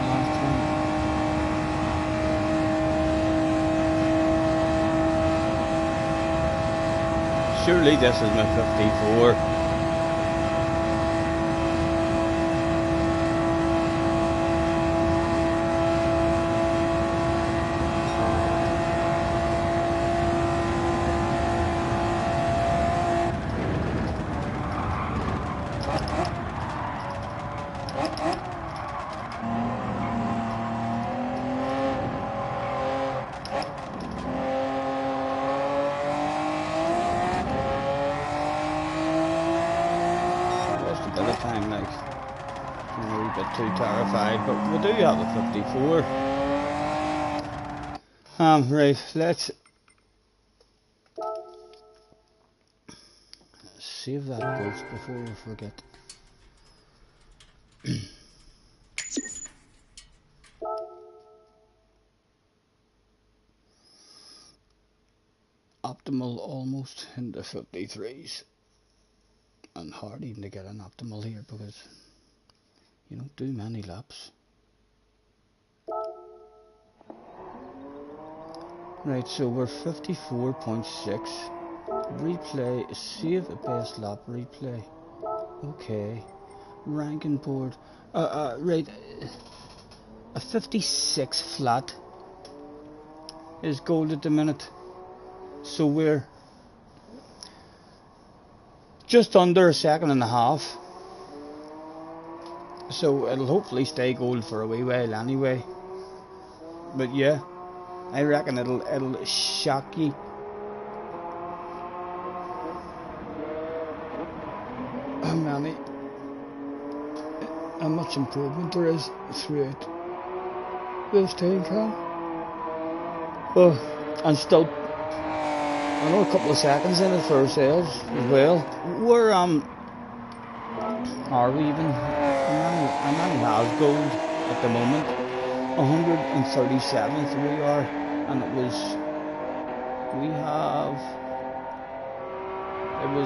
last time. Surely this is my 54. of the time, like, I'm a wee bit too terrified, but we do have a 54. Right, let's save that ghost before we forget. Optimal almost in the 53s. And hard even to get an optimal here because you don't do many laps. Right, so we're 54.6. Replay, save a best lap replay. Okay. Ranking board. Right. A 56 flat is gold at the minute. So we're just under a second and a half. So it'll hopefully stay gold for a wee while anyway. But yeah, I reckon it'll shock you. How much improvement there is throughout this time, Cam. Oh, and still another couple of seconds in it for ourselves as well. We're are we even? How many has gold at the moment? 137th we are, and it was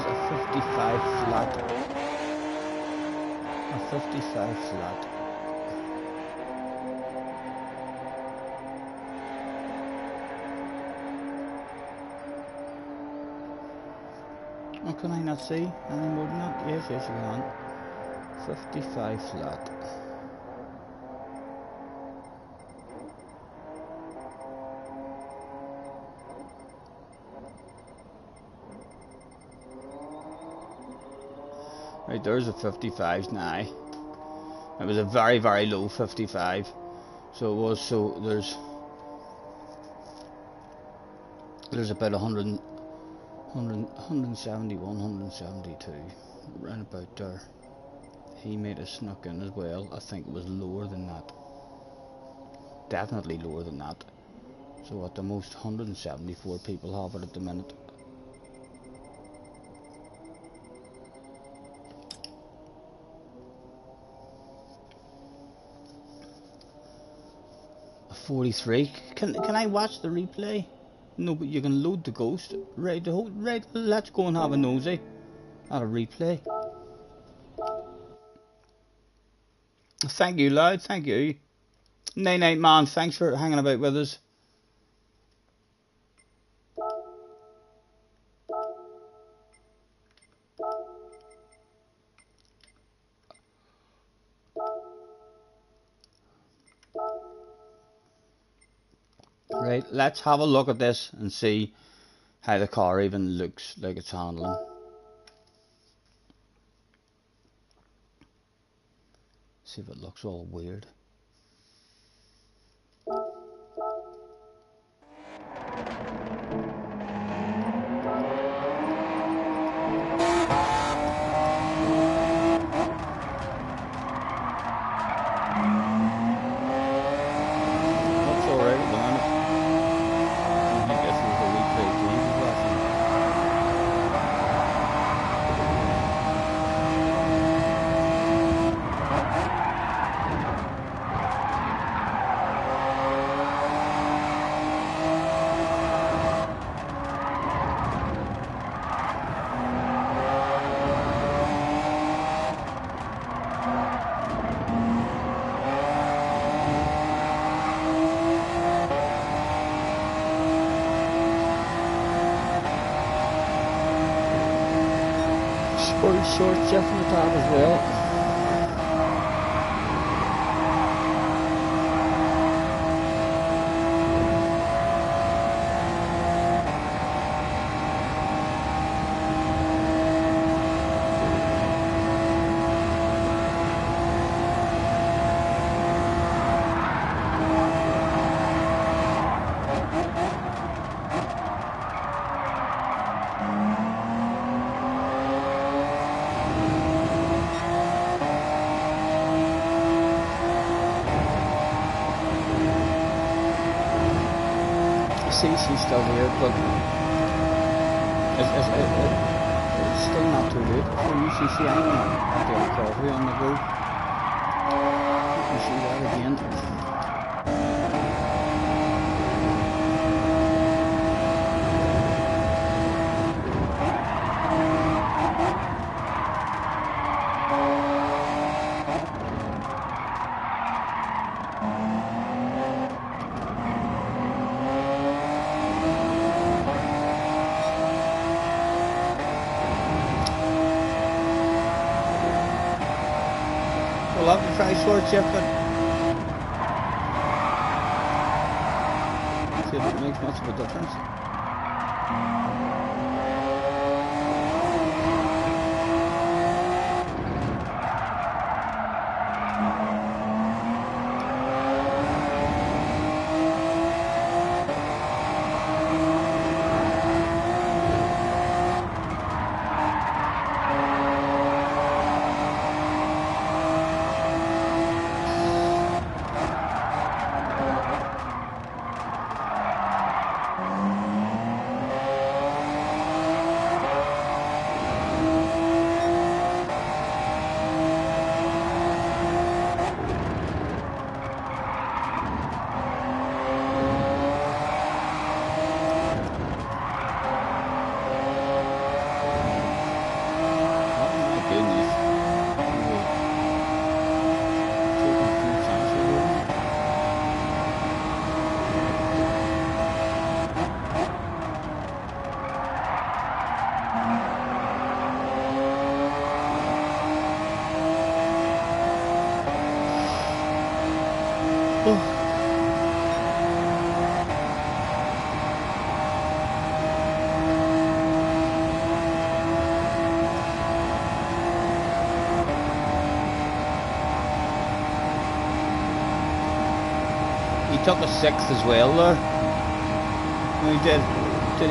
a 55 flat. A 55 flat. Oh, can I not see any more than that? Yes, you can. 55 flat. Right, there's a 55 now. It was a very, very low 55. So it was, so there's about 171, 172, around about there. He might have snuck in as well. I think it was lower than that. Definitely lower than that. So at the most 174 people have it at the minute. A 43. Can I watch the replay? No, but you can load the ghost. Right, right, let's go and have a nosy at a replay. Thank you, Loud, thank you. Night night, man, thanks for hanging about with us. Right, let's have a look at this and see how the car even looks like it's handling. See if it looks all weird. Short Jeff on the top as well. she's still here, but it's still not too late for UCC. I'm at the recovery on the go. You can see that again. We'll have to try short shifting. See if it makes much of a difference. He took a sixth as well there. When he did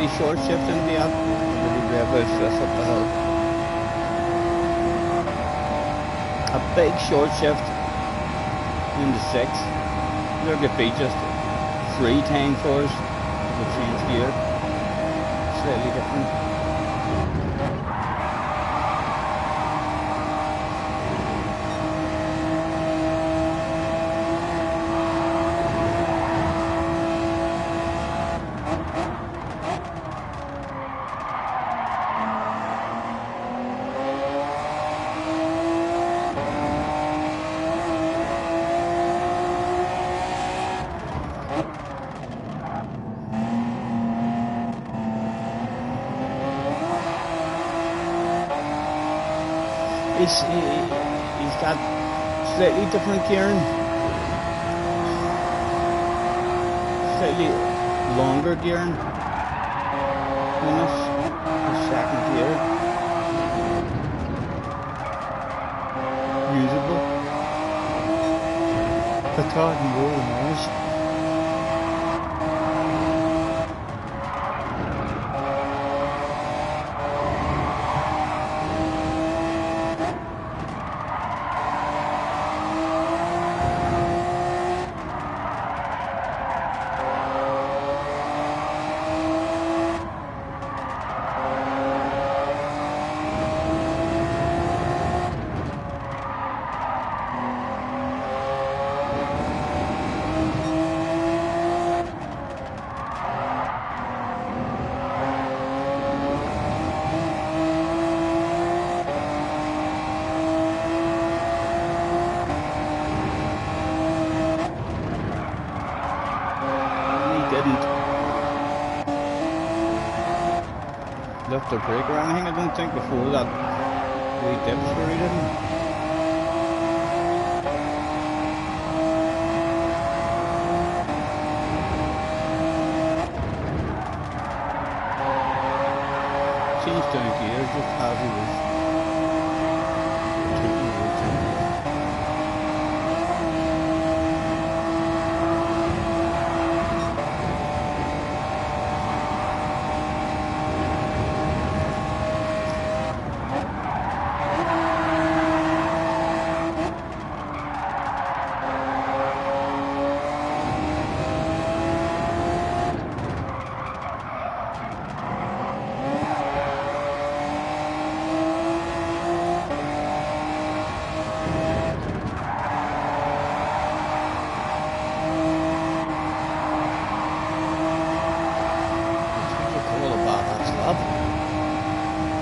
he short shift in the app? Or did he rev out fifth up the hill? A big short shift in the sixth. There could be just 3 time for us. We change gear. Slightly different. He's got slightly different gearing, slightly longer gearing in this second gear. Usable. The car can go the noise. Lift the brake or anything, I don't think, before that wee dips where he didn't. Changed down gears just as he was taking the road.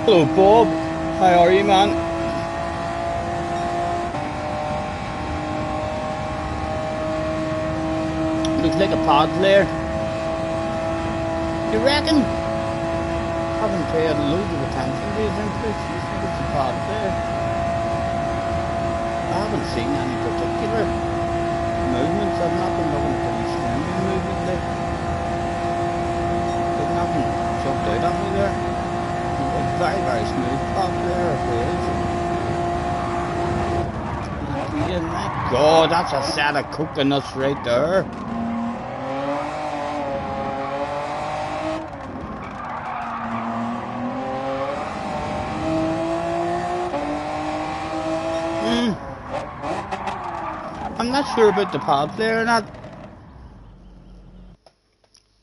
Hello, Bob. How are you, man? Looks like a pod player. You reckon? Haven't paid loads of attention to these inputs. I think it's a pod player. I haven't seen any particular movements. I've not been looking at any streaming movement there. There's nothing jumped out at me there. A very, very smooth pod player, if it is. My God, that's a set of coconuts right there. I'm not sure about the pod player or not.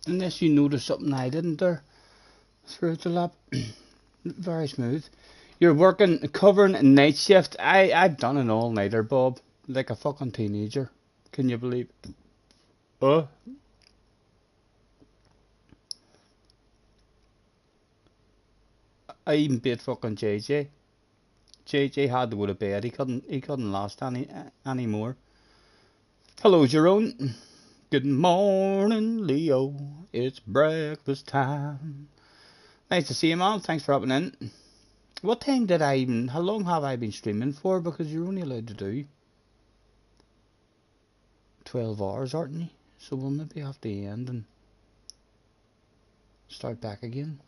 Unless you noticed something I didn't there throughout the lap. Very smooth. You're working, covering a night shift. I've done an all-nighter, Bob. Like a fucking teenager. Can you believe it? I even beat fucking JJ. JJ had to go to bed. He couldn't last any more. Hello, Jerome. Good morning, Leo. It's breakfast time. Nice to see you, man. Thanks for hopping in. What time did I even... How long have I been streaming for? Because you're only allowed to do 12 hours, aren't you? So we'll maybe have to end and start back again.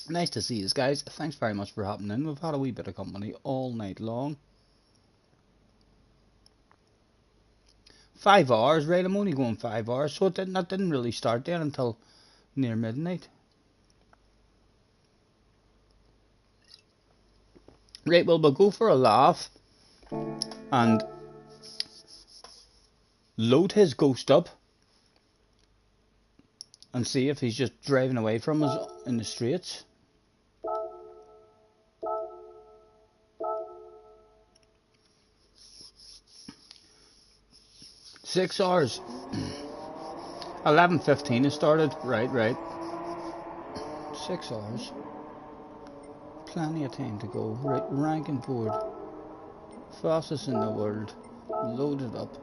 Nice to see you guys. Thanks very much for hopping in. We've had a wee bit of company all night long. 5 hours, right? I'm only going 5 hours, so that didn't really start there until near midnight. Right, well, we'll go for a laugh and load his ghost up and see if he's just driving away from us in the streets. Six hours. 11:15 it started. Right. 6 hours. Plenty of time to go. Right, ranking board. Fastest in the world. Load it up.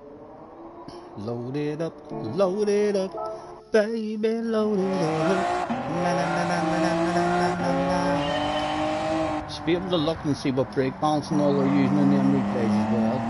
Load it up. Load it up. Baby, load it up. Just be able to look and see what brake balance and all they're using in them replays as well.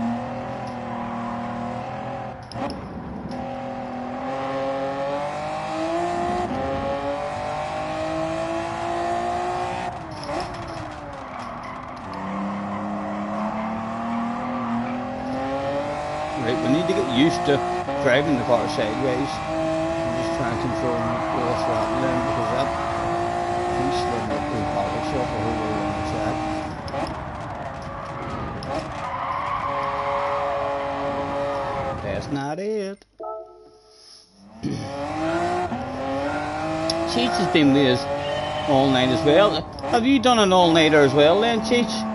Used to driving the car sideways and just trying to control the throttle in because that he's slid up the power shelf the whole way around the track. That's not it. Cheech has been with us all night as well. Have you done an all-nighter as well then, Cheech?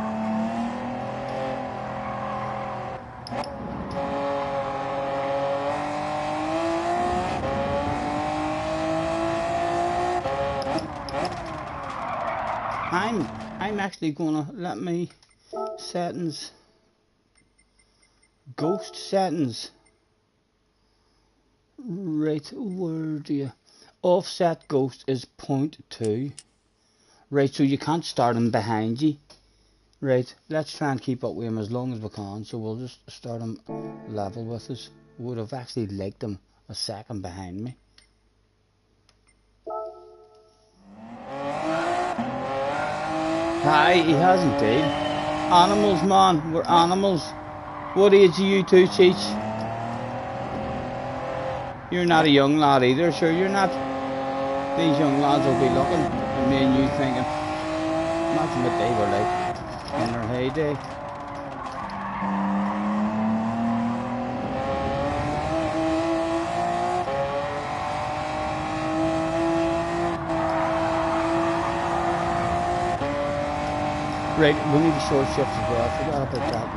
I'm actually gonna let me settings, ghost settings, right, where do you, offset ghost is 0.2, right, so you can't start him behind you, right, let's try and keep up with him as long as we can, so we'll just start him level with us. Would have actually liked him a second behind me. Aye, he has indeed. Animals, man, we're animals. What age are you two, Cheech? You're not a young lad either, sure you're not. These young lads will be looking at me and you thinking, imagine what they were like in their heyday. Right, we need a short shift as well, I forgot about that.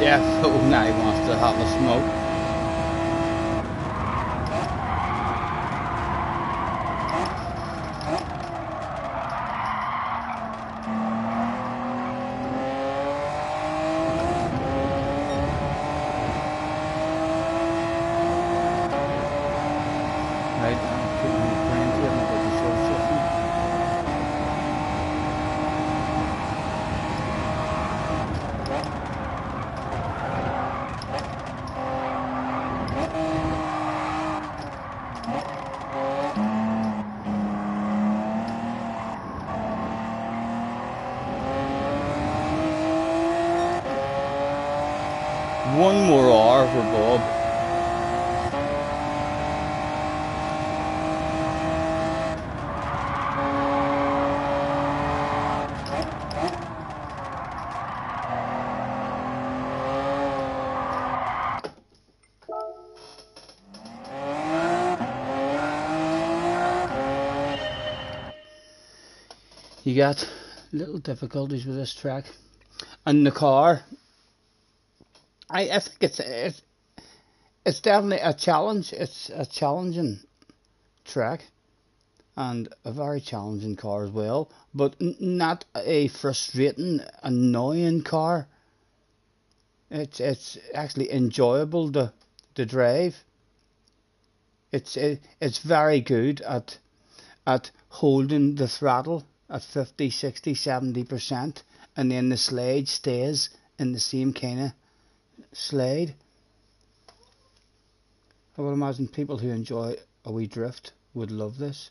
Jeff, oh, now he wants to have a smoke. Right, I'm putting the brand here, I'm going to short shifting. One more hour for Bob. You got little difficulties with this track. And the car, I think it's definitely a challenge. It's a challenging track and a very challenging car as well, but not a frustrating, annoying car. It's actually enjoyable to drive. It's very good at holding the throttle at 50, 60, 70%, and then the slide stays in the same kind of slide. I would imagine people who enjoy a wee drift would love this.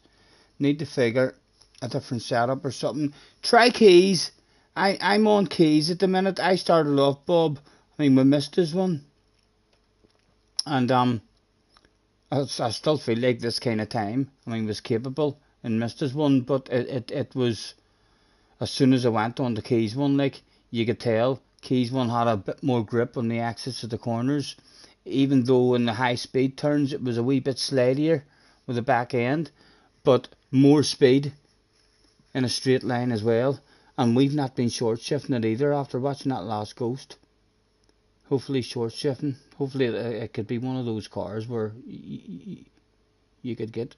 Need to figure a different setup or something. Try keys. I'm on keys at the minute. I started off Bob. I mean, we missed this one, and I still feel like this kind of time, I mean, was capable and missed his one, but it was, as soon as I went on the keys one, like, you could tell keys one had a bit more grip on the exits of the corners, even though in the high speed turns it was a wee bit slidier with the back end, but more speed in a straight line as well. And we've not been short shifting it either after watching that last Ghost. Hopefully short shifting. Hopefully it could be one of those cars where you could get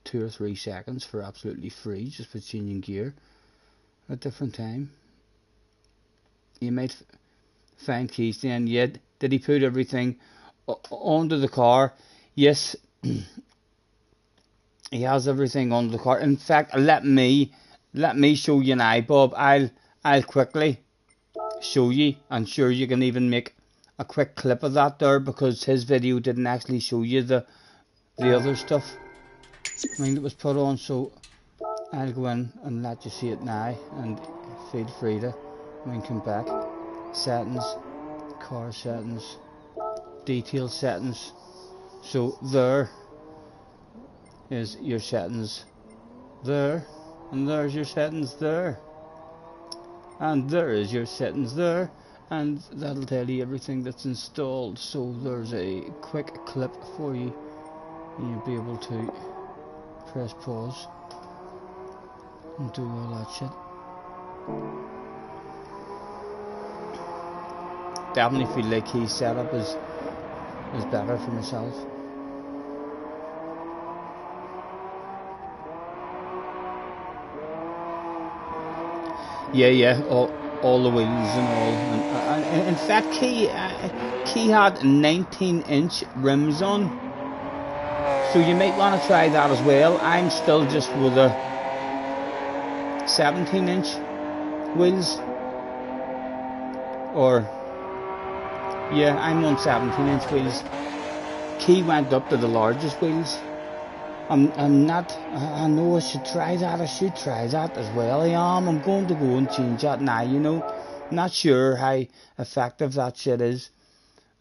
2 or 3 seconds for absolutely free just for changing gear at a different time. You might find keys then. Yet, did he put everything onto the car? Yes, he has everything onto the car. In fact, let me show you now, Bob. I'll quickly show you, and sure you can even make a quick clip of that there, because his video didn't actually show you the other stuff, I mean, that was put on. So I'll go in and let you see it now, and feel free to, come back. Settings, car settings, detail settings. So there is your settings there, and there's your settings there, and there is your settings there, and that'll tell you everything that's installed. So there's a quick clip for you, and you'll be able to press pause and do all that shit. Definitely feel like his setup is better for myself. Yeah, all the wheels and all. And in fact, Key had 19-inch rims on, so you might want to try that as well. I'm still just with a 17-inch wheels, or yeah, I'm on 17-inch wheels. Key went up to the largest wheels. I'm not. I know I should try that. I should try that as well. I'm going to go and change that now. Not sure how effective that shit is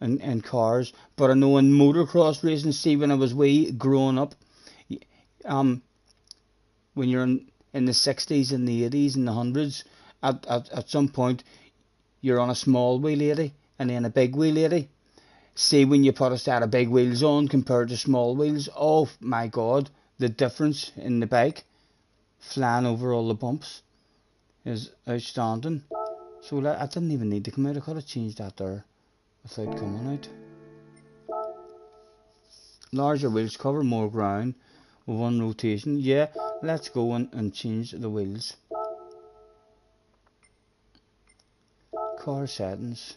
in cars, but I know in motocross racing. See, when I was wee growing up, when you're in the 60s and the 80s and the 100s, at some point you're on a small wheel 80 and then a big wheel 80. See, when you put a set of big wheels on compared to small wheels, oh my god, the difference in the bike flying over all the bumps is outstanding. So I didn't even need to come out. I could have changed that there without coming out. Larger wheels cover more ground with one rotation. Yeah, let's go and change the wheels. Car settings.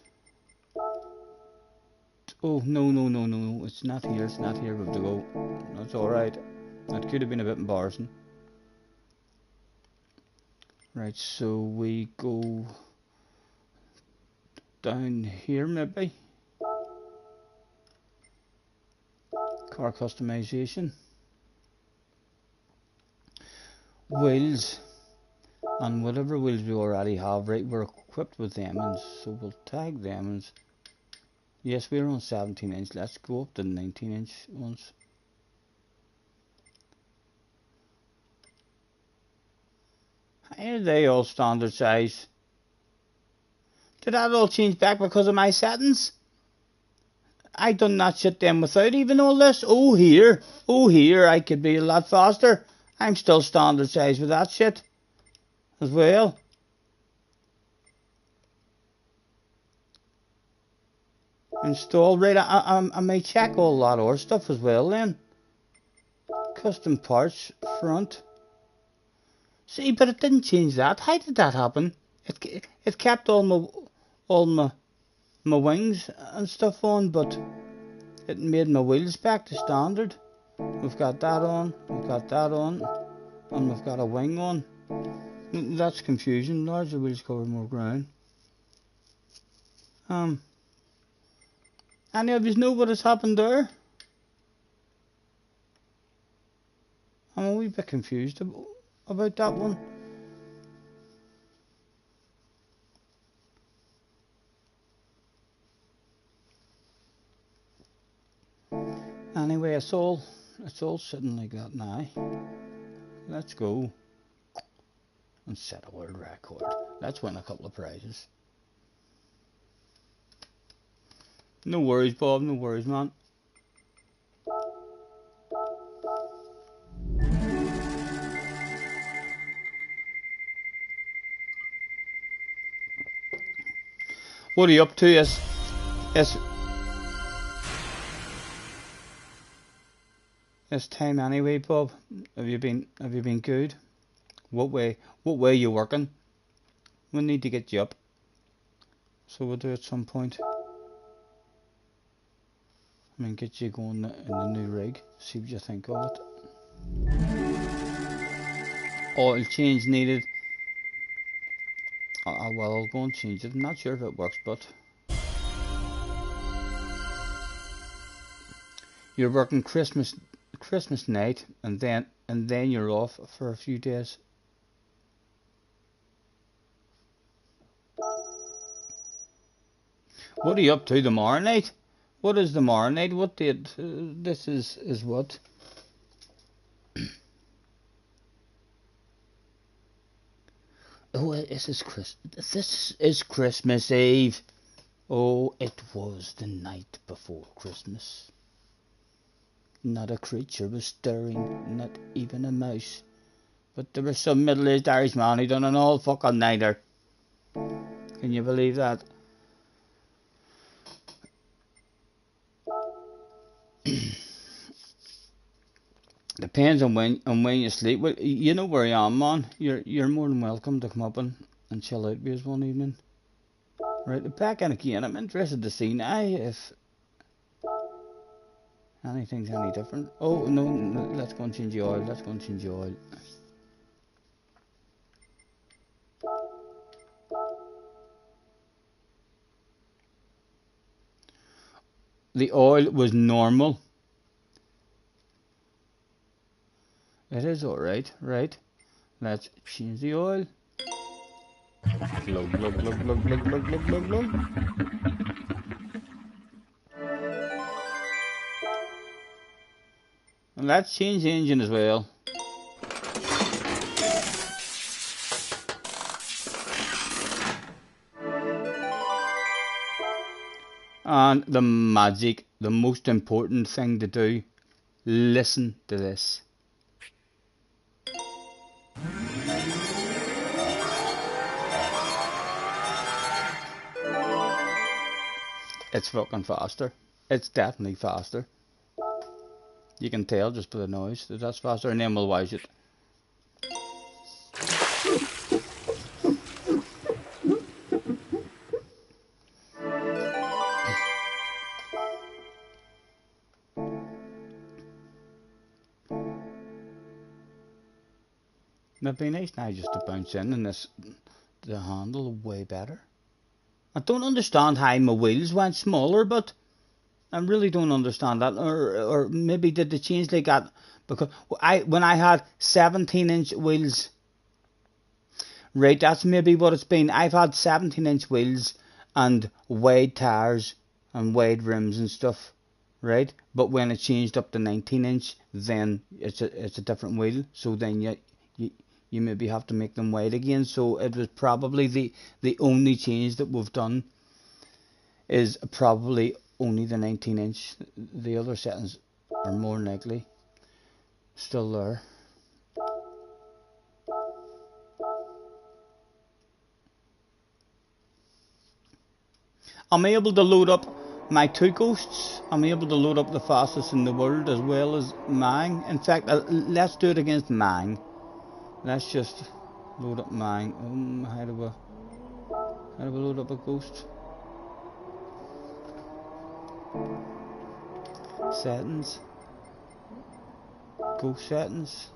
Oh, no, it's not here, we have to go. That's alright. That could have been a bit embarrassing. Right, so we go down here maybe. Car customization. Wheels. And whatever wheels we already have, right, we're equipped with them, and so we'll tag them as, yes, we're on 17 inch, let's go up to 19 inch ones. Are they all standard size? Did that all change back because of my settings? I done that shit then without even all this. Oh here, I could be a lot faster. I'm still standard size with that shit as well. Install, right, I may check all that other stuff as well then. Custom parts, front. See, but it didn't change that. How did that happen? It kept all my wings and stuff on, but it made my wheels back to standard. We've got that on, we've got that on, and we've got a wing on. That's confusion. Larger wheels cover more ground. Any of you know what has happened there? I'm a wee bit confused about that one. Anyway, it's all sitting like that now. Let's go and set a world record. Let's win a couple of prizes. No worries, Bob, no worries, man. What are you up to? It's time anyway, Bob. Have you been good? What way are you working? We need to get you up. So we'll do it at some point. I mean, get you going in the new rig. See what you think of it. Oil change needed. Well, I'll go and change it. I'm not sure if it works, but you're working Christmas night, and then you're off for a few days. What are you up to tomorrow night? What is tomorrow night? What date? This is what? Oh, this is Christmas Eve. Oh, it was the night before Christmas. Not a creature was stirring, not even a mouse. But there was some middle-aged Irish man who done an all fucking nighter. Can you believe that? Depends on when you sleep. Well, you know where I am, man. You're more than welcome to come up and chill out with us one evening. Right, back in again. I'm interested to see now if anything's any different. Oh no, let's go and change the oil. Let's go and change the oil. The oil was normal. It is alright, right? Let's change the oil. Glug, glug, glug, glug, glug, glug, glug, glug, glug. And let's change the engine as well. And the magic, the most important thing to do, listen to this. It's fucking faster. It's definitely faster. You can tell just by the noise that that's faster, and then we'll watch it. It'd be nice now just to bounce in and this the handle way better. I don't understand how my wheels went smaller, but I really don't understand that. Or maybe did they change like that? Because when I had 17-inch wheels, right, that's maybe what it's been. I've had 17-inch wheels and wide tires and wide rims and stuff, right? But when it changed up to 19-inch, then it's a different wheel. So then you maybe have to make them wide again. So it was probably the only change that we've done is probably only the 19-inch. The other settings are more likely still there. I'm able to load up my two ghosts. I'm able to load up the fastest in the world as well as mine. In fact, let's do it against mine. Let's just load up mine. How do I load up a ghost? Settings. Ghost settings.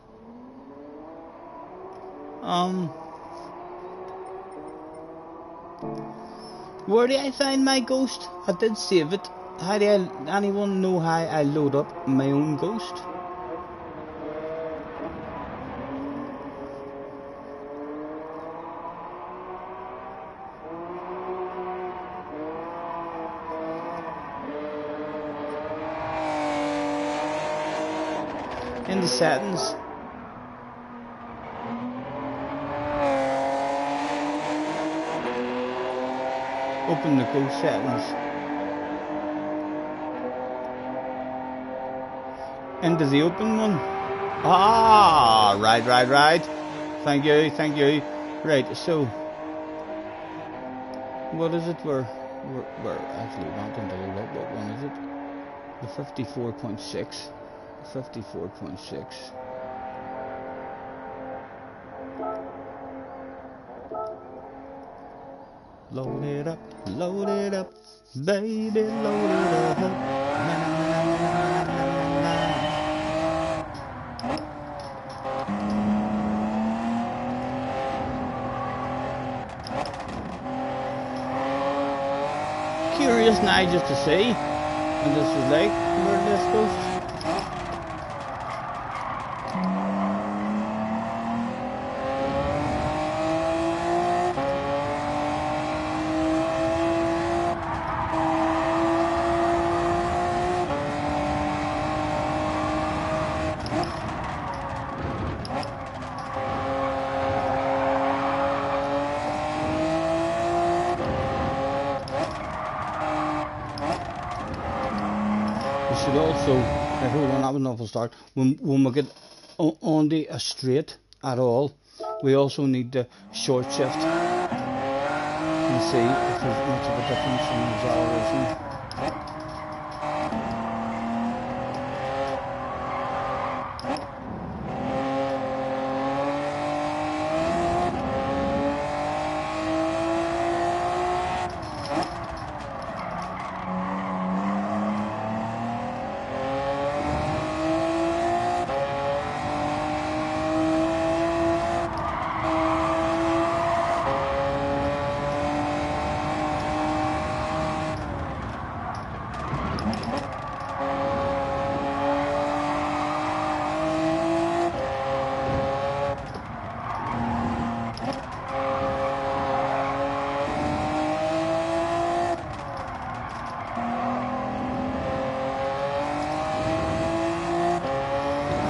Where do I find my ghost? I did save it. How do anyone know how I load up my own ghost? In the settings. Open the ghost settings. Into the open one. Ah, right. Thank you. Right, so what is it? We're actually wanting to load up. What one is it? The 54.6. 54.6. Load it up, baby, load it up. Curious now just to see, and this is like where this goes. Should also, hold on, that was an awful start. When we get on the straight at all, we also need the short shift and see if there's much of a difference in acceleration.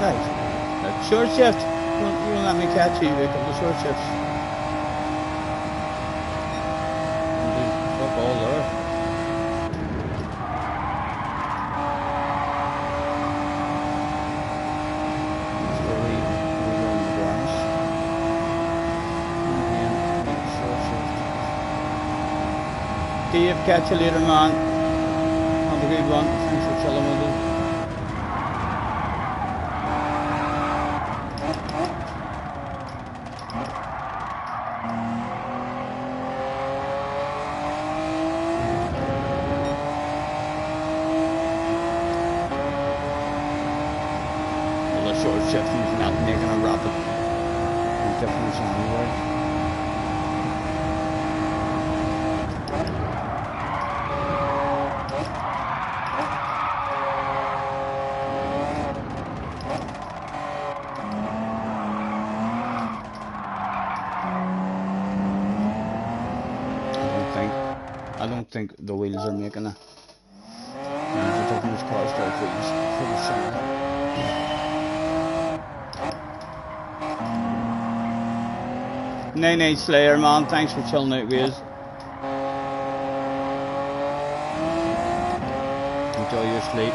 Right. Short shift. You won't let me catch you. A couple of short shifts. Fuck all there. Let's go re-run the grass. And again, short shift. Dave, catch you later, man. good one. Thanks for chilling with us. Well, the short section's not making a rapid difference anyway. I don't think the wheels are making a difference. Cars start wheels pretty similar. Night Slayer, man, thanks for chilling out with us. Enjoy your sleep.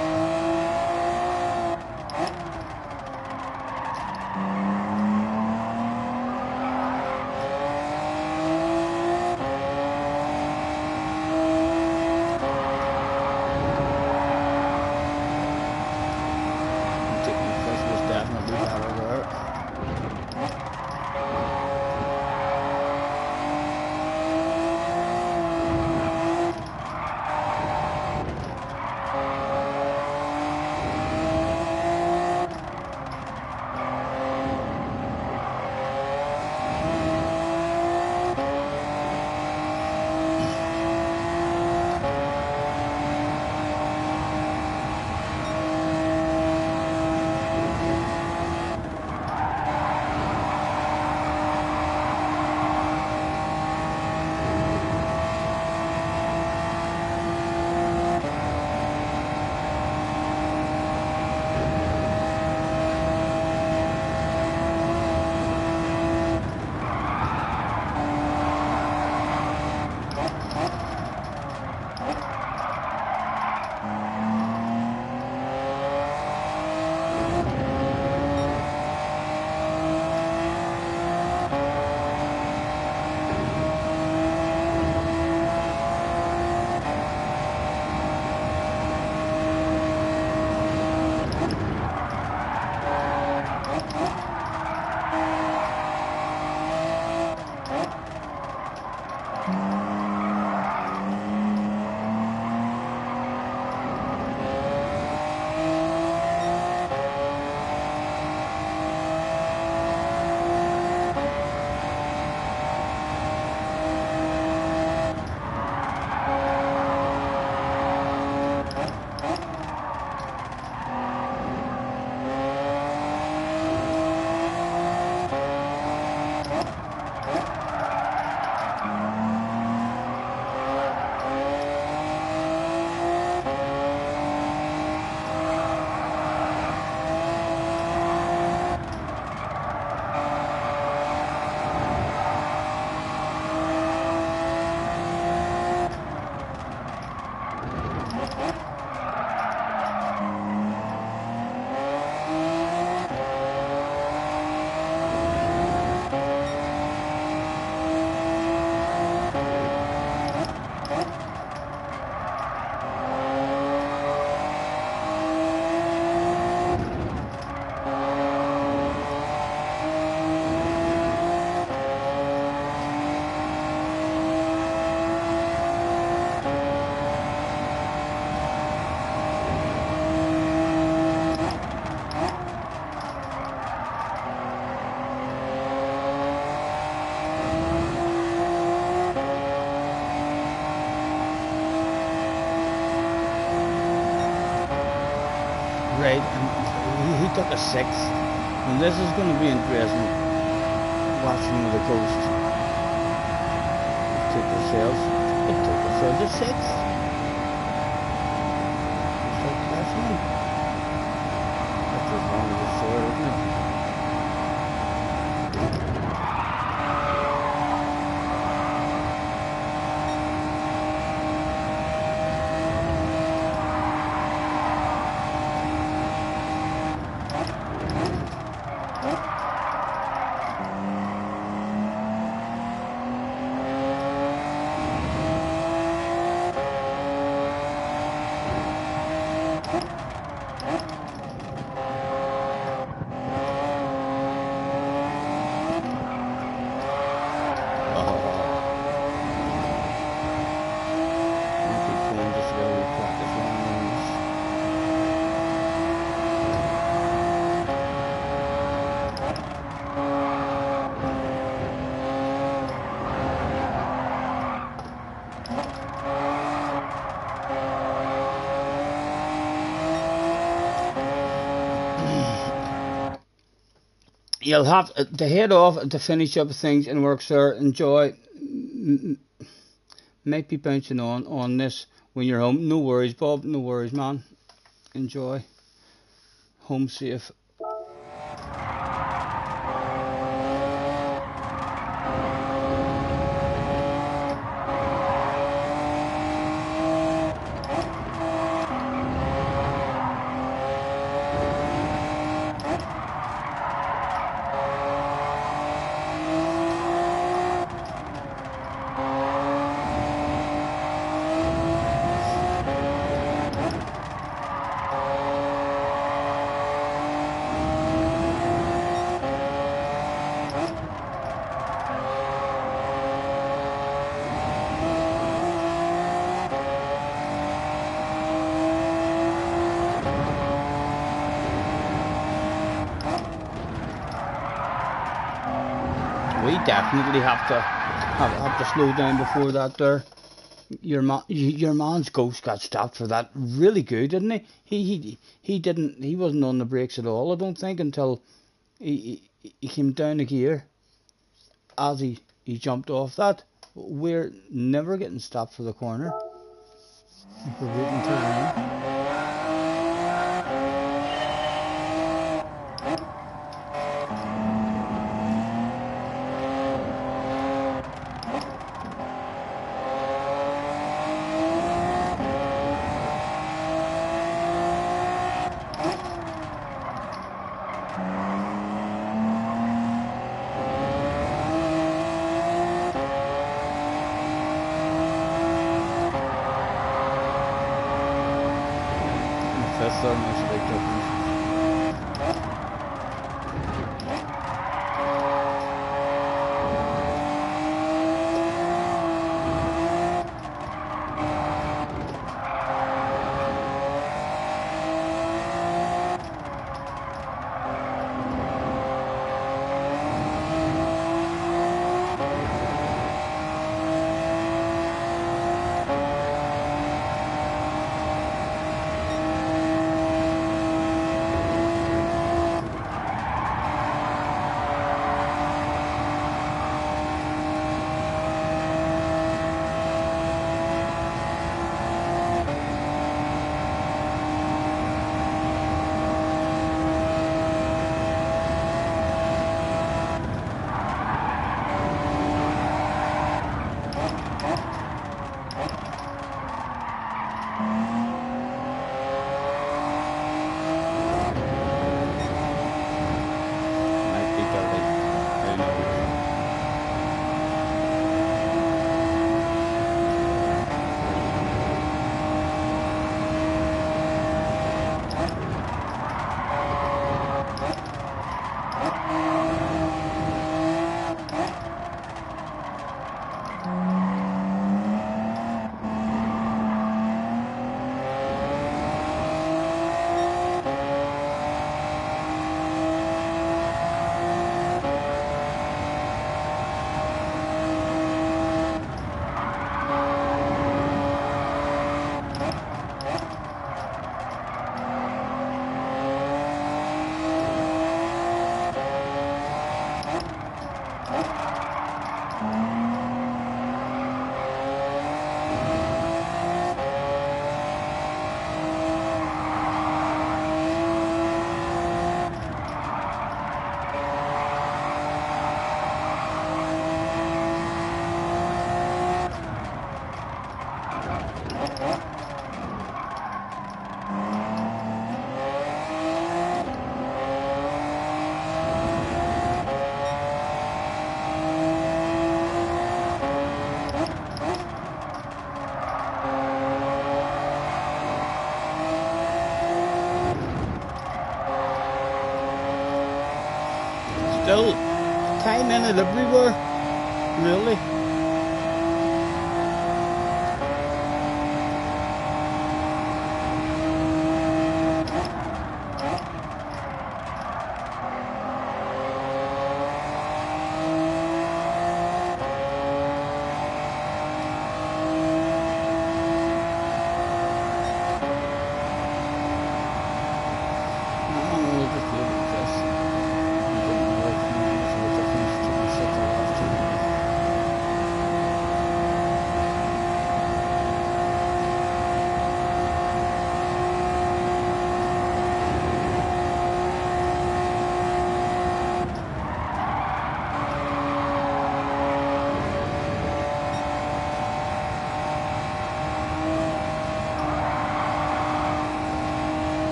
Right, and he took a 6, and this is going to be interesting watching with the coast. It took ourselves a 6. So carefully. That's as long as it's short, isn't it? you'll have to head off to finish up things and work, sir. Enjoy. Might be bouncing on this when you're home. No worries, Bob. No worries, man. Enjoy. Home safe. We definitely have to slow down before that there. Your man's ghost got stopped for that really good, didn't he? He wasn't on the brakes at all, I don't think, until he came down a gear as he jumped off that. We're never getting stopped for the corner. We're waiting till then. That's so much big difference. Still time in it everywhere, really.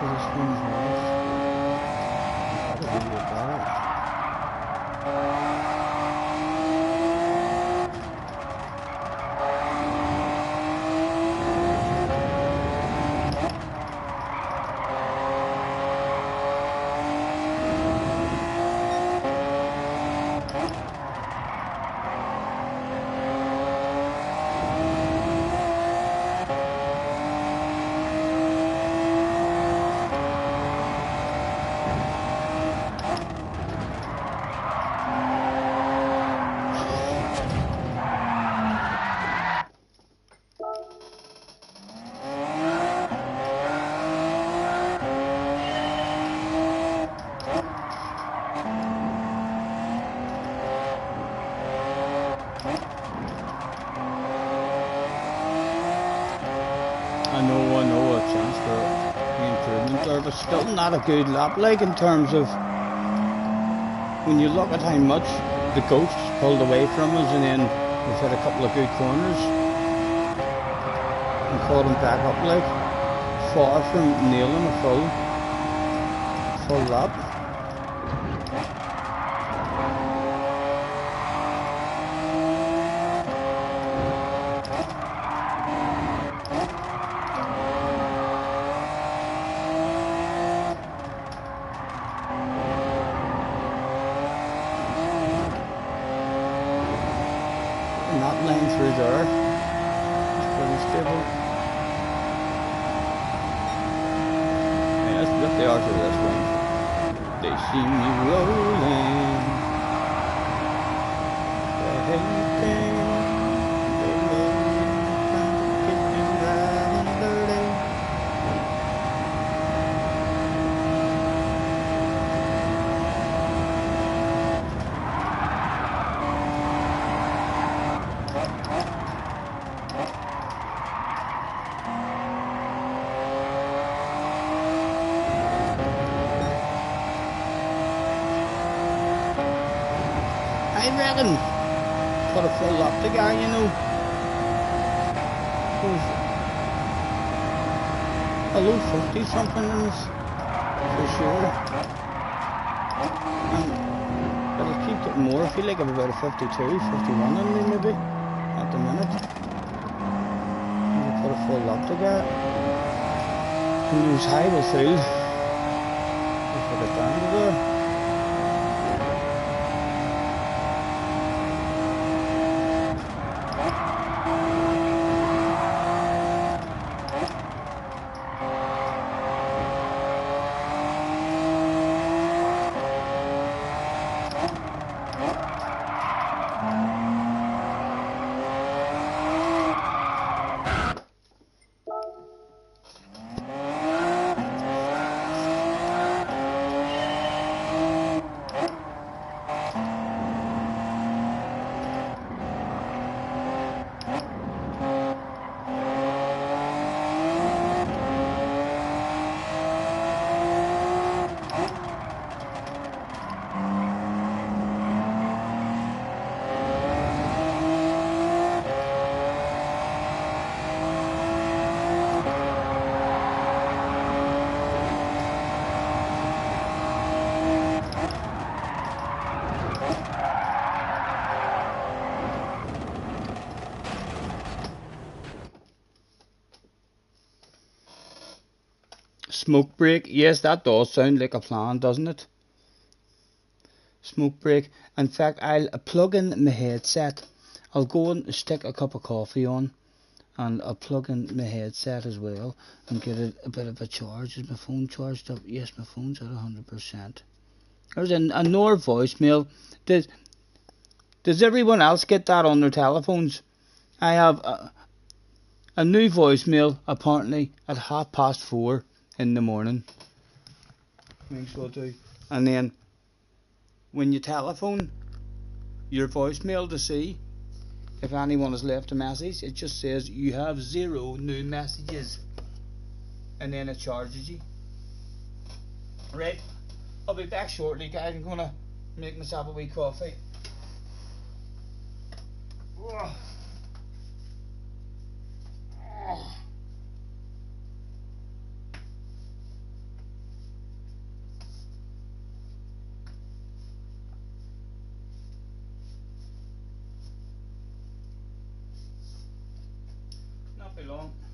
for this one as well. Probably get better. I know a chance for the improvement there, but still not a good lap, like in terms of when you look at how much the ghosts pulled away from us, and then we've had a couple of good corners and caught them back up, like far from nailing a full lap. Not laying through there. It's pretty stable. Yeah, let's lift the arch of this one. They see me rolling. They're hating. They love me. Trying to get me riding dirty. I reckon put a full lap to guy, you know. There's a low 50 something in this for sure. And it'll keep getting more. I feel like I'm about a 52, 51 in me maybe at the minute. Maybe put a full lap to guy. Who knows how we'll feel if I get down to there. Smoke break, yes, that does sound like a plan, doesn't it? Smoke break. In fact, I'll plug in my headset. I'll go and stick a cup of coffee on, and I'll plug in my headset as well and get a bit of a charge. Is my phone charged up? Yes, my phone's at 100%. There's another voicemail. Does everyone else get that on their telephones? I have a new voicemail apparently at 4:30 in the morning. Make sure I do. And then when you telephone your voicemail to see if anyone has left a message, it just says you have 0 new messages, and then it charges you. Right, I'll be back shortly, guys. I'm gonna make myself a wee coffee. be long.